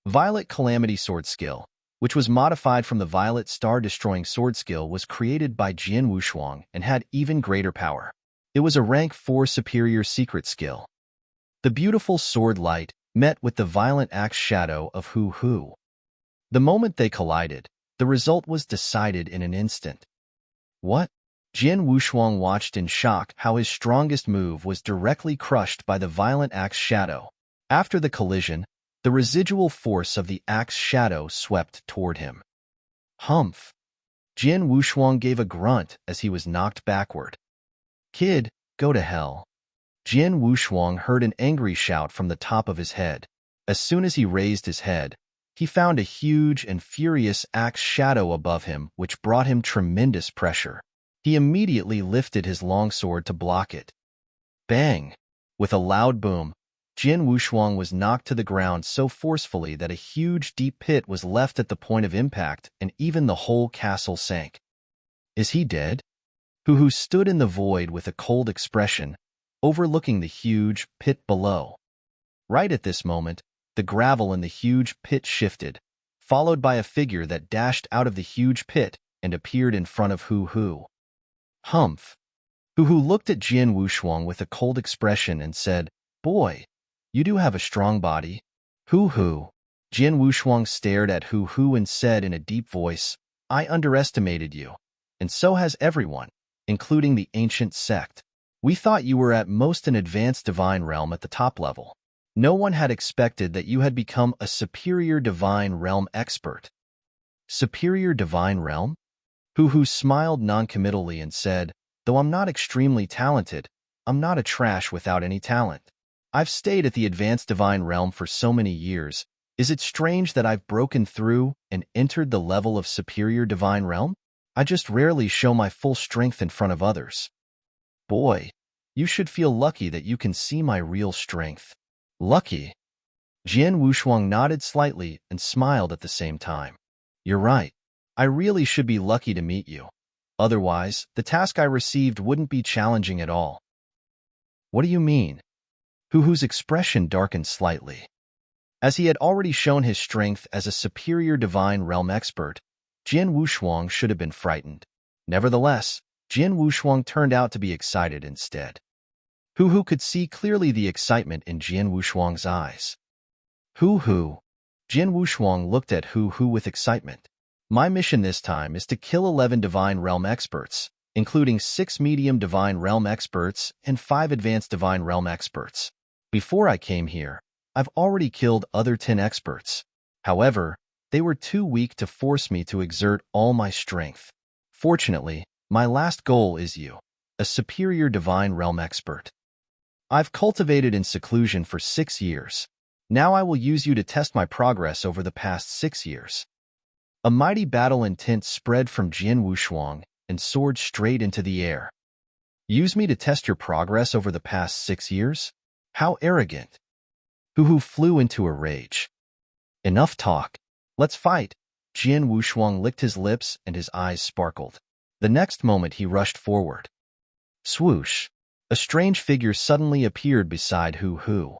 Violet Calamity Sword Skill, which was modified from the Violet Star-Destroying Sword Skill, was created by Jin Wushuang and had even greater power. It was a rank 4 superior secret skill. The beautiful sword light met with the violent axe shadow of Hu. The moment they collided, the result was decided in an instant. What? Jin Wushuang watched in shock how his strongest move was directly crushed by the violent axe shadow. After the collision, the residual force of the axe shadow swept toward him. Humph! Jin Wushuang gave a grunt as he was knocked backward. Kid, go to hell. Jin Wushuang heard an angry shout from the top of his head. As soon as he raised his head, he found a huge and furious axe shadow above him, which brought him tremendous pressure. He immediately lifted his longsword to block it. Bang! With a loud boom, Jin Wushuang was knocked to the ground so forcefully that a huge deep pit was left at the point of impact, and even the whole castle sank. Is he dead? Hu stood in the void with a cold expression, overlooking the huge pit below. Right at this moment, the gravel in the huge pit shifted, followed by a figure that dashed out of the huge pit and appeared in front of Hu. Humph! Hu looked at Jin Wushuang with a cold expression and said, Boy, you do have a strong body. Hu. Jin Wushuang stared at Hu and said in a deep voice, I underestimated you, and so has everyone, including the ancient sect. We thought you were at most an advanced divine realm at the top level. No one had expected that you had become a superior divine realm expert. Superior divine realm? Hu smiled noncommittally and said, Though I'm not extremely talented, I'm not a trash without any talent. I've stayed at the advanced divine realm for so many years. Is it strange that I've broken through and entered the level of superior divine realm? I just rarely show my full strength in front of others. Boy, you should feel lucky that you can see my real strength. Lucky? Jin Wushuang nodded slightly and smiled at the same time. You're right. I really should be lucky to meet you. Otherwise, the task I received wouldn't be challenging at all. What do you mean? Hu's expression darkened slightly. As he had already shown his strength as a superior divine realm expert, Jian Wushuang should have been frightened. Nevertheless, Jian Wushuang turned out to be excited instead. Hu could see clearly the excitement in Jian Wushuang's eyes. Hu. Jian Wushuang looked at Hu with excitement. My mission this time is to kill 11 divine realm experts, including 6 medium divine realm experts and 5 advanced divine realm experts. Before I came here, I've already killed other 10 experts. However, they were too weak to force me to exert all my strength. Fortunately, my last goal is you, a superior divine realm expert. I've cultivated in seclusion for 6 years. Now I will use you to test my progress over the past 6 years. A mighty battle intent spread from Jian Wushuang and soared straight into the air. Use me to test your progress over the past 6 years? How arrogant. Hu flew into a rage. Enough talk. Let's fight. Jian Wushuang licked his lips and his eyes sparkled. The next moment he rushed forward. Swoosh. A strange figure suddenly appeared beside Hu.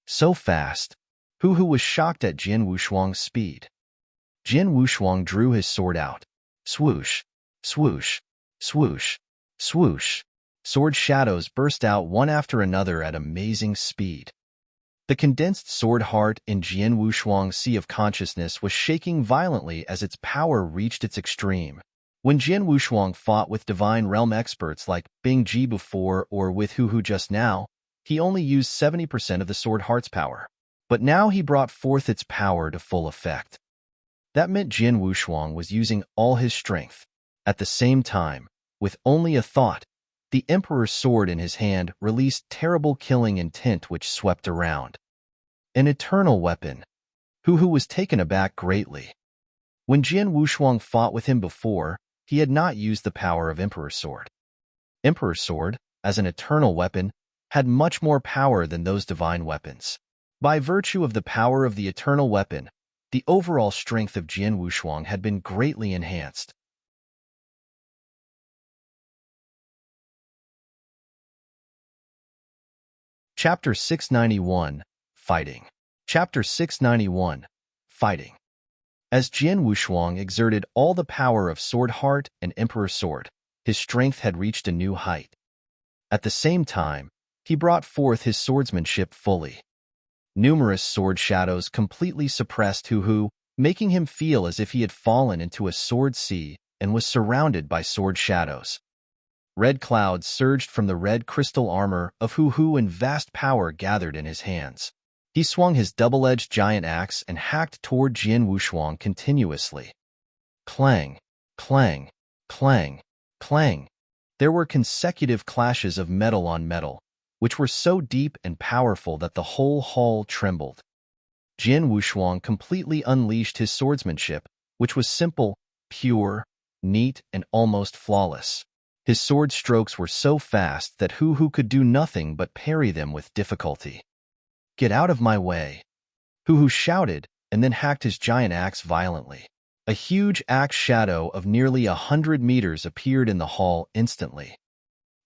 So fast, Hu was shocked at Jian Wushuang's speed. Jian Wushuang drew his sword out. Swoosh, swoosh, swoosh, swoosh. Sword shadows burst out one after another at amazing speed. The condensed sword heart in Jian Wushuang's sea of consciousness was shaking violently as its power reached its extreme. When Jian Wushuang fought with divine realm experts like Bing Ji before or with Hu just now, he only used 70% of the sword heart's power. But now he brought forth its power to full effect. That meant Jian Wushuang was using all his strength. At the same time, with only a thought, the Emperor's sword in his hand released terrible killing intent which swept around. An eternal weapon. Hu was taken aback greatly. When Jian Wushuang fought with him before, he had not used the power of Emperor's sword. Emperor's sword, as an eternal weapon, had much more power than those divine weapons. By virtue of the power of the eternal weapon, the overall strength of Jian Wushuang had been greatly enhanced. Chapter 691, Fighting. Chapter 691, Fighting. As Jian Wushuang exerted all the power of Sword Heart and Emperor's Sword, his strength had reached a new height. At the same time, he brought forth his swordsmanship fully. Numerous sword shadows completely suppressed Hu, making him feel as if he had fallen into a sword sea and was surrounded by sword shadows. Red clouds surged from the red crystal armor of Hu and vast power gathered in his hands. He swung his double-edged giant axe and hacked toward Jian Wushuang continuously. Clang, clang, clang, clang. There were consecutive clashes of metal on metal, which were so deep and powerful that the whole hall trembled. Jian Wushuang completely unleashed his swordsmanship, which was simple, pure, neat, and almost flawless. His sword strokes were so fast that Hu could do nothing but parry them with difficulty. Get out of my way! Hu shouted and then hacked his giant axe violently. A huge axe shadow of nearly 100 meters appeared in the hall instantly.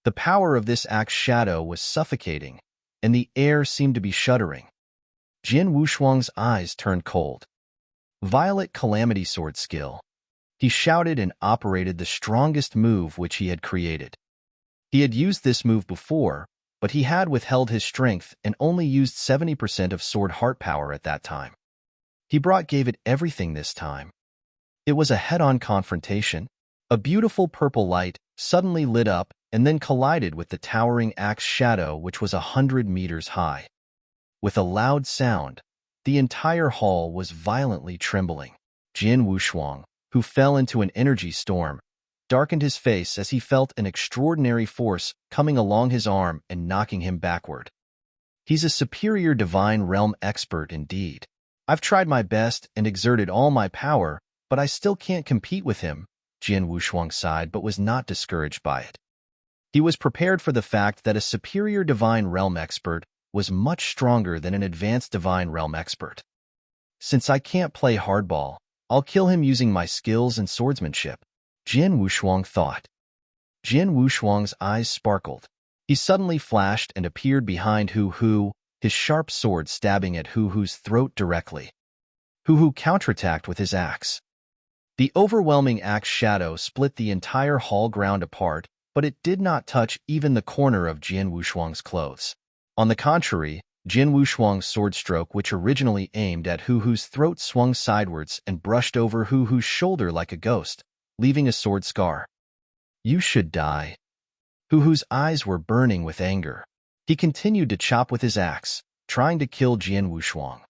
The power of this axe shadow was suffocating, and the air seemed to be shuddering. Jian Wushuang's eyes turned cold. Violet Calamity Sword skill. He shouted and operated the strongest move which he had created. He had used this move before, but he had withheld his strength and only used 70% of sword heart power at that time. He gave it everything this time. It was a head-on confrontation. A beautiful purple light suddenly lit up and then collided with the towering axe shadow which was 100 meters high. With a loud sound, the entire hall was violently trembling. Jian Wushuang, who fell into an energy storm, darkened his face as he felt an extraordinary force coming along his arm and knocking him backward. He's a superior divine realm expert indeed. I've tried my best and exerted all my power, but I still can't compete with him. Jian Wushuang sighed but was not discouraged by it. He was prepared for the fact that a superior divine realm expert was much stronger than an advanced divine realm expert. Since I can't play hardball, I'll kill him using my skills and swordsmanship, Jian Wushuang thought. Jian Wushuang's eyes sparkled. He suddenly flashed and appeared behind Hu Hu, his sharp sword stabbing at Hu Hu's throat directly. Hu Hu counterattacked with his axe. The overwhelming axe shadow split the entire hall ground apart, but it did not touch even the corner of Jian Wushuang's clothes. On the contrary, Jian Wushuang's sword stroke, which originally aimed at Hu Hu's throat, swung sidewards and brushed over Hu Hu's shoulder like a ghost, leaving a sword scar. You should die. Hu Hu's eyes were burning with anger. He continued to chop with his axe, trying to kill Jian Wushuang.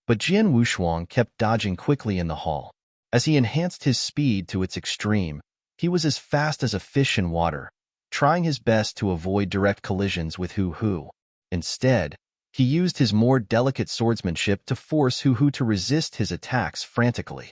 But Jian Wushuang kept dodging quickly in the hall. As he enhanced his speed to its extreme, he was as fast as a fish in water, trying his best to avoid direct collisions with Hu Hu. Instead, he used his more delicate swordsmanship to force Hu Hu to resist his attacks frantically.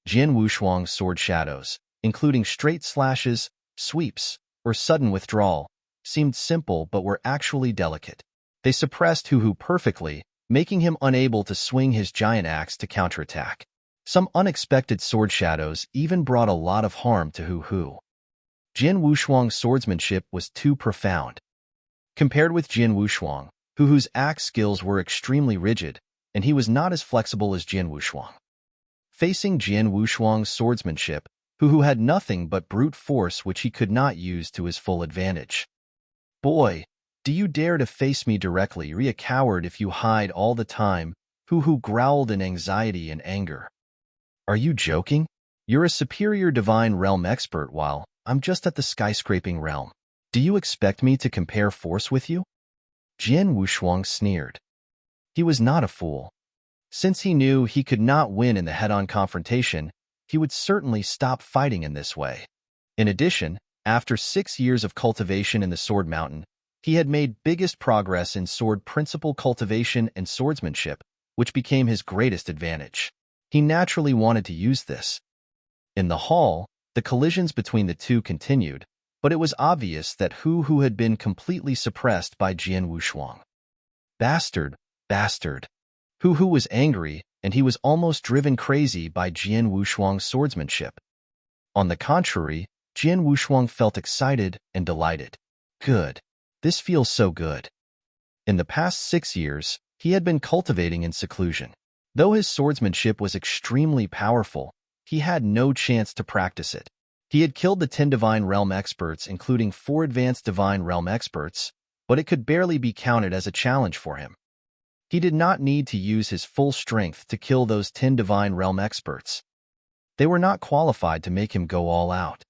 Jian Wushuang's sword shadows, including straight slashes, sweeps, or sudden withdrawal, seemed simple but were actually delicate. They suppressed Hu Hu perfectly, making him unable to swing his giant axe to counterattack. Some unexpected sword shadows even brought a lot of harm to Hu Hu. Jian Wushuang's swordsmanship was too profound. Compared with Jian Wushuang, Hu Hu's axe skills were extremely rigid, and he was not as flexible as Jian Wushuang. Facing Jian Wushuang's swordsmanship, Hu Hu had nothing but brute force which he could not use to his full advantage. Boy, do you dare to face me directly? You're a coward if you hide all the time, Hu Hu growled in anxiety and anger. Are you joking? You're a superior divine realm expert while I'm just at the skyscraping realm. Do you expect me to compare force with you? Jian Wushuang sneered. He was not a fool. Since he knew he could not win in the head-on confrontation, he would certainly stop fighting in this way. In addition, after 6 years of cultivation in the Sword Mountain, he had made biggest progress in sword principle cultivation and swordsmanship, which became his greatest advantage. He naturally wanted to use this. In the hall, the collisions between the two continued, but it was obvious that Hu Hu had been completely suppressed by Jian Wushuang. Bastard, bastard. Hu Hu was angry, and he was almost driven crazy by Jian Wushuang's swordsmanship. On the contrary, Jian Wushuang felt excited and delighted. Good. This feels so good. In the past 6 years, he had been cultivating in seclusion. Though his swordsmanship was extremely powerful, he had no chance to practice it. He had killed the 10 Divine Realm experts, including 4 advanced Divine Realm experts, but it could barely be counted as a challenge for him. He did not need to use his full strength to kill those 10 Divine Realm experts. They were not qualified to make him go all out.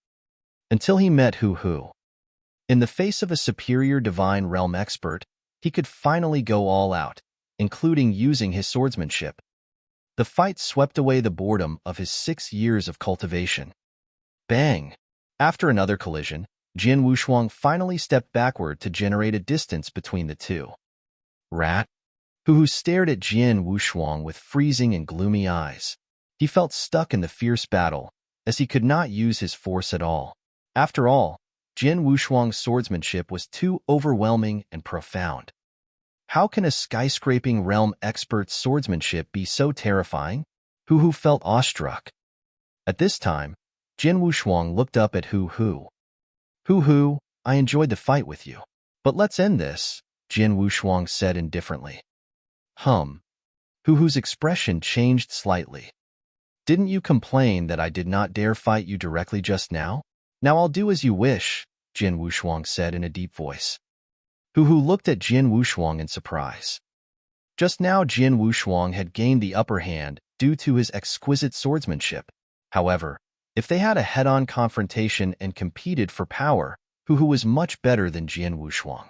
Until he met Hu Hu. In the face of a superior Divine Realm expert, he could finally go all out, including using his swordsmanship. The fight swept away the boredom of his 6 years of cultivation. Bang! After another collision, Jian Wushuang finally stepped backward to generate a distance between the two. Rat? Hu Hu stared at Jian Wushuang with freezing and gloomy eyes. He felt stuck in the fierce battle, as he could not use his force at all. After all, Jian Wushuang's swordsmanship was too overwhelming and profound. How can a skyscraping realm expert's swordsmanship be so terrifying? Hu Hu felt awestruck. At this time, Jian Wushuang looked up at Hu Hu. Hu Hu, I enjoyed the fight with you. But let's end this, Jian Wushuang said indifferently. Hu Hu's expression changed slightly. Didn't you complain that I did not dare fight you directly just now? Now I'll do as you wish, Jian Wushuang said in a deep voice. Hu Hu looked at Jian Wushuang in surprise. Just now Jian Wushuang had gained the upper hand due to his exquisite swordsmanship. However, if they had a head-on confrontation and competed for power, Hu Hu was much better than Jian Wushuang.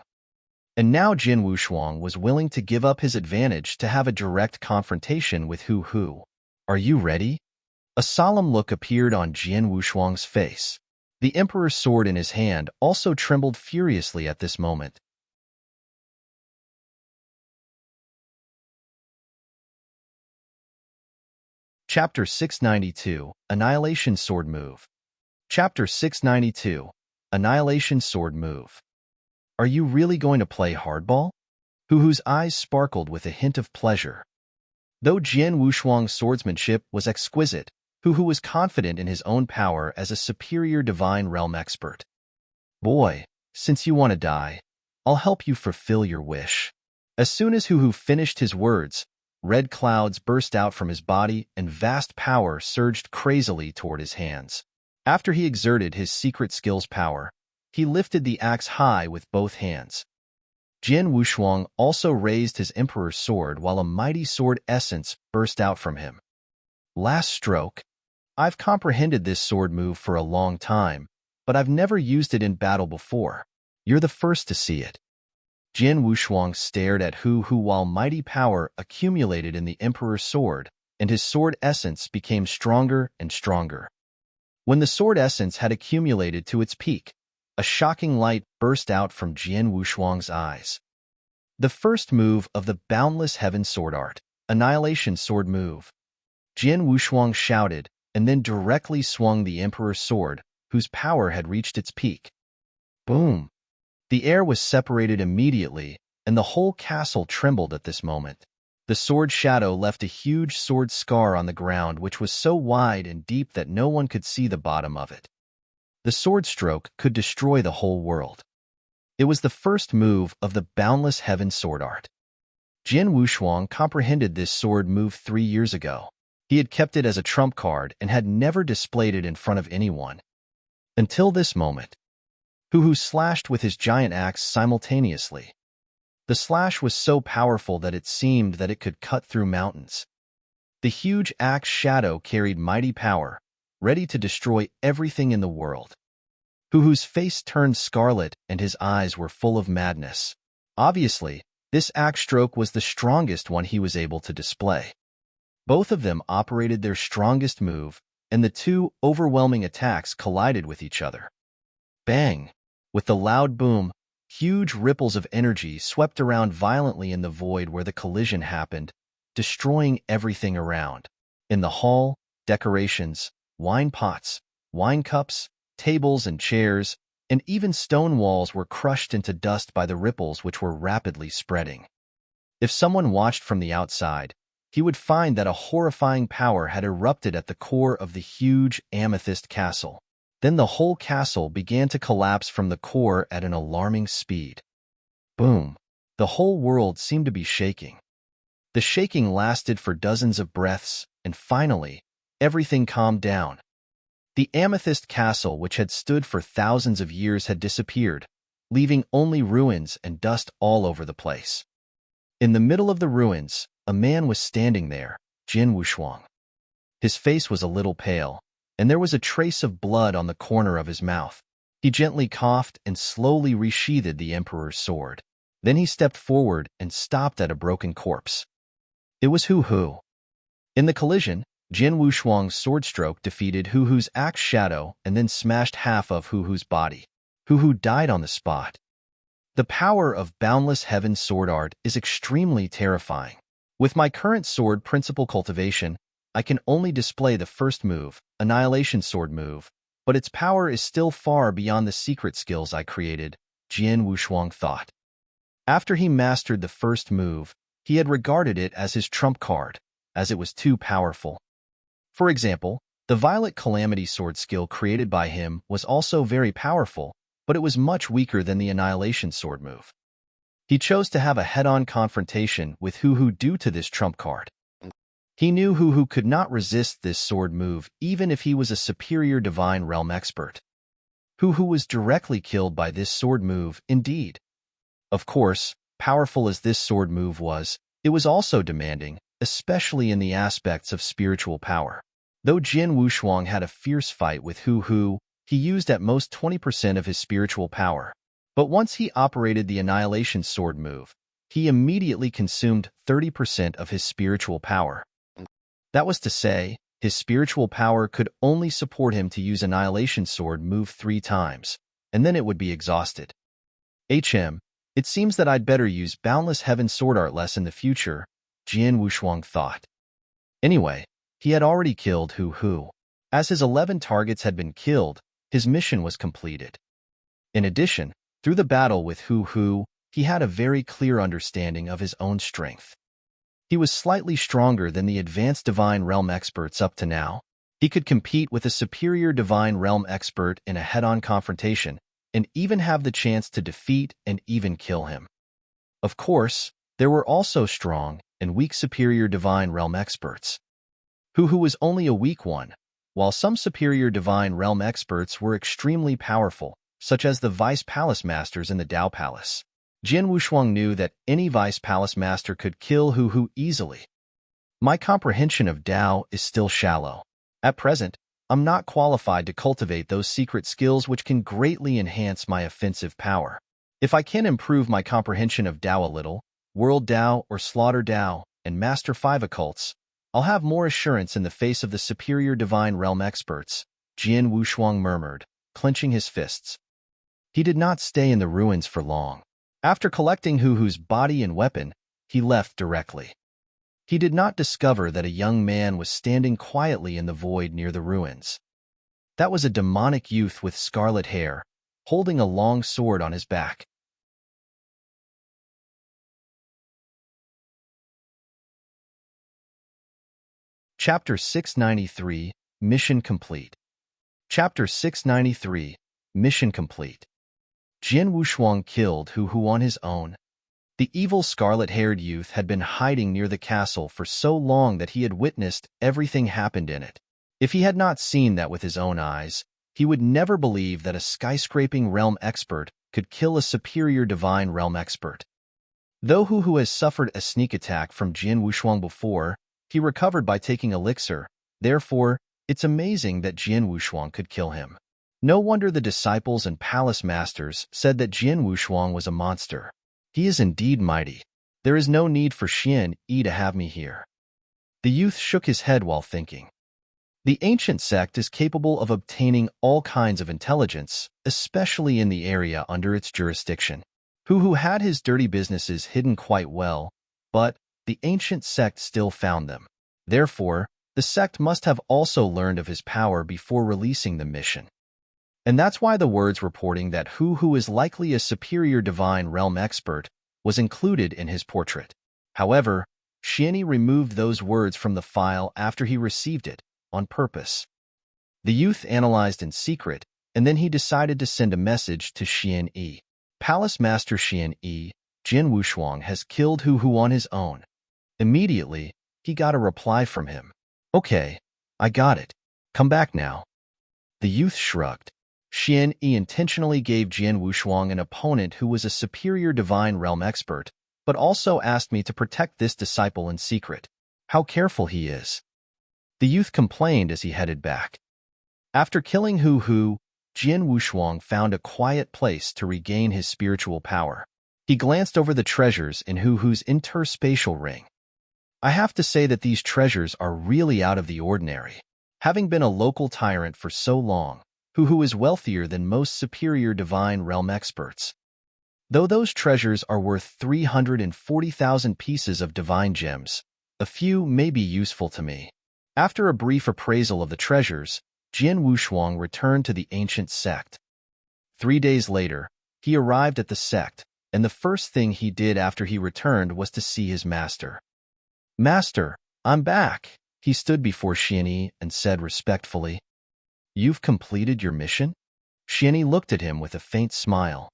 And now Jian Wushuang was willing to give up his advantage to have a direct confrontation with Hu Hu. Are you ready? A solemn look appeared on Jian Wushuang's face. The Emperor's sword in his hand also trembled furiously at this moment. Chapter 692, Annihilation Sword Move. Chapter 692, Annihilation Sword Move. Are you really going to play hardball? Hu Hu's eyes sparkled with a hint of pleasure. Though Jian Wushuang's swordsmanship was exquisite, Hu Hu was confident in his own power as a superior divine realm expert. Boy, since you want to die, I'll help you fulfill your wish. As soon as Hu Hu finished his words, red clouds burst out from his body and vast power surged crazily toward his hands. After he exerted his secret skill's power, he lifted the axe high with both hands. Jian Wushuang also raised his emperor's sword while a mighty sword essence burst out from him. Last stroke. I've comprehended this sword move for a long time, but I've never used it in battle before. You're the first to see it. Jian Wushuang stared at Hu Hu while mighty power accumulated in the emperor's sword, and his sword essence became stronger and stronger. When the sword essence had accumulated to its peak, a shocking light burst out from Jian Wushuang's eyes. The first move of the Boundless Heaven Sword Art, Annihilation Sword Move. Jian Wushuang shouted, and then directly swung the Emperor's sword, whose power had reached its peak. Boom! The air was separated immediately, and the whole castle trembled at this moment. The sword shadow left a huge sword scar on the ground which was so wide and deep that no one could see the bottom of it. The sword stroke could destroy the whole world. It was the first move of the Boundless Heaven Sword Art. Jian Wushuang comprehended this sword move 3 years ago. He had kept it as a trump card and had never displayed it in front of anyone. Until this moment. Hu Hu slashed with his giant axe simultaneously. The slash was so powerful that it seemed that it could cut through mountains. The huge axe shadow carried mighty power, ready to destroy everything in the world. Hu Hu's face turned scarlet and his eyes were full of madness. Obviously, this axe stroke was the strongest one he was able to display. Both of them operated their strongest move, and the two overwhelming attacks collided with each other. Bang! With the loud boom, huge ripples of energy swept around violently in the void where the collision happened, destroying everything around. In the hall, decorations, wine pots, wine cups, tables and chairs, and even stone walls were crushed into dust by the ripples which were rapidly spreading. If someone watched from the outside, he would find that a horrifying power had erupted at the core of the huge amethyst castle. Then the whole castle began to collapse from the core at an alarming speed. Boom! The whole world seemed to be shaking. The shaking lasted for dozens of breaths, and finally, everything calmed down. The amethyst castle, which had stood for thousands of years, had disappeared, leaving only ruins and dust all over the place. In the middle of the ruins, a man was standing there, Jian Wushuang. His face was a little pale, and there was a trace of blood on the corner of his mouth. He gently coughed and slowly resheathed the emperor's sword. Then he stepped forward and stopped at a broken corpse. It was Hu Hu. In the collision, Jian Wushuang's sword stroke defeated Hu Hu's axe shadow and then smashed half of Hu Hu's body. Hu Hu died on the spot. The power of Boundless Heaven Sword Art is extremely terrifying. With my current sword principle cultivation, I can only display the first move, Annihilation Sword Move, but its power is still far beyond the secret skills I created, Jian Wushuang thought. After he mastered the first move, he had regarded it as his trump card, as it was too powerful. For example, the Violet Calamity Sword skill created by him was also very powerful, but it was much weaker than the Annihilation Sword move. He chose to have a head-on confrontation with Hu Hu due to this trump card. He knew Hu Hu could not resist this sword move even if he was a superior divine realm expert. Hu Hu was directly killed by this sword move, indeed. Of course, powerful as this sword move was, it was also demanding, especially in the aspects of spiritual power. Though Jian Wushuang had a fierce fight with Hu Hu, he used at most 20% of his spiritual power. But once he operated the Annihilation Sword move, he immediately consumed 30% of his spiritual power. That was to say, his spiritual power could only support him to use Annihilation Sword move 3 times, and then it would be exhausted. It seems that I'd better use Boundless Heaven Sword Art less in the future, Jian Wushuang thought. Anyway, he had already killed Hu Hu. As his 11 targets had been killed, his mission was completed. In addition, through the battle with Hu Hu, he had a very clear understanding of his own strength. He was slightly stronger than the advanced Divine Realm experts up to now. He could compete with a superior Divine Realm expert in a head-on confrontation and even have the chance to defeat and even kill him. Of course, there were also strong and weak superior Divine Realm experts. Who was only a weak one, while some superior Divine Realm experts were extremely powerful, such as the Vice Palace Masters in the Dao Palace. Jin Wushuang knew that any Vice Palace Master could kill Hu easily. My comprehension of Dao is still shallow. At present, I'm not qualified to cultivate those secret skills which can greatly enhance my offensive power. If I can improve my comprehension of Dao a little, World Dao or Slaughter Dao, and Master 5 occults, I'll have more assurance in the face of the superior Divine Realm experts, Jin Wushuang murmured, clenching his fists. He did not stay in the ruins for long. After collecting Hu's body and weapon, he left directly. He did not discover that a young man was standing quietly in the void near the ruins. That was a demonic youth with scarlet hair, holding a long sword on his back. Chapter 693, Mission Complete. Chapter 693, Mission Complete. Jin Wushuang killed Hu on his own. The evil scarlet-haired youth had been hiding near the castle for so long that he had witnessed everything happened in it. If he had not seen that with his own eyes, he would never believe that a skyscraping realm expert could kill a superior Divine Realm expert. Though Hu has suffered a sneak attack from Jin Wushuang before, he recovered by taking elixir. Therefore, it's amazing that Jin Wushuang could kill him. No wonder the disciples and palace masters said that Jin Wushuang was a monster. He is indeed mighty. There is no need for Xian Yi to have me here. The youth shook his head while thinking. The ancient sect is capable of obtaining all kinds of intelligence, especially in the area under its jurisdiction. Hu had his dirty businesses hidden quite well, but the ancient sect still found them. Therefore, the sect must have also learned of his power before releasing the mission. And that's why the words reporting that Hu is likely a superior Divine Realm expert was included in his portrait. However, Xian Yi removed those words from the file after he received it, on purpose. The youth analyzed in secret, and then he decided to send a message to Xian Yi. Palace Master Xian Yi, Jin Wushuang has killed Hu on his own. Immediately, he got a reply from him. Okay, I got it. Come back now. The youth shrugged. Xian Yi intentionally gave Jin Wushuang an opponent who was a superior Divine Realm expert, but also asked me to protect this disciple in secret. How careful he is. The youth complained as he headed back. After killing Hu, Jin Wushuang found a quiet place to regain his spiritual power. He glanced over the treasures in Hu's interspatial ring. I have to say that these treasures are really out of the ordinary. Having been a local tyrant for so long, Hu is wealthier than most superior Divine Realm experts. Though those treasures are worth 340,000 pieces of divine gems, a few may be useful to me. After a brief appraisal of the treasures, Jin Wushuang returned to the ancient sect. 3 days later, he arrived at the sect, and the first thing he did after he returned was to see his master. Master, I'm back. He stood before Xian Yi and said respectfully, You've completed your mission? Xian Yi looked at him with a faint smile.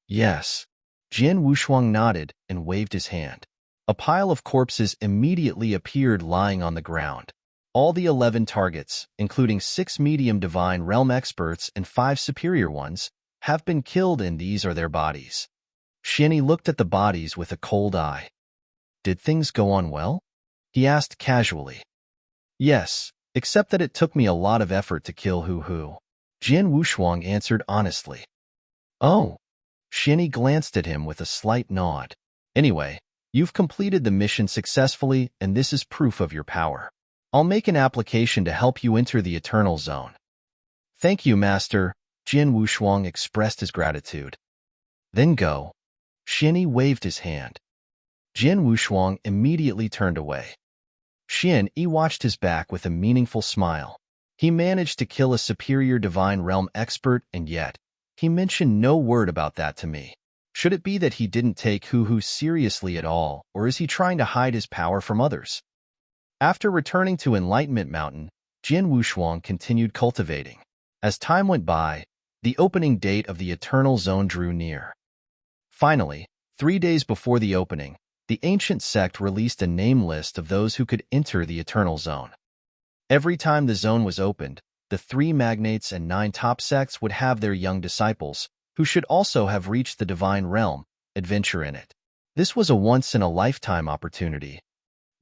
Yes. Jin Wushuang nodded and waved his hand. A pile of corpses immediately appeared lying on the ground. All the 11 targets, including 6 medium Divine Realm experts and 5 superior ones, have been killed, and these are their bodies. Xian Yi looked at the bodies with a cold eye. Did things go on well? He asked casually. Yes, except that it took me a lot of effort to kill Hu. Jin Wushuang answered honestly. Oh. Xian Yi glanced at him with a slight nod. Anyway, you've completed the mission successfully, and this is proof of your power. I'll make an application to help you enter the Eternal Zone. Thank you, Master. Jin Wushuang expressed his gratitude. Then go. Xian Yi waved his hand. Jin Wushuang immediately turned away. Xian Yi watched his back with a meaningful smile. He managed to kill a superior Divine Realm expert, and yet, he mentioned no word about that to me. Should it be that he didn't take Hu seriously at all, or is he trying to hide his power from others? After returning to Enlightenment Mountain, Jin Wushuang continued cultivating. As time went by, the opening date of the Eternal Zone drew near. Finally, 3 days before the opening, the ancient sect released a name list of those who could enter the Eternal Zone. Every time the zone was opened, the 3 magnates and 9 top sects would have their young disciples, who should also have reached the divine realm, adventure in it. This was a once-in-a-lifetime opportunity.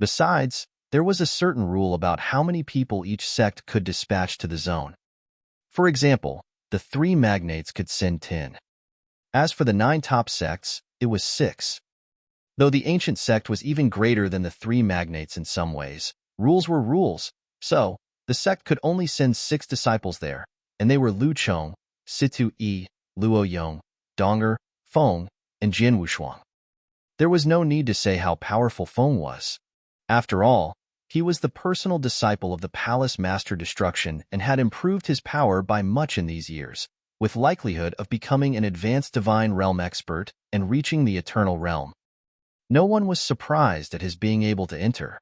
Besides, there was a certain rule about how many people each sect could dispatch to the zone. For example, the 3 magnates could send 10. As for the 9 top sects, it was 6. Though the ancient sect was even greater than the 3 magnates in some ways, rules were rules, so the sect could only send 6 disciples there, and they were Lu Chong, Situ Yi, Luo Yong, Donger, Feng, and Jin Wushuang. There was no need to say how powerful Feng was. After all, he was the personal disciple of the Palace Master Destruction and had improved his power by much in these years, with likelihood of becoming an advanced divine realm expert and reaching the eternal realm. No one was surprised at his being able to enter.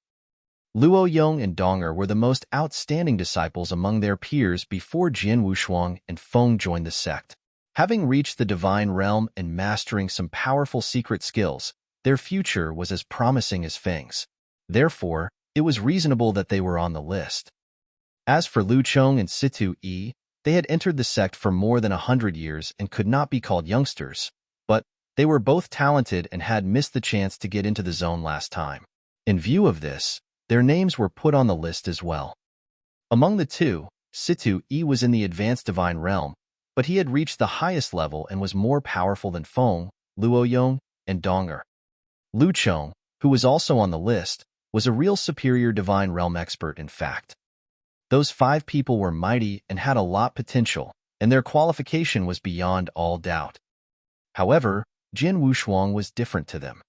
Luo Yong and Donger were the most outstanding disciples among their peers before Jin Wushuang and Feng joined the sect. Having reached the divine realm and mastering some powerful secret skills, their future was as promising as Feng's. Therefore, it was reasonable that they were on the list. As for Lu Chong and Situ Yi, they had entered the sect for more than 100 years and could not be called youngsters, but they were both talented and had missed the chance to get into the zone last time. In view of this, their names were put on the list as well. Among the two, Situ Yi was in the advanced divine realm, but he had reached the highest level and was more powerful than Feng, Luo Yong, and Donger. Lu Chong, who was also on the list, was a real superior divine realm expert in fact. Those 5 people were mighty and had a lot potential, and their qualification was beyond all doubt. However, Jin Wushuang was different to them.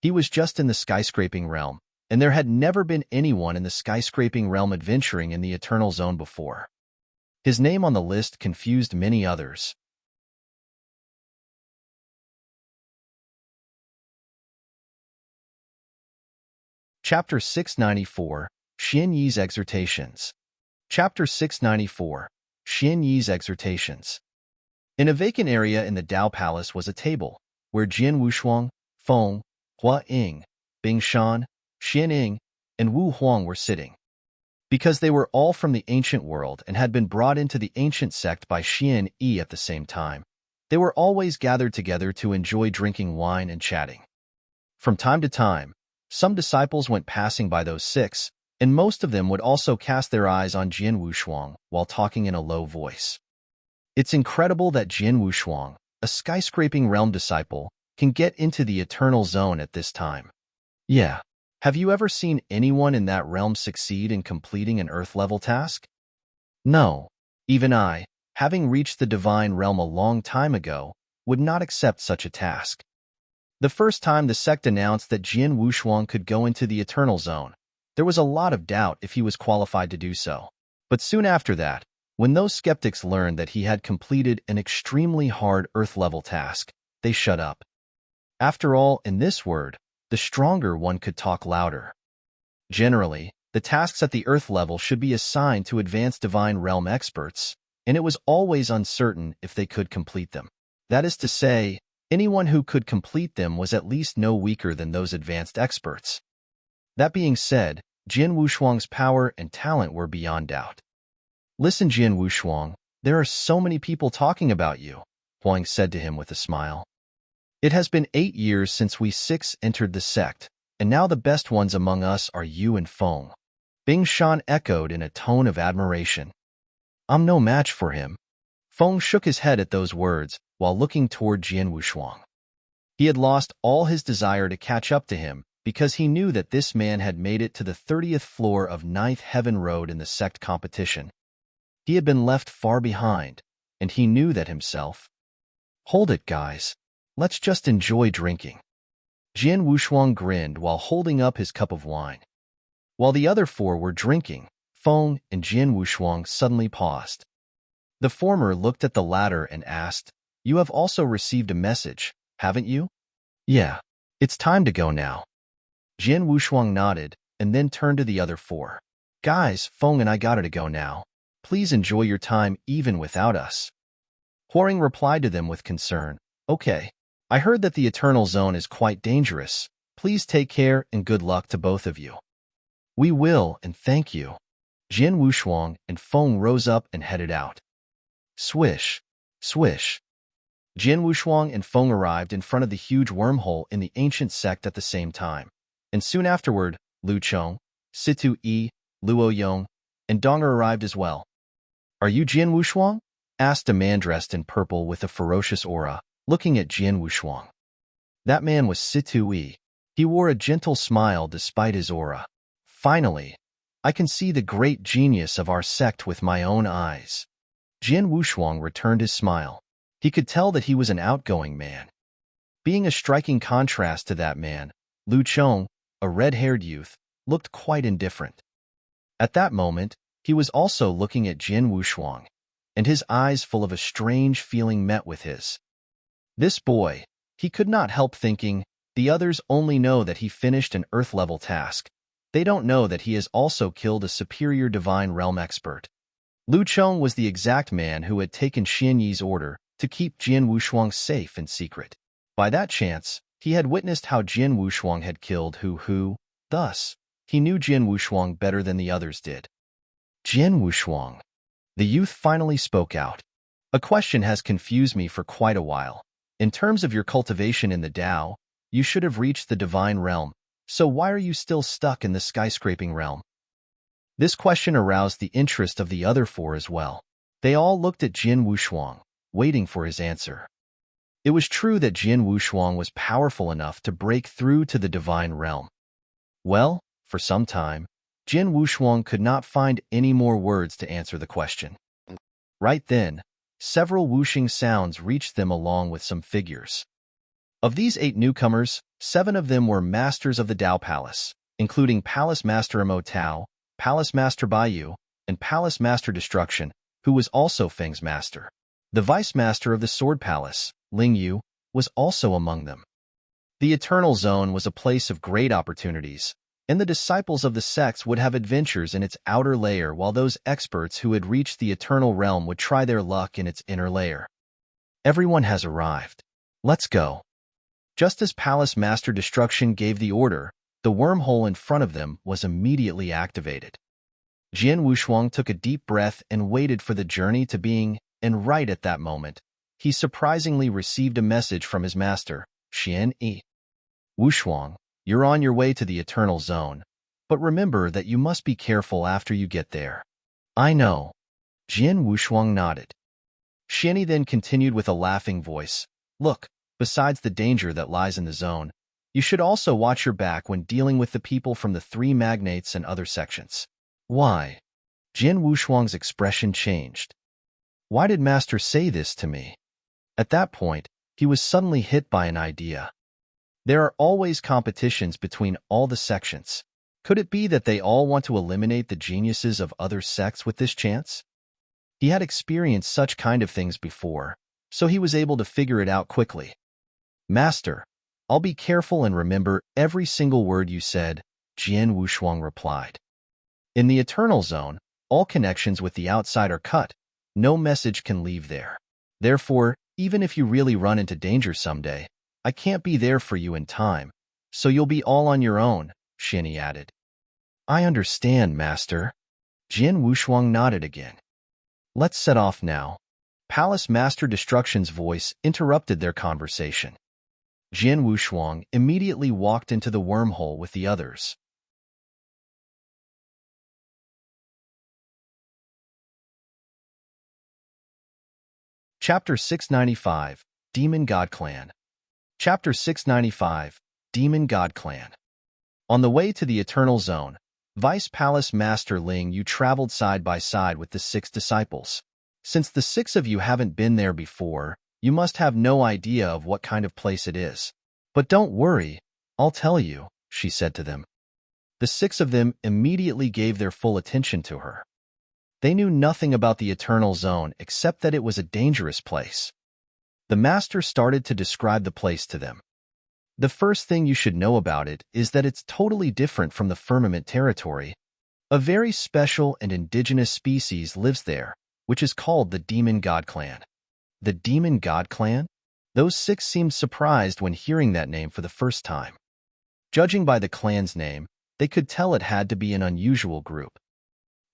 He was just in the skyscraping realm, and there had never been anyone in the skyscraping realm adventuring in the Eternal Zone before. His name on the list confused many others. Chapter 694, Xian Yi's Exhortations. Chapter 694, Xian Yi's Exhortations. In a vacant area in the Dao Palace was a table, where Jin Wushuang, Feng, Hua Ying, Bing Shan, Xian Ying, and Wu Huang were sitting. Because they were all from the ancient world and had been brought into the ancient sect by Xian Yi at the same time, they were always gathered together to enjoy drinking wine and chatting. From time to time, some disciples went passing by those 6, and most of them would also cast their eyes on Jin Wushuang while talking in a low voice. It's incredible that Jin Wushuang, a skyscraping realm disciple, can get into the Eternal Zone at this time. Yeah. Have you ever seen anyone in that realm succeed in completing an Earth-level task? No. Even I, having reached the divine realm a long time ago, would not accept such a task. The first time the sect announced that Jin Wushuang could go into the Eternal Zone, there was a lot of doubt if he was qualified to do so. But soon after that, when those skeptics learned that he had completed an extremely hard Earth-level task, they shut up. After all, in this world, the stronger one could talk louder. Generally, the tasks at the Earth level should be assigned to advanced divine realm experts, and it was always uncertain if they could complete them. That is to say, anyone who could complete them was at least no weaker than those advanced experts. That being said, Jin Wushuang's power and talent were beyond doubt. Listen, Jin Wushuang, there are so many people talking about you, Huang said to him with a smile. It has been 8 years since we 6 entered the sect, and now the best ones among us are you and Feng. Bing Shan echoed in a tone of admiration. I'm no match for him. Feng shook his head at those words while looking toward Jin Wushuang. He had lost all his desire to catch up to him because he knew that this man had made it to the 30th floor of 9th Heaven Road in the sect competition. He had been left far behind, and he knew that himself. Hold it, guys. Let's just enjoy drinking. Jin Wushuang grinned while holding up his cup of wine. While the other 4 were drinking, Feng and Jin Wushuang suddenly paused. The former looked at the latter and asked, "You have also received a message, haven't you? Yeah. It's time to go now. Jian Wushuang nodded and then turned to the other four. Guys, Feng and I gotta go now. Please enjoy your time even without us. Huaring replied to them with concern. Okay. I heard that the Eternal Zone is quite dangerous. Please take care and good luck to both of you. We will, and thank you. Jian Wushuang and Feng rose up and headed out. Swish, swish. Jian Wushuang and Feng arrived in front of the huge wormhole in the ancient sect at the same time. And soon afterward, Lu Chong, Situ Yi, Luo Yong, and Donger arrived as well. Are you Jian Wushuang? Asked a man dressed in purple with a ferocious aura, looking at Jian Wushuang. That man was Situ Yi. He wore a gentle smile despite his aura. Finally, I can see the great genius of our sect with my own eyes. Jian Wushuang returned his smile. He could tell that he was an outgoing man. Being a striking contrast to that man, Lu Chong, a red-haired youth, looked quite indifferent. At that moment, he was also looking at Jian Wushuang, and his eyes full of a strange feeling met with his. This boy, he could not help thinking, the others only know that he finished an Earth-level task. They don't know that he has also killed a superior divine realm expert. Lu Chong was the exact man who had taken Xian Yi's order to keep Jian Wushuang safe in secret. By that chance, he had witnessed how Jian Wushuang had killed Hu. Thus, he knew Jian Wushuang better than the others did. Jian Wushuang. The youth finally spoke out. A question has confused me for quite a while. In terms of your cultivation in the Tao, you should have reached the divine realm, so why are you still stuck in the skyscraping realm? This question aroused the interest of the other four as well. They all looked at Jian Wushuang, waiting for his answer. It was true that Jian Wushuang was powerful enough to break through to the divine realm. Well, for some time, Jian Wushuang could not find any more words to answer the question. Right then, several whooshing sounds reached them along with some figures. Of these 8 newcomers, 7 of them were masters of the Tao Palace, including Palace Master Amo Tao, Palace Master Baiyu, and Palace Master Destruction, who was also Feng's master. The Vice Master of the Sword Palace, Ling Yu, was also among them. The Eternal Zone was a place of great opportunities, and the disciples of the sects would have adventures in its outer layer while those experts who had reached the Eternal Realm would try their luck in its inner layer. Everyone has arrived. Let's go. Just as Palace Master Destruction gave the order, the wormhole in front of them was immediately activated. Jian Wushuang took a deep breath and waited for the journey to begin, and right at that moment, he surprisingly received a message from his master, Xian Yi. Wushuang, you're on your way to the Eternal Zone, but remember that you must be careful after you get there. I know. Jian Wushuang nodded. Xian Yi then continued with a laughing voice. Look, besides the danger that lies in the zone, you should also watch your back when dealing with the people from the 3 magnates and other sections. Why? Jian Wushuang's expression changed. Why did Master say this to me? At that point, he was suddenly hit by an idea. There are always competitions between all the sections. Could it be that they all want to eliminate the geniuses of other sects with this chance? He had experienced such kind of things before, so he was able to figure it out quickly. Master, I'll be careful and remember every single word you said, Jian Wushuang replied. In the Eternal Zone, all connections with the outside are cut. No message can leave there. Therefore, even if you really run into danger someday, I can't be there for you in time, so you'll be all on your own, Xian Yi added. I understand, Master. Jian Wushuang nodded again. Let's set off now. Palace Master Destruction's voice interrupted their conversation. Jian Wushuang immediately walked into the wormhole with the others. Chapter 695, Demon God Clan. Chapter 695, Demon God Clan. On the way to the Eternal Zone, Vice Palace Master Ling Yu traveled side by side with the 6 disciples. Since the 6 of you haven't been there before, you must have no idea of what kind of place it is. But don't worry, I'll tell you, she said to them. The 6 of them immediately gave their full attention to her. They knew nothing about the Eternal Zone except that it was a dangerous place. The master started to describe the place to them. The first thing you should know about it is that it's totally different from the firmament territory. A very special and indigenous species lives there, which is called the Demon God Clan. The Demon God Clan? Those six seemed surprised when hearing that name for the first time. Judging by the clan's name, they could tell it had to be an unusual group.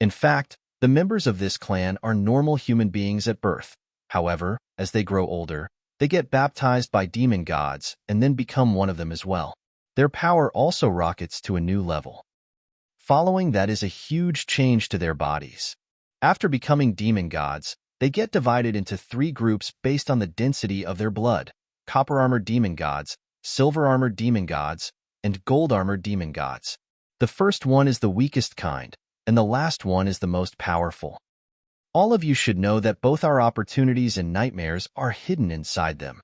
In fact, the members of this clan are normal human beings at birth. However, as they grow older, they get baptized by demon gods and then become one of them as well. Their power also rockets to a new level. Following that is a huge change to their bodies. After becoming demon gods, they get divided into three groups based on the density of their blood: copper-armored demon gods, silver-armored demon gods, and gold-armored demon gods. The first one is the weakest kind, and the last one is the most powerful. All of you should know that both our opportunities and nightmares are hidden inside them.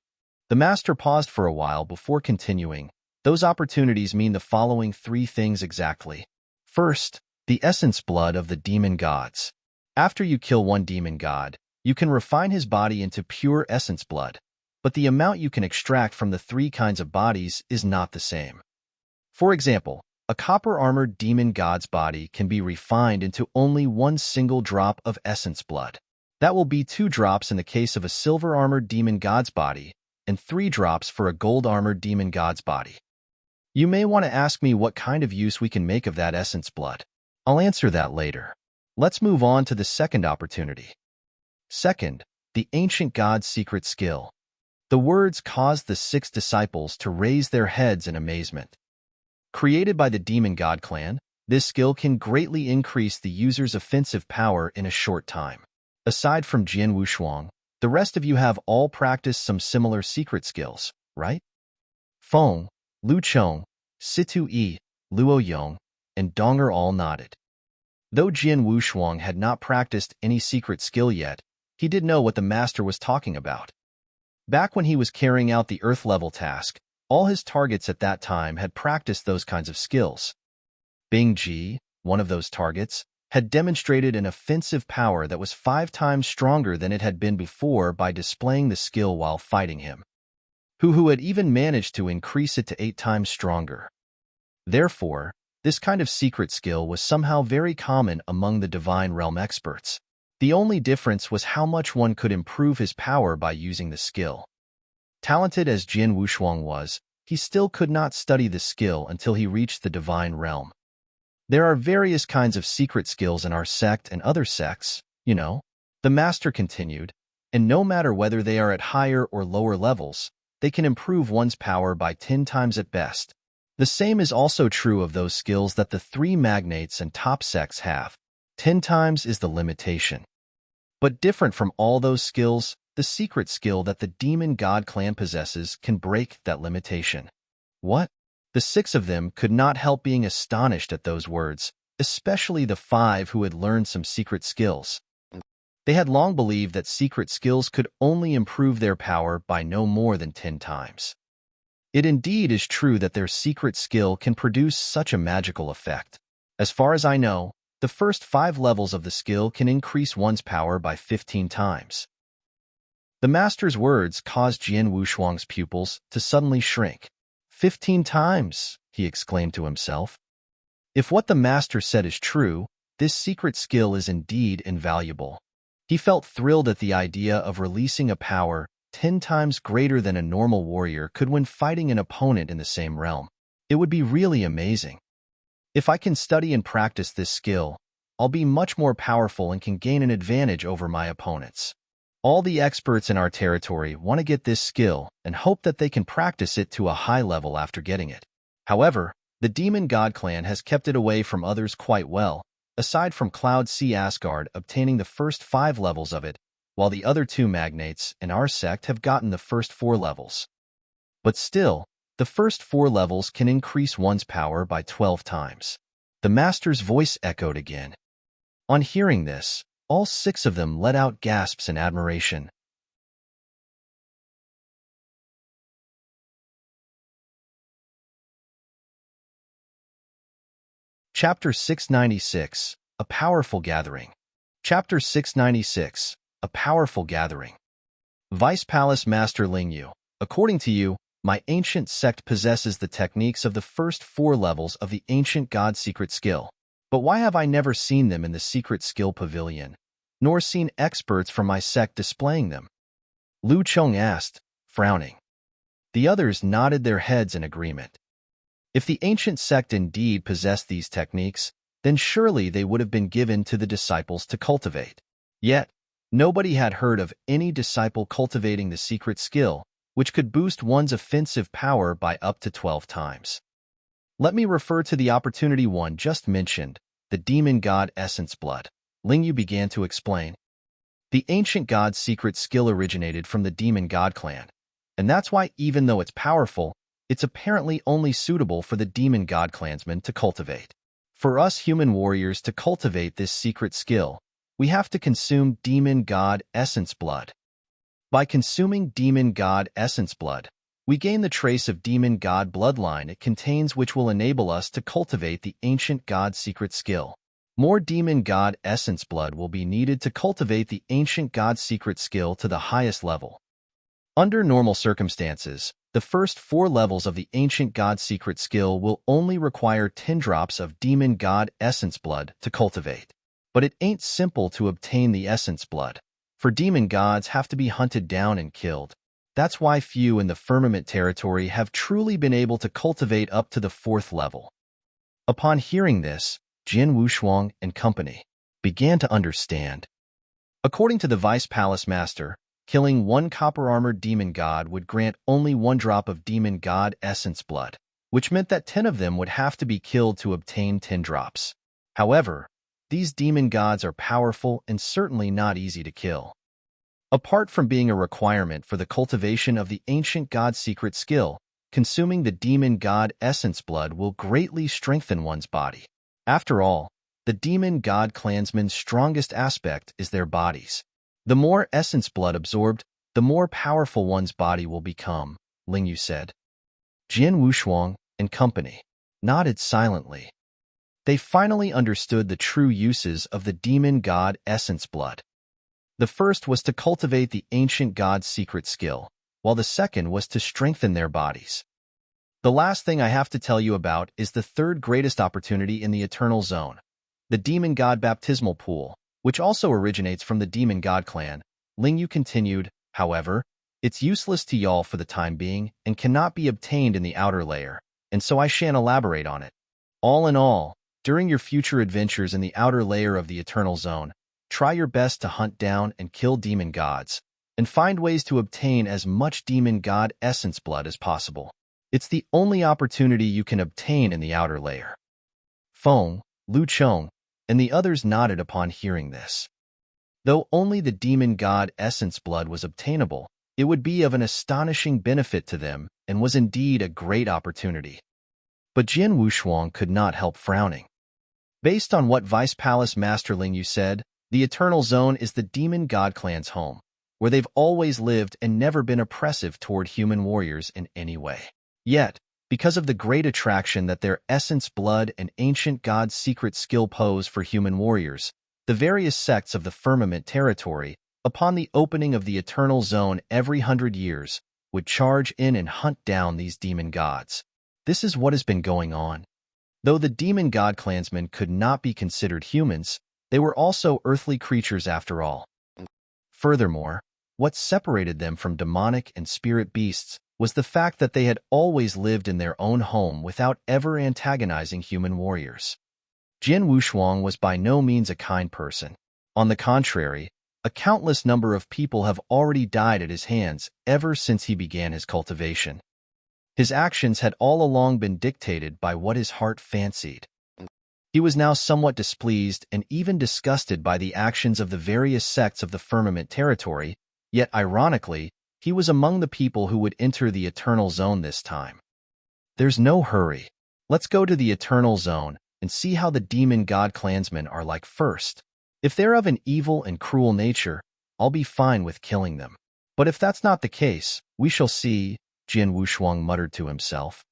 The master paused for a while before continuing. Those opportunities mean the following three things exactly. First, the essence blood of the demon gods. After you kill one demon god, you can refine his body into pure essence blood, but the amount you can extract from the three kinds of bodies is not the same. For example, a copper-armored demon god's body can be refined into only one single drop of essence blood. That will be 2 drops in the case of a silver-armored demon god's body, and 3 drops for a gold-armored demon god's body. You may want to ask me what kind of use we can make of that essence blood. I'll answer that later. Let's move on to the second opportunity. Second, the ancient god's secret skill. The words caused the 6 disciples to raise their heads in amazement. Created by the Demon God Clan, this skill can greatly increase the user's offensive power in a short time. Aside from Jian Wushuang, the rest of you have all practiced some similar secret skills, right? Feng, Lu Chong, Situ Yi, Luo Yong, and Donger all nodded. Though Jian Wushuang had not practiced any secret skill yet, he did know what the master was talking about. Back when he was carrying out the Earth-level task, all his targets at that time had practiced those kinds of skills. Bing Ji, one of those targets, had demonstrated an offensive power that was 5 times stronger than it had been before by displaying the skill while fighting him. Hu had even managed to increase it to 8 times stronger. Therefore, this kind of secret skill was somehow very common among the Divine Realm experts. The only difference was how much one could improve his power by using the skill. Talented as Jian Wushuang was, he still could not study the skill until he reached the Divine Realm. There are various kinds of secret skills in our sect and other sects, you know, the master continued, and no matter whether they are at higher or lower levels, they can improve one's power by 10 times at best. The same is also true of those skills that the 3 magnates and top sects have. 10 times is the limitation. But different from all those skills, the secret skill that the Demon God Clan possesses can break that limitation. What? The 6 of them could not help being astonished at those words, especially the 5 who had learned some secret skills. They had long believed that secret skills could only improve their power by no more than 10 times. It indeed is true that their secret skill can produce such a magical effect. As far as I know, the first 5 levels of the skill can increase one's power by 15 times. The master's words caused Jian Wushuang's pupils to suddenly shrink. 15 times, he exclaimed to himself. If what the master said is true, this secret skill is indeed invaluable. He felt thrilled at the idea of releasing a power 10 times greater than a normal warrior could when fighting an opponent in the same realm. It would be really amazing. If I can study and practice this skill, I'll be much more powerful and can gain an advantage over my opponents. All the experts in our territory want to get this skill and hope that they can practice it to a high level after getting it. However, the Demon God Clan has kept it away from others quite well, aside from Cloud Sea Asgard obtaining the first 5 levels of it, while the other 2 magnates in our sect have gotten the first 4 levels. But still, the first 4 levels can increase one's power by 12 times. The master's voice echoed again. On hearing this, all 6 of them let out gasps in admiration. Chapter 696, A Powerful Gathering. Chapter 696, A Powerful Gathering. Vice Palace Master Lingyu, according to you, my ancient sect possesses the techniques of the first 4 levels of the ancient god secret skill. But why have I never seen them in the secret skill pavilion, nor seen experts from my sect displaying them? Lu Cheng asked, frowning. The others nodded their heads in agreement. If the ancient sect indeed possessed these techniques, then surely they would have been given to the disciples to cultivate. Yet, nobody had heard of any disciple cultivating the secret skill, which could boost one's offensive power by up to 12 times. Let me refer to the opportunity one just mentioned, the demon god essence blood. Lingyu began to explain. The ancient god's secret skill originated from the demon god clan, and that's why even though it's powerful, it's apparently only suitable for the demon god clansmen to cultivate. For us human warriors to cultivate this secret skill, we have to consume demon god essence blood. By consuming demon god essence blood, we gain the trace of demon god bloodline it contains, which will enable us to cultivate the ancient god secret skill. More demon god essence blood will be needed to cultivate the ancient god secret skill to the highest level. Under normal circumstances, the first 4 levels of the ancient god secret skill will only require 10 drops of demon god essence blood to cultivate. But it ain't simple to obtain the essence blood, for demon gods have to be hunted down and killed. That's why few in the firmament territory have truly been able to cultivate up to the 4th level. Upon hearing this, Jin Wushuang and company began to understand. According to the Vice Palace Master, killing 1 copper-armored demon god would grant only 1 drop of demon god essence blood, which meant that 10 of them would have to be killed to obtain 10 drops. However, these demon gods are powerful and certainly not easy to kill. Apart from being a requirement for the cultivation of the ancient god secret skill, consuming the demon god essence blood will greatly strengthen one's body. After all, the demon god clansmen's strongest aspect is their bodies. The more essence blood absorbed, the more powerful one's body will become, Lingyu said. Jin Wushuang and company nodded silently. They finally understood the true uses of the demon god essence blood. The first was to cultivate the ancient god's secret skill, while the second was to strengthen their bodies. The last thing I have to tell you about is the 3rd greatest opportunity in the Eternal Zone, the demon god baptismal pool, which also originates from the demon god clan. Lingyu continued, however, it's useless to y'all for the time being and cannot be obtained in the outer layer, and so I shan't elaborate on it. All in all, during your future adventures in the outer layer of the Eternal Zone, try your best to hunt down and kill demon gods, and find ways to obtain as much demon god essence blood as possible. It's the only opportunity you can obtain in the outer layer. Feng, Lu Cheng, and the others nodded upon hearing this. Though only the demon god essence blood was obtainable, it would be of an astonishing benefit to them and was indeed a great opportunity. But Jin Wushuang could not help frowning. Based on what Vice Palace Master Lingyu said, the Eternal Zone is the demon god clan's home, where they've always lived and never been oppressive toward human warriors in any way. Yet, because of the great attraction that their essence blood and ancient god's secret skill pose for human warriors, the various sects of the firmament territory, upon the opening of the Eternal Zone every 100 years, would charge in and hunt down these demon gods. This is what has been going on. Though the demon god clansmen could not be considered humans, they were also earthly creatures after all. Furthermore, what separated them from demonic and spirit beasts was the fact that they had always lived in their own home without ever antagonizing human warriors. Jin Wushuang was by no means a kind person. On the contrary, a countless number of people have already died at his hands ever since he began his cultivation. His actions had all along been dictated by what his heart fancied. He was now somewhat displeased and even disgusted by the actions of the various sects of the firmament territory, yet ironically, he was among the people who would enter the Eternal Zone this time. There's no hurry. Let's go to the Eternal Zone and see how the demon god clansmen are like first. If they're of an evil and cruel nature, I'll be fine with killing them. But if that's not the case, we shall see, Jin Wushuang muttered to himself.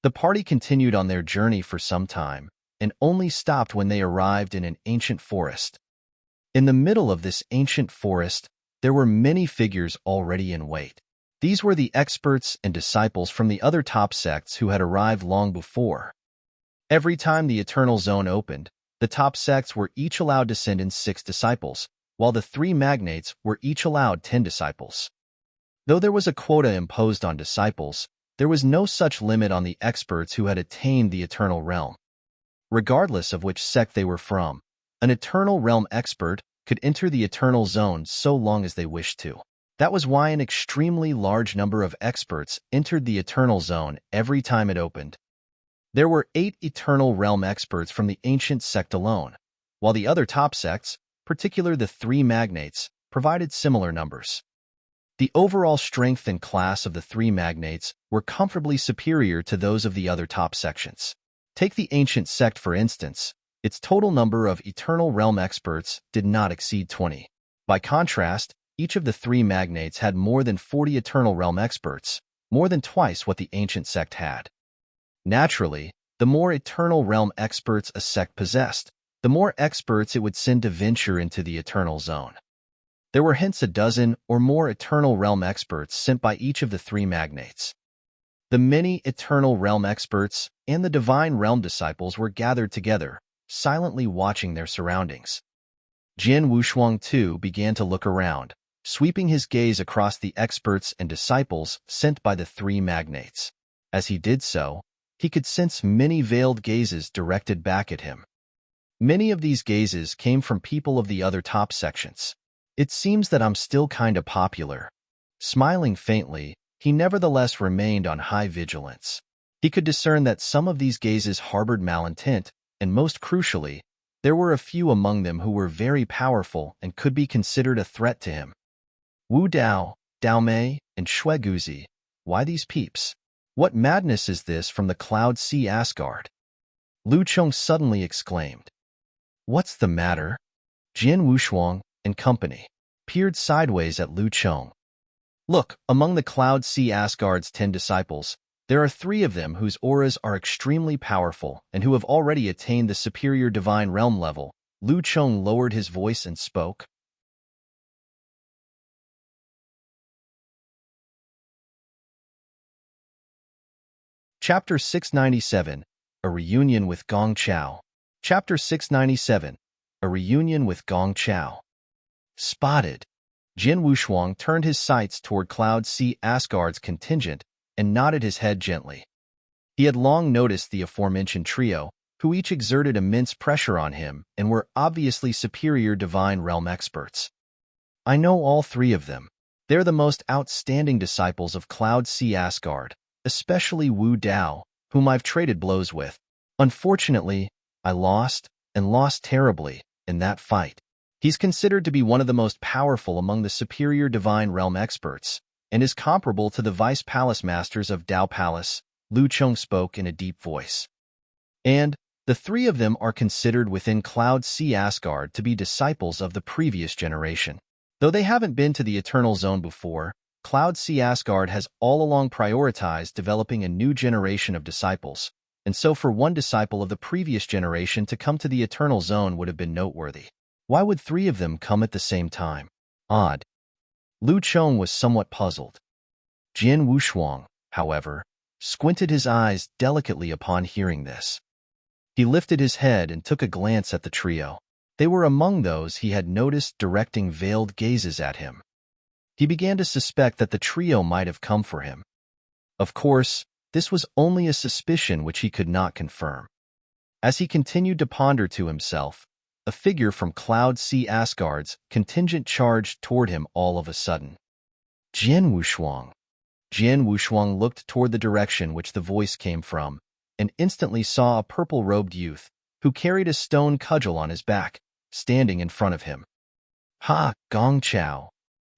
The party continued on their journey for some time, and only stopped when they arrived in an ancient forest. In the middle of this ancient forest, there were many figures already in wait. These were the experts and disciples from the other top sects who had arrived long before. Every time the Eternal Zone opened, the top sects were each allowed to send in 6 disciples, while the 3 magnates were each allowed 10 disciples. Though there was a quota imposed on disciples, there was no such limit on the experts who had attained the Eternal Realm. Regardless of which sect they were from, an Eternal Realm expert could enter the Eternal Zone so long as they wished to. That was why an extremely large number of experts entered the Eternal Zone every time it opened. There were 8 Eternal Realm experts from the ancient sect alone, while the other top sects, particularly the 3 magnates, provided similar numbers. The overall strength and class of the 3 magnates were comfortably superior to those of the other top sections. Take the ancient sect for instance. Its total number of Eternal Realm experts did not exceed 20. By contrast, each of the 3 magnates had more than 40 Eternal Realm experts, more than twice what the ancient sect had. Naturally, the more Eternal Realm experts a sect possessed, the more experts it would send to venture into the Eternal Zone. There were hence a dozen or more Eternal Realm experts sent by each of the 3 magnates. The many Eternal Realm experts and the Divine Realm disciples were gathered together, silently watching their surroundings. Jian Wushuang too began to look around, sweeping his gaze across the experts and disciples sent by the 3 magnates. As he did so, he could sense many veiled gazes directed back at him. Many of these gazes came from people of the other top sections. It seems that I'm still kinda popular. Smiling faintly, he nevertheless remained on high vigilance. He could discern that some of these gazes harbored malintent, and most crucially, there were a few among them who were very powerful and could be considered a threat to him. Wu Dao, Dao Mei, and Shui Guzi. Why these peeps? What madness is this from the Cloud Sea Asgard? Lu Chong suddenly exclaimed. What's the matter? Jian Wushuang and company peered sideways at Lu Chong. Look, among the Cloud Sea Asgard's 10 disciples, there are 3 of them whose auras are extremely powerful and who have already attained the superior Divine Realm level. Lu Chong lowered his voice and spoke. Chapter 697, A Reunion with Gong Chao. Chapter 697, A Reunion with Gong Chao. Spotted. Jian Wushuang turned his sights toward Cloud Sea Asgard's contingent and nodded his head gently. He had long noticed the aforementioned trio, who each exerted immense pressure on him and were obviously superior Divine Realm experts. I know all 3 of them. They're the most outstanding disciples of Cloud Sea Asgard, especially Wu Dao, whom I've traded blows with. Unfortunately, I lost, and lost terribly, in that fight. He's considered to be one of the most powerful among the superior Divine Realm experts, and is comparable to the Vice Palace Masters of Dao Palace. Lu Chong spoke in a deep voice. And the 3 of them are considered within Cloud Sea Asgard to be disciples of the previous generation. Though they haven't been to the Eternal Zone before, Cloud Sea Asgard has all along prioritized developing a new generation of disciples, and so for one disciple of the previous generation to come to the Eternal Zone would have been noteworthy. Why would 3 of them come at the same time? Odd. Lu Chong was somewhat puzzled. Jian Wushuang, however, squinted his eyes delicately upon hearing this. He lifted his head and took a glance at the trio. They were among those he had noticed directing veiled gazes at him. He began to suspect that the trio might have come for him. Of course, this was only a suspicion which he could not confirm. As he continued to ponder to himself, a figure from Cloud Sea Asgard's contingent charged toward him all of a sudden. Jian Wushuang. Jian Wushuang looked toward the direction which the voice came from, and instantly saw a purple-robed youth, who carried a stone cudgel on his back, standing in front of him. Ha, Gong Chao.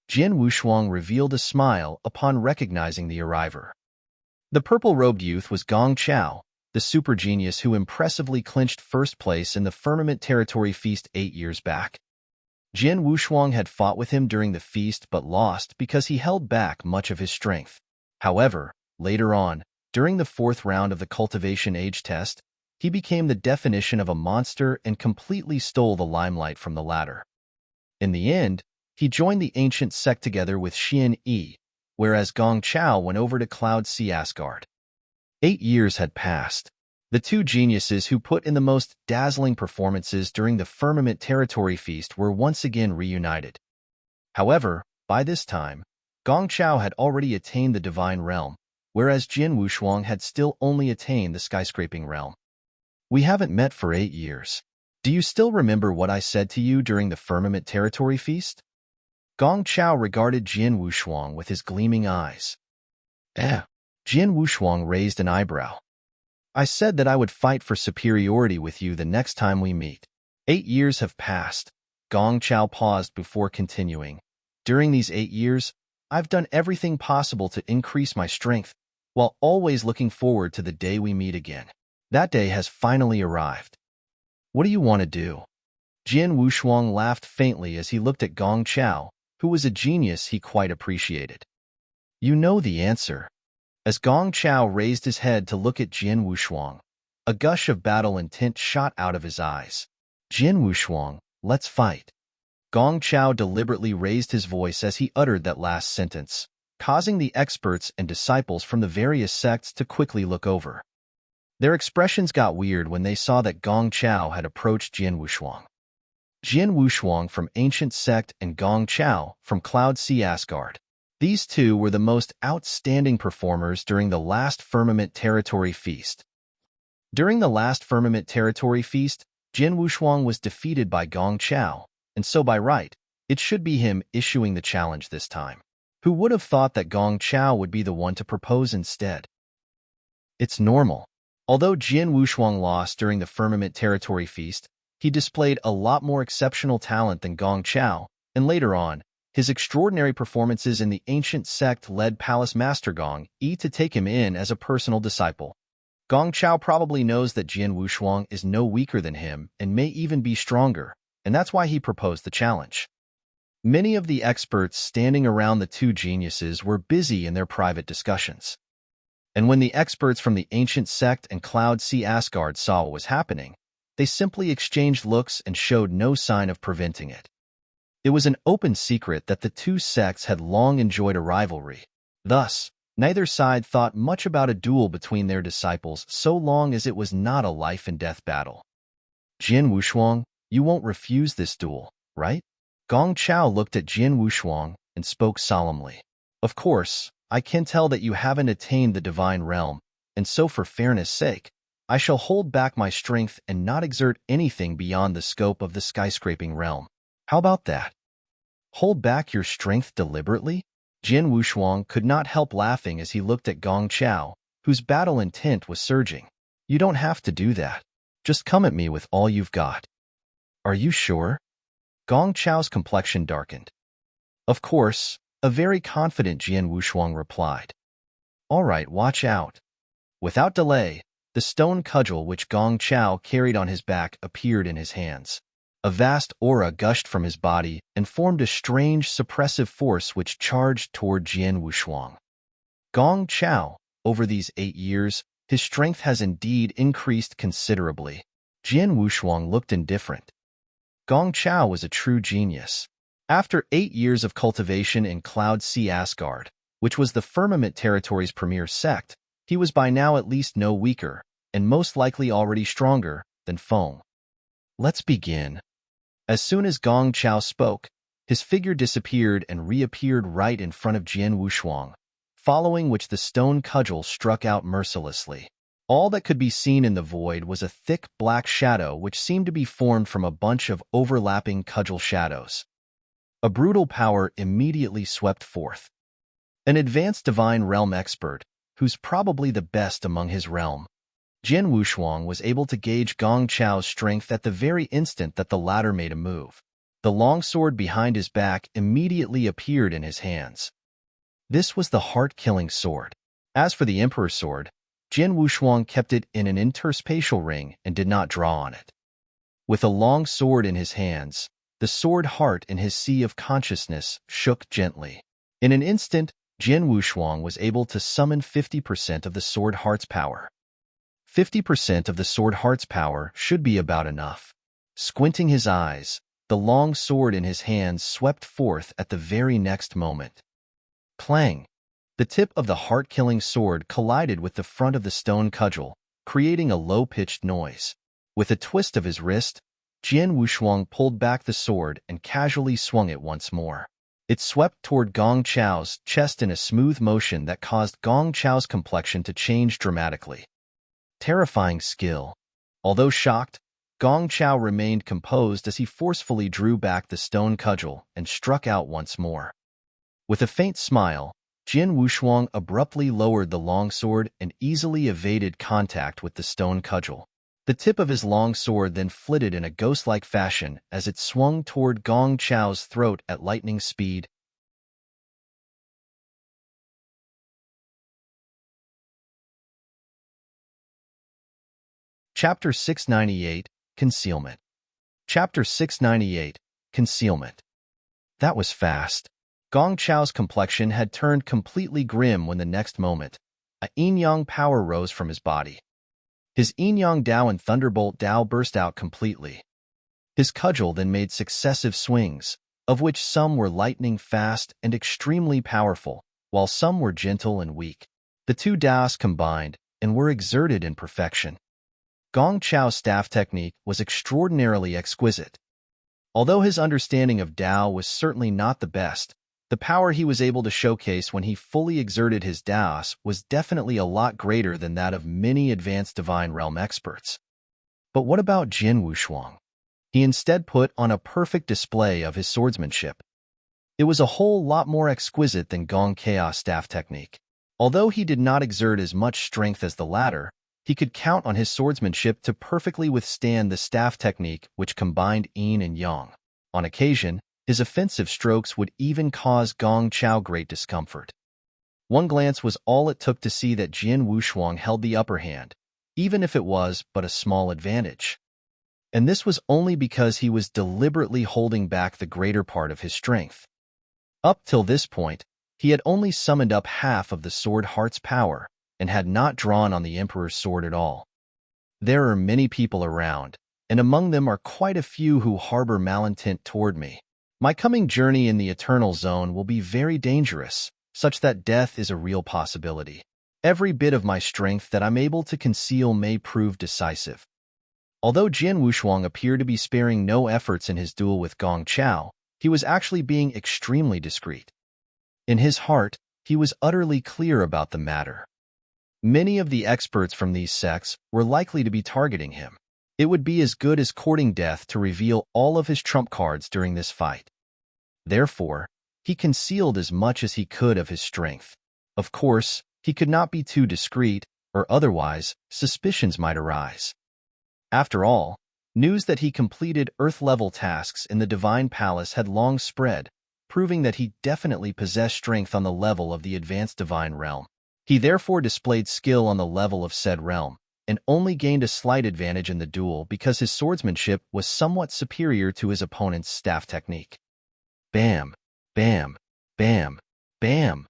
Jian Wushuang revealed a smile upon recognizing the arriver. The purple-robed youth was Gong Chao, the super genius who impressively clinched first place in the Firmament Territory Feast 8 years back. Jian Wushuang had fought with him during the feast but lost because he held back much of his strength. However, later on, during the 4th round of the Cultivation Age test, he became the definition of a monster and completely stole the limelight from the latter. In the end, He joined the ancient sect together with Xian Yi, whereas Gong Chao went over to Cloud Sea Asgard. 8 years had passed. The two geniuses who put in the most dazzling performances during the Firmament Territory Feast were once again reunited. However, by this time, Gong Chao had already attained the Divine Realm, whereas Jin Wushuang had still only attained the Skyscraping Realm. We haven't met for 8 years. Do you still remember what I said to you during the Firmament Territory Feast? Gong Chao regarded Jin Wushuang with his gleaming eyes. Jin Wushuang raised an eyebrow. I said that I would fight for superiority with you the next time we meet. 8 years have passed. Gong Chao paused before continuing. During these 8 years, I've done everything possible to increase my strength, while always looking forward to the day we meet again. That day has finally arrived. What do you want to do? Jin Wushuang laughed faintly as he looked at Gong Chao, who was a genius he quite appreciated. You know the answer. As Gong Chao raised his head to look at Jin Wushuang, a gush of battle intent shot out of his eyes. Jin Wushuang, let's fight. Gong Chao deliberately raised his voice as he uttered that last sentence, causing the experts and disciples from the various sects to quickly look over. Their expressions got weird when they saw that Gong Chao had approached Jin Wushuang. Jin Wushuang from Ancient Sect and Gong Chao from Cloud Sea Asgard. These two were the most outstanding performers during the last Firmament Territory Feast. During the last Firmament Territory Feast, Jin Wushuang was defeated by Gong Chao, and so by right, it should be him issuing the challenge this time. Who would have thought that Gong Chao would be the one to propose instead? It's normal. Although Jin Wushuang lost during the Firmament Territory Feast, he displayed a lot more exceptional talent than Gong Chao, and later on, his extraordinary performances in the ancient sect led Palace Master Gong Yi to take him in as a personal disciple. Gong Chao probably knows that Jin Wushuang is no weaker than him and may even be stronger, and that's why he proposed the challenge. Many of the experts standing around the two geniuses were busy in their private discussions. And when the experts from the ancient sect and Cloud Sea Asgard saw what was happening, they simply exchanged looks and showed no sign of preventing it. It was an open secret that the two sects had long enjoyed a rivalry. Thus, neither side thought much about a duel between their disciples so long as it was not a life-and-death battle. Jin Wushuang, you won't refuse this duel, right? Gong Chao looked at Jin Wushuang and spoke solemnly. Of course, I can tell that you haven't attained the Divine Realm, and so for fairness' sake, I shall hold back my strength and not exert anything beyond the scope of the Skyscraping Realm. How about that? Hold back your strength deliberately? Jin Wushuang could not help laughing as he looked at Gong Chao, whose battle intent was surging. You don't have to do that. Just come at me with all you've got. Are you sure? Gong Chao's complexion darkened. Of course, a very confident Jin Wushuang replied. All right, watch out. Without delay, the stone cudgel which Gong Chao carried on his back appeared in his hands. A vast aura gushed from his body and formed a strange suppressive force which charged toward Jin Wushuang. Gong Chao, over these 8 years, his strength has indeed increased considerably. Jin Wushuang looked indifferent. Gong Chao was a true genius. After 8 years of cultivation in Cloud Sea Asgard, which was the Firmament Territory's premier sect, he was by now at least no weaker, and most likely already stronger, than Feng. Let's begin. As soon as Gong Chao spoke, his figure disappeared and reappeared right in front of Jin Wushuang, following which the stone cudgel struck out mercilessly. All that could be seen in the void was a thick black shadow which seemed to be formed from a bunch of overlapping cudgel shadows. A brutal power immediately swept forth. An advanced Divine Realm expert, who's probably the best among his realm. Jin Wushuang was able to gauge Gong Chao's strength at the very instant that the latter made a move. The longsword behind his back immediately appeared in his hands. This was the heart-killing sword. As for the Emperor's sword, Jin Wushuang kept it in an interspatial ring and did not draw on it. With a long sword in his hands, the sword heart in his sea of consciousness shook gently. In an instant, Jin Wushuang was able to summon 50% of the sword heart's power. 50% of the sword heart's power should be about enough. Squinting his eyes, the long sword in his hands swept forth at the very next moment. Clang! The tip of the heart-killing sword collided with the front of the stone cudgel, creating a low-pitched noise. With a twist of his wrist, Jian Wushuang pulled back the sword and casually swung it once more. It swept toward Gong Chao's chest in a smooth motion that caused Gong Chao's complexion to change dramatically. Terrifying skill. Although shocked, Gong Chao remained composed as he forcefully drew back the stone cudgel and struck out once more. With a faint smile, Jian Wushuang abruptly lowered the longsword and easily evaded contact with the stone cudgel. The tip of his long sword then flitted in a ghost-like fashion as it swung toward Gong Chao's throat at lightning speed. Chapter 698, Concealment. Chapter 698, Concealment. That was fast. Gong Chao's complexion had turned completely grim when the next moment, a yin-yang power rose from his body. His yin-yang Dao and Thunderbolt Dao burst out completely. His cudgel then made successive swings, of which some were lightning-fast and extremely powerful, while some were gentle and weak. The two Daos combined and were exerted in perfection. Gong Chao's staff technique was extraordinarily exquisite. Although his understanding of Dao was certainly not the best, the power he was able to showcase when he fully exerted his Daos was definitely a lot greater than that of many advanced Divine Realm experts. But what about Jian Wushuang? He instead put on a perfect display of his swordsmanship. It was a whole lot more exquisite than Gong Chao's staff technique. Although he did not exert as much strength as the latter, he could count on his swordsmanship to perfectly withstand the staff technique which combined yin and yang. On occasion, his offensive strokes would even cause Gong Chao great discomfort. One glance was all it took to see that Jian Wushuang held the upper hand, even if it was but a small advantage. And this was only because he was deliberately holding back the greater part of his strength. Up till this point, he had only summoned up half of the sword heart's power and had not drawn on the Emperor's sword at all. There are many people around, and among them are quite a few who harbor malintent toward me. My coming journey in the Eternal Zone will be very dangerous, such that death is a real possibility. Every bit of my strength that I'm able to conceal may prove decisive. Although Jian Wushuang appeared to be sparing no efforts in his duel with Gong Chao, he was actually being extremely discreet. In his heart, he was utterly clear about the matter. Many of the experts from these sects were likely to be targeting him. It would be as good as courting death to reveal all of his trump cards during this fight. Therefore, he concealed as much as he could of his strength. Of course, he could not be too discreet, or otherwise, suspicions might arise. After all, news that he completed Earth-level tasks in the Divine Palace had long spread, proving that he definitely possessed strength on the level of the advanced Divine Realm. He therefore displayed skill on the level of said realm, and only gained a slight advantage in the duel because his swordsmanship was somewhat superior to his opponent's staff technique. Bam! Bam! Bam! Bam!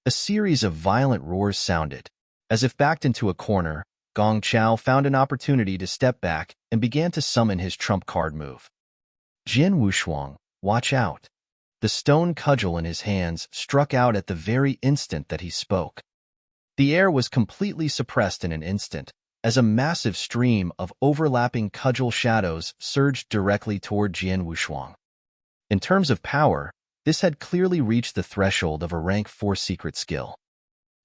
A series of violent roars sounded. As if backed into a corner, Gong Chao found an opportunity to step back and began to summon his trump card move. Jian Wushuang, watch out! The stone cudgel in his hands struck out at the very instant that he spoke. The air was completely suppressed in an instant, as a massive stream of overlapping cudgel shadows surged directly toward Jian Wushuang. In terms of power, this had clearly reached the threshold of a rank 4 secret skill.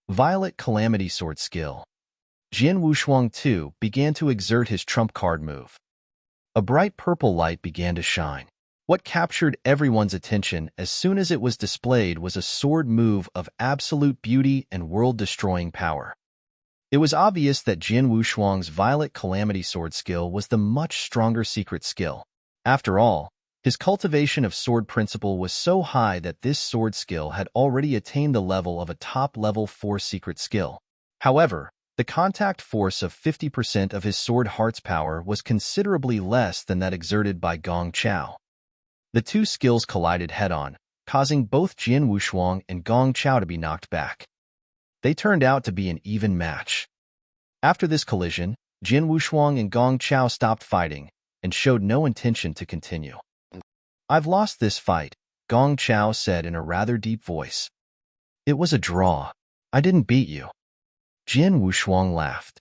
Violet Calamity Sword skill. Jian Wushuang too began to exert his trump card move. A bright purple light began to shine. What captured everyone's attention as soon as it was displayed was a sword move of absolute beauty and world-destroying power. It was obvious that Jian Wushuang's Violet Calamity Sword skill was the much stronger secret skill. After all, his cultivation of sword principle was so high that this sword skill had already attained the level of a top-level 4 secret skill. However, the contact force of 50% of his sword heart's power was considerably less than that exerted by Gong Chao. The two skills collided head-on, causing both Jian Wushuang and Gong Chao to be knocked back. They turned out to be an even match. After this collision, Jian Wushuang and Gong Chao stopped fighting and showed no intention to continue. I've lost this fight, Gong Chao said in a rather deep voice. It was a draw. I didn't beat you. Jian Wushuang laughed.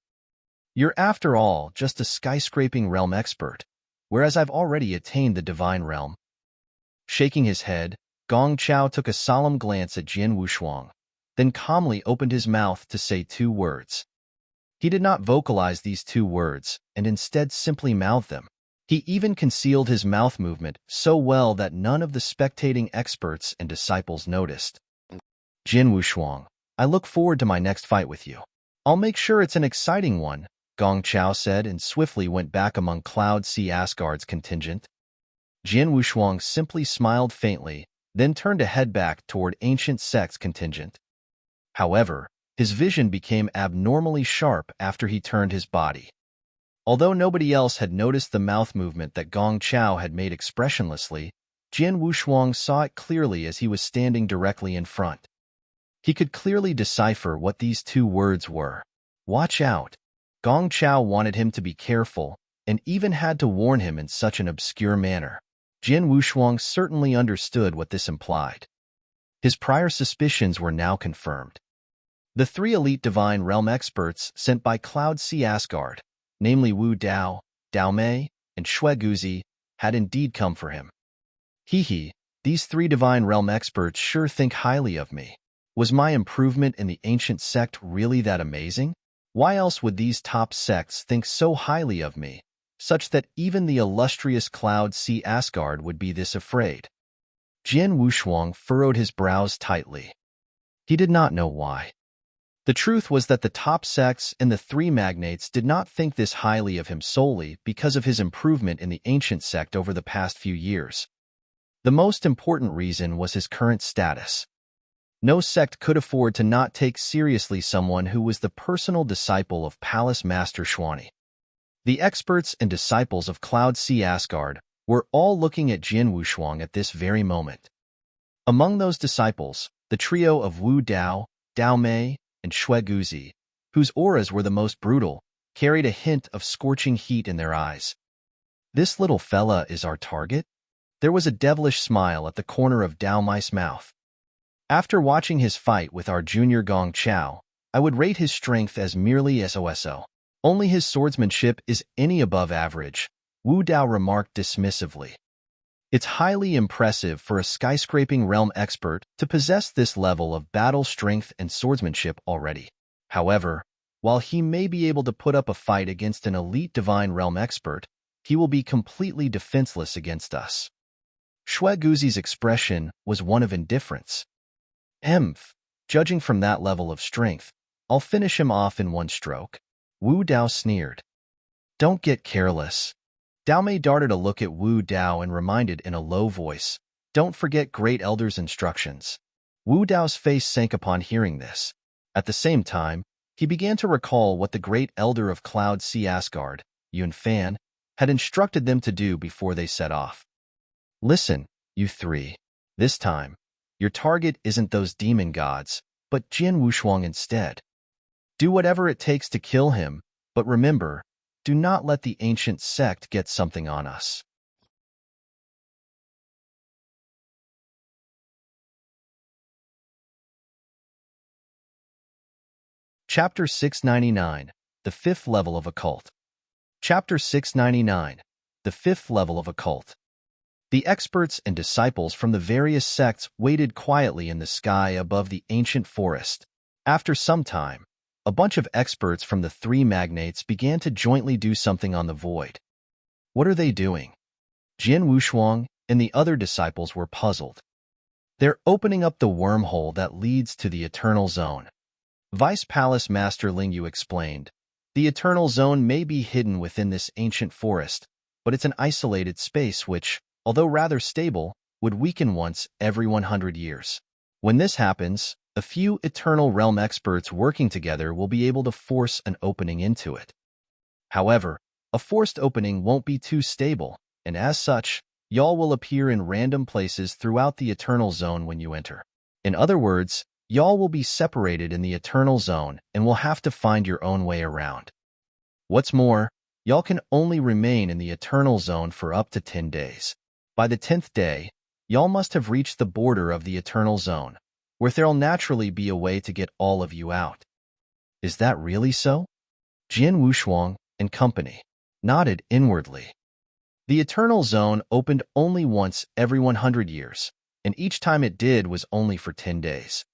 You're after all just a skyscraping realm expert, whereas I've already attained the divine realm. Shaking his head, Gong Chao took a solemn glance at Jian Wushuang, then calmly opened his mouth to say 2 words. He did not vocalize these 2 words, and instead simply mouthed them. He even concealed his mouth movement so well that none of the spectating experts and disciples noticed. Jian Wushuang, I look forward to my next fight with you. I'll make sure it's an exciting one, Gong Chao said and swiftly went back among Cloud Sea Asgard's contingent. Jian Wushuang simply smiled faintly, then turned to head back toward Ancient Sect's contingent. However, his vision became abnormally sharp after he turned his body. Although nobody else had noticed the mouth movement that Gong Chao had made expressionlessly, Jian Wushuang saw it clearly as he was standing directly in front. He could clearly decipher what these 2 words were. Watch out. Gong Chao wanted him to be careful, and even had to warn him in such an obscure manner. Jian Wushuang certainly understood what this implied. His prior suspicions were now confirmed. The 3 elite divine realm experts sent by Cloud Sea Asgard, namely Wu Dao, Dao Mei, and Xue Guzi, had indeed come for him. These 3 divine realm experts sure think highly of me. Was my improvement in the ancient sect really that amazing? Why else would these top sects think so highly of me, such that even the illustrious Cloud Sea Asgard would be this afraid? Jian Wushuang furrowed his brows tightly. He did not know why. The truth was that the top sects and the 3 magnates did not think this highly of him solely because of his improvement in the ancient sect over the past few years. The most important reason was his current status. No sect could afford to not take seriously someone who was the personal disciple of Palace Master Xuani. The experts and disciples of Cloud Sea Asgard were all looking at Jian Wushuang at this very moment. Among those disciples, the trio of Wu Dao, Dao Mei, and Xue Guzi, whose auras were the most brutal, carried a hint of scorching heat in their eyes. This little fella is our target? There was a devilish smile at the corner of Dao Mei's mouth. After watching his fight with our junior Gong Chao, I would rate his strength as merely SOSO. Only his swordsmanship is any above average, Wu Dao remarked dismissively. It's highly impressive for a skyscraping realm expert to possess this level of battle strength and swordsmanship already. However, while he may be able to put up a fight against an elite divine realm expert, he will be completely defenseless against us. Xue Guzi's expression was one of indifference. Judging from that level of strength, I'll finish him off in one stroke. Wu Dao sneered. Don't get careless. Dao Mei darted a look at Wu Dao and reminded in a low voice, don't forget Great Elder's instructions. Wu Dao's face sank upon hearing this. At the same time, he began to recall what the Great Elder of Cloud Sea Asgard, Yun Fan, had instructed them to do before they set off. Listen, you 3. This time, your target isn't those demon gods, but Jian Wushuang instead. Do whatever it takes to kill him, but remember, do not let the ancient sect get something on us. Chapter 699, The 5th Level of Occult. Chapter 699, The 5th Level of Occult. The experts and disciples from the various sects waited quietly in the sky above the ancient forest. After some time, a bunch of experts from the 3 magnates began to jointly do something on the void. What are they doing? Jian Wushuang and the other disciples were puzzled. They're opening up the wormhole that leads to the Eternal Zone. Vice Palace Master Lingyu explained. The Eternal Zone may be hidden within this ancient forest, but it's an isolated space which, although rather stable, would weaken once every 100 years. When this happens, a few Eternal Realm experts working together will be able to force an opening into it. However, a forced opening won't be too stable, and as such, y'all will appear in random places throughout the Eternal Zone when you enter. In other words, y'all will be separated in the Eternal Zone and will have to find your own way around. What's more, y'all can only remain in the Eternal Zone for up to 10 days. By the 10th day, y'all must have reached the border of the eternal zone, where there'll naturally be a way to get all of you out. Is that really so? Jian Wushuang and company nodded inwardly. The eternal zone opened only once every 100 years, and each time it did was only for 10 days.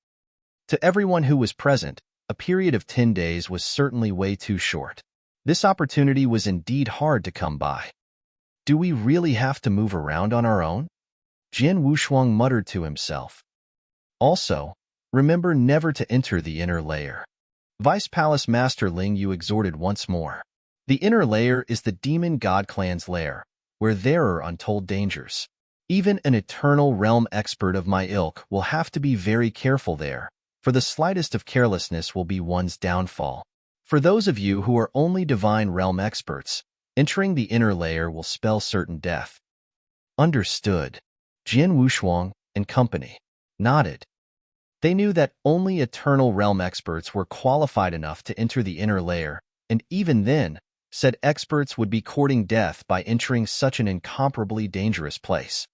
To everyone who was present, a period of 10 days was certainly way too short. This opportunity was indeed hard to come by. Do we really have to move around on our own? Jian Wushuang muttered to himself. Also, remember never to enter the inner layer. Vice Palace Master Ling Yu exhorted once more. The inner layer is the demon god clan's lair, where there are untold dangers. Even an eternal realm expert of my ilk will have to be very careful there, for the slightest of carelessness will be one's downfall. For those of you who are only divine realm experts, entering the inner layer will spell certain death. Understood. Jian Wushuang and company nodded. They knew that only eternal realm experts were qualified enough to enter the inner layer, and even then, said experts would be courting death by entering such an incomparably dangerous place.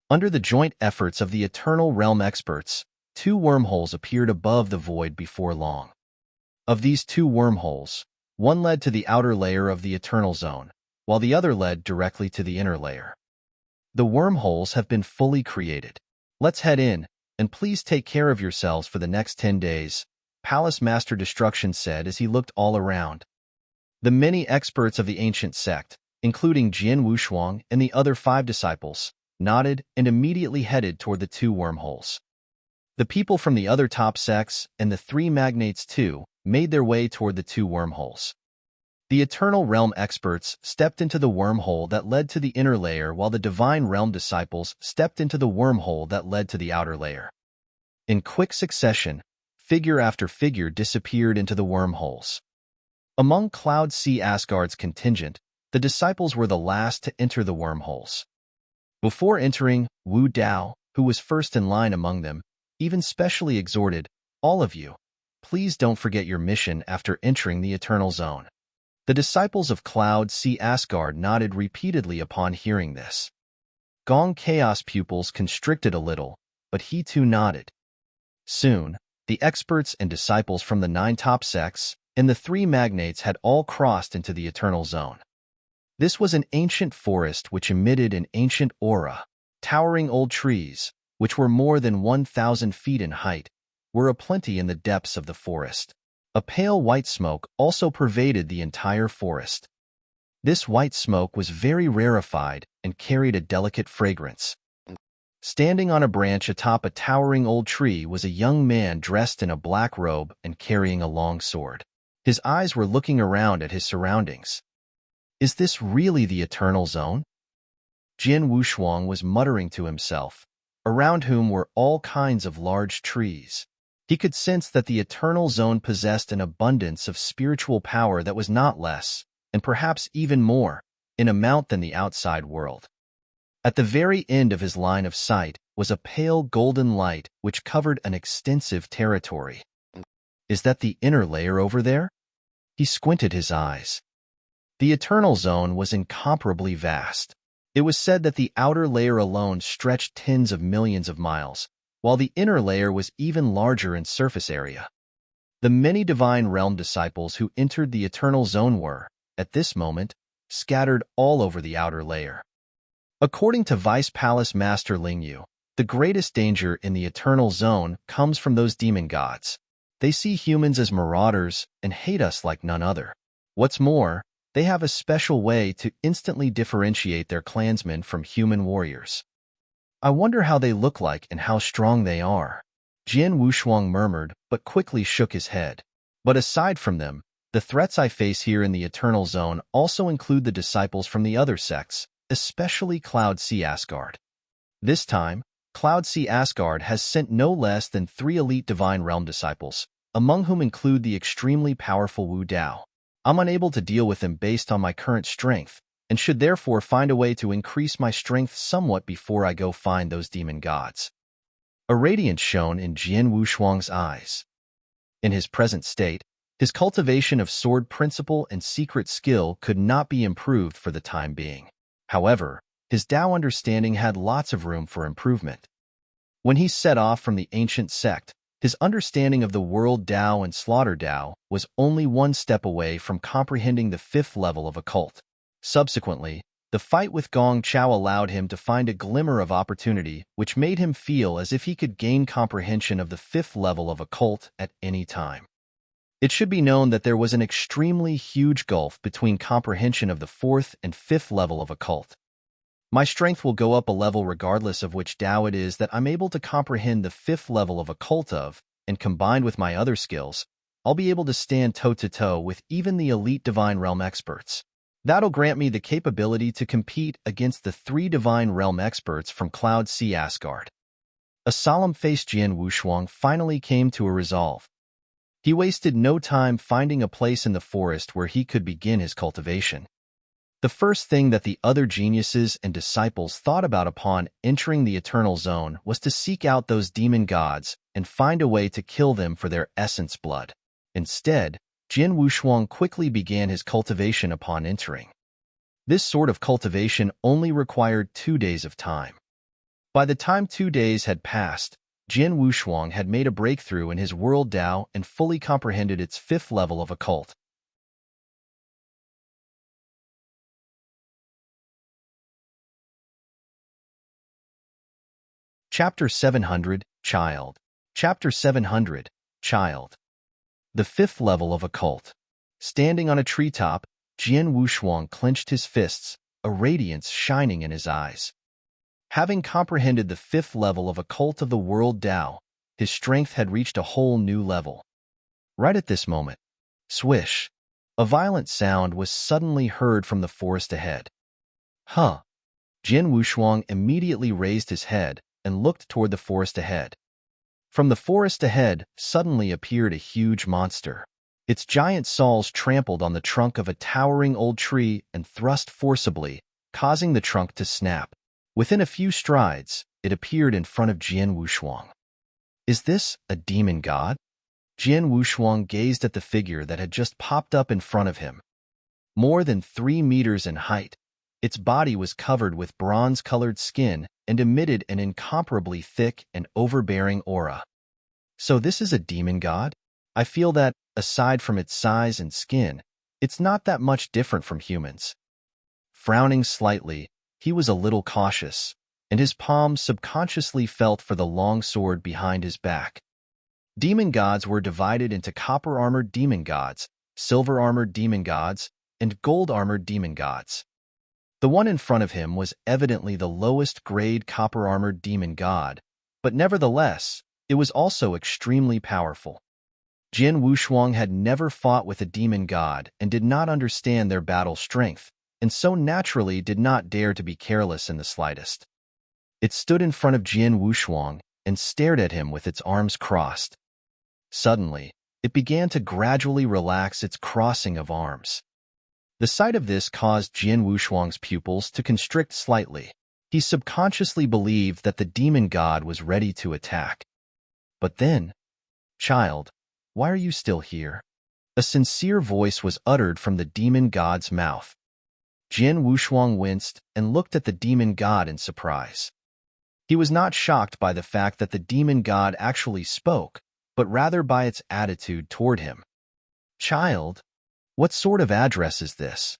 Under the joint efforts of the eternal realm experts, 2 wormholes appeared above the void before long. Of these 2 wormholes, one led to the outer layer of the eternal zone, while the other led directly to the inner layer. The wormholes have been fully created. Let's head in, and please take care of yourselves for the next 10 days, Palace Master Destruction said as he looked all around. The many experts of the ancient sect, including Jian Wushuang and the other 5 disciples, nodded and immediately headed toward the 2 wormholes. The people from the other top sects and the 3 magnates too made their way toward the 2 wormholes. The Eternal Realm experts stepped into the wormhole that led to the inner layer while the Divine Realm disciples stepped into the wormhole that led to the outer layer. In quick succession, figure after figure disappeared into the wormholes. Among Cloud Sea Asgard's contingent, the disciples were the last to enter the wormholes. Before entering, Wu Dao, who was first in line among them, even specially exhorted, "All of you, please don't forget your mission after entering the Eternal Zone." The disciples of Cloud Sea Asgard nodded repeatedly upon hearing this. Gong Chaos pupils constricted a little, but he too nodded. Soon, the experts and disciples from the 9 top sects and the 3 magnates had all crossed into the Eternal Zone. This was an ancient forest which emitted an ancient aura. Towering old trees, which were more than 1,000 feet in height, were aplenty in the depths of the forest. A pale white smoke also pervaded the entire forest. This white smoke was very rarefied and carried a delicate fragrance. Standing on a branch atop a towering old tree was a young man dressed in a black robe and carrying a long sword. His eyes were looking around at his surroundings. Is this really the Eternal Zone? Jian Wushuang was muttering to himself, around whom were all kinds of large trees. He could sense that the Eternal Zone possessed an abundance of spiritual power that was not less, and perhaps even more, in amount than the outside world. At the very end of his line of sight was a pale golden light which covered an extensive territory. Is that the inner layer over there? He squinted his eyes. The Eternal Zone was incomparably vast. It was said that the outer layer alone stretched tens of millions of miles, while the inner layer was even larger in surface area. The many Divine Realm disciples who entered the Eternal Zone were, at this moment, scattered all over the outer layer. According to Vice Palace Master Ling Yu, the greatest danger in the Eternal Zone comes from those demon gods. They see humans as marauders and hate us like none other. What's more, they have a special way to instantly differentiate their clansmen from human warriors. I wonder how they look like and how strong they are. Jian Wushuang murmured, but quickly shook his head. But aside from them, the threats I face here in the Eternal Zone also include the disciples from the other sects, especially Cloud Sea Asgard. This time, Cloud Sea Asgard has sent no less than 3 elite Divine Realm disciples, among whom include the extremely powerful Wu Dao. I'm unable to deal with them based on my current strength, and should therefore find a way to increase my strength somewhat before I go find those demon gods. A radiance shone in Jian Wushuang's eyes. In his present state, his cultivation of sword principle and secret skill could not be improved for the time being. However, his Tao understanding had lots of room for improvement. When he set off from the ancient sect, his understanding of the world Tao and slaughter Tao was only one step away from comprehending the fifth level of occult. Subsequently, the fight with Gong Chao allowed him to find a glimmer of opportunity which made him feel as if he could gain comprehension of the fifth level of occult at any time. It should be known that there was an extremely huge gulf between comprehension of the fourth and fifth level of occult. My strength will go up a level regardless of which Tao it is that I'm able to comprehend the fifth level of occult of, and combined with my other skills, I'll be able to stand toe-to-toe with even the elite Divine Realm experts. That'll grant me the capability to compete against the 3 Divine Realm experts from Cloud Sea Asgard. A solemn-faced Jian Wushuang finally came to a resolve. He wasted no time finding a place in the forest where he could begin his cultivation. The first thing that the other geniuses and disciples thought about upon entering the Eternal Zone was to seek out those demon gods and find a way to kill them for their essence blood. Instead, Jian Wushuang quickly began his cultivation upon entering. This sort of cultivation only required 2 days of time. By the time 2 days had passed, Jian Wushuang had made a breakthrough in his world Tao and fully comprehended its fifth level of occult. Chapter 700, Child. Chapter 700, Child. The fifth level of occult. Standing on a treetop, Jian Wushuang clenched his fists, a radiance shining in his eyes. Having comprehended the fifth level of occult of the world Tao, his strength had reached a whole new level. Right at this moment, swish, a violent sound was suddenly heard from the forest ahead. Huh! Jian Wushuang immediately raised his head and looked toward the forest ahead. From the forest ahead suddenly appeared a huge monster. Its giant saws trampled on the trunk of a towering old tree and thrust forcibly, causing the trunk to snap. Within a few strides, it appeared in front of Jian Wushuang. Is this a demon god? Jian Wushuang gazed at the figure that had just popped up in front of him. More than 3 meters in height, its body was covered with bronze-colored skin and emitted an incomparably thick and overbearing aura. So this is a demon god? I feel that, aside from its size and skin, it's not that much different from humans. Frowning slightly, he was a little cautious, and his palms subconsciously felt for the long sword behind his back. Demon gods were divided into copper-armored demon gods, silver-armored demon gods, and gold-armored demon gods. The one in front of him was evidently the lowest-grade copper-armored demon god, but nevertheless, it was also extremely powerful. Jian Wushuang had never fought with a demon god and did not understand their battle strength, and so naturally did not dare to be careless in the slightest. It stood in front of Jian Wushuang and stared at him with its arms crossed. Suddenly, it began to gradually relax its crossing of arms. The sight of this caused Jian Wushuang's pupils to constrict slightly. He subconsciously believed that the demon god was ready to attack. But then, "Child, why are you still here?" A sincere voice was uttered from the demon god's mouth. Jian Wushuang winced and looked at the demon god in surprise. He was not shocked by the fact that the demon god actually spoke, but rather by its attitude toward him. "Child, what sort of address is this?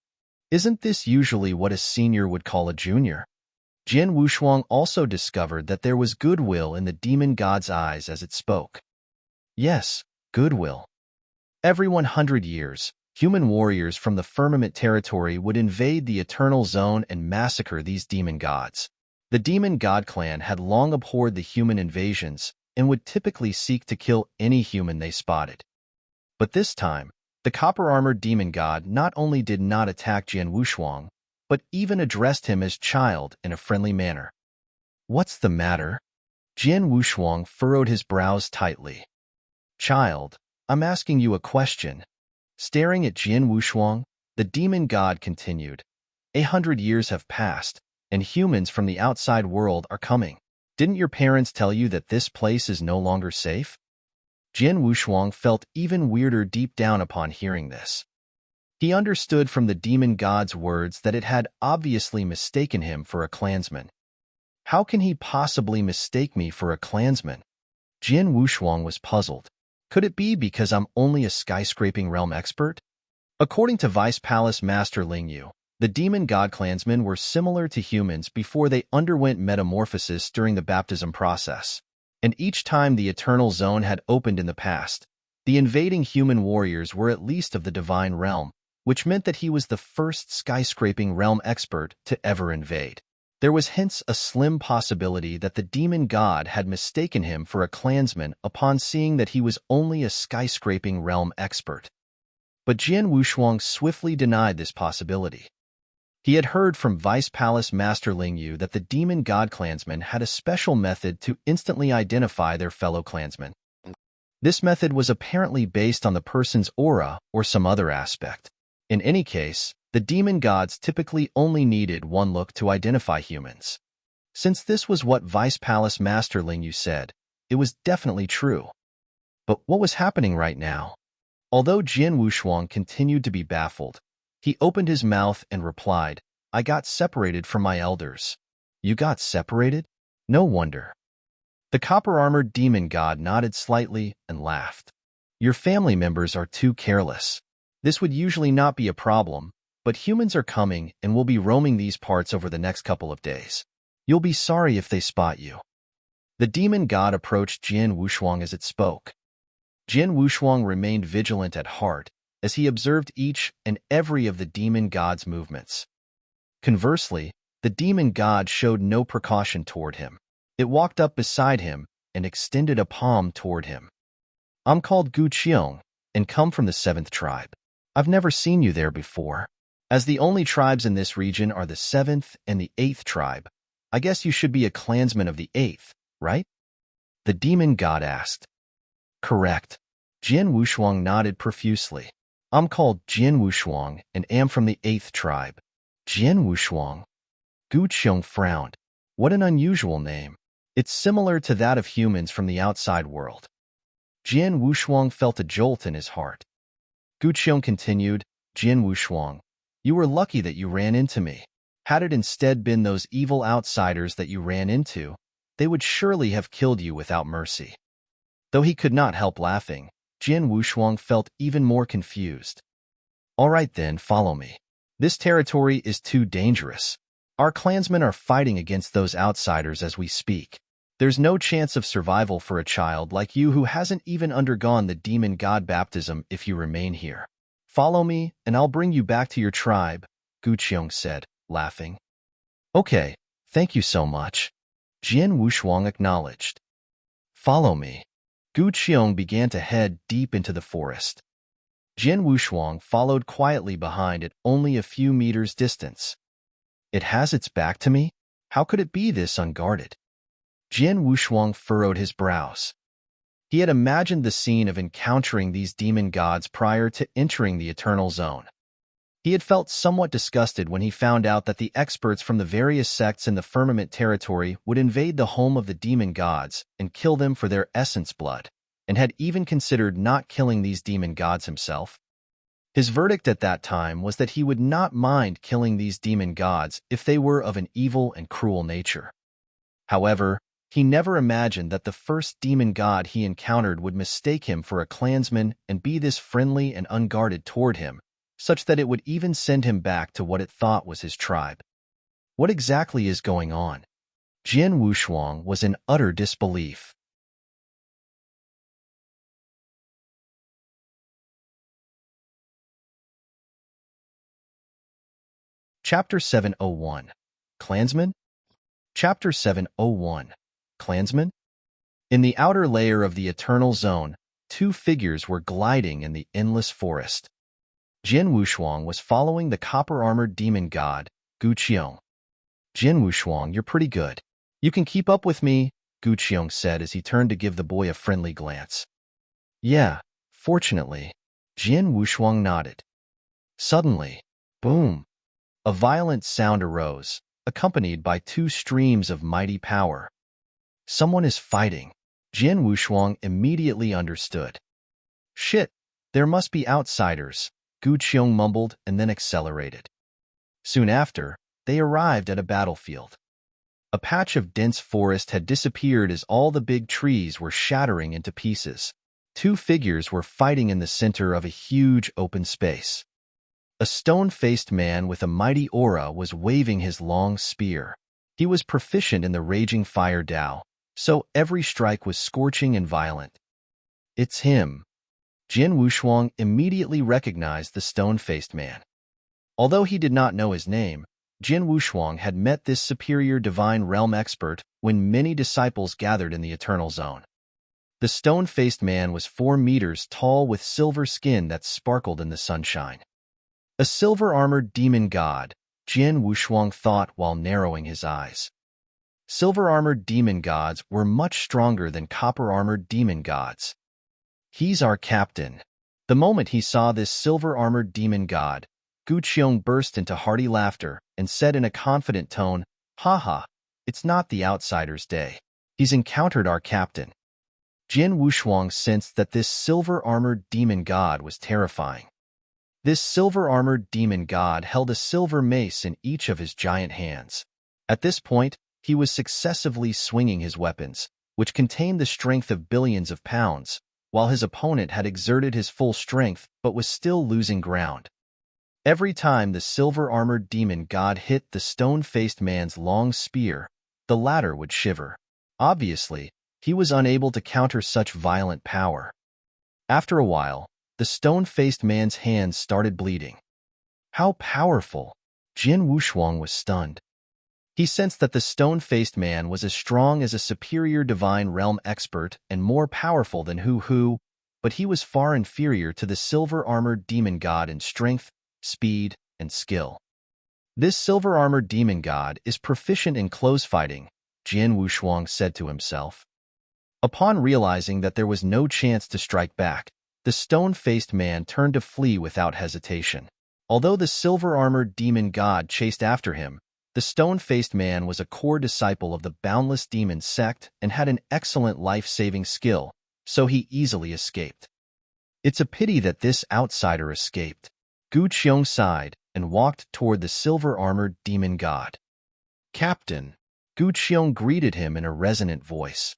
Isn't this usually what a senior would call a junior?" Jian Wushuang also discovered that there was goodwill in the demon god's eyes as it spoke. Yes, goodwill. Every 100 years, human warriors from the firmament territory would invade the Eternal Zone and massacre these demon gods. The demon god clan had long abhorred the human invasions and would typically seek to kill any human they spotted. But this time, the copper-armored demon god not only did not attack Jian Wushuang, but even addressed him as child in a friendly manner. "What's the matter?" Jian Wushuang furrowed his brows tightly. "Child, I'm asking you a question." Staring at Jian Wushuang, the demon god continued, 100 years have passed, and humans from the outside world are coming. Didn't your parents tell you that this place is no longer safe?" Jian Wushuang felt even weirder deep down upon hearing this. He understood from the demon god's words that it had obviously mistaken him for a clansman. How can he possibly mistake me for a clansman? Jin Wushuang was puzzled. Could it be because I'm only a skyscraping realm expert? According to Vice Palace Master Ling Yu, the demon god clansmen were similar to humans before they underwent metamorphosis during the baptism process. And each time the Eternal Zone had opened in the past, the invading human warriors were at least of the divine realm, which meant that he was the first skyscraping realm expert to ever invade. There was hence a slim possibility that the demon god had mistaken him for a clansman upon seeing that he was only a skyscraping realm expert. But Jian Wushuang swiftly denied this possibility. He had heard from Vice Palace Master Ling Yu that the demon god clansmen had a special method to instantly identify their fellow clansmen. This method was apparently based on the person's aura or some other aspect. In any case, the demon gods typically only needed one look to identify humans. Since this was what Vice Palace Master Ling Yu said, it was definitely true. But what was happening right now? Although Jian Wushuang continued to be baffled, he opened his mouth and replied, "I got separated from my elders." "You got separated? No wonder." The copper-armored demon god nodded slightly and laughed. "Your family members are too careless. This would usually not be a problem, but humans are coming and will be roaming these parts over the next couple of days. You'll be sorry if they spot you." The demon god approached Jian Wushuang as it spoke. Jian Wushuang remained vigilant at heart as he observed each and every of the demon god's movements. Conversely, the demon god showed no precaution toward him. It walked up beside him and extended a palm toward him. "I'm called Gu Qiong and come from the 7th tribe. I've never seen you there before. As the only tribes in this region are the 7th and the 8th tribe, I guess you should be a clansman of the 8th, right?" the demon god asked. "Correct." Jian Wushuang nodded profusely. "I'm called Jian Wushuang and am from the 8th tribe." Jian Wushuang? Gu Qiong frowned. What an unusual name. It's similar to that of humans from the outside world. Jian Wushuang felt a jolt in his heart. Gu Qiong continued, "Jian Wushuang, you were lucky that you ran into me. Had it instead been those evil outsiders that you ran into, they would surely have killed you without mercy." Though he could not help laughing, Jian Wushuang felt even more confused. "All right then, follow me. This territory is too dangerous. Our clansmen are fighting against those outsiders as we speak. There's no chance of survival for a child like you who hasn't even undergone the demon god baptism if you remain here. Follow me, and I'll bring you back to your tribe," Gu Qiong said, laughing. "Okay, thank you so much," Jian Wushuang acknowledged. "Follow me." Gu Qiong began to head deep into the forest. Jian Wushuang followed quietly behind at only a few meters' distance. "It has its back to me? How could it be this unguarded?" Jian Wushuang furrowed his brows. He had imagined the scene of encountering these demon gods prior to entering the Eternal Zone. He had felt somewhat disgusted when he found out that the experts from the various sects in the Firmament territory would invade the home of the demon gods and kill them for their essence blood, and had even considered not killing these demon gods himself. His verdict at that time was that he would not mind killing these demon gods if they were of an evil and cruel nature. However, he never imagined that the first demon god he encountered would mistake him for a clansman and be this friendly and unguarded toward him, such that it would even send him back to what it thought was his tribe. What exactly is going on? Jian Wushuang was in utter disbelief. Chapter 701. Clansmen? Chapter 701. Clansmen? In the outer layer of the Eternal Zone, two figures were gliding in the endless forest. Jian Wushuang was following the copper-armored demon god, Gu Qiong. "Jian Wushuang, you're pretty good. You can keep up with me," Gu Qiong said as he turned to give the boy a friendly glance. "Yeah, fortunately." Jian Wushuang nodded. Suddenly, boom! A violent sound arose, accompanied by two streams of mighty power. Someone is fighting. Jian Wushuang immediately understood. "Shit, there must be outsiders," Gu Qiong mumbled and then accelerated. Soon after, they arrived at a battlefield. A patch of dense forest had disappeared as all the big trees were shattering into pieces. Two figures were fighting in the center of a huge open space. A stone-faced man with a mighty aura was waving his long spear. He was proficient in the raging fire Dao, so every strike was scorching and violent. It's him. Jin Wushuang immediately recognized the stone-faced man. Although he did not know his name, Jin Wushuang had met this superior divine realm expert when many disciples gathered in the Eternal Zone. The stone-faced man was 4 meters tall with silver skin that sparkled in the sunshine. A silver-armored demon god, Jin Wushuang thought while narrowing his eyes. Silver-armored demon gods were much stronger than copper-armored demon gods. He's our captain. The moment he saw this silver-armored demon god, Gu Qiong burst into hearty laughter and said in a confident tone, "Haha, it's not the outsider's day. He's encountered our captain." Jin Wushuang sensed that this silver-armored demon god was terrifying. This silver-armored demon god held a silver mace in each of his giant hands. At this point, he was successively swinging his weapons, which contained the strength of billions of pounds, while his opponent had exerted his full strength but was still losing ground. Every time the silver-armored demon god hit the stone-faced man's long spear, the latter would shiver. Obviously, he was unable to counter such violent power. After a while, the stone-faced man's hands started bleeding. How powerful! Jin Wushuang was stunned. He sensed that the stone-faced man was as strong as a superior divine realm expert and more powerful than Hu, but he was far inferior to the silver-armored demon god in strength, speed, and skill. This silver-armored demon god is proficient in close fighting, Jin Wushuang said to himself. Upon realizing that there was no chance to strike back, the stone-faced man turned to flee without hesitation. Although the silver-armored demon god chased after him, the stone-faced man was a core disciple of the Boundless Demon sect and had an excellent life-saving skill, so he easily escaped. It's a pity that this outsider escaped. Gu Qiong sighed and walked toward the silver-armored demon god. "Captain," Gu Qiong greeted him in a resonant voice.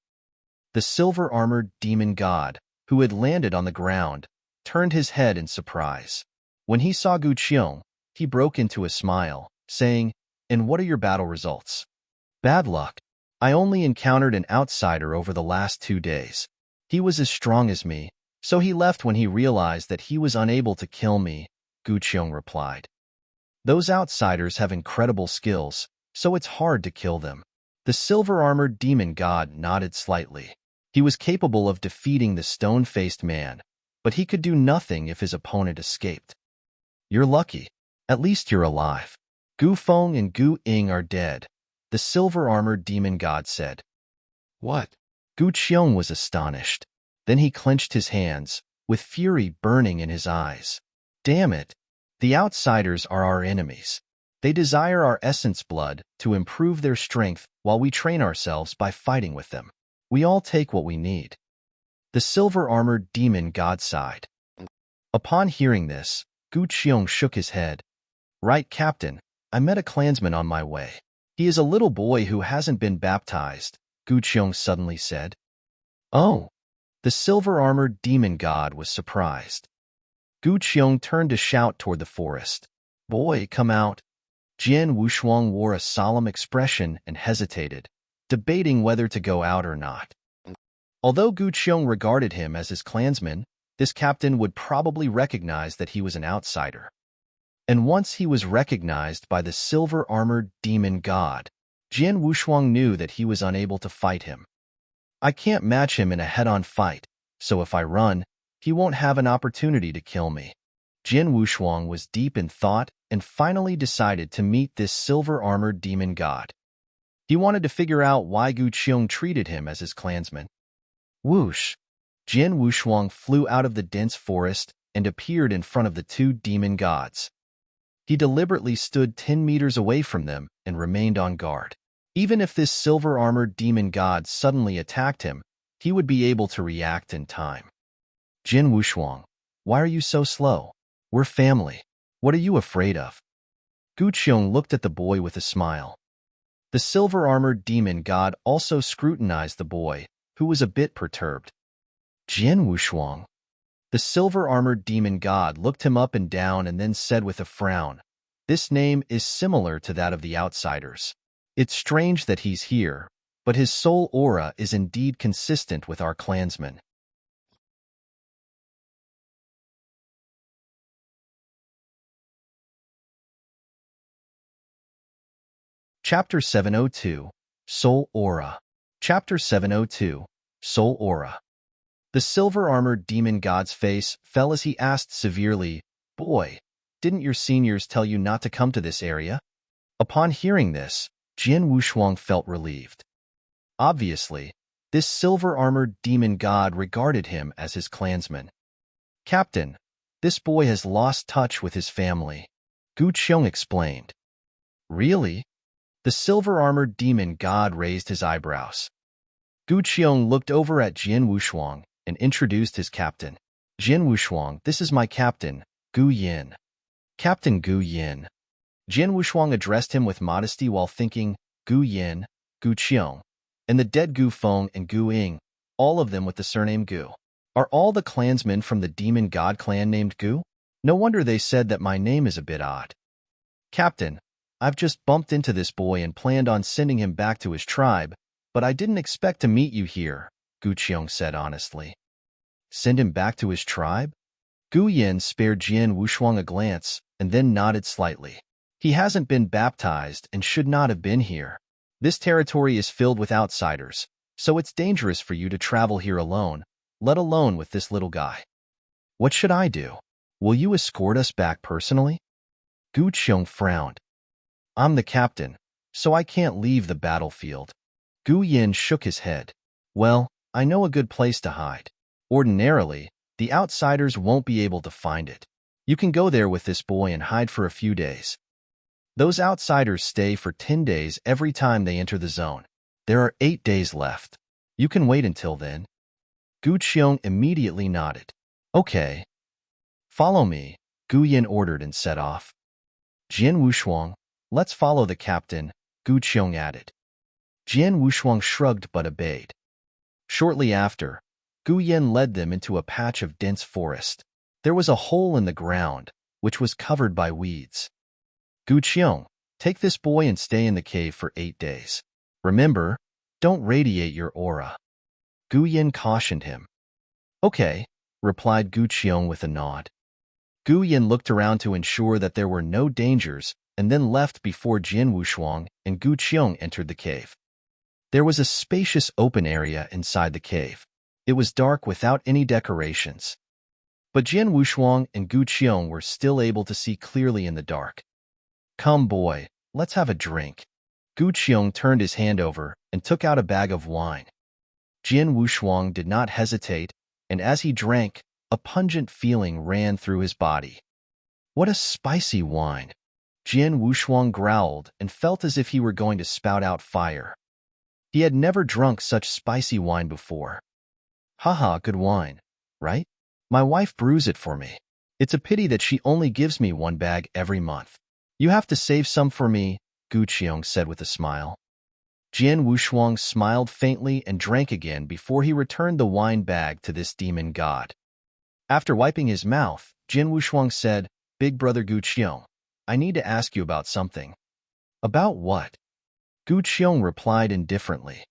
The silver-armored demon god, who had landed on the ground, turned his head in surprise. When he saw Gu Qiong, he broke into a smile, saying, "And what are your battle results?" "Bad luck. I only encountered an outsider over the last 2 days. He was as strong as me, so he left when he realized that he was unable to kill me," Gu Qiong replied. "Those outsiders have incredible skills, so it's hard to kill them." The silver-armored demon god nodded slightly. He was capable of defeating the stone-faced man, but he could do nothing if his opponent escaped. "You're lucky. At least you're alive. Gu Feng and Gu Ying are dead," the silver-armored demon god said. "What?" Gu Qiong was astonished. Then he clenched his hands, with fury burning in his eyes. "Damn it! The outsiders are our enemies. They desire our essence blood to improve their strength while we train ourselves by fighting with them. We all take what we need." The silver-armored demon god sighed. Upon hearing this, Gu Qiong shook his head. "Right, Captain. I met a clansman on my way. He is a little boy who hasn't been baptized," Gu Qiong suddenly said. "Oh." The silver-armored demon god was surprised. Gu Qiong turned to shout toward the forest. "Boy, come out." Jin Wushuang wore a solemn expression and hesitated, debating whether to go out or not. Although Gu Qiong regarded him as his clansman, this captain would probably recognize that he was an outsider. And once he was recognized by the silver-armored demon god, Jin Wushuang knew that he was unable to fight him. "I can't match him in a head-on fight, so if I run, he won't have an opportunity to kill me." Jin Wushuang was deep in thought and finally decided to meet this silver-armored demon god. He wanted to figure out why Gu Qiong treated him as his clansman. Whoosh! Jin Wushuang flew out of the dense forest and appeared in front of the 2 demon gods. He deliberately stood 10 meters away from them and remained on guard. Even if this silver-armored demon god suddenly attacked him, he would be able to react in time. "Jin Wushuang, why are you so slow?" We're family. What are you afraid of? Gu Qiong looked at the boy with a smile. The silver-armored demon god also scrutinized the boy, who was a bit perturbed. Jian Wushuang. The silver-armored demon god looked him up and down and then said with a frown, "This name is similar to that of the outsiders. It's strange that he's here, but his soul aura is indeed consistent with our clansmen." Chapter 702, Soul Aura. Chapter 702, Soul Aura. The silver-armored demon god's face fell as he asked severely, "Boy, didn't your seniors tell you not to come to this area?" Upon hearing this, Jian Wushuang felt relieved. Obviously, this silver-armored demon god regarded him as his clansman. "Captain, this boy has lost touch with his family," Gu Qiong explained. "Really?" The silver-armored demon god raised his eyebrows. Gu Qiong looked over at Jian Wushuang and introduced his captain. "Jian Wushuang, this is my captain, Gu Yin." "Captain Gu Yin." Jian Wushuang addressed him with modesty while thinking, Gu Yin, Gu Qiong, and the dead Gu Feng and Gu Ying, all of them with the surname Gu. Are all the clansmen from the demon god clan named Gu? No wonder they said that my name is a bit odd. "Captain, I've just bumped into this boy and planned on sending him back to his tribe, but I didn't expect to meet you here," Gu Qiong said honestly. "Send him back to his tribe?" Gu Yin spared Jian Wushuang a glance and then nodded slightly. "He hasn't been baptized and should not have been here. This territory is filled with outsiders, so it's dangerous for you to travel here alone, let alone with this little guy. What should I do? Will you escort us back personally?" Gu Qiong frowned. "I'm the captain, so I can't leave the battlefield." Gu Yin shook his head. "Well, I know a good place to hide. Ordinarily, the outsiders won't be able to find it. You can go there with this boy and hide for a few days. Those outsiders stay for 10 days every time they enter the zone. There are 8 days left. You can wait until then." Gu Qiong immediately nodded. "Okay. Follow me," Gu Yin ordered and set off. "Jian Wushuang, let's follow the captain," Gu Qiong added. Jian Wushuang shrugged but obeyed. Shortly after, Gu Yin led them into a patch of dense forest. There was a hole in the ground, which was covered by weeds. "Gu Qiong, take this boy and stay in the cave for 8 days. Remember, don't radiate your aura." Gu Yin cautioned him. "Okay," replied Gu Qiong with a nod. Gu Yin looked around to ensure that there were no dangers and then left before Jian Wushuang and Gu Qiong entered the cave. There was a spacious open area inside the cave. It was dark without any decorations. But Jian Wushuang and Gu Qiong were still able to see clearly in the dark. "Come, boy, let's have a drink." Gu Qiong turned his hand over and took out a bag of wine. Jian Wushuang did not hesitate, and as he drank, a pungent feeling ran through his body. "What a spicy wine!" Jian Wushuang growled and felt as if he were going to spout out fire. He had never drunk such spicy wine before. "Haha, good wine, right? My wife brews it for me. It's a pity that she only gives me 1 bag every month. You have to save some for me," Gu Qiong said with a smile. Jian Wushuang smiled faintly and drank again before he returned the wine bag to this demon god. After wiping his mouth, Jian Wushuang said, "Big brother Gu Qiong, I need to ask you about something." "About what?" Gu Qiong replied indifferently.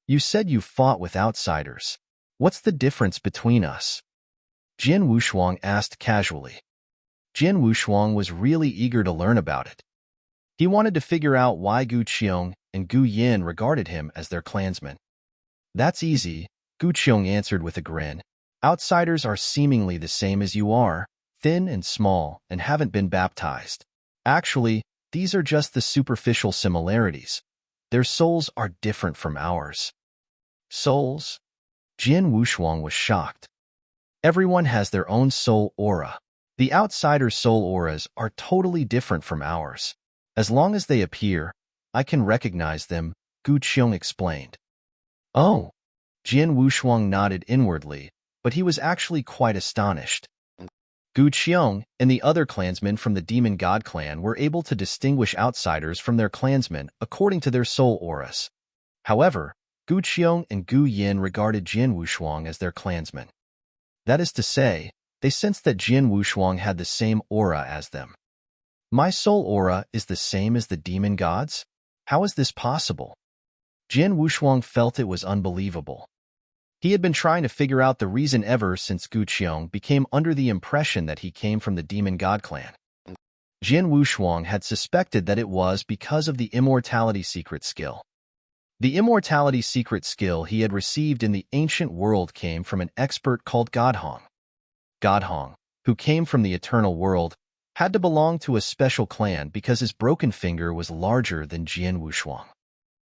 "You said you fought with outsiders. What's the difference between us?" Jian Wushuang asked casually. Jian Wushuang was really eager to learn about it. He wanted to figure out why Gu Qiong and Gu Yin regarded him as their clansmen. "That's easy," Gu Qiong answered with a grin. "Outsiders are seemingly the same as you are, thin and small, and haven't been baptized. Actually, these are just the superficial similarities. Their souls are different from ours." "Souls?" Jian Wushuang was shocked. "Everyone has their own soul aura. The outsider's soul auras are totally different from ours. As long as they appear, I can recognize them," Gu Qiong explained. "Oh." Jian Wushuang nodded inwardly, but he was actually quite astonished. Gu Qiong and the other clansmen from the Demon God clan were able to distinguish outsiders from their clansmen according to their soul auras. However, Gu Qiong and Gu Yin regarded Jian Wushuang as their clansmen. That is to say, they sensed that Jian Wushuang had the same aura as them. My soul aura is the same as the demon gods? How is this possible? Jian Wushuang felt it was unbelievable. He had been trying to figure out the reason ever since Gu Qiong became under the impression that he came from the Demon God clan. Jian Wushuang had suspected that it was because of the immortality secret skill. The immortality secret skill he had received in the ancient world came from an expert called Godhong. Godhong, who came from the eternal world, had to belong to a special clan because his broken finger was larger than Jian Wushuang.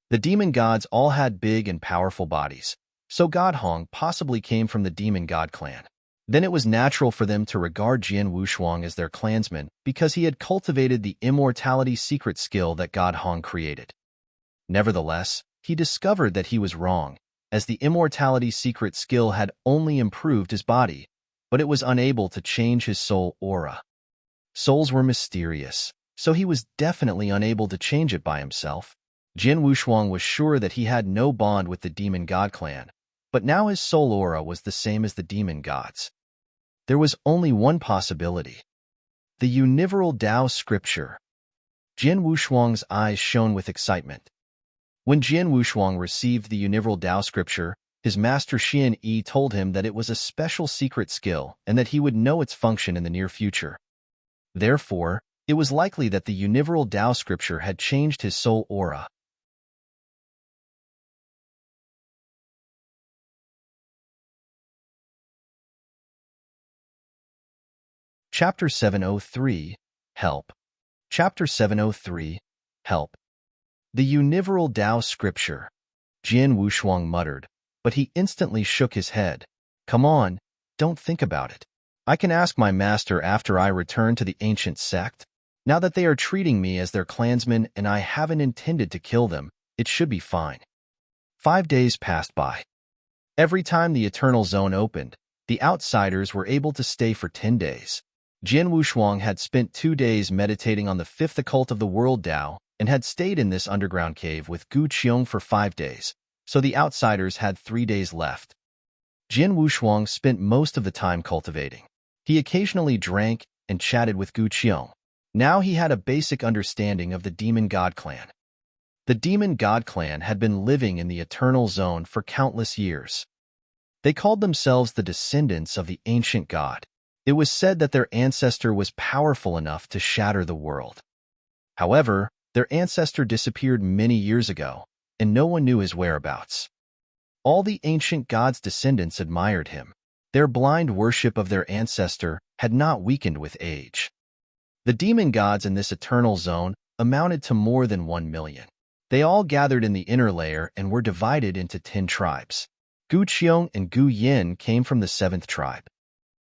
The demon gods all had big and powerful bodies, so Godhong possibly came from the Demon God clan. Then it was natural for them to regard Jian Wushuang as their clansman because he had cultivated the immortality secret skill that Godhong created. Nevertheless, he discovered that he was wrong, as the immortality secret skill had only improved his body, but it was unable to change his soul aura. Souls were mysterious, so he was definitely unable to change it by himself. Jian Wushuang was sure that he had no bond with the Demon God clan, but now his soul aura was the same as the demon gods. There was only one possibility. The Universal Tao Scripture. Jian Wushuang's eyes shone with excitement. When Jian Wushuang received the Universal Tao Scripture, his master Xian Yi told him that it was a special secret skill and that he would know its function in the near future. Therefore, it was likely that the Universal Tao Scripture had changed his soul aura. Chapter 703, Help. Chapter 703, Help. The Universal Tao Scripture. Jian Wushuang muttered, but he instantly shook his head. Come on, don't think about it. I can ask my master after I return to the ancient sect. Now that they are treating me as their clansman and I haven't intended to kill them, it should be fine. 5 days passed by. Every time the Eternal Zone opened, the outsiders were able to stay for 10 days. Jian Wushuang had spent 2 days meditating on the 5th occult of the world Tao and had stayed in this underground cave with Gu Qiong for 5 days, so the outsiders had 3 days left. Jian Wushuang spent most of the time cultivating. He occasionally drank and chatted with Gu Qiong. Now he had a basic understanding of the Demon God clan. The Demon God clan had been living in the Eternal Zone for countless years. They called themselves the descendants of the ancient god. It was said that their ancestor was powerful enough to shatter the world. However, their ancestor disappeared many years ago, and no one knew his whereabouts. All the ancient god's descendants admired him. Their blind worship of their ancestor had not weakened with age. The demon gods in this eternal zone amounted to more than 1 million. They all gathered in the inner layer and were divided into 10 tribes. Gu Qiong and Gu Yin came from the 7th tribe.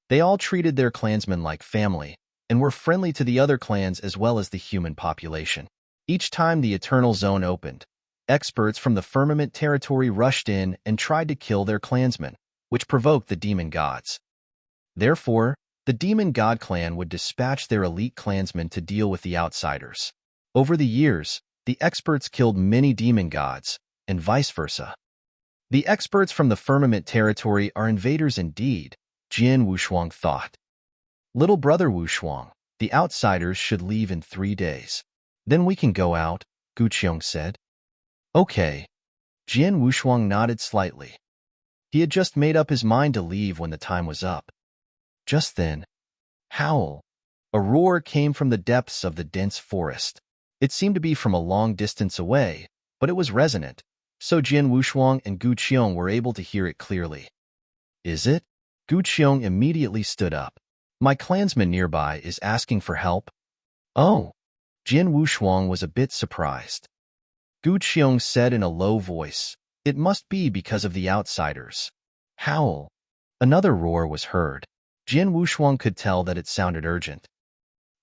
They all treated their clansmen like family and were friendly to the other clans as well as the human population. Each time the Eternal Zone opened, experts from the firmament territory rushed in and tried to kill their clansmen, which provoked the demon gods. Therefore, the Demon God clan would dispatch their elite clansmen to deal with the outsiders. Over the years, the experts killed many demon gods, and vice versa. The experts from the firmament territory are invaders indeed, Jian Wushuang thought. Little brother Wushuang, the outsiders should leave in 3 days. Then we can go out, Gu Qiong said. Okay. Jian Wushuang nodded slightly. He had just made up his mind to leave when the time was up. Just then, howl. A roar came from the depths of the dense forest. It seemed to be from a long distance away, but it was resonant, so Jian Wushuang and Gu Qiong were able to hear it clearly. Is it? Gu Qiong immediately stood up. My clansman nearby is asking for help. Oh. Jian Wushuang was a bit surprised. Gu Qiong said in a low voice, it must be because of the outsiders. Howl. Another roar was heard. Jian Wushuang could tell that it sounded urgent.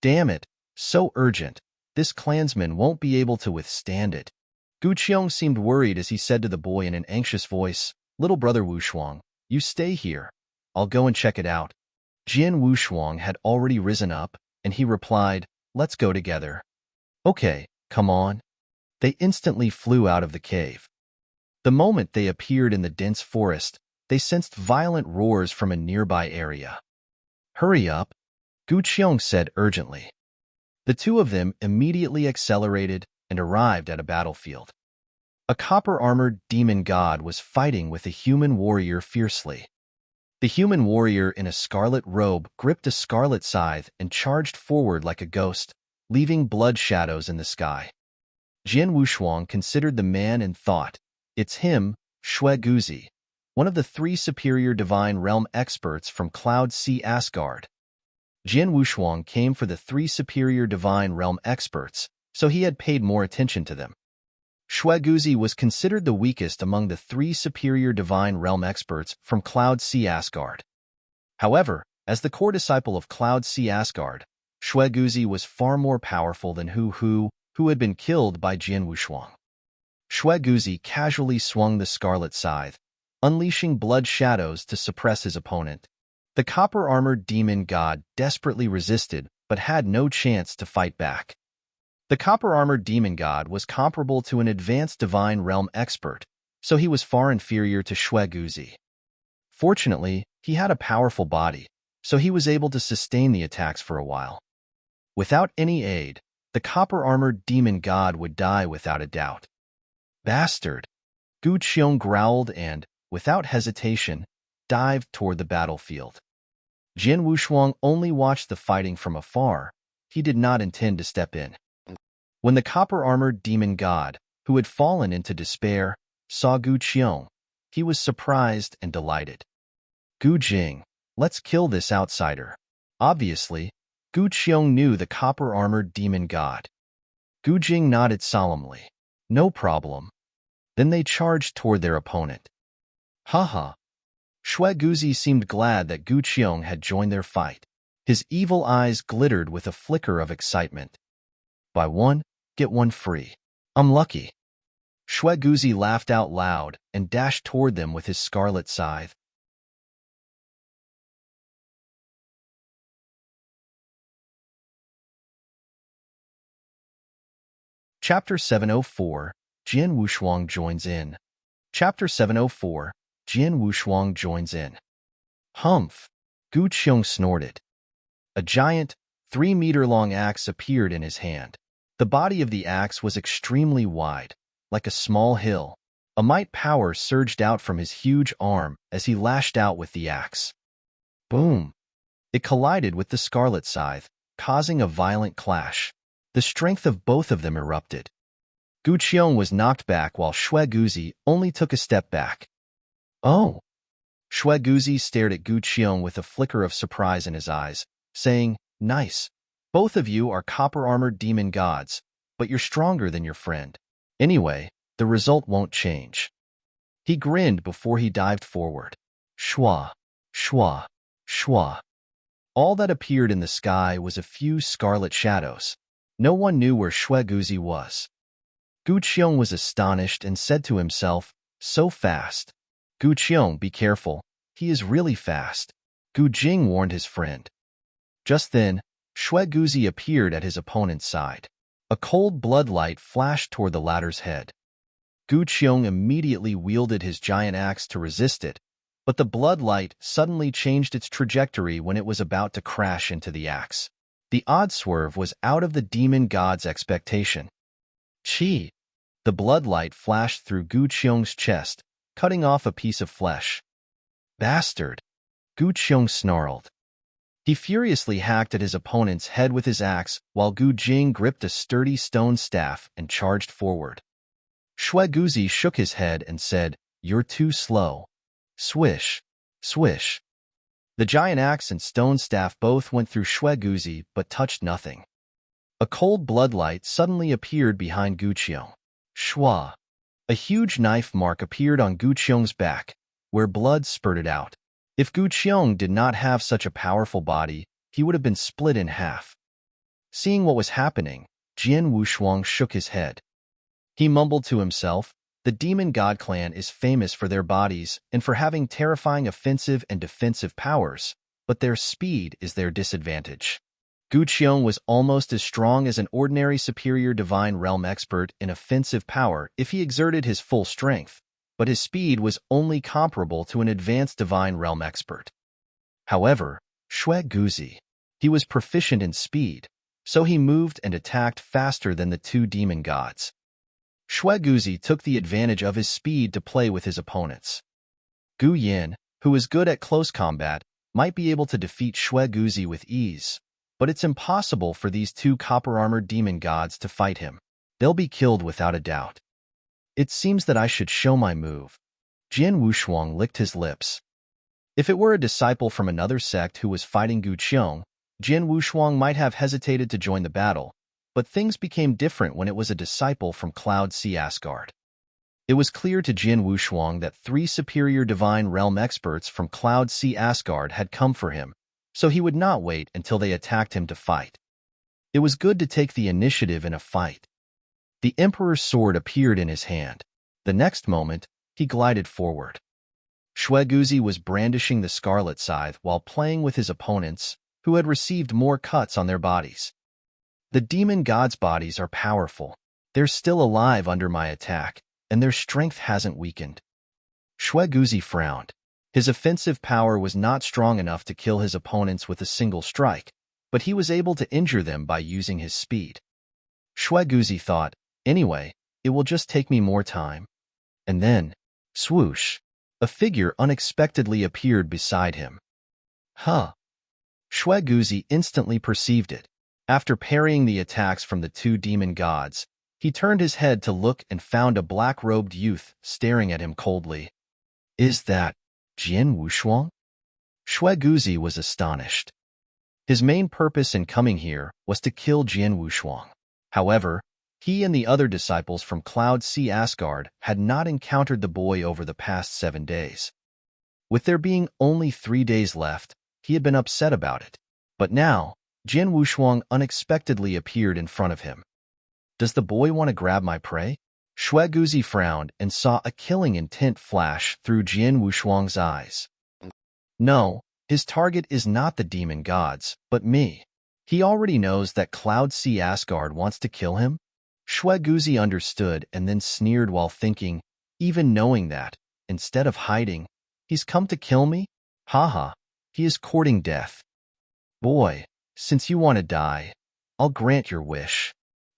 Damn it, so urgent. This clansman won't be able to withstand it. Gu Qiong seemed worried as he said to the boy in an anxious voice, Little brother Wushuang, you stay here. I'll go and check it out. Jian Wushuang had already risen up, and he replied, "Let's go together." "Okay, come on." They instantly flew out of the cave. The moment they appeared in the dense forest, they sensed violent roars from a nearby area. "Hurry up," Gu Qiong said urgently. The two of them immediately accelerated and arrived at a battlefield. A copper-armored demon god was fighting with a human warrior fiercely. The human warrior in a scarlet robe gripped a scarlet scythe and charged forward like a ghost, leaving blood shadows in the sky. Jian Wushuang considered the man and thought, "It's him, Shui Guzi, one of the three superior divine realm experts from Cloud Sea Asgard." Jian Wushuang came for the three superior divine realm experts, so he had paid more attention to them. Shui Guzi was considered the weakest among the three superior divine realm experts from Cloud Sea Asgard. However, as the core disciple of Cloud Sea Asgard, Shui Guzi was far more powerful than Hu, who had been killed by Jian Wushuang. Shui Guzi casually swung the scarlet scythe, unleashing blood shadows to suppress his opponent. The copper-armored demon god desperately resisted but had no chance to fight back. The copper-armored demon god was comparable to an advanced divine realm expert, so he was far inferior to Shui Guzi. Fortunately, he had a powerful body, so he was able to sustain the attacks for a while. Without any aid, the copper-armored demon god would die without a doubt. "Bastard!" Gu Qiong growled and, without hesitation, dived toward the battlefield. Jian Wushuang only watched the fighting from afar. He did not intend to step in. When the copper-armored demon god, who had fallen into despair, saw Gu Qiong, he was surprised and delighted. "Gu Jing, let's kill this outsider." Obviously, Gu Qiong knew the copper-armored demon god. Gu Jing nodded solemnly. "No problem." Then they charged toward their opponent. Haha. Shui Guzi seemed glad that Gu Qiong had joined their fight. His evil eyes glittered with a flicker of excitement. "Buy one, get one free. I'm lucky." Shui Guzi laughed out loud and dashed toward them with his scarlet scythe. Chapter 704, Jian Wushuang joins in. Chapter 704, Jian Wushuang joins in. "Humph," Gu Qiong snorted. A giant, 3-meter-long axe appeared in his hand. The body of the axe was extremely wide, like a small hill. A might power surged out from his huge arm as he lashed out with the axe. Boom! It collided with the scarlet scythe, causing a violent clash. The strength of both of them erupted. Gu Qiong was knocked back while Shui Guzi only took a step back. "Oh!" Shui Guzi stared at Gu Qiong with a flicker of surprise in his eyes, saying, "Nice. Both of you are copper-armored demon gods, but you're stronger than your friend. Anyway, the result won't change." He grinned before he dived forward. Shwa, shwa, shwa. All that appeared in the sky was a few scarlet shadows. No one knew where Shui Guzi was. Gu Qiong was astonished and said to himself, "So fast." "Gu Qiong, be careful. He is really fast," Gu Jing warned his friend. Just then, Shui Guzi appeared at his opponent's side. A cold blood light flashed toward the latter's head. Gu Qiong immediately wielded his giant axe to resist it, but the blood light suddenly changed its trajectory when it was about to crash into the axe. The odd swerve was out of the demon god's expectation. Chi! The blood light flashed through Gu Qiong's chest, cutting off a piece of flesh. "Bastard!" Gu Qiong snarled. He furiously hacked at his opponent's head with his axe while Gu Jing gripped a sturdy stone staff and charged forward. Shui Guzi shook his head and said, "You're too slow." Swish, swish. The giant axe and stone staff both went through Shui Guzi but touched nothing. A cold blood light suddenly appeared behind Gu Qiong. Shwa! A huge knife mark appeared on Gu Qiong's back, where blood spurted out. If Gu Qiong did not have such a powerful body, he would have been split in half. Seeing what was happening, Jian Wushuang shook his head. He mumbled to himself, "The demon god clan is famous for their bodies and for having terrifying offensive and defensive powers, but their speed is their disadvantage. Gu Qiong was almost as strong as an ordinary superior divine realm expert in offensive power if he exerted his full strength, but his speed was only comparable to an advanced divine realm expert. However, Xue Guzi, he was proficient in speed, so he moved and attacked faster than the two demon gods. Xue Guzi took the advantage of his speed to play with his opponents. Gu Yin, who is good at close combat, might be able to defeat Xue Guzi with ease, but it's impossible for these two copper-armored demon gods to fight him. They'll be killed without a doubt. It seems that I should show my move. Jian Wushuang licked his lips. If it were a disciple from another sect who was fighting Gu Qiong, Jian Wushuang might have hesitated to join the battle, but things became different when it was a disciple from Cloud Sea Asgard. It was clear to Jian Wushuang that 3 superior divine realm experts from Cloud Sea Asgard had come for him, so he would not wait until they attacked him to fight. It was good to take the initiative in a fight. The Emperor's sword appeared in his hand. The next moment, he glided forward. Xue Guzi was brandishing the scarlet scythe while playing with his opponents, who had received more cuts on their bodies. The demon gods' bodies are powerful. They're still alive under my attack, and their strength hasn't weakened. Xue Guzi frowned. His offensive power was not strong enough to kill his opponents with a single strike, but he was able to injure them by using his speed. Xue Guzi thought, anyway, it will just take me more time. And then, swoosh, a figure unexpectedly appeared beside him. Huh. Xue Guzi instantly perceived it. After parrying the attacks from the two demon gods, he turned his head to look and found a black-robed youth staring at him coldly. Is that Jian Wushuang? Xue Guzi was astonished. His main purpose in coming here was to kill Jian Wushuang. However, he and the other disciples from Cloud Sea Asgard had not encountered the boy over the past 7 days. With there being only 3 days left, he had been upset about it. But now, Jian Wushuang unexpectedly appeared in front of him. Does the boy want to grab my prey? Xue Guzi frowned and saw a killing intent flash through Jian Wushuang's eyes. No, his target is not the demon gods, but me. He already knows that Cloud Sea Asgard wants to kill him. Xue Guzi understood and then sneered while thinking, even knowing that, instead of hiding, he's come to kill me? Haha, he is courting death. Boy, since you want to die, I'll grant your wish.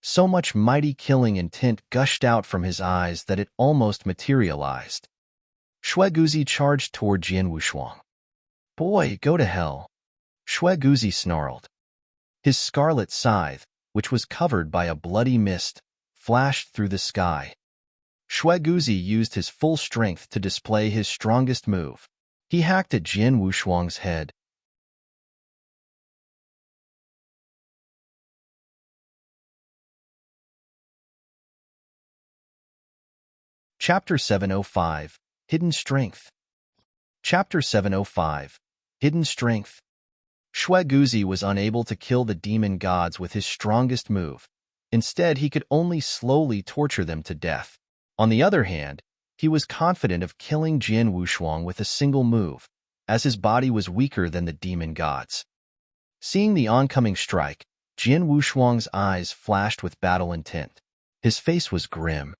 So much mighty killing intent gushed out from his eyes that it almost materialized. Xue Guzi charged toward Jian Wushuang. Boy, go to hell. Xue Guzi snarled. His scarlet scythe, which was covered by a bloody mist, flashed through the sky. Xue Guzi used his full strength to display his strongest move. He hacked at Jian Wushuang's head. Chapter 705, Hidden Strength. Chapter 705, Hidden Strength. Xue Guzi was unable to kill the demon gods with his strongest move. Instead, he could only slowly torture them to death. On the other hand, he was confident of killing Jian Wushuang with a single move, as his body was weaker than the demon gods. Seeing the oncoming strike, Jian Wushuang's eyes flashed with battle intent. His face was grim.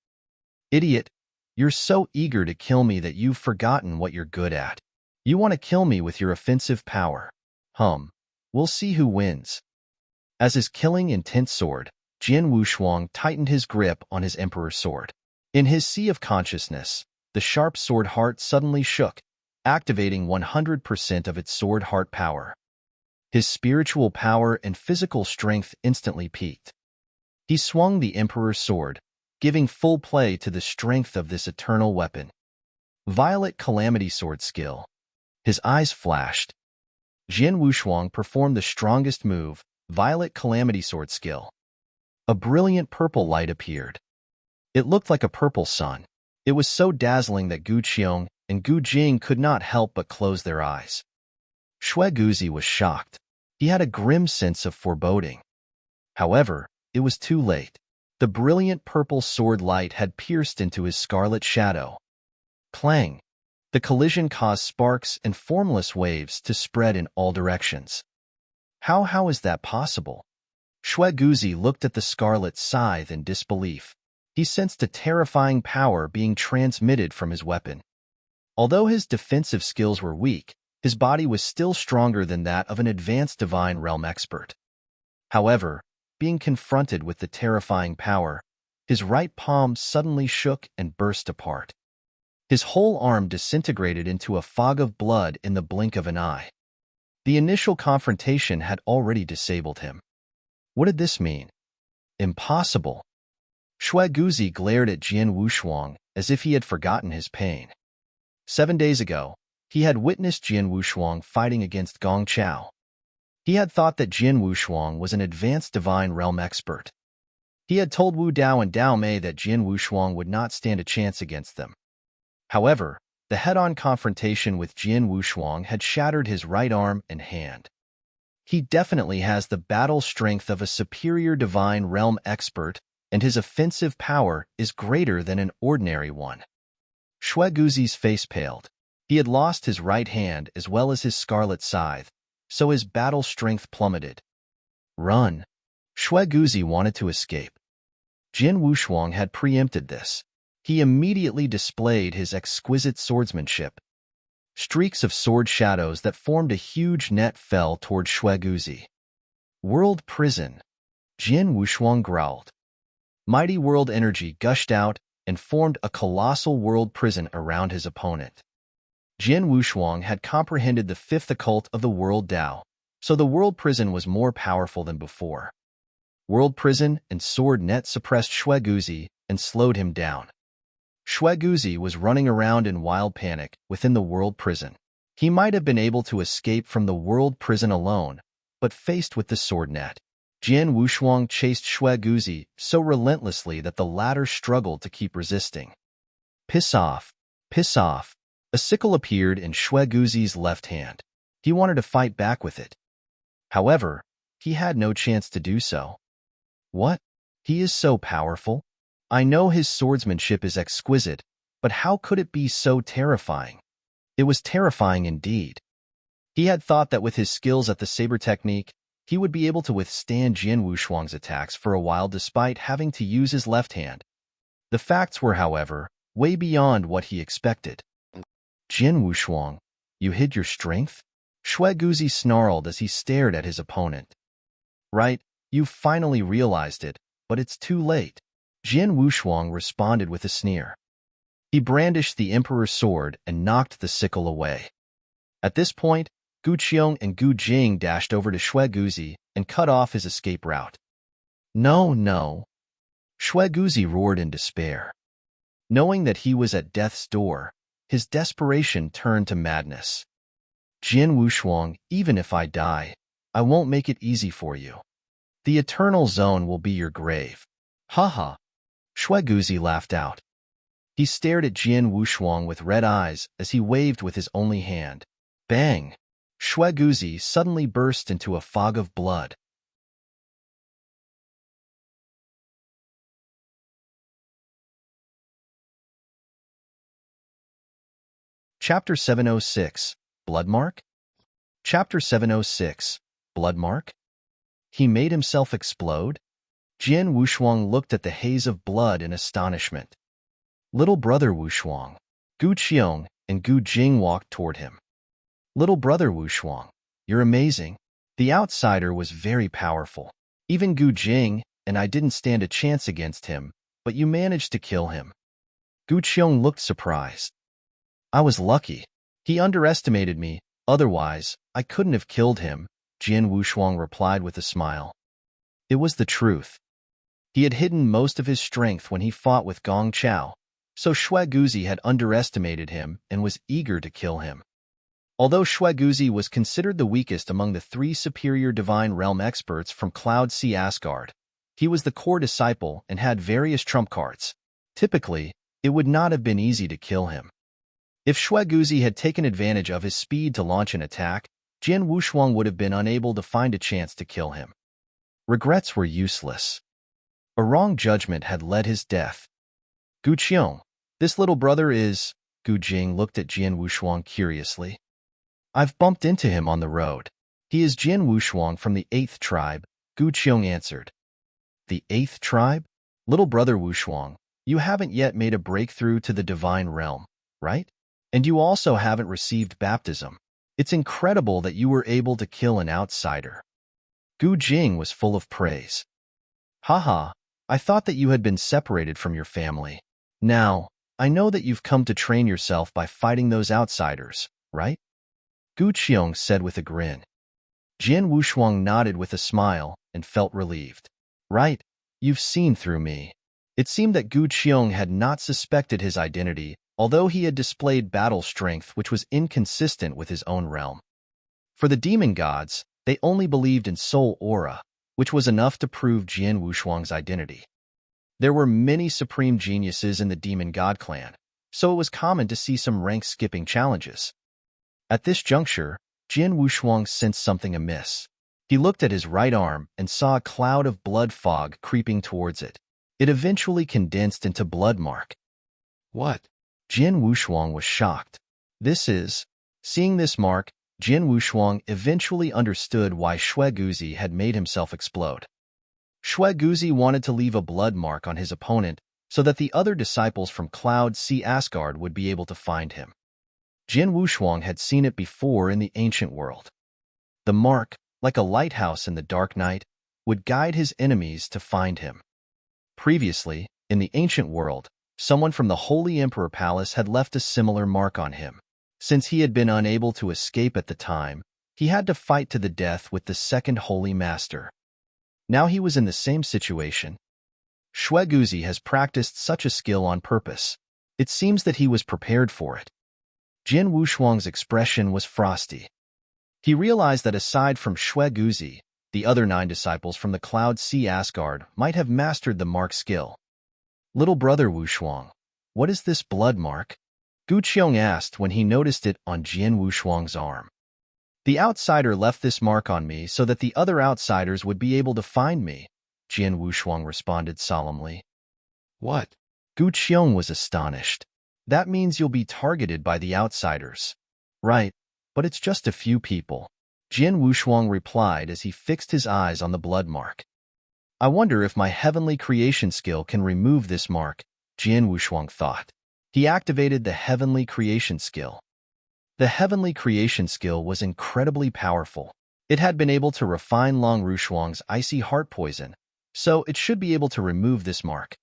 Idiot, you're so eager to kill me that you've forgotten what you're good at. You want to kill me with your offensive power. We'll see who wins. As his killing intent soared, Jian Wushuang tightened his grip on his emperor's sword. In his sea of consciousness, the sharp sword heart suddenly shook, activating 100% of its sword heart power. His spiritual power and physical strength instantly peaked. He swung the emperor's sword, giving full play to the strength of this eternal weapon. Violet Calamity Sword skill. His eyes flashed. Jian Wushuang performed the strongest move, Violet Calamity Sword skill. A brilliant purple light appeared. It looked like a purple sun. It was so dazzling that Gu Qiong and Gu Jing could not help but close their eyes. Xue Guzi was shocked. He had a grim sense of foreboding. However, it was too late. The brilliant purple sword light had pierced into his scarlet shadow. Clang! The collision caused sparks and formless waves to spread in all directions. How is that possible? Shueguzi looked at the scarlet scythe in disbelief. He sensed a terrifying power being transmitted from his weapon. Although his defensive skills were weak, his body was still stronger than that of an advanced divine realm expert. However, being confronted with the terrifying power, his right palm suddenly shook and burst apart. His whole arm disintegrated into a fog of blood in the blink of an eye. The initial confrontation had already disabled him. What did this mean? Impossible. Shueguzi glared at Jian Wushuang as if he had forgotten his pain. 7 days ago, he had witnessed Jian Wushuang fighting against Gong Chao. He had thought that Jian Wushuang was an advanced divine realm expert. He had told Wu Dao and Dao Mei that Jian Wushuang would not stand a chance against them. However, the head-on confrontation with Jian Wushuang had shattered his right arm and hand. He definitely has the battle strength of a superior divine realm expert, and his offensive power is greater than an ordinary one. Shueguzi's face paled. He had lost his right hand as well as his scarlet scythe, so his battle strength plummeted. Run! Shueguzi wanted to escape. Jian Wushuang had preempted this. He immediately displayed his exquisite swordsmanship. Streaks of sword shadows that formed a huge net fell toward Shueguzi. World prison. Jian Wushuang growled. Mighty world energy gushed out and formed a colossal world prison around his opponent. Jian Wushuang had comprehended the fifth occult of the world Dao, so the world prison was more powerful than before. World prison and sword net suppressed Shueguzi and slowed him down. Shueguzi was running around in wild panic within the world prison. He might have been able to escape from the world prison alone, but faced with the sword net, Jian Wushuang chased Shueguzi so relentlessly that the latter struggled to keep resisting. Piss off! Piss off! A sickle appeared in Shueguzi's left hand. He wanted to fight back with it. However, he had no chance to do so. What? He is so powerful? I know his swordsmanship is exquisite, but how could it be so terrifying? It was terrifying indeed. He had thought that with his skills at the saber technique, he would be able to withstand Jian Wushuang's attacks for a while despite having to use his left hand. The facts were, however, way beyond what he expected. Jian Wushuang, you hid your strength? Shueguzi snarled as he stared at his opponent. Right, you finally realized it, but it's too late. Jian Wushuang responded with a sneer. He brandished the emperor's sword and knocked the sickle away. At this point, Gu Qiong and Gu Jing dashed over to Shueguzi and cut off his escape route. No, no. Shueguzi roared in despair. Knowing that he was at death's door, his desperation turned to madness. Jian Wushuang, even if I die, I won't make it easy for you. The eternal zone will be your grave. Ha. Shueguzi laughed out. He stared at Jian Wushuang with red eyes as he waved with his only hand. Bang! Shueguzi suddenly burst into a fog of blood. Chapter 706, Bloodmark? Chapter 706, Bloodmark? He made himself explode? Jian Wushuang looked at the haze of blood in astonishment. Little brother Wushuang, Gu Qiong and Gu Jing walked toward him. Little brother Wushuang, you're amazing. The outsider was very powerful. Even Gu Jing and I didn't stand a chance against him, but you managed to kill him. Gu Qiong looked surprised. I was lucky. He underestimated me, otherwise I couldn't have killed him, Jian Wushuang replied with a smile. It was the truth. He had hidden most of his strength when he fought with Gong Chao, so Shueguzi had underestimated him and was eager to kill him. Although Shueguzi was considered the weakest among the 3 superior divine realm experts from Cloud Sea Asgard, he was the core disciple and had various trump cards. Typically, it would not have been easy to kill him. If Shueguzi had taken advantage of his speed to launch an attack, Jian Wushuang would have been unable to find a chance to kill him. Regrets were useless. A wrong judgment had led his death. Gu Qiong, this little brother is Gu Jing looked at Jian Wushuang curiously. I've bumped into him on the road. He is Jian Wushuang from the 8th tribe, Gu Qiong answered. The 8th tribe? Little brother Wushuang, you haven't yet made a breakthrough to the divine realm, right? And you also haven't received baptism. It's incredible that you were able to kill an outsider. Gu Jing was full of praise. Haha, I thought that you had been separated from your family. Now, I know that you've come to train yourself by fighting those outsiders, right? Gu Qiong said with a grin. Jian Wushuang nodded with a smile and felt relieved. Right, you've seen through me. It seemed that Gu Qiong had not suspected his identity, although he had displayed battle strength which was inconsistent with his own realm. For the demon gods, they only believed in soul aura, which was enough to prove Jian Wushuang's identity. There were many supreme geniuses in the demon god clan, so it was common to see some rank-skipping challenges. At this juncture, Jian Wushuang sensed something amiss. He looked at his right arm and saw a cloud of blood fog creeping towards it. It eventually condensed into blood mark. What? Jian Wushuang was shocked. Seeing this mark, Jian Wushuang eventually understood why Shui Guzi had made himself explode. Shui Guzi wanted to leave a blood mark on his opponent so that the other disciples from Cloud Sea Asgard would be able to find him. Jian Wushuang had seen it before in the ancient world. The mark, like a lighthouse in the dark night, would guide his enemies to find him. Previously, in the ancient world, someone from the Holy Emperor Palace had left a similar mark on him. Since he had been unable to escape at the time, he had to fight to the death with the second Holy Master. Now he was in the same situation. Shui Guzi has practiced such a skill on purpose. It seems that he was prepared for it. Jian Wushuang's expression was frosty. He realized that aside from Shui Guzi, the other 9 disciples from the Cloud Sea Asgard might have mastered the mark skill. Little brother Wushuang, what is this blood mark? Gu Qiong asked when he noticed it on Jian Wushuang's arm. The outsider left this mark on me so that the other outsiders would be able to find me, Jian Wushuang responded solemnly. What? Gu Qiong was astonished. That means you'll be targeted by the outsiders. Right, but it's just a few people. Jian Wushuang replied as he fixed his eyes on the blood mark. I wonder if my heavenly creation skill can remove this mark, Jian Wushuang thought. He activated the heavenly creation skill. The heavenly creation skill was incredibly powerful. It had been able to refine Long Rushuang's icy heart poison, so it should be able to remove this mark.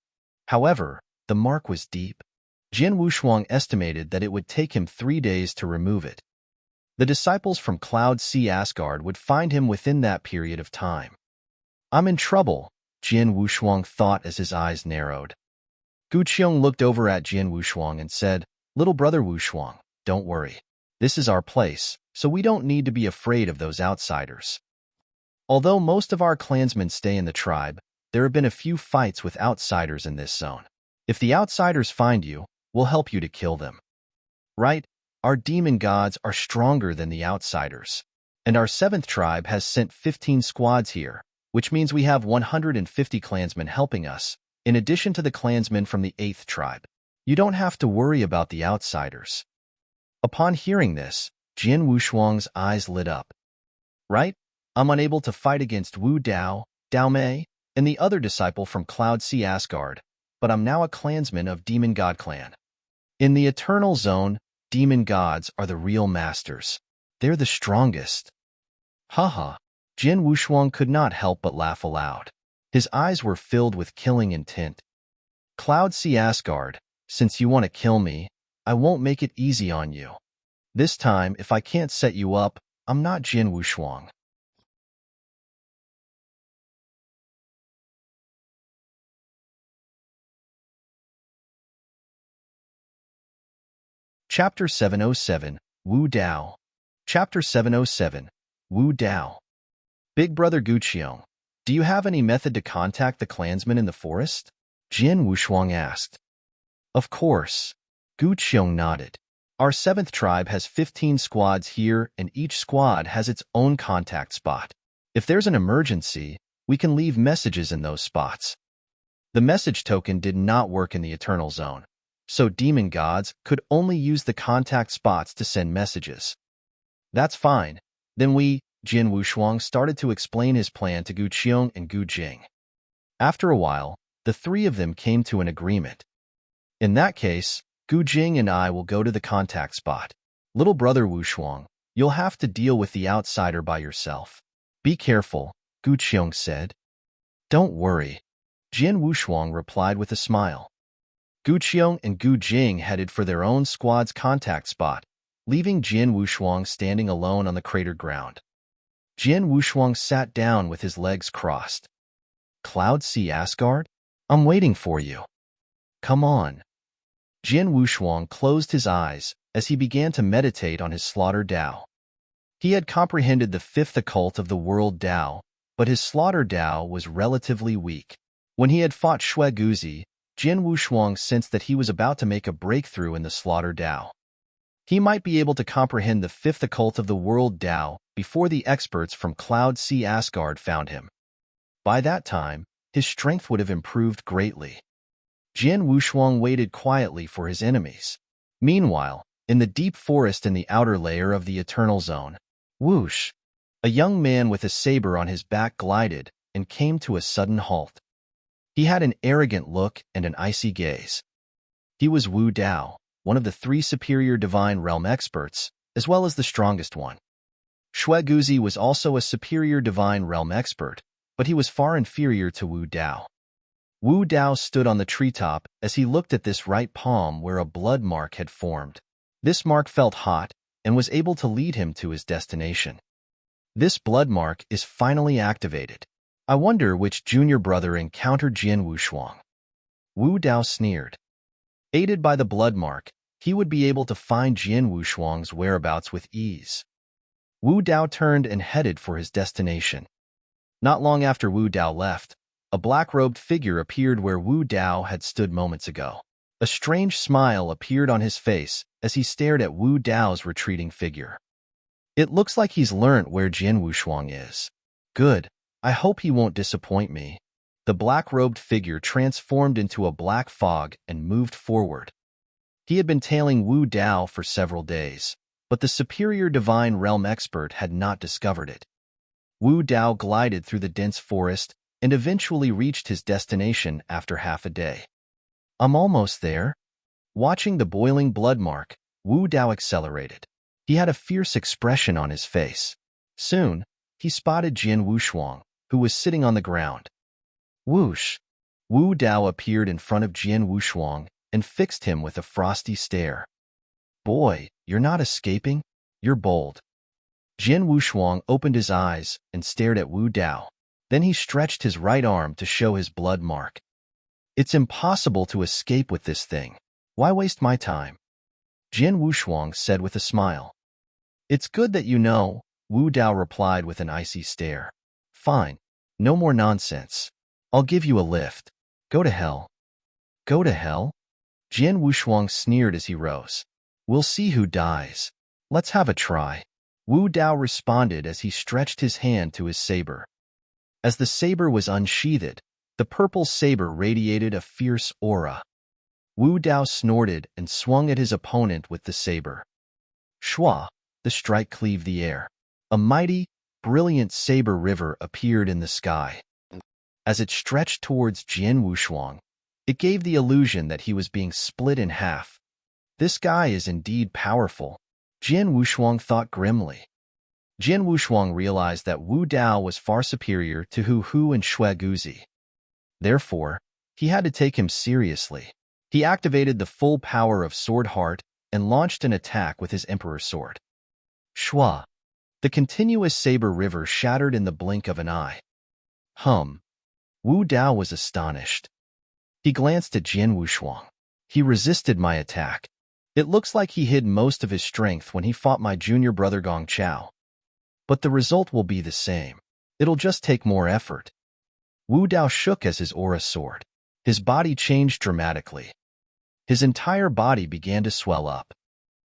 However, the mark was deep. Jian Wushuang estimated that it would take him 3 days to remove it. The disciples from Cloud Sea Asgard would find him within that period of time. I'm in trouble, Jian Wushuang thought as his eyes narrowed. Gu Qiong looked over at Jian Wushuang and said, Little brother Wushuang, don't worry. This is our place, so we don't need to be afraid of those outsiders. Although most of our clansmen stay in the tribe, there have been a few fights with outsiders in this zone. If the outsiders find you, we'll help you to kill them. Right? Our demon gods are stronger than the outsiders. And our 7th tribe has sent 15 squads here, which means we have 150 clansmen helping us, in addition to the clansmen from the 8th tribe. You don't have to worry about the outsiders. Upon hearing this, Jian Wushuang's eyes lit up. Right? I'm unable to fight against Wu Dao, Dao Mei, and the other disciple from Cloud Sea Asgard, but I'm now a clansman of Demon God Clan. In the Eternal Zone, demon gods are the real masters. They're the strongest. Haha. Jian Wushuang could not help but laugh aloud. His eyes were filled with killing intent. Cloud Sea Asgard, since you want to kill me, I won't make it easy on you. This time, if I can't set you up, I'm not Jian Wushuang. Chapter 707, Wu Dao. Chapter 707, Wu Dao. Big Brother Gu Qiong, do you have any method to contact the clansmen in the forest? Jian Wushuang asked. Of course. Gu Qiong nodded. Our 7th tribe has 15 squads here, and each squad has its own contact spot. If there's an emergency, we can leave messages in those spots. The message token did not work in the Eternal Zone, so demon gods could only use the contact spots to send messages. That's fine. Then Jin Wushuang started to explain his plan to Gu Qiong and Gu Jing. After a while, the three of them came to an agreement. In that case, Gu Jing and I will go to the contact spot. Little brother Wushuang, you'll have to deal with the outsider by yourself. Be careful, Gu Qiong said. Don't worry, Jin Wushuang replied with a smile. Gu Qiong and Gu Jing headed for their own squad's contact spot, leaving Jin Wushuang standing alone on the crater ground. Jin Wushuang sat down with his legs crossed. Cloud Sea Asgard? I'm waiting for you. Come on. Jin Wushuang closed his eyes as he began to meditate on his slaughter Dao. He had comprehended the fifth occult of the world Dao, but his slaughter Dao was relatively weak. When he had fought Shui Guzi, Jin Wushuang sensed that he was about to make a breakthrough in the slaughter Dao. He might be able to comprehend the fifth occult of the world Dao before the experts from Cloud Sea Asgard found him. By that time, his strength would have improved greatly. Jin Wushuang waited quietly for his enemies. Meanwhile, in the deep forest in the outer layer of the Eternal Zone, whoosh! A young man with a saber on his back glided and came to a sudden halt. He had an arrogant look and an icy gaze. He was Wu Dao, one of the three superior divine realm experts, as well as the strongest one. Shui Guzi was also a superior divine realm expert, but he was far inferior to Wu Dao. Wu Dao stood on the treetop as he looked at this right palm where a blood mark had formed. This mark felt hot and was able to lead him to his destination. This blood mark is finally activated. I wonder which junior brother encountered Jin Wushuang. Wu Dao sneered. Aided by the blood mark, he would be able to find Jin Wushuang's whereabouts with ease. Wu Dao turned and headed for his destination. Not long after Wu Dao left, a black-robed figure appeared where Wu Dao had stood moments ago. A strange smile appeared on his face as he stared at Wu Dao's retreating figure. It looks like he's learnt where Jin Wushuang is. Good. I hope he won't disappoint me. The black-robed figure transformed into a black fog and moved forward. He had been tailing Wu Dao for several days, but the superior divine realm expert had not discovered it. Wu Dao glided through the dense forest and eventually reached his destination after half a day. I'm almost there. Watching the boiling blood mark, Wu Dao accelerated. He had a fierce expression on his face. Soon, he spotted Jin Wushuang, who was sitting on the ground. Whoosh! Wu Dao appeared in front of Jin Wushuang and fixed him with a frosty stare. Boy, you're not escaping? You're bold. Jin Wushuang opened his eyes and stared at Wu Dao. Then he stretched his right arm to show his blood mark. It's impossible to escape with this thing. Why waste my time? Jin Wushuang said with a smile. It's good that you know, Wu Dao replied with an icy stare. Fine. No more nonsense. I'll give you a lift. Go to hell. Go to hell? Jin Wushuang sneered as he rose. We'll see who dies. Let's have a try. Wu Dao responded as he stretched his hand to his saber. As the saber was unsheathed, the purple saber radiated a fierce aura. Wu Dao snorted and swung at his opponent with the saber. Shua, the strike cleaved the air. A mighty, brilliant saber river appeared in the sky. As it stretched towards Jin Wushuang, it gave the illusion that he was being split in half. This guy is indeed powerful, Jin Wushuang thought grimly. Jin Wushuang realized that Wu Dao was far superior to Hu and Shui Guzi. Therefore, he had to take him seriously. He activated the full power of Sword Heart and launched an attack with his Emperor's Sword. Shua! The continuous saber river shattered in the blink of an eye. Wu Dao was astonished. He glanced at Jin Wushuang. He resisted my attack. It looks like he hid most of his strength when he fought my junior brother Gong Chao. But the result will be the same. It'll just take more effort. Wu Dao shook as his aura soared. His body changed dramatically. His entire body began to swell up.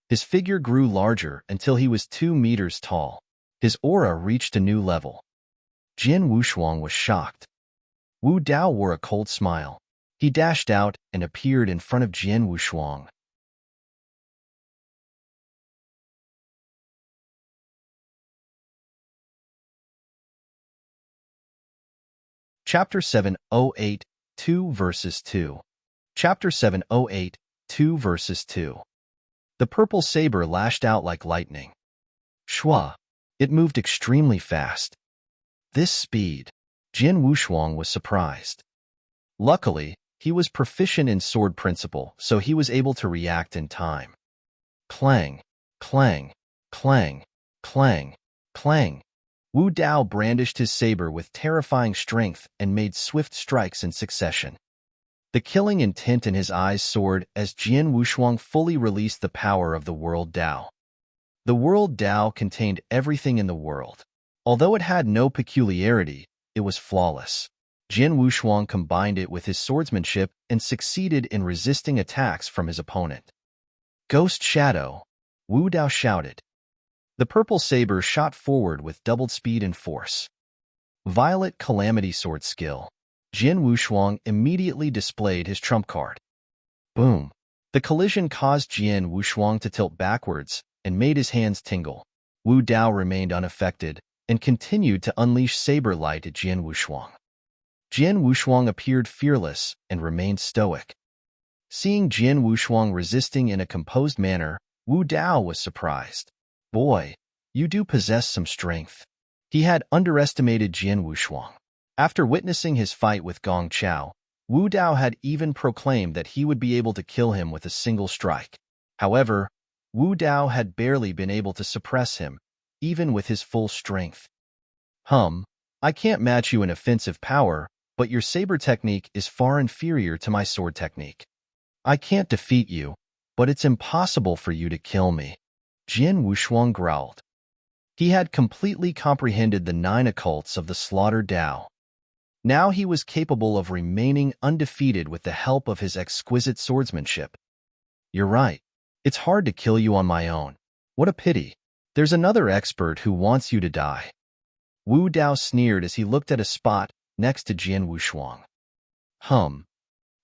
His figure grew larger until he was 2 meters tall. His aura reached a new level. Jin Wushuang was shocked. Wu Dao wore a cold smile. He dashed out and appeared in front of Jian Wushuang. Chapter 708, 2 verses 2. Chapter 708, 2 verses 2. The purple saber lashed out like lightning. Shua! It moved extremely fast. This speed. Jian Wushuang was surprised. Luckily, he was proficient in sword principle, so he was able to react in time. Clang, clang, clang, clang, clang. Wu Dao brandished his saber with terrifying strength and made swift strikes in succession. The killing intent in his eyes soared as Jian Wushuang fully released the power of the World Dao. The World Dao contained everything in the world. Although it had no peculiarity, it was flawless. Jian Wushuang combined it with his swordsmanship and succeeded in resisting attacks from his opponent. Ghost Shadow, Wu Dao shouted. The purple saber shot forward with doubled speed and force. Violet Calamity Sword Skill. Jian Wushuang immediately displayed his trump card. Boom! The collision caused Jian Wushuang to tilt backwards and made his hands tingle. Wu Dao remained unaffected and continued to unleash saber light at Jian Wushuang. Jian Wushuang appeared fearless and remained stoic. Seeing Jian Wushuang resisting in a composed manner, Wu Dao was surprised. Boy, you do possess some strength. He had underestimated Jian Wushuang. After witnessing his fight with Gong Chao, Wu Dao had even proclaimed that he would be able to kill him with a single strike. However, Wu Dao had barely been able to suppress him, even with his full strength. I can't match you in offensive power, but your saber technique is far inferior to my sword technique. I can't defeat you, but it's impossible for you to kill me. Jian Wushuang growled. He had completely comprehended the 9 occults of the Slaughter Dao. Now he was capable of remaining undefeated with the help of his exquisite swordsmanship. You're right. It's hard to kill you on my own. What a pity. There's another expert who wants you to die. Wu Dao sneered as he looked at a spot next to Jian Wushuang. Jian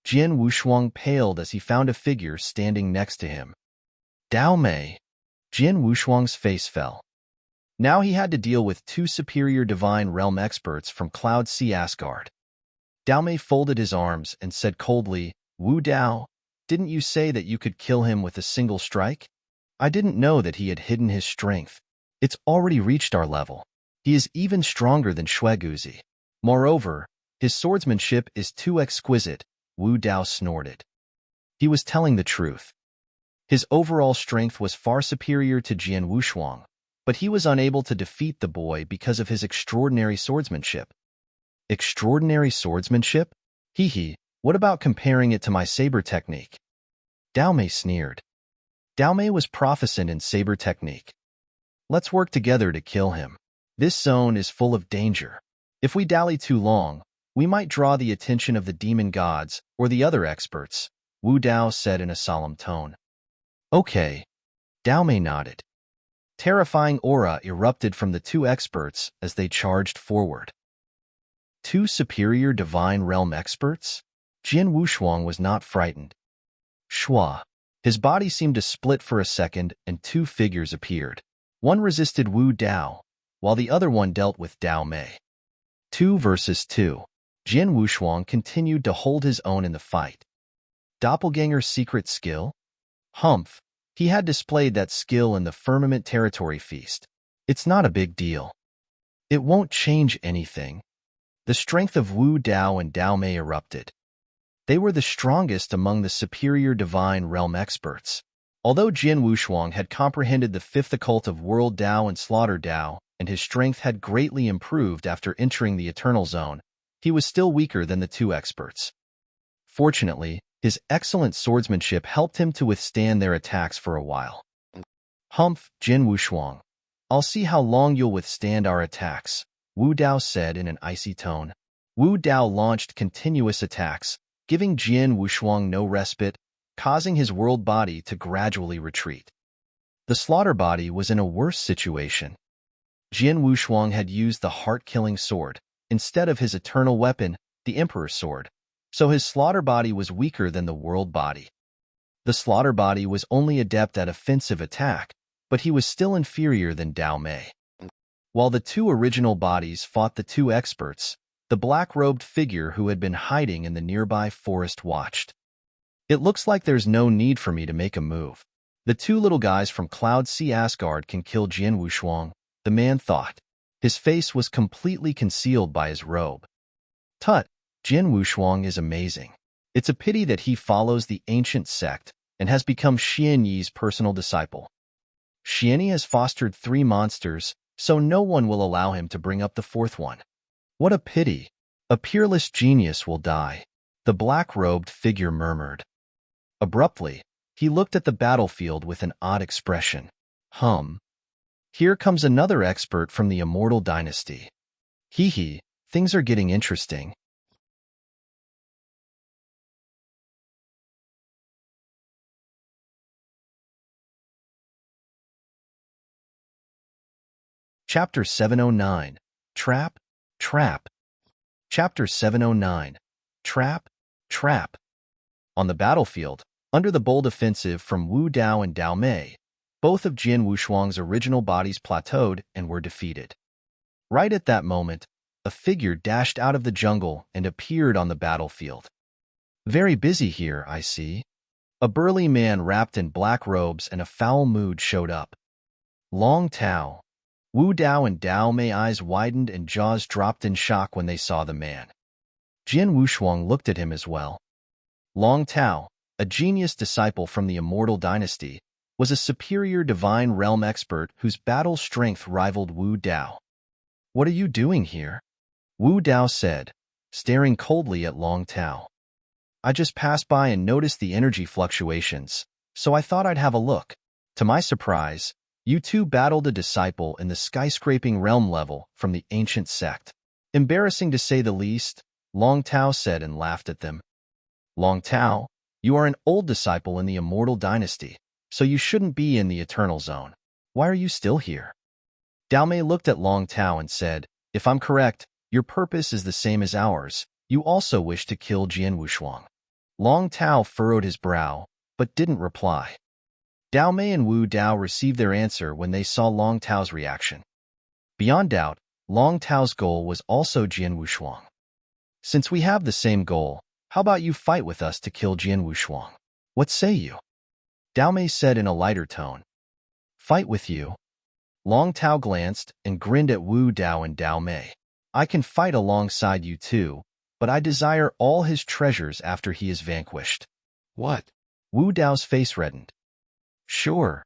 Wushuang paled as he found a figure standing next to him. Dao Mei. Jian Wushuang's face fell. Now he had to deal with 2 superior divine realm experts from Cloud Sea Asgard. Dao Mei folded his arms and said coldly, Wu Dao, didn't you say that you could kill him with a single strike? I didn't know that he had hidden his strength. It's already reached our level. He is even stronger than Shueguzi. Moreover, his swordsmanship is too exquisite, Wu Dao snorted. He was telling the truth. His overall strength was far superior to Jian Wushuang, but he was unable to defeat the boy because of his extraordinary swordsmanship. Extraordinary swordsmanship? Hee, what about comparing it to my saber technique? Dao Mei sneered. Dao Mei was proficient in saber technique. Let's work together to kill him. This zone is full of danger. If we dally too long, we might draw the attention of the demon gods or the other experts, Wu Dao said in a solemn tone. Okay. Dao Mei nodded. Terrifying aura erupted from the 2 experts as they charged forward. 2 superior divine realm experts? Jian Wushuang was not frightened. Shua. His body seemed to split for a second and 2 figures appeared. One resisted Wu Dao, while the other one dealt with Dao Mei. 2 versus 2. Jian Wushuang continued to hold his own in the fight. Doppelganger's secret skill? He had displayed that skill in the Firmament Territory Feast. It's not a big deal. It won't change anything. The strength of Wu Dao and Dao Mei erupted. They were the strongest among the superior divine realm experts. Although Jian Wushuang had comprehended the 5th occult of World Dao and Slaughter Dao, and his strength had greatly improved after entering the Eternal Zone, he was still weaker than the 2 experts. Fortunately, his excellent swordsmanship helped him to withstand their attacks for a while. Jian Wushuang. I'll see how long you'll withstand our attacks, Wu Dao said in an icy tone. Wu Dao launched continuous attacks, giving Jian Wushuang no respite, causing his world body to gradually retreat. The slaughter body was in a worse situation. Jian Wushuang had used the heart-killing sword, instead of his eternal weapon, the Emperor's Sword. so his slaughter body was weaker than the world body. The slaughter body was only adept at offensive attack, but he was still inferior than Dao Mei. While the two original bodies fought the two experts, the black-robed figure who had been hiding in the nearby forest watched. It looks like there's no need for me to make a move. The two little guys from Cloud Sea Asgard can kill Jian Wushuang, the man thought. His face was completely concealed by his robe. Tut, Jian Wushuang is amazing. It's a pity that he follows the ancient sect and has become Xian Yi's personal disciple. Xian Yi has fostered 3 monsters, so no one will allow him to bring up the 4th one. What a pity. A peerless genius will die, the black-robed figure murmured. Abruptly, he looked at the battlefield with an odd expression. Here comes another expert from the Immortal Dynasty. Hee, things are getting interesting. Chapter 709. Trap. Chapter 709. Trap. On the battlefield, under the bold offensive from Wu Dao and Dao Mei, both of Jian Wushuang's original bodies plateaued and were defeated. Right at that moment, a figure dashed out of the jungle and appeared on the battlefield. Very busy here, I see. A burly man wrapped in black robes and a foul mood showed up. Long Tao. Wu Dao and Dao Mei eyes widened and jaws dropped in shock when they saw the man. Jian Wushuang looked at him as well. Long Tao, a genius disciple from the Immortal Dynasty, was a superior divine realm expert whose battle strength rivaled Wu Dao. What are you doing here? Wu Dao said, staring coldly at Long Tao. I just passed by and noticed the energy fluctuations, so I thought I'd have a look. To my surprise, you two battled a disciple in the skyscraping realm level from the ancient sect. Embarrassing to say the least, Long Tao said and laughed at them. Long Tao, you are an old disciple in the Immortal Dynasty, so you shouldn't be in the Eternal Zone. Why are you still here? Dao Mei looked at Long Tao and said, if I'm correct, your purpose is the same as ours. You also wish to kill Jian Wushuang. Long Tao furrowed his brow, but didn't reply. Dao Mei and Wu Dao received their answer when they saw Long Tao's reaction. Beyond doubt, Long Tao's goal was also Jian Wushuang. Since we have the same goal, how about you fight with us to kill Jian Wushuang? What say you? Dao Mei said in a lighter tone. Fight with you? Long Tao glanced and grinned at Wu Dao and Dao Mei. I can fight alongside you too, but I desire all his treasures after he is vanquished. What? Wu Dao's face reddened. Sure.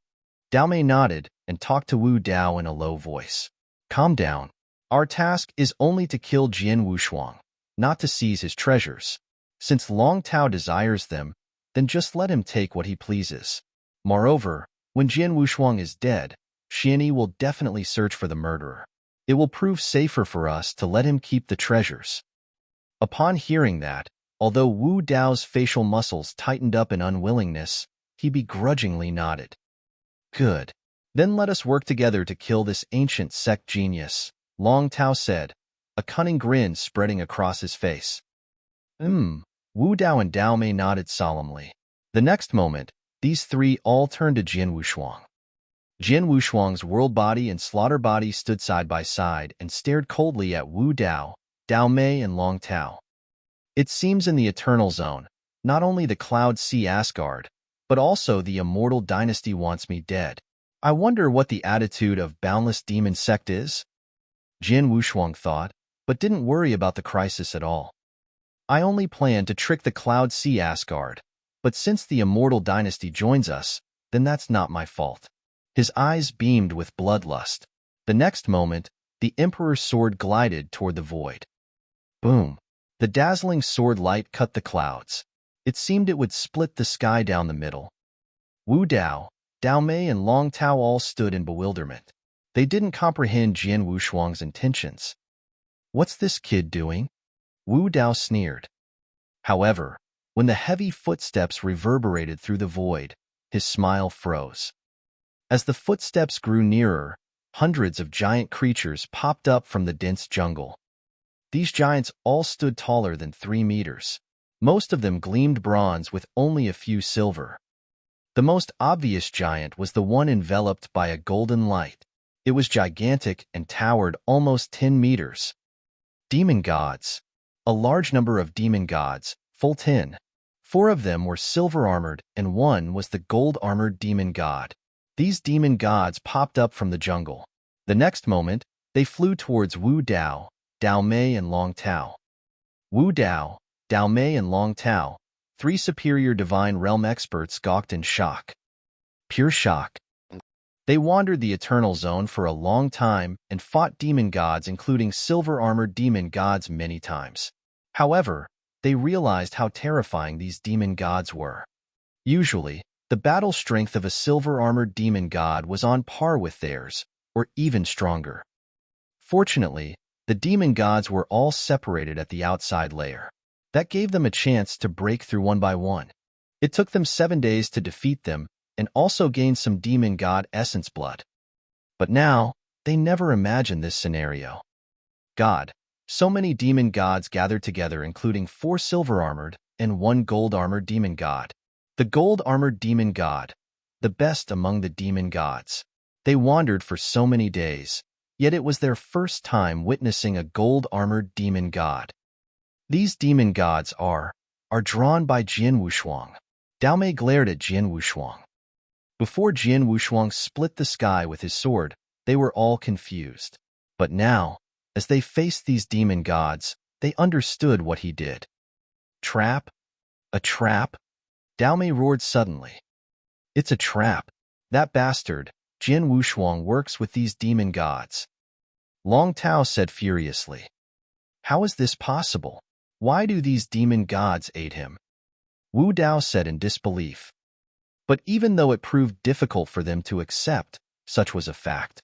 Dao Mei nodded and talked to Wu Dao in a low voice. Calm down. Our task is only to kill Jian Wushuang, not to seize his treasures. Since Long Tao desires them, then just let him take what he pleases. Moreover, when Jian Wushuang is dead, Xian Yi will definitely search for the murderer. It will prove safer for us to let him keep the treasures. Upon hearing that, although Wu Dao's facial muscles tightened up in unwillingness, he begrudgingly nodded. Good. Then let us work together to kill this ancient sect genius, Long Tao said, a cunning grin spreading across his face. Wu Dao and Dao Mei nodded solemnly. The next moment, these three all turned to Jian Wushuang. Jian Wushuang's world body and slaughter body stood side by side and stared coldly at Wu Dao, Dao Mei, and Long Tao. It seems in the Eternal Zone, not only the Cloud Sea Asgard, but also the Immortal Dynasty wants me dead. I wonder what the attitude of Boundless Demon Sect is? Jian Wushuang thought, but didn't worry about the crisis at all. I only plan to trick the Cloud Sea Asgard, but since the Immortal Dynasty joins us, then that's not my fault. His eyes beamed with bloodlust. The next moment, the Emperor's sword glided toward the void. Boom! The dazzling sword light cut the clouds. It seemed it would split the sky down the middle. Wu Dao, Dao Mei, and Long Tao all stood in bewilderment. They didn't comprehend Jian Wushuang's intentions. What's this kid doing? Wu Dao sneered. However, when the heavy footsteps reverberated through the void, his smile froze. As the footsteps grew nearer, hundreds of giant creatures popped up from the dense jungle. These giants all stood taller than 3 meters. Most of them gleamed bronze with only a few silver. The most obvious giant was the one enveloped by a golden light. It was gigantic and towered almost 10 meters. Demon gods. A large number of demon gods, full 10. 4 of them were silver-armored and 1 was the gold-armored demon god. These demon gods popped up from the jungle. The next moment, they flew towards Wu Dao, Dao Mei and Long Tao. Wu Dao, Dao Mei and Long Tao, 3 superior divine realm experts gawked in shock. Pure shock. They wandered the Eternal Zone for a long time and fought demon gods including silver-armored demon gods many times. However, they realized how terrifying these demon gods were. Usually, the battle strength of a silver-armored demon god was on par with theirs, or even stronger. Fortunately, the demon gods were all separated at the outside layer. That gave them a chance to break through one by one. It took them 7 days to defeat them and also gain some demon god essence blood. But now, they never imagined this scenario. God, so many demon gods gathered together including 4 silver-armored and 1 gold-armored demon god. The gold-armored demon god, the best among the demon gods. They wandered for so many days, yet it was their first time witnessing a gold-armored demon god. These demon gods are drawn by Jian Wushuang. Dao Mei glared at Jian Wushuang. Before Jian Wushuang split the sky with his sword, they were all confused. But now, as they faced these demon gods, they understood what he did. Trap? A trap? Dao Mei roared suddenly. It's a trap. That bastard, Jian Wushuang, works with these demon gods. Long Tao said furiously. How is this possible? Why do these demon gods aid him? Wu Dao said in disbelief. But even though it proved difficult for them to accept, such was a fact.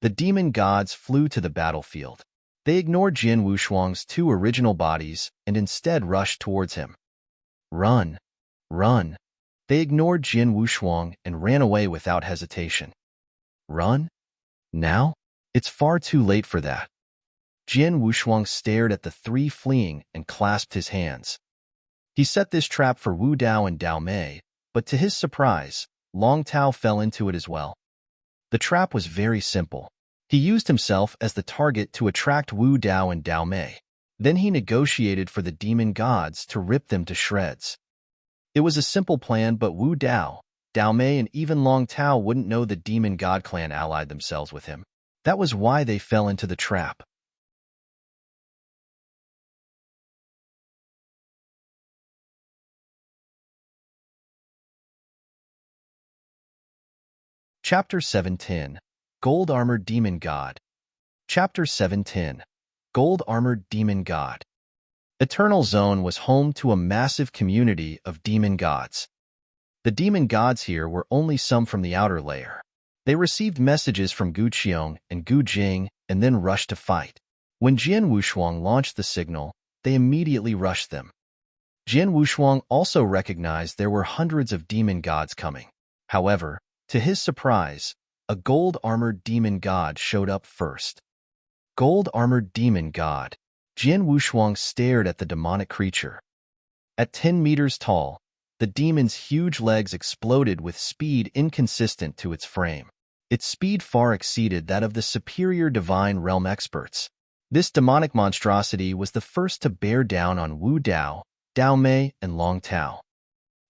The demon gods flew to the battlefield. They ignored Jian Wushuang's 2 original bodies and instead rushed towards him. Run! Run! They ignored Jian Wushuang and ran away without hesitation. Run? Now? It's far too late for that. Jian Wushuang stared at the 3 fleeing and clasped his hands. He set this trap for Wu Dao and Dao Mei, but to his surprise, Long Tao fell into it as well. The trap was very simple. He used himself as the target to attract Wu Dao and Dao Mei. Then he negotiated for the demon gods to rip them to shreds. It was a simple plan, but Wu Dao, Dao Mei and even Long Tao wouldn't know the demon god clan allied themselves with him. That was why they fell into the trap. Chapter 710, Gold-Armored Demon God. Chapter 710, Gold-Armored Demon God. Eternal Zone was home to a massive community of demon gods. The demon gods here were only some from the outer layer. They received messages from Gu Qiong and Gu Jing and then rushed to fight. When Jian Wushuang launched the signal, they immediately rushed them. Jian Wushuang also recognized there were hundreds of demon gods coming. However, to his surprise, a gold-armored demon god showed up first. Gold-armored demon god. Jian Wushuang stared at the demonic creature. At 10 meters tall, the demon's huge legs exploded with speed inconsistent to its frame. Its speed far exceeded that of the superior divine realm experts. This demonic monstrosity was the first to bear down on Wu Dao, Dao Mei, and Long Tao.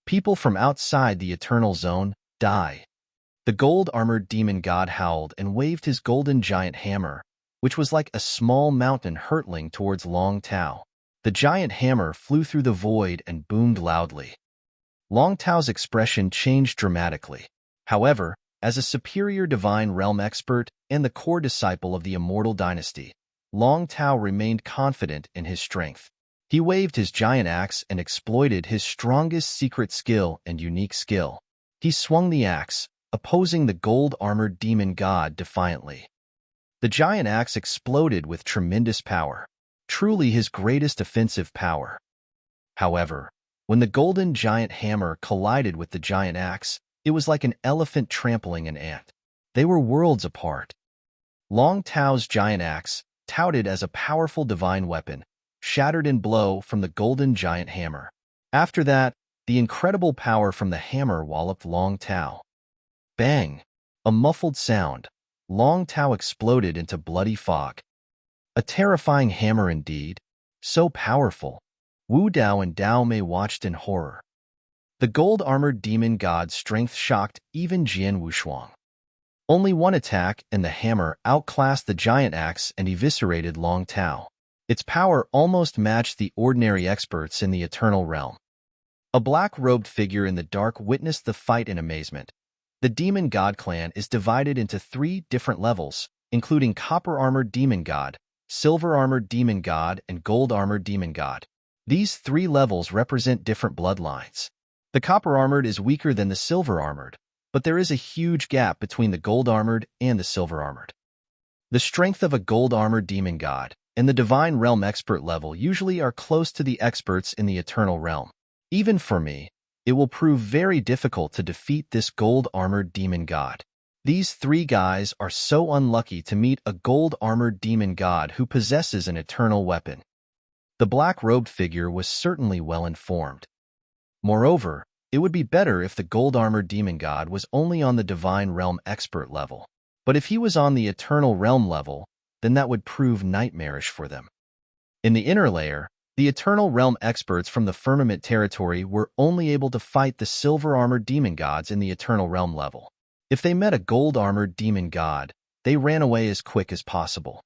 People from outside the Eternal Zone, die. The gold-armored demon god howled and waved his golden giant hammer, which was like a small mountain hurtling towards Long Tao. The giant hammer flew through the void and boomed loudly. Long Tao's expression changed dramatically. However, as a superior divine realm expert and the core disciple of the immortal dynasty, Long Tao remained confident in his strength. He waved his giant axe and exploited his strongest secret skill and unique skill. He swung the axe, opposing the gold-armored demon god defiantly. The giant axe exploded with tremendous power, truly his greatest offensive power. However, when the golden giant hammer collided with the giant axe, it was like an elephant trampling an ant. They were worlds apart. Long Tao's giant axe, touted as a powerful divine weapon, shattered in blow from the golden giant hammer. After that, the incredible power from the hammer walloped Long Tao. Bang! A muffled sound. Long Tao exploded into bloody fog. A terrifying hammer indeed. So powerful. Wu Dao and Dao Mei watched in horror. The gold-armored demon god's strength shocked even Jian Wushuang. Only one attack and the hammer outclassed the giant axe and eviscerated Long Tao. Its power almost matched the ordinary experts in the Eternal Realm. A black-robed figure in the dark witnessed the fight in amazement. The Demon God clan is divided into 3 different levels, including Copper-Armored Demon God, Silver-Armored Demon God, and Gold-Armored Demon God. These 3 levels represent different bloodlines. The Copper-Armored is weaker than the Silver-Armored, but there is a huge gap between the Gold-Armored and the Silver-Armored. The strength of a Gold-Armored Demon God and the Divine Realm expert level usually are close to the experts in the Eternal Realm. Even for me, it will prove very difficult to defeat this gold-armored demon god. These 3 guys are so unlucky to meet a gold-armored demon god who possesses an eternal weapon. The black-robed figure was certainly well-informed. Moreover, it would be better if the gold-armored demon god was only on the Divine Realm expert level. But if he was on the Eternal Realm level, then that would prove nightmarish for them. In the inner layer, the Eternal Realm experts from the Firmament territory were only able to fight the silver-armored demon gods in the Eternal Realm level. If they met a gold-armored demon god, they ran away as quick as possible.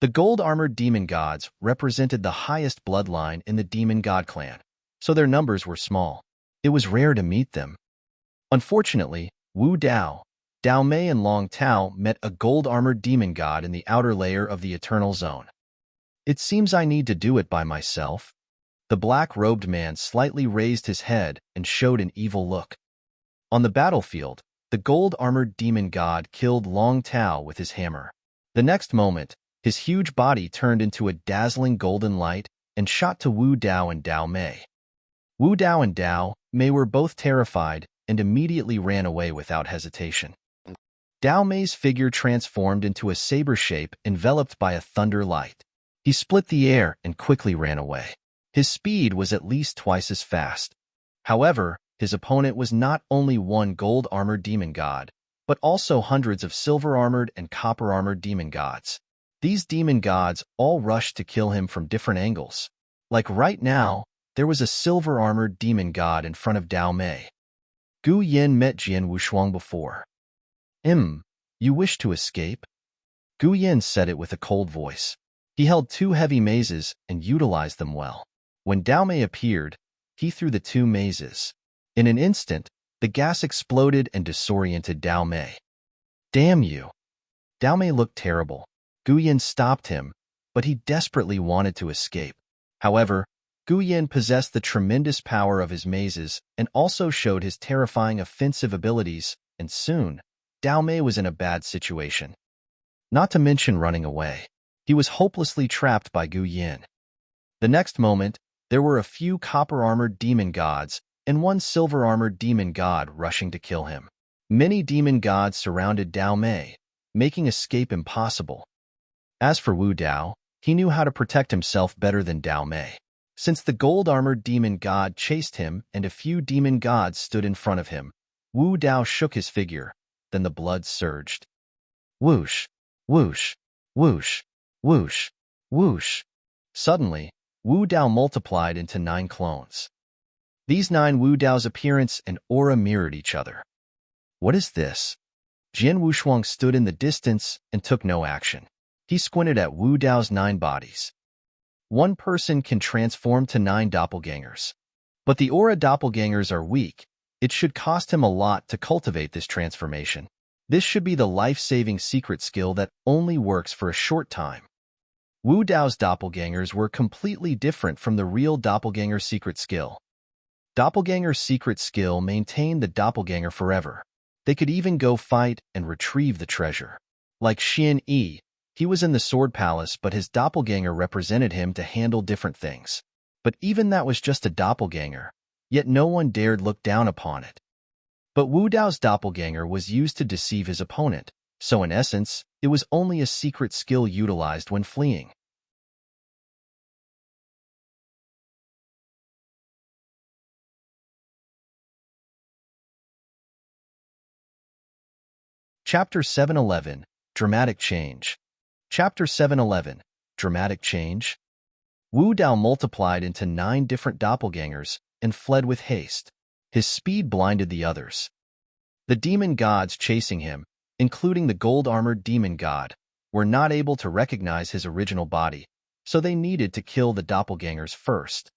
The gold-armored demon gods represented the highest bloodline in the Demon God clan, so their numbers were small. It was rare to meet them. Unfortunately, Wu Dao, Dao Mei and Long Tao met a gold-armored demon god in the outer layer of the Eternal Zone. It seems I need to do it by myself. The black-robed man slightly raised his head and showed an evil look. On the battlefield, the gold-armored demon god killed Long Tao with his hammer. The next moment, his huge body turned into a dazzling golden light and shot to Wu Dao and Dao Mei. Wu Dao and Dao Mei were both terrified and immediately ran away without hesitation. Dao Mei's figure transformed into a saber shape enveloped by a thunder light. He split the air and quickly ran away. His speed was at least twice as fast. However, his opponent was not only one gold-armored demon god, but also hundreds of silver-armored and copper-armored demon gods. These demon gods all rushed to kill him from different angles. Like right now, there was a silver-armored demon god in front of Dao Mei. Gu Yin met Jian Wushuang before. You wish to escape? Gu Yin said it with a cold voice. He held 2 heavy mazes and utilized them well. When Dao Mei appeared, he threw the 2 mazes. In an instant, the gas exploded and disoriented Dao Mei. Damn you! Dao Mei looked terrible. Gu Yin stopped him, but he desperately wanted to escape. However, Gu Yin possessed the tremendous power of his mazes and also showed his terrifying offensive abilities, and soon, Dao Mei was in a bad situation. Not to mention running away. He was hopelessly trapped by Gu Yin. The next moment, there were a few copper-armored demon gods and one silver-armored demon god rushing to kill him. Many demon gods surrounded Dao Mei, making escape impossible. As for Wu Dao, he knew how to protect himself better than Dao Mei. Since the gold-armored demon god chased him and a few demon gods stood in front of him, Wu Dao shook his figure, then the blood surged. Whoosh, whoosh, whoosh. Whoosh, whoosh. Suddenly, Wu Dao multiplied into 9 clones. These 9 Wu Dao's appearance and aura mirrored each other. What is this? Jian Wushuang stood in the distance and took no action. He squinted at Wu Dao's 9 bodies. One person can transform to 9 doppelgangers. But the aura doppelgangers are weak. It should cost him a lot to cultivate this transformation. This should be the life-saving secret skill that only works for a short time. Wu Dao's doppelgangers were completely different from the real doppelganger secret skill. Doppelganger's secret skill maintained the doppelganger forever. They could even go fight and retrieve the treasure. Like Xian Yi, he was in the Sword Palace, but his doppelganger represented him to handle different things. But even that was just a doppelganger, yet no one dared look down upon it. But Wu Dao's doppelganger was used to deceive his opponent, so in essence, it was only a secret skill utilized when fleeing. Chapter 711, Dramatic Change. Chapter 711, Dramatic Change. Wu Dao multiplied into 9 different doppelgangers and fled with haste. His speed blinded the others. The demon gods chasing him, including the gold-armored demon god, were not able to recognize his original body, so they needed to kill the doppelgangers first.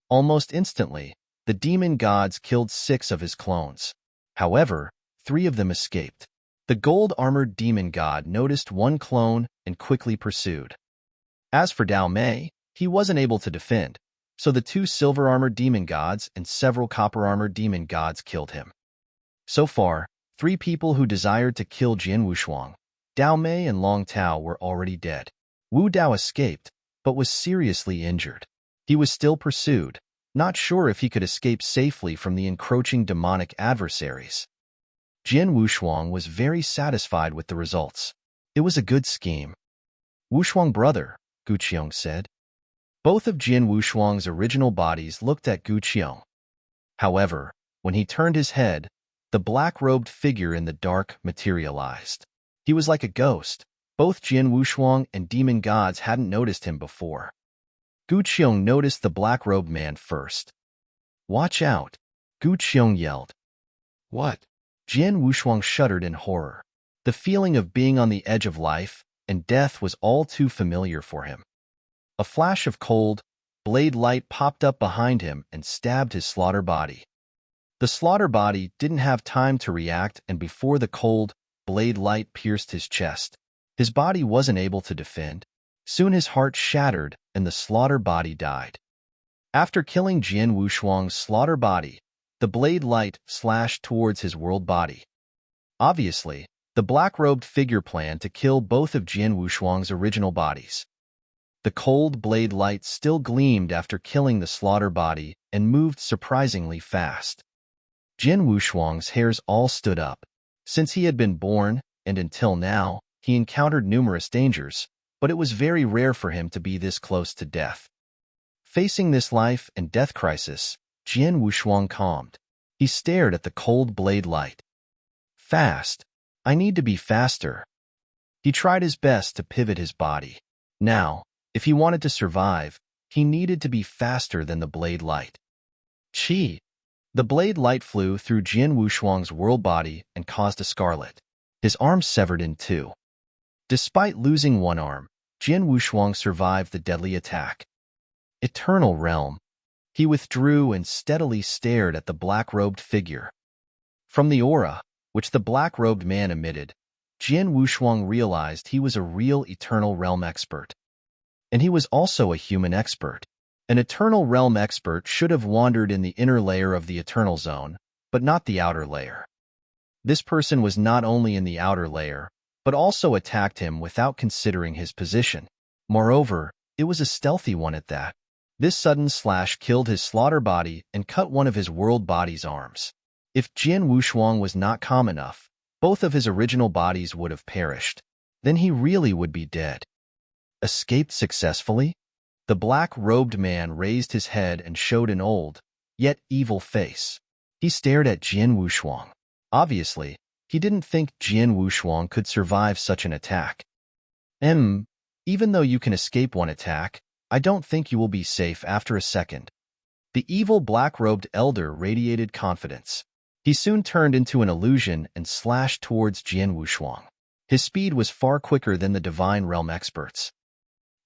Almost instantly, the demon gods killed 6 of his clones. However, 3 of them escaped. The gold-armored demon god noticed one clone and quickly pursued. As for Dao Mei, he wasn't able to defend, so the 2 silver-armored demon gods and several copper-armored demon gods killed him. So far, 3 people who desired to kill Jian Wushuang, Dao Mei and Long Tao, were already dead. Wu Dao escaped, but was seriously injured. He was still pursued, not sure if he could escape safely from the encroaching demonic adversaries. Jian Wushuang was very satisfied with the results. It was a good scheme. "Wushuang brother," Gu Qiong said. Both of Jian Wushuang's original bodies looked at Gu Qiong. However, when he turned his head, the black-robed figure in the dark materialized. He was like a ghost. Both Jian Wushuang and demon gods hadn't noticed him before. Gu Qiong noticed the black-robed man first. "Watch out!" Gu Qiong yelled. "What?" Jian Wushuang shuddered in horror. The feeling of being on the edge of life and death was all too familiar for him. A flash of cold, blade light popped up behind him and stabbed his slaughter body. The slaughter body didn't have time to react, and before the cold, blade light pierced his chest, his body wasn't able to defend. Soon his heart shattered and the slaughter body died. After killing Jian Wushuang's slaughter body, the blade light slashed towards his world body. Obviously, the black-robed figure planned to kill both of Jian Wushuang's original bodies. The cold blade light still gleamed after killing the slaughter body and moved surprisingly fast. Jian Wushuang's hairs all stood up. Since he had been born, and until now, he encountered numerous dangers, but it was very rare for him to be this close to death. Facing this life and death crisis, Jian Wushuang calmed. He stared at the cold blade light. "Fast. I need to be faster." He tried his best to pivot his body. Now, if he wanted to survive, he needed to be faster than the blade light. Chi! The blade light flew through Jian Wushuang's world body and caused a scarlet. His arm severed in 2. Despite losing one arm, Jian Wushuang survived the deadly attack. Eternal Realm. He withdrew and steadily stared at the black-robed figure. From the aura, which the black-robed man emitted, Jian Wushuang realized he was a real Eternal Realm expert. And he was also a human expert. An Eternal Realm expert should have wandered in the inner layer of the Eternal Zone, but not the outer layer. This person was not only in the outer layer, but also attacked him without considering his position. Moreover, it was a stealthy one at that. This sudden slash killed his slaughter body and cut one of his world body's arms. If Jian Wushuang was not calm enough, both of his original bodies would have perished. Then he really would be dead. Escaped successfully? The black-robed man raised his head and showed an old, yet evil face. He stared at Jian Wushuang. Obviously, he didn't think Jian Wushuang could survive such an attack. Even though you can escape one attack, I don't think you will be safe after a second." The evil black-robed elder radiated confidence. He soon turned into an illusion and slashed towards Jian Wushuang. His speed was far quicker than the Divine Realm experts.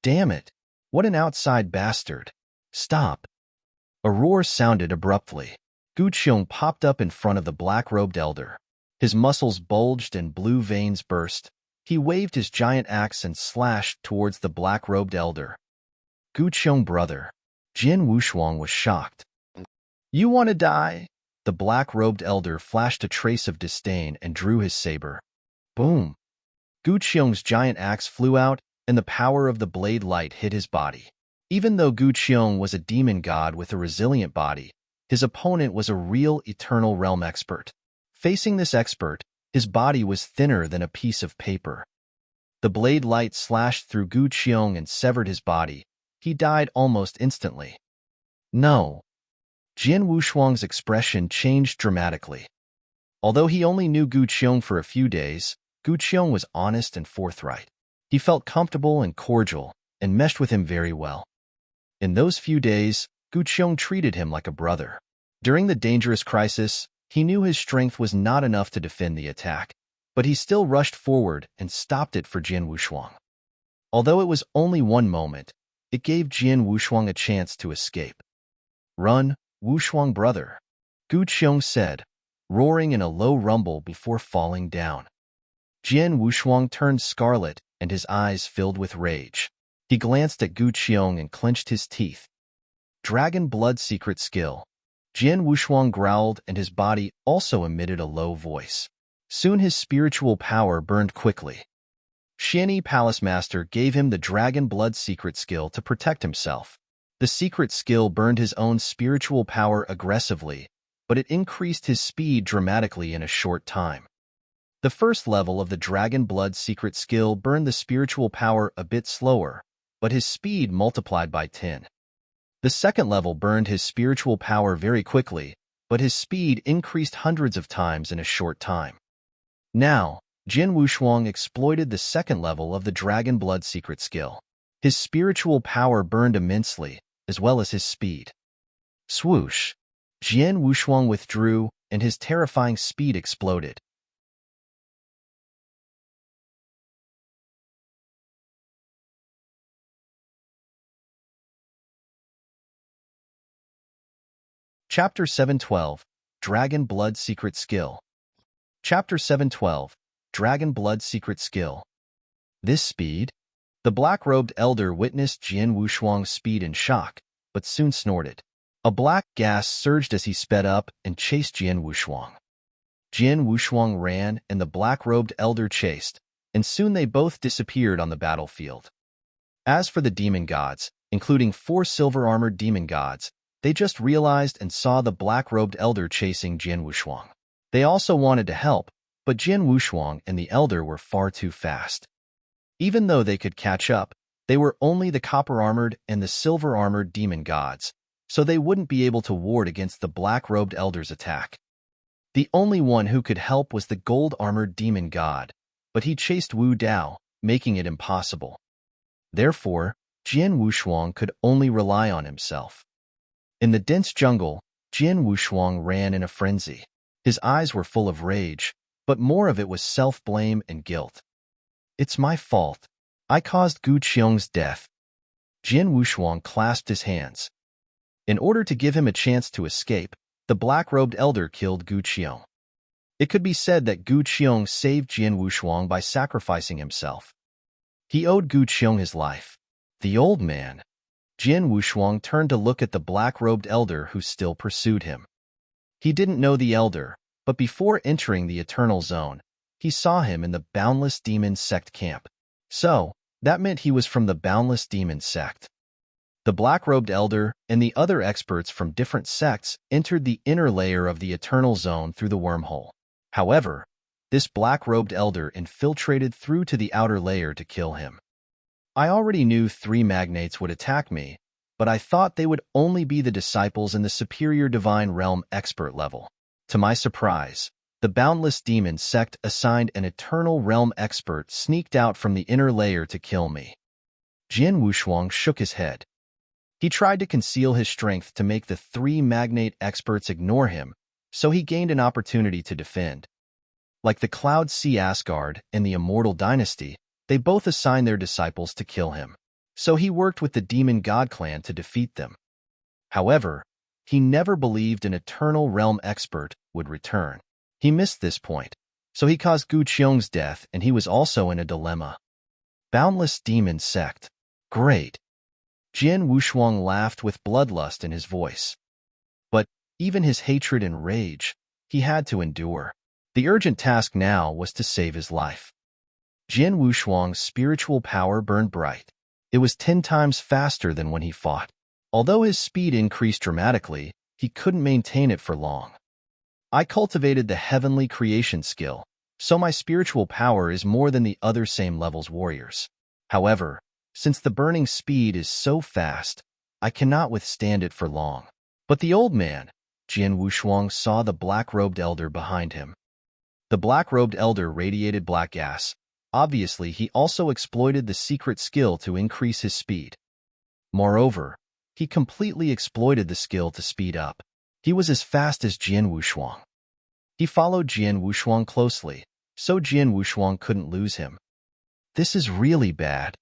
"Damn it! What an outside bastard! Stop!" A roar sounded abruptly. Gu Qiong popped up in front of the black-robed elder. His muscles bulged and blue veins burst. He waved his giant axe and slashed towards the black-robed elder. "Gu Qiong brother." Jian Wushuang was shocked. "You want to die?" The black-robed elder flashed a trace of disdain and drew his saber. Boom! Gu Qiong's giant axe flew out, and the power of the blade light hit his body. Even though Gu Qiong was a demon god with a resilient body, his opponent was a real Eternal Realm expert. Facing this expert, his body was thinner than a piece of paper. The blade light slashed through Gu Qiong and severed his body. He died almost instantly. No. Jian Wushuang's expression changed dramatically. Although he only knew Gu Qiong for a few days, Gu Qiong was honest and forthright. He felt comfortable and cordial and meshed with him very well. In those few days, Gu Qiong treated him like a brother. During the dangerous crisis, he knew his strength was not enough to defend the attack, but he still rushed forward and stopped it for Jian Wushuang. Although it was only one moment, it gave Jian Wushuang a chance to escape. "Run, Wushuang brother," Gu Qiong said, roaring in a low rumble before falling down. Jian Wushuang turned scarlet and his eyes filled with rage. He glanced at Gu Qiong and clenched his teeth. "Dragon blood secret skill." Jian Wushuang growled and his body also emitted a low voice. Soon his spiritual power burned quickly. Xianyi Palace Master gave him the Dragon Blood secret skill to protect himself. The secret skill burned his own spiritual power aggressively, but it increased his speed dramatically in a short time. The first level of the Dragon Blood secret skill burned the spiritual power a bit slower, but his speed multiplied by 10. The second level burned his spiritual power very quickly, but his speed increased hundreds of times in a short time. Now, Jian Wushuang exploited the second level of the Dragon Blood secret skill. His spiritual power burned immensely, as well as his speed. Swoosh! Jian Wushuang withdrew, and his terrifying speed exploded. Chapter 712, Dragon Blood Secret Skill. Chapter 712, Dragon Blood Secret Skill. This speed? The black-robed elder witnessed Jian Wushuang's speed in shock, but soon snorted. A black gas surged as he sped up and chased Jian Wushuang. Jian Wushuang ran and the black-robed elder chased, and soon they both disappeared on the battlefield. As for the demon gods, including 4 silver-armored demon gods, they just realized and saw the black-robed elder chasing Jian Wushuang. They also wanted to help, but Jian Wushuang and the elder were far too fast. Even though they could catch up, they were only the copper-armored and the silver-armored demon gods, so they wouldn't be able to ward against the black-robed elder's attack. The only one who could help was the gold-armored demon god, but he chased Wu Dao, making it impossible. Therefore, Jian Wushuang could only rely on himself. In the dense jungle, Jian Wushuang ran in a frenzy. His eyes were full of rage, but more of it was self-blame and guilt. "It's my fault. I caused Gu Qiong's death." Jian Wushuang clasped his hands. In order to give him a chance to escape, the black-robed elder killed Gu Qiong. It could be said that Gu Qiong saved Jian Wushuang by sacrificing himself. He owed Gu Qiong his life. The old man. Jian Wushuang turned to look at the black-robed elder who still pursued him. He didn't know the elder, but before entering the Eternal Zone, he saw him in the Boundless Demon Sect camp. So, that meant he was from the Boundless Demon Sect. The black-robed elder and the other experts from different sects entered the inner layer of the Eternal Zone through the wormhole. However, this black-robed elder infiltrated through to the outer layer to kill him. I already knew 3 magnates would attack me, but I thought they would only be the disciples in the superior divine realm expert level. To my surprise, the Boundless Demon Sect assigned an Eternal Realm expert sneaked out from the inner layer to kill me. Jian Wushuang shook his head. He tried to conceal his strength to make the 3 magnate experts ignore him, so he gained an opportunity to defend. Like the Cloud Sea Asgard and the Immortal Dynasty, they both assigned their disciples to kill him. So he worked with the Demon God Clan to defeat them. However, he never believed an Eternal Realm expert would return. He missed this point, so he caused Gu Qiong's death and he was also in a dilemma. Boundless Demon Sect. Great. Jian Wushuang laughed with bloodlust in his voice. But, even his hatred and rage, he had to endure. The urgent task now was to save his life. Jian Wushuang's spiritual power burned bright. It was 10 times faster than when he fought. Although his speed increased dramatically, he couldn't maintain it for long. I cultivated the heavenly creation skill, so my spiritual power is more than the other same level's warriors. However, since the burning speed is so fast, I cannot withstand it for long. But the old man, Jian Wushuang saw the black-robed elder behind him. The black-robed elder radiated black gas. Obviously, he also exploited the secret skill to increase his speed. Moreover, he completely exploited the skill to speed up. He was as fast as Jian Wushuang. He followed Jian Wushuang closely, so Jian Wushuang couldn't lose him. This is really bad.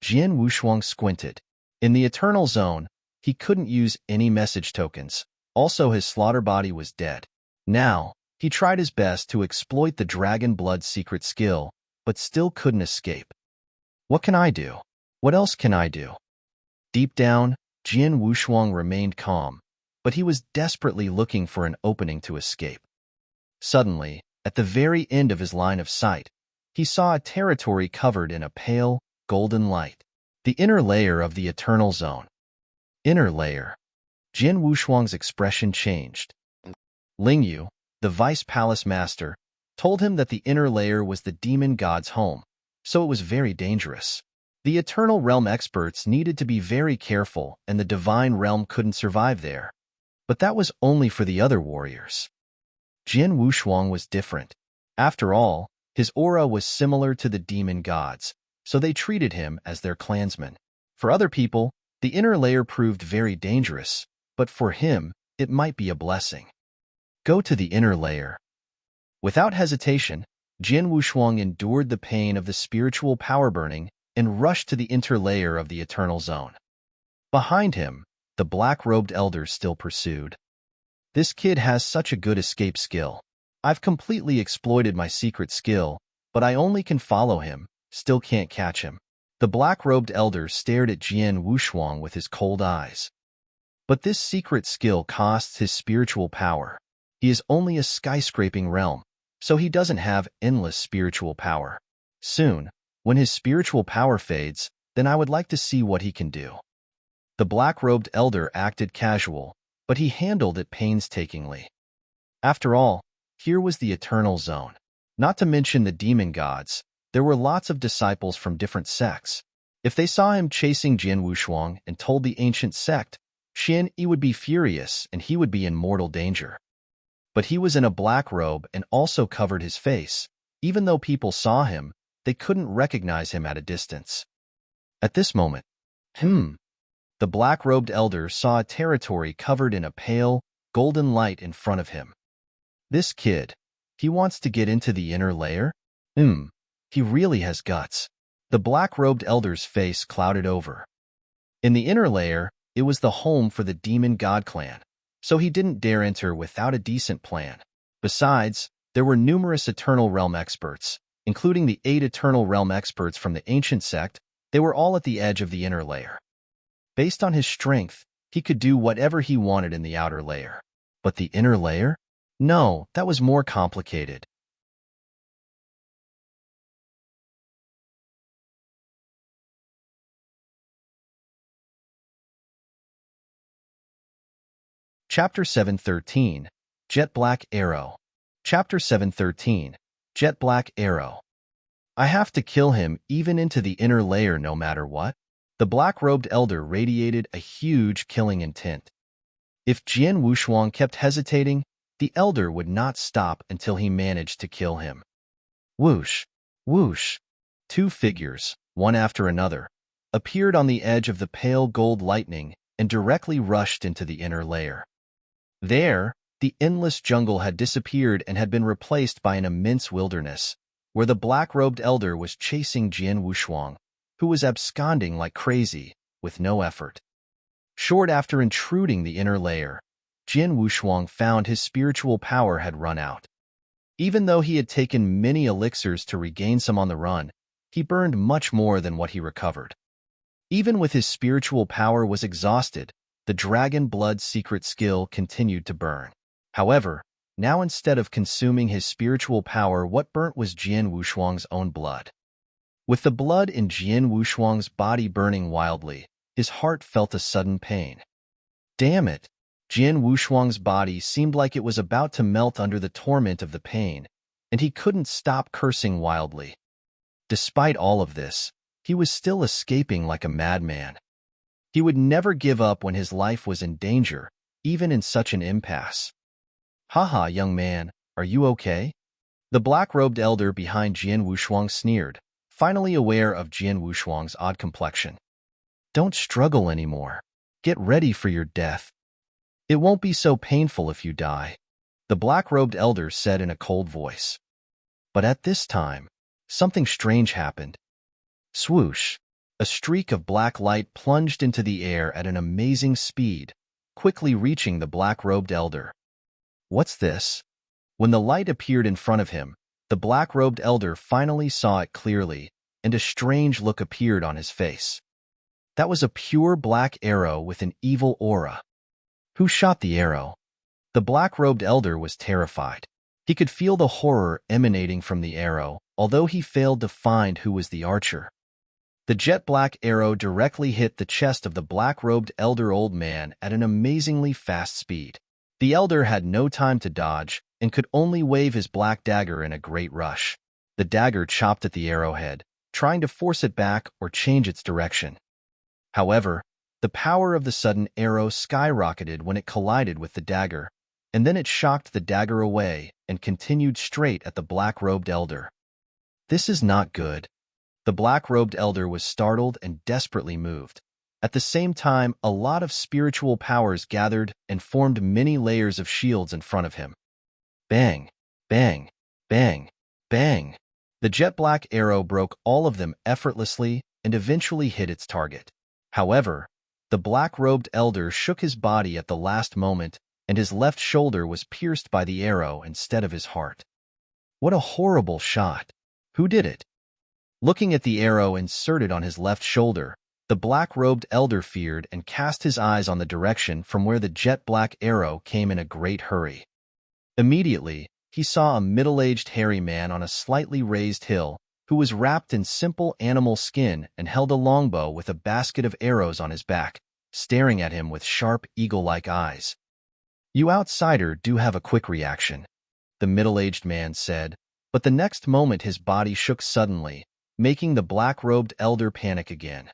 Jian Wushuang squinted. In the Eternal Zone, he couldn't use any message tokens. Also, his slaughter body was dead. Now, he tried his best to exploit the Dragon Blood secret skill, but still couldn't escape. What can I do? What else can I do? Deep down, Jian Wushuang remained calm, but he was desperately looking for an opening to escape. Suddenly, at the very end of his line of sight, he saw a territory covered in a pale, golden light. The inner layer of the Eternal Zone. Inner layer. Jian Wushuang's expression changed. Ling Yu, the vice palace master, told him that the inner layer was the demon god's home, so it was very dangerous. The Eternal Realm experts needed to be very careful, and the Divine Realm couldn't survive there. But that was only for the other warriors. Jian Wushuang was different. After all, his aura was similar to the demon gods, so they treated him as their clansman. For other people, the inner layer proved very dangerous, but for him, it might be a blessing. Go to the inner layer. Without hesitation, Jian Wushuang endured the pain of the spiritual power burning and rushed to the inner layer of the Eternal Zone. Behind him, the black-robed elders still pursued. This kid has such a good escape skill. I've completely exploited my secret skill, but I only can follow him, still can't catch him. The black-robed elder stared at Jian Wushuang with his cold eyes. But this secret skill costs his spiritual power. He is only a skyscraping realm, so he doesn't have endless spiritual power. Soon, when his spiritual power fades, then I would like to see what he can do. The black-robed elder acted casual, but he handled it painstakingly. After all, here was the Eternal Zone. Not to mention the demon gods, there were lots of disciples from different sects. If they saw him chasing Jian Wushuang and told the ancient sect, Xin Yi would be furious and he would be in mortal danger. But he was in a black robe and also covered his face. Even though people saw him, they couldn't recognize him at a distance. At this moment, the black-robed elder saw a territory covered in a pale, golden light in front of him. This kid, he wants to get into the inner layer? He really has guts. The black-robed elder's face clouded over. In the inner layer, it was the home for the demon god clan, so he didn't dare enter without a decent plan. Besides, there were numerous Eternal Realm experts, including the 8 Eternal Realm experts from the ancient sect. They were all at the edge of the inner layer. Based on his strength, he could do whatever he wanted in the outer layer. But the inner layer? No, that was more complicated. Chapter 713, Jet Black Arrow. Chapter 713, Jet Black Arrow. I have to kill him even into the inner layer no matter what. The black-robed elder radiated a huge killing intent. If Jian Wushuang kept hesitating, the elder would not stop until he managed to kill him. Whoosh, whoosh. 2 figures, one after another, appeared on the edge of the pale gold lightning and directly rushed into the inner layer. There, the endless jungle had disappeared and had been replaced by an immense wilderness, where the black-robed elder was chasing Jian Wushuang, who was absconding like crazy, with no effort. Short after intruding the inner layer, Jian Wushuang found his spiritual power had run out. Even though he had taken many elixirs to regain some on the run, he burned much more than what he recovered. Even with his spiritual power was exhausted, the Dragon Blood secret skill continued to burn. However, now instead of consuming his spiritual power, what burnt was Jian Wushuang's own blood. With the blood in Jian Wushuang's body burning wildly, his heart felt a sudden pain. Damn it! Jian Wushuang's body seemed like it was about to melt under the torment of the pain, and he couldn't stop cursing wildly. Despite all of this, he was still escaping like a madman. He would never give up when his life was in danger, even in such an impasse. Haha, young man, are you okay? The black-robed elder behind Jian Wushuang sneered, finally aware of Jian Wushuang's odd complexion. Don't struggle anymore. Get ready for your death. It won't be so painful if you die, the black-robed elder said in a cold voice. But at this time, something strange happened. Swoosh! A streak of black light plunged into the air at an amazing speed, quickly reaching the black-robed elder. What's this? When the light appeared in front of him, the black-robed elder finally saw it clearly, and a strange look appeared on his face. That was a pure black arrow with an evil aura. Who shot the arrow? The black-robed elder was terrified. He could feel the horror emanating from the arrow, although he failed to find who was the archer. The jet-black arrow directly hit the chest of the black-robed elder old man at an amazingly fast speed. The elder had no time to dodge and could only wave his black dagger in a great rush. The dagger chopped at the arrowhead, trying to force it back or change its direction. However, the power of the sudden arrow skyrocketed when it collided with the dagger, and then it shocked the dagger away and continued straight at the black-robed elder. This is not good. The black-robed elder was startled and desperately moved. At the same time, a lot of spiritual powers gathered and formed many layers of shields in front of him. Bang! Bang! Bang! Bang! The jet-black arrow broke all of them effortlessly and eventually hit its target. However, the black-robed elder shook his body at the last moment, and his left shoulder was pierced by the arrow instead of his heart. What a horrible shot! Who did it? Looking at the arrow inserted on his left shoulder, the black-robed elder feared and cast his eyes on the direction from where the jet-black arrow came in a great hurry. Immediately, he saw a middle-aged hairy man on a slightly raised hill who was wrapped in simple animal skin and held a longbow with a basket of arrows on his back, staring at him with sharp, eagle-like eyes. You outsider do have a quick reaction, the middle-aged man said, but the next moment his body shook suddenly, making the black-robed elder panic again.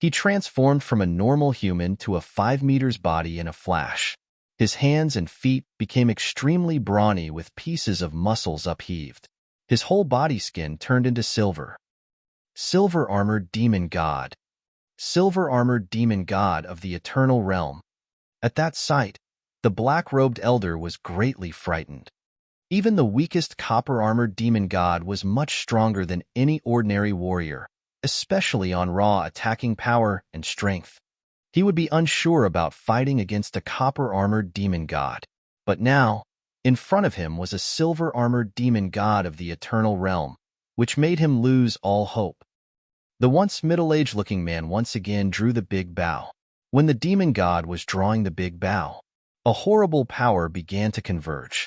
He transformed from a normal human to a 5 meters body in a flash. His hands and feet became extremely brawny with pieces of muscles upheaved. His whole body skin turned into silver. Silver-armored demon god. Silver-armored demon god of the eternal realm. At that sight, the black-robed elder was greatly frightened. Even the weakest copper-armored demon god was much stronger than any ordinary warrior, especially on raw attacking power and strength. He would be unsure about fighting against a copper-armored demon god. But now, in front of him was a silver-armored demon god of the eternal realm, which made him lose all hope. The once middle-aged-looking man once again drew the big bow. When the demon god was drawing the big bow, a horrible power began to converge.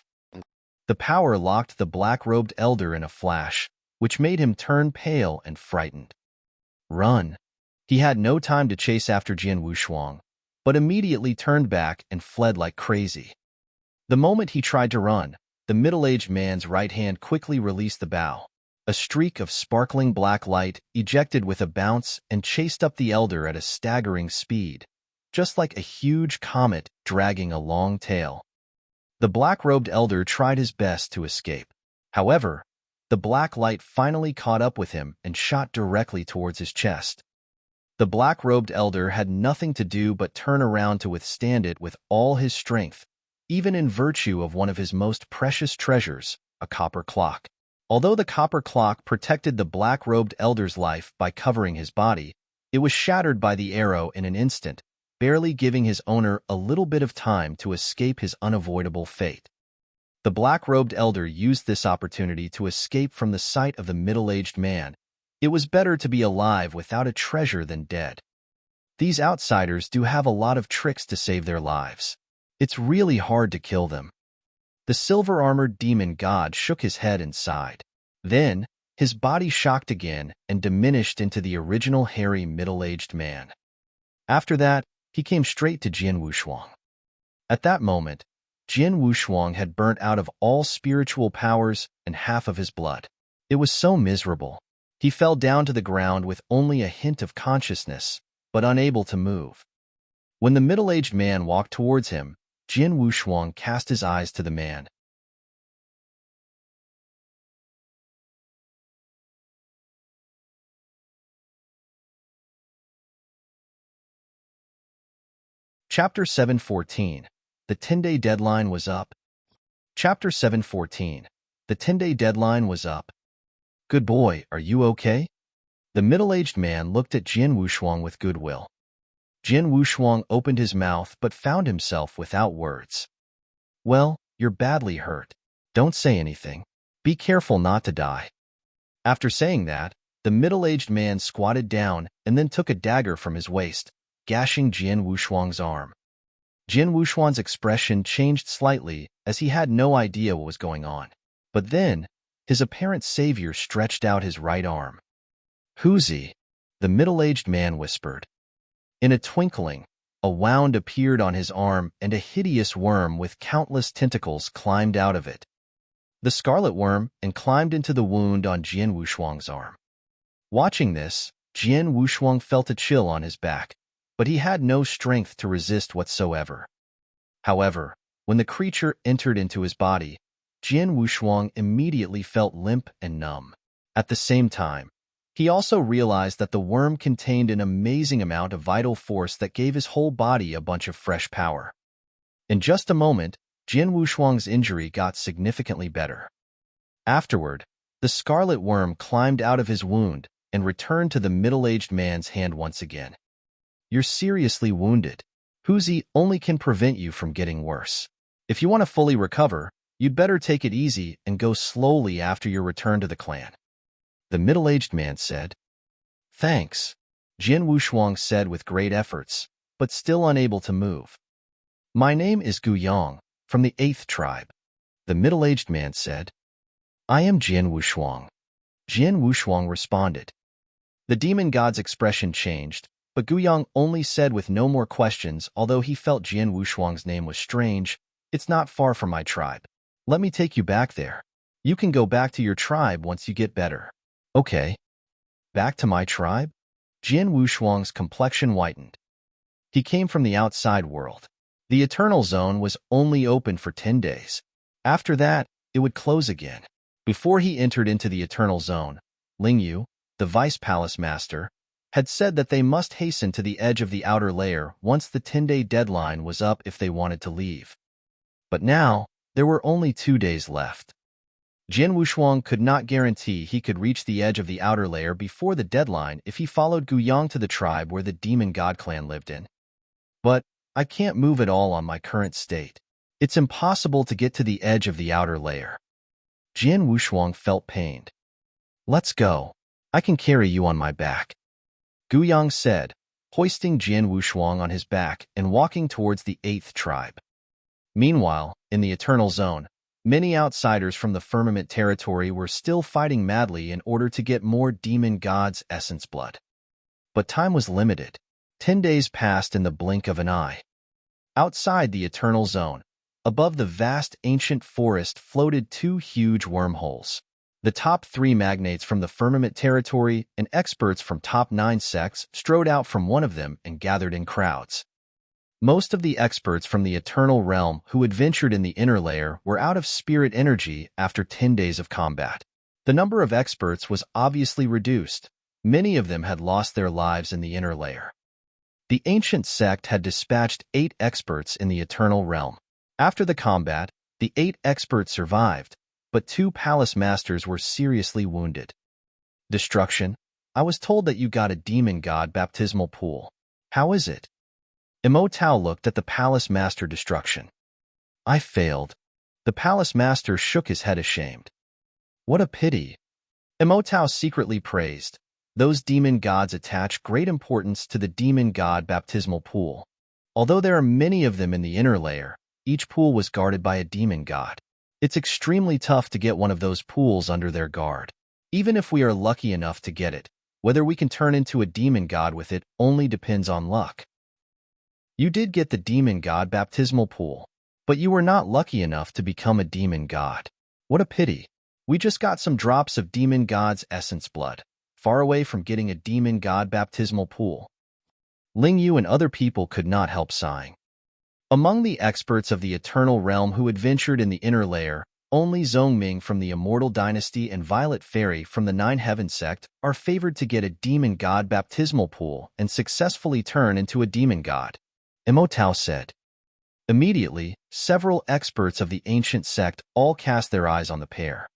The power locked the black-robed elder in a flash, which made him turn pale and frightened. Run! He had no time to chase after Jian Wushuang, but immediately turned back and fled like crazy. The moment he tried to run, the middle-aged man's right hand quickly released the bow. A streak of sparkling black light ejected with a bounce and chased up the elder at a staggering speed, just like a huge comet dragging a long tail. The black-robed elder tried his best to escape. However, the black light finally caught up with him and shot directly towards his chest. The black-robed elder had nothing to do but turn around to withstand it with all his strength, even in virtue of one of his most precious treasures, a copper clock. Although the copper clock protected the black-robed elder's life by covering his body, it was shattered by the arrow in an instant, barely giving his owner a little bit of time to escape his unavoidable fate. The black-robed elder used this opportunity to escape from the sight of the middle-aged man. It was better to be alive without a treasure than dead. These outsiders do have a lot of tricks to save their lives. It's really hard to kill them. The silver-armored demon god shook his head and sighed. Then, his body shocked again and diminished into the original hairy middle-aged man. After that, he came straight to Jian Wushuang. At that moment, Jian Wushuang had burnt out of all spiritual powers and half of his blood. It was so miserable. He fell down to the ground with only a hint of consciousness, but unable to move. When the middle-aged man walked towards him, Jian Wushuang cast his eyes to the man. Chapter 714. The 10-day deadline was up. Chapter 714. The 10-day deadline was up. Good boy, are you okay? The middle-aged man looked at Jian Wushuang with goodwill. Jian Wushuang opened his mouth but found himself without words. Well, you're badly hurt. Don't say anything. Be careful not to die. After saying that, the middle-aged man squatted down and then took a dagger from his waist, gashing Jian Wushuang's arm. Jian Wushuang's expression changed slightly as he had no idea what was going on. But then, his apparent savior stretched out his right arm. Who's he? The middle-aged man whispered. In a twinkling, a wound appeared on his arm and a hideous worm with countless tentacles climbed out of it. The scarlet worm and climbed into the wound on Jian Wushuang's arm. Watching this, Jian Wushuang felt a chill on his back, but he had no strength to resist whatsoever. However, when the creature entered into his body, Jian Wushuang immediately felt limp and numb. At the same time, he also realized that the worm contained an amazing amount of vital force that gave his whole body a bunch of fresh power. In just a moment, Jian Wushuang's injury got significantly better. Afterward, the scarlet worm climbed out of his wound and returned to the middle-aged man's hand once again. You're seriously wounded. Huzi only can prevent you from getting worse. If you want to fully recover, you'd better take it easy and go slowly after your return to the clan. The middle-aged man said. Thanks, Jian Wushuang said with great efforts, but still unable to move. My name is Gu Yang, from the 8th tribe. The middle-aged man said. I am Jian Wushuang. Jian Wushuang responded. The demon god's expression changed, but Gu Yang only said with no more questions, although he felt Jian Wushuang's name was strange, it's not far from my tribe. Let me take you back there. You can go back to your tribe once you get better. Okay. Back to my tribe? Jian Wushuang's complexion whitened. He came from the outside world. The Eternal Zone was only open for 10 days. After that, it would close again. Before he entered into the Eternal Zone, Ling Yu, the Vice Palace Master, had said that they must hasten to the edge of the outer layer once the 10-day deadline was up if they wanted to leave. But now, there were only 2 days left. Jian Wushuang could not guarantee he could reach the edge of the outer layer before the deadline if he followed Gu Yang to the tribe where the demon god clan lived in. But I can't move at all on my current state. It's impossible to get to the edge of the outer layer. Jian Wushuang felt pained. Let's go. I can carry you on my back. Gu Yang said, hoisting Jian Wushuang on his back and walking towards the 8th tribe. Meanwhile, in the Eternal Zone, many outsiders from the Firmament territory were still fighting madly in order to get more demon god's essence blood. But time was limited. 10 days passed in the blink of an eye. Outside the Eternal Zone, above the vast ancient forest floated 2 huge wormholes. The top 3 magnates from the Firmament territory and experts from top 9 sects strode out from one of them and gathered in crowds. Most of the experts from the Eternal Realm who had ventured in the inner layer were out of spirit energy after 10 days of combat. The number of experts was obviously reduced. Many of them had lost their lives in the inner layer. The ancient sect had dispatched 8 experts in the Eternal Realm. After the combat, the 8 experts survived, but 2 palace masters were seriously wounded. Destruction. I was told that you got a demon god baptismal pool. How is it? Imo Tao looked at the palace master Destruction. I failed. The palace master shook his head ashamed. What a pity. Imo Tao secretly praised. Those demon gods attach great importance to the demon god baptismal pool. Although there are many of them in the inner layer, each pool was guarded by a demon god. It's extremely tough to get one of those pools under their guard. Even if we are lucky enough to get it, whether we can turn into a demon god with it only depends on luck. You did get the demon god baptismal pool, but you were not lucky enough to become a demon god. What a pity. We just got some drops of demon god's essence blood, far away from getting a demon god baptismal pool. Ling Yu and other people could not help sighing. Among the experts of the Eternal Realm who had ventured in the inner layer, only Zhongming from the Immortal Dynasty and Violet Fairy from the 9 Heaven sect are favored to get a demon god baptismal pool and successfully turn into a demon god. Imotao said. Immediately, several experts of the ancient sect all cast their eyes on the pair.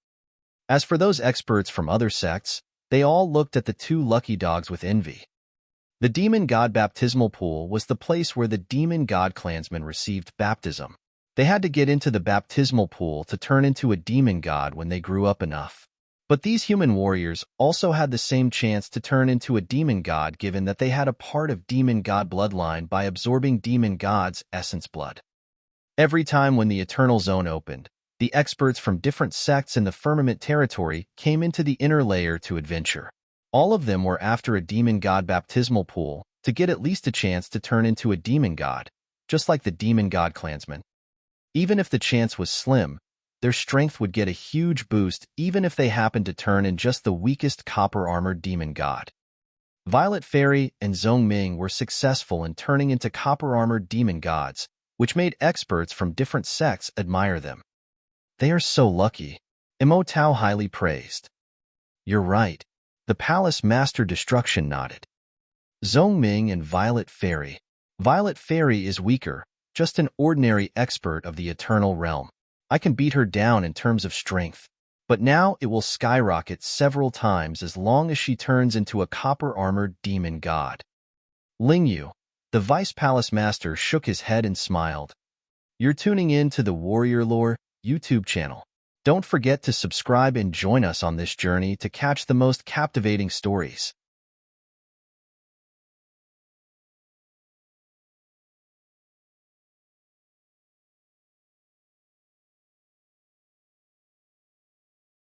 As for those experts from other sects, they all looked at the two lucky dogs with envy. The demon god baptismal pool was the place where the demon god clansmen received baptism. They had to get into the baptismal pool to turn into a demon god when they grew up enough. But these human warriors also had the same chance to turn into a demon god given that they had a part of demon god bloodline by absorbing demon god's essence blood. Every time when the Eternal Zone opened, the experts from different sects in the firmament territory came into the inner layer to adventure. All of them were after a demon god baptismal pool to get at least a chance to turn into a demon god, just like the demon god clansmen. Even if the chance was slim, their strength would get a huge boost even if they happened to turn in just the weakest copper-armored demon god. Violet Fairy and Zhong Ming were successful in turning into copper-armored demon gods, which made experts from different sects admire them. They are so lucky. Imotao highly praised. You're right. The Palace Master Destruction nodded. Zhong Ming and Violet Fairy. Violet Fairy is weaker, just an ordinary expert of the Eternal Realm. I can beat her down in terms of strength, but now it will skyrocket several times as long as she turns into a copper-armored demon god. Lingyu, the Vice Palace Master, shook his head and smiled. You're tuning in to the Warrior Lore YouTube channel. Don't forget to subscribe and join us on this journey to catch the most captivating stories.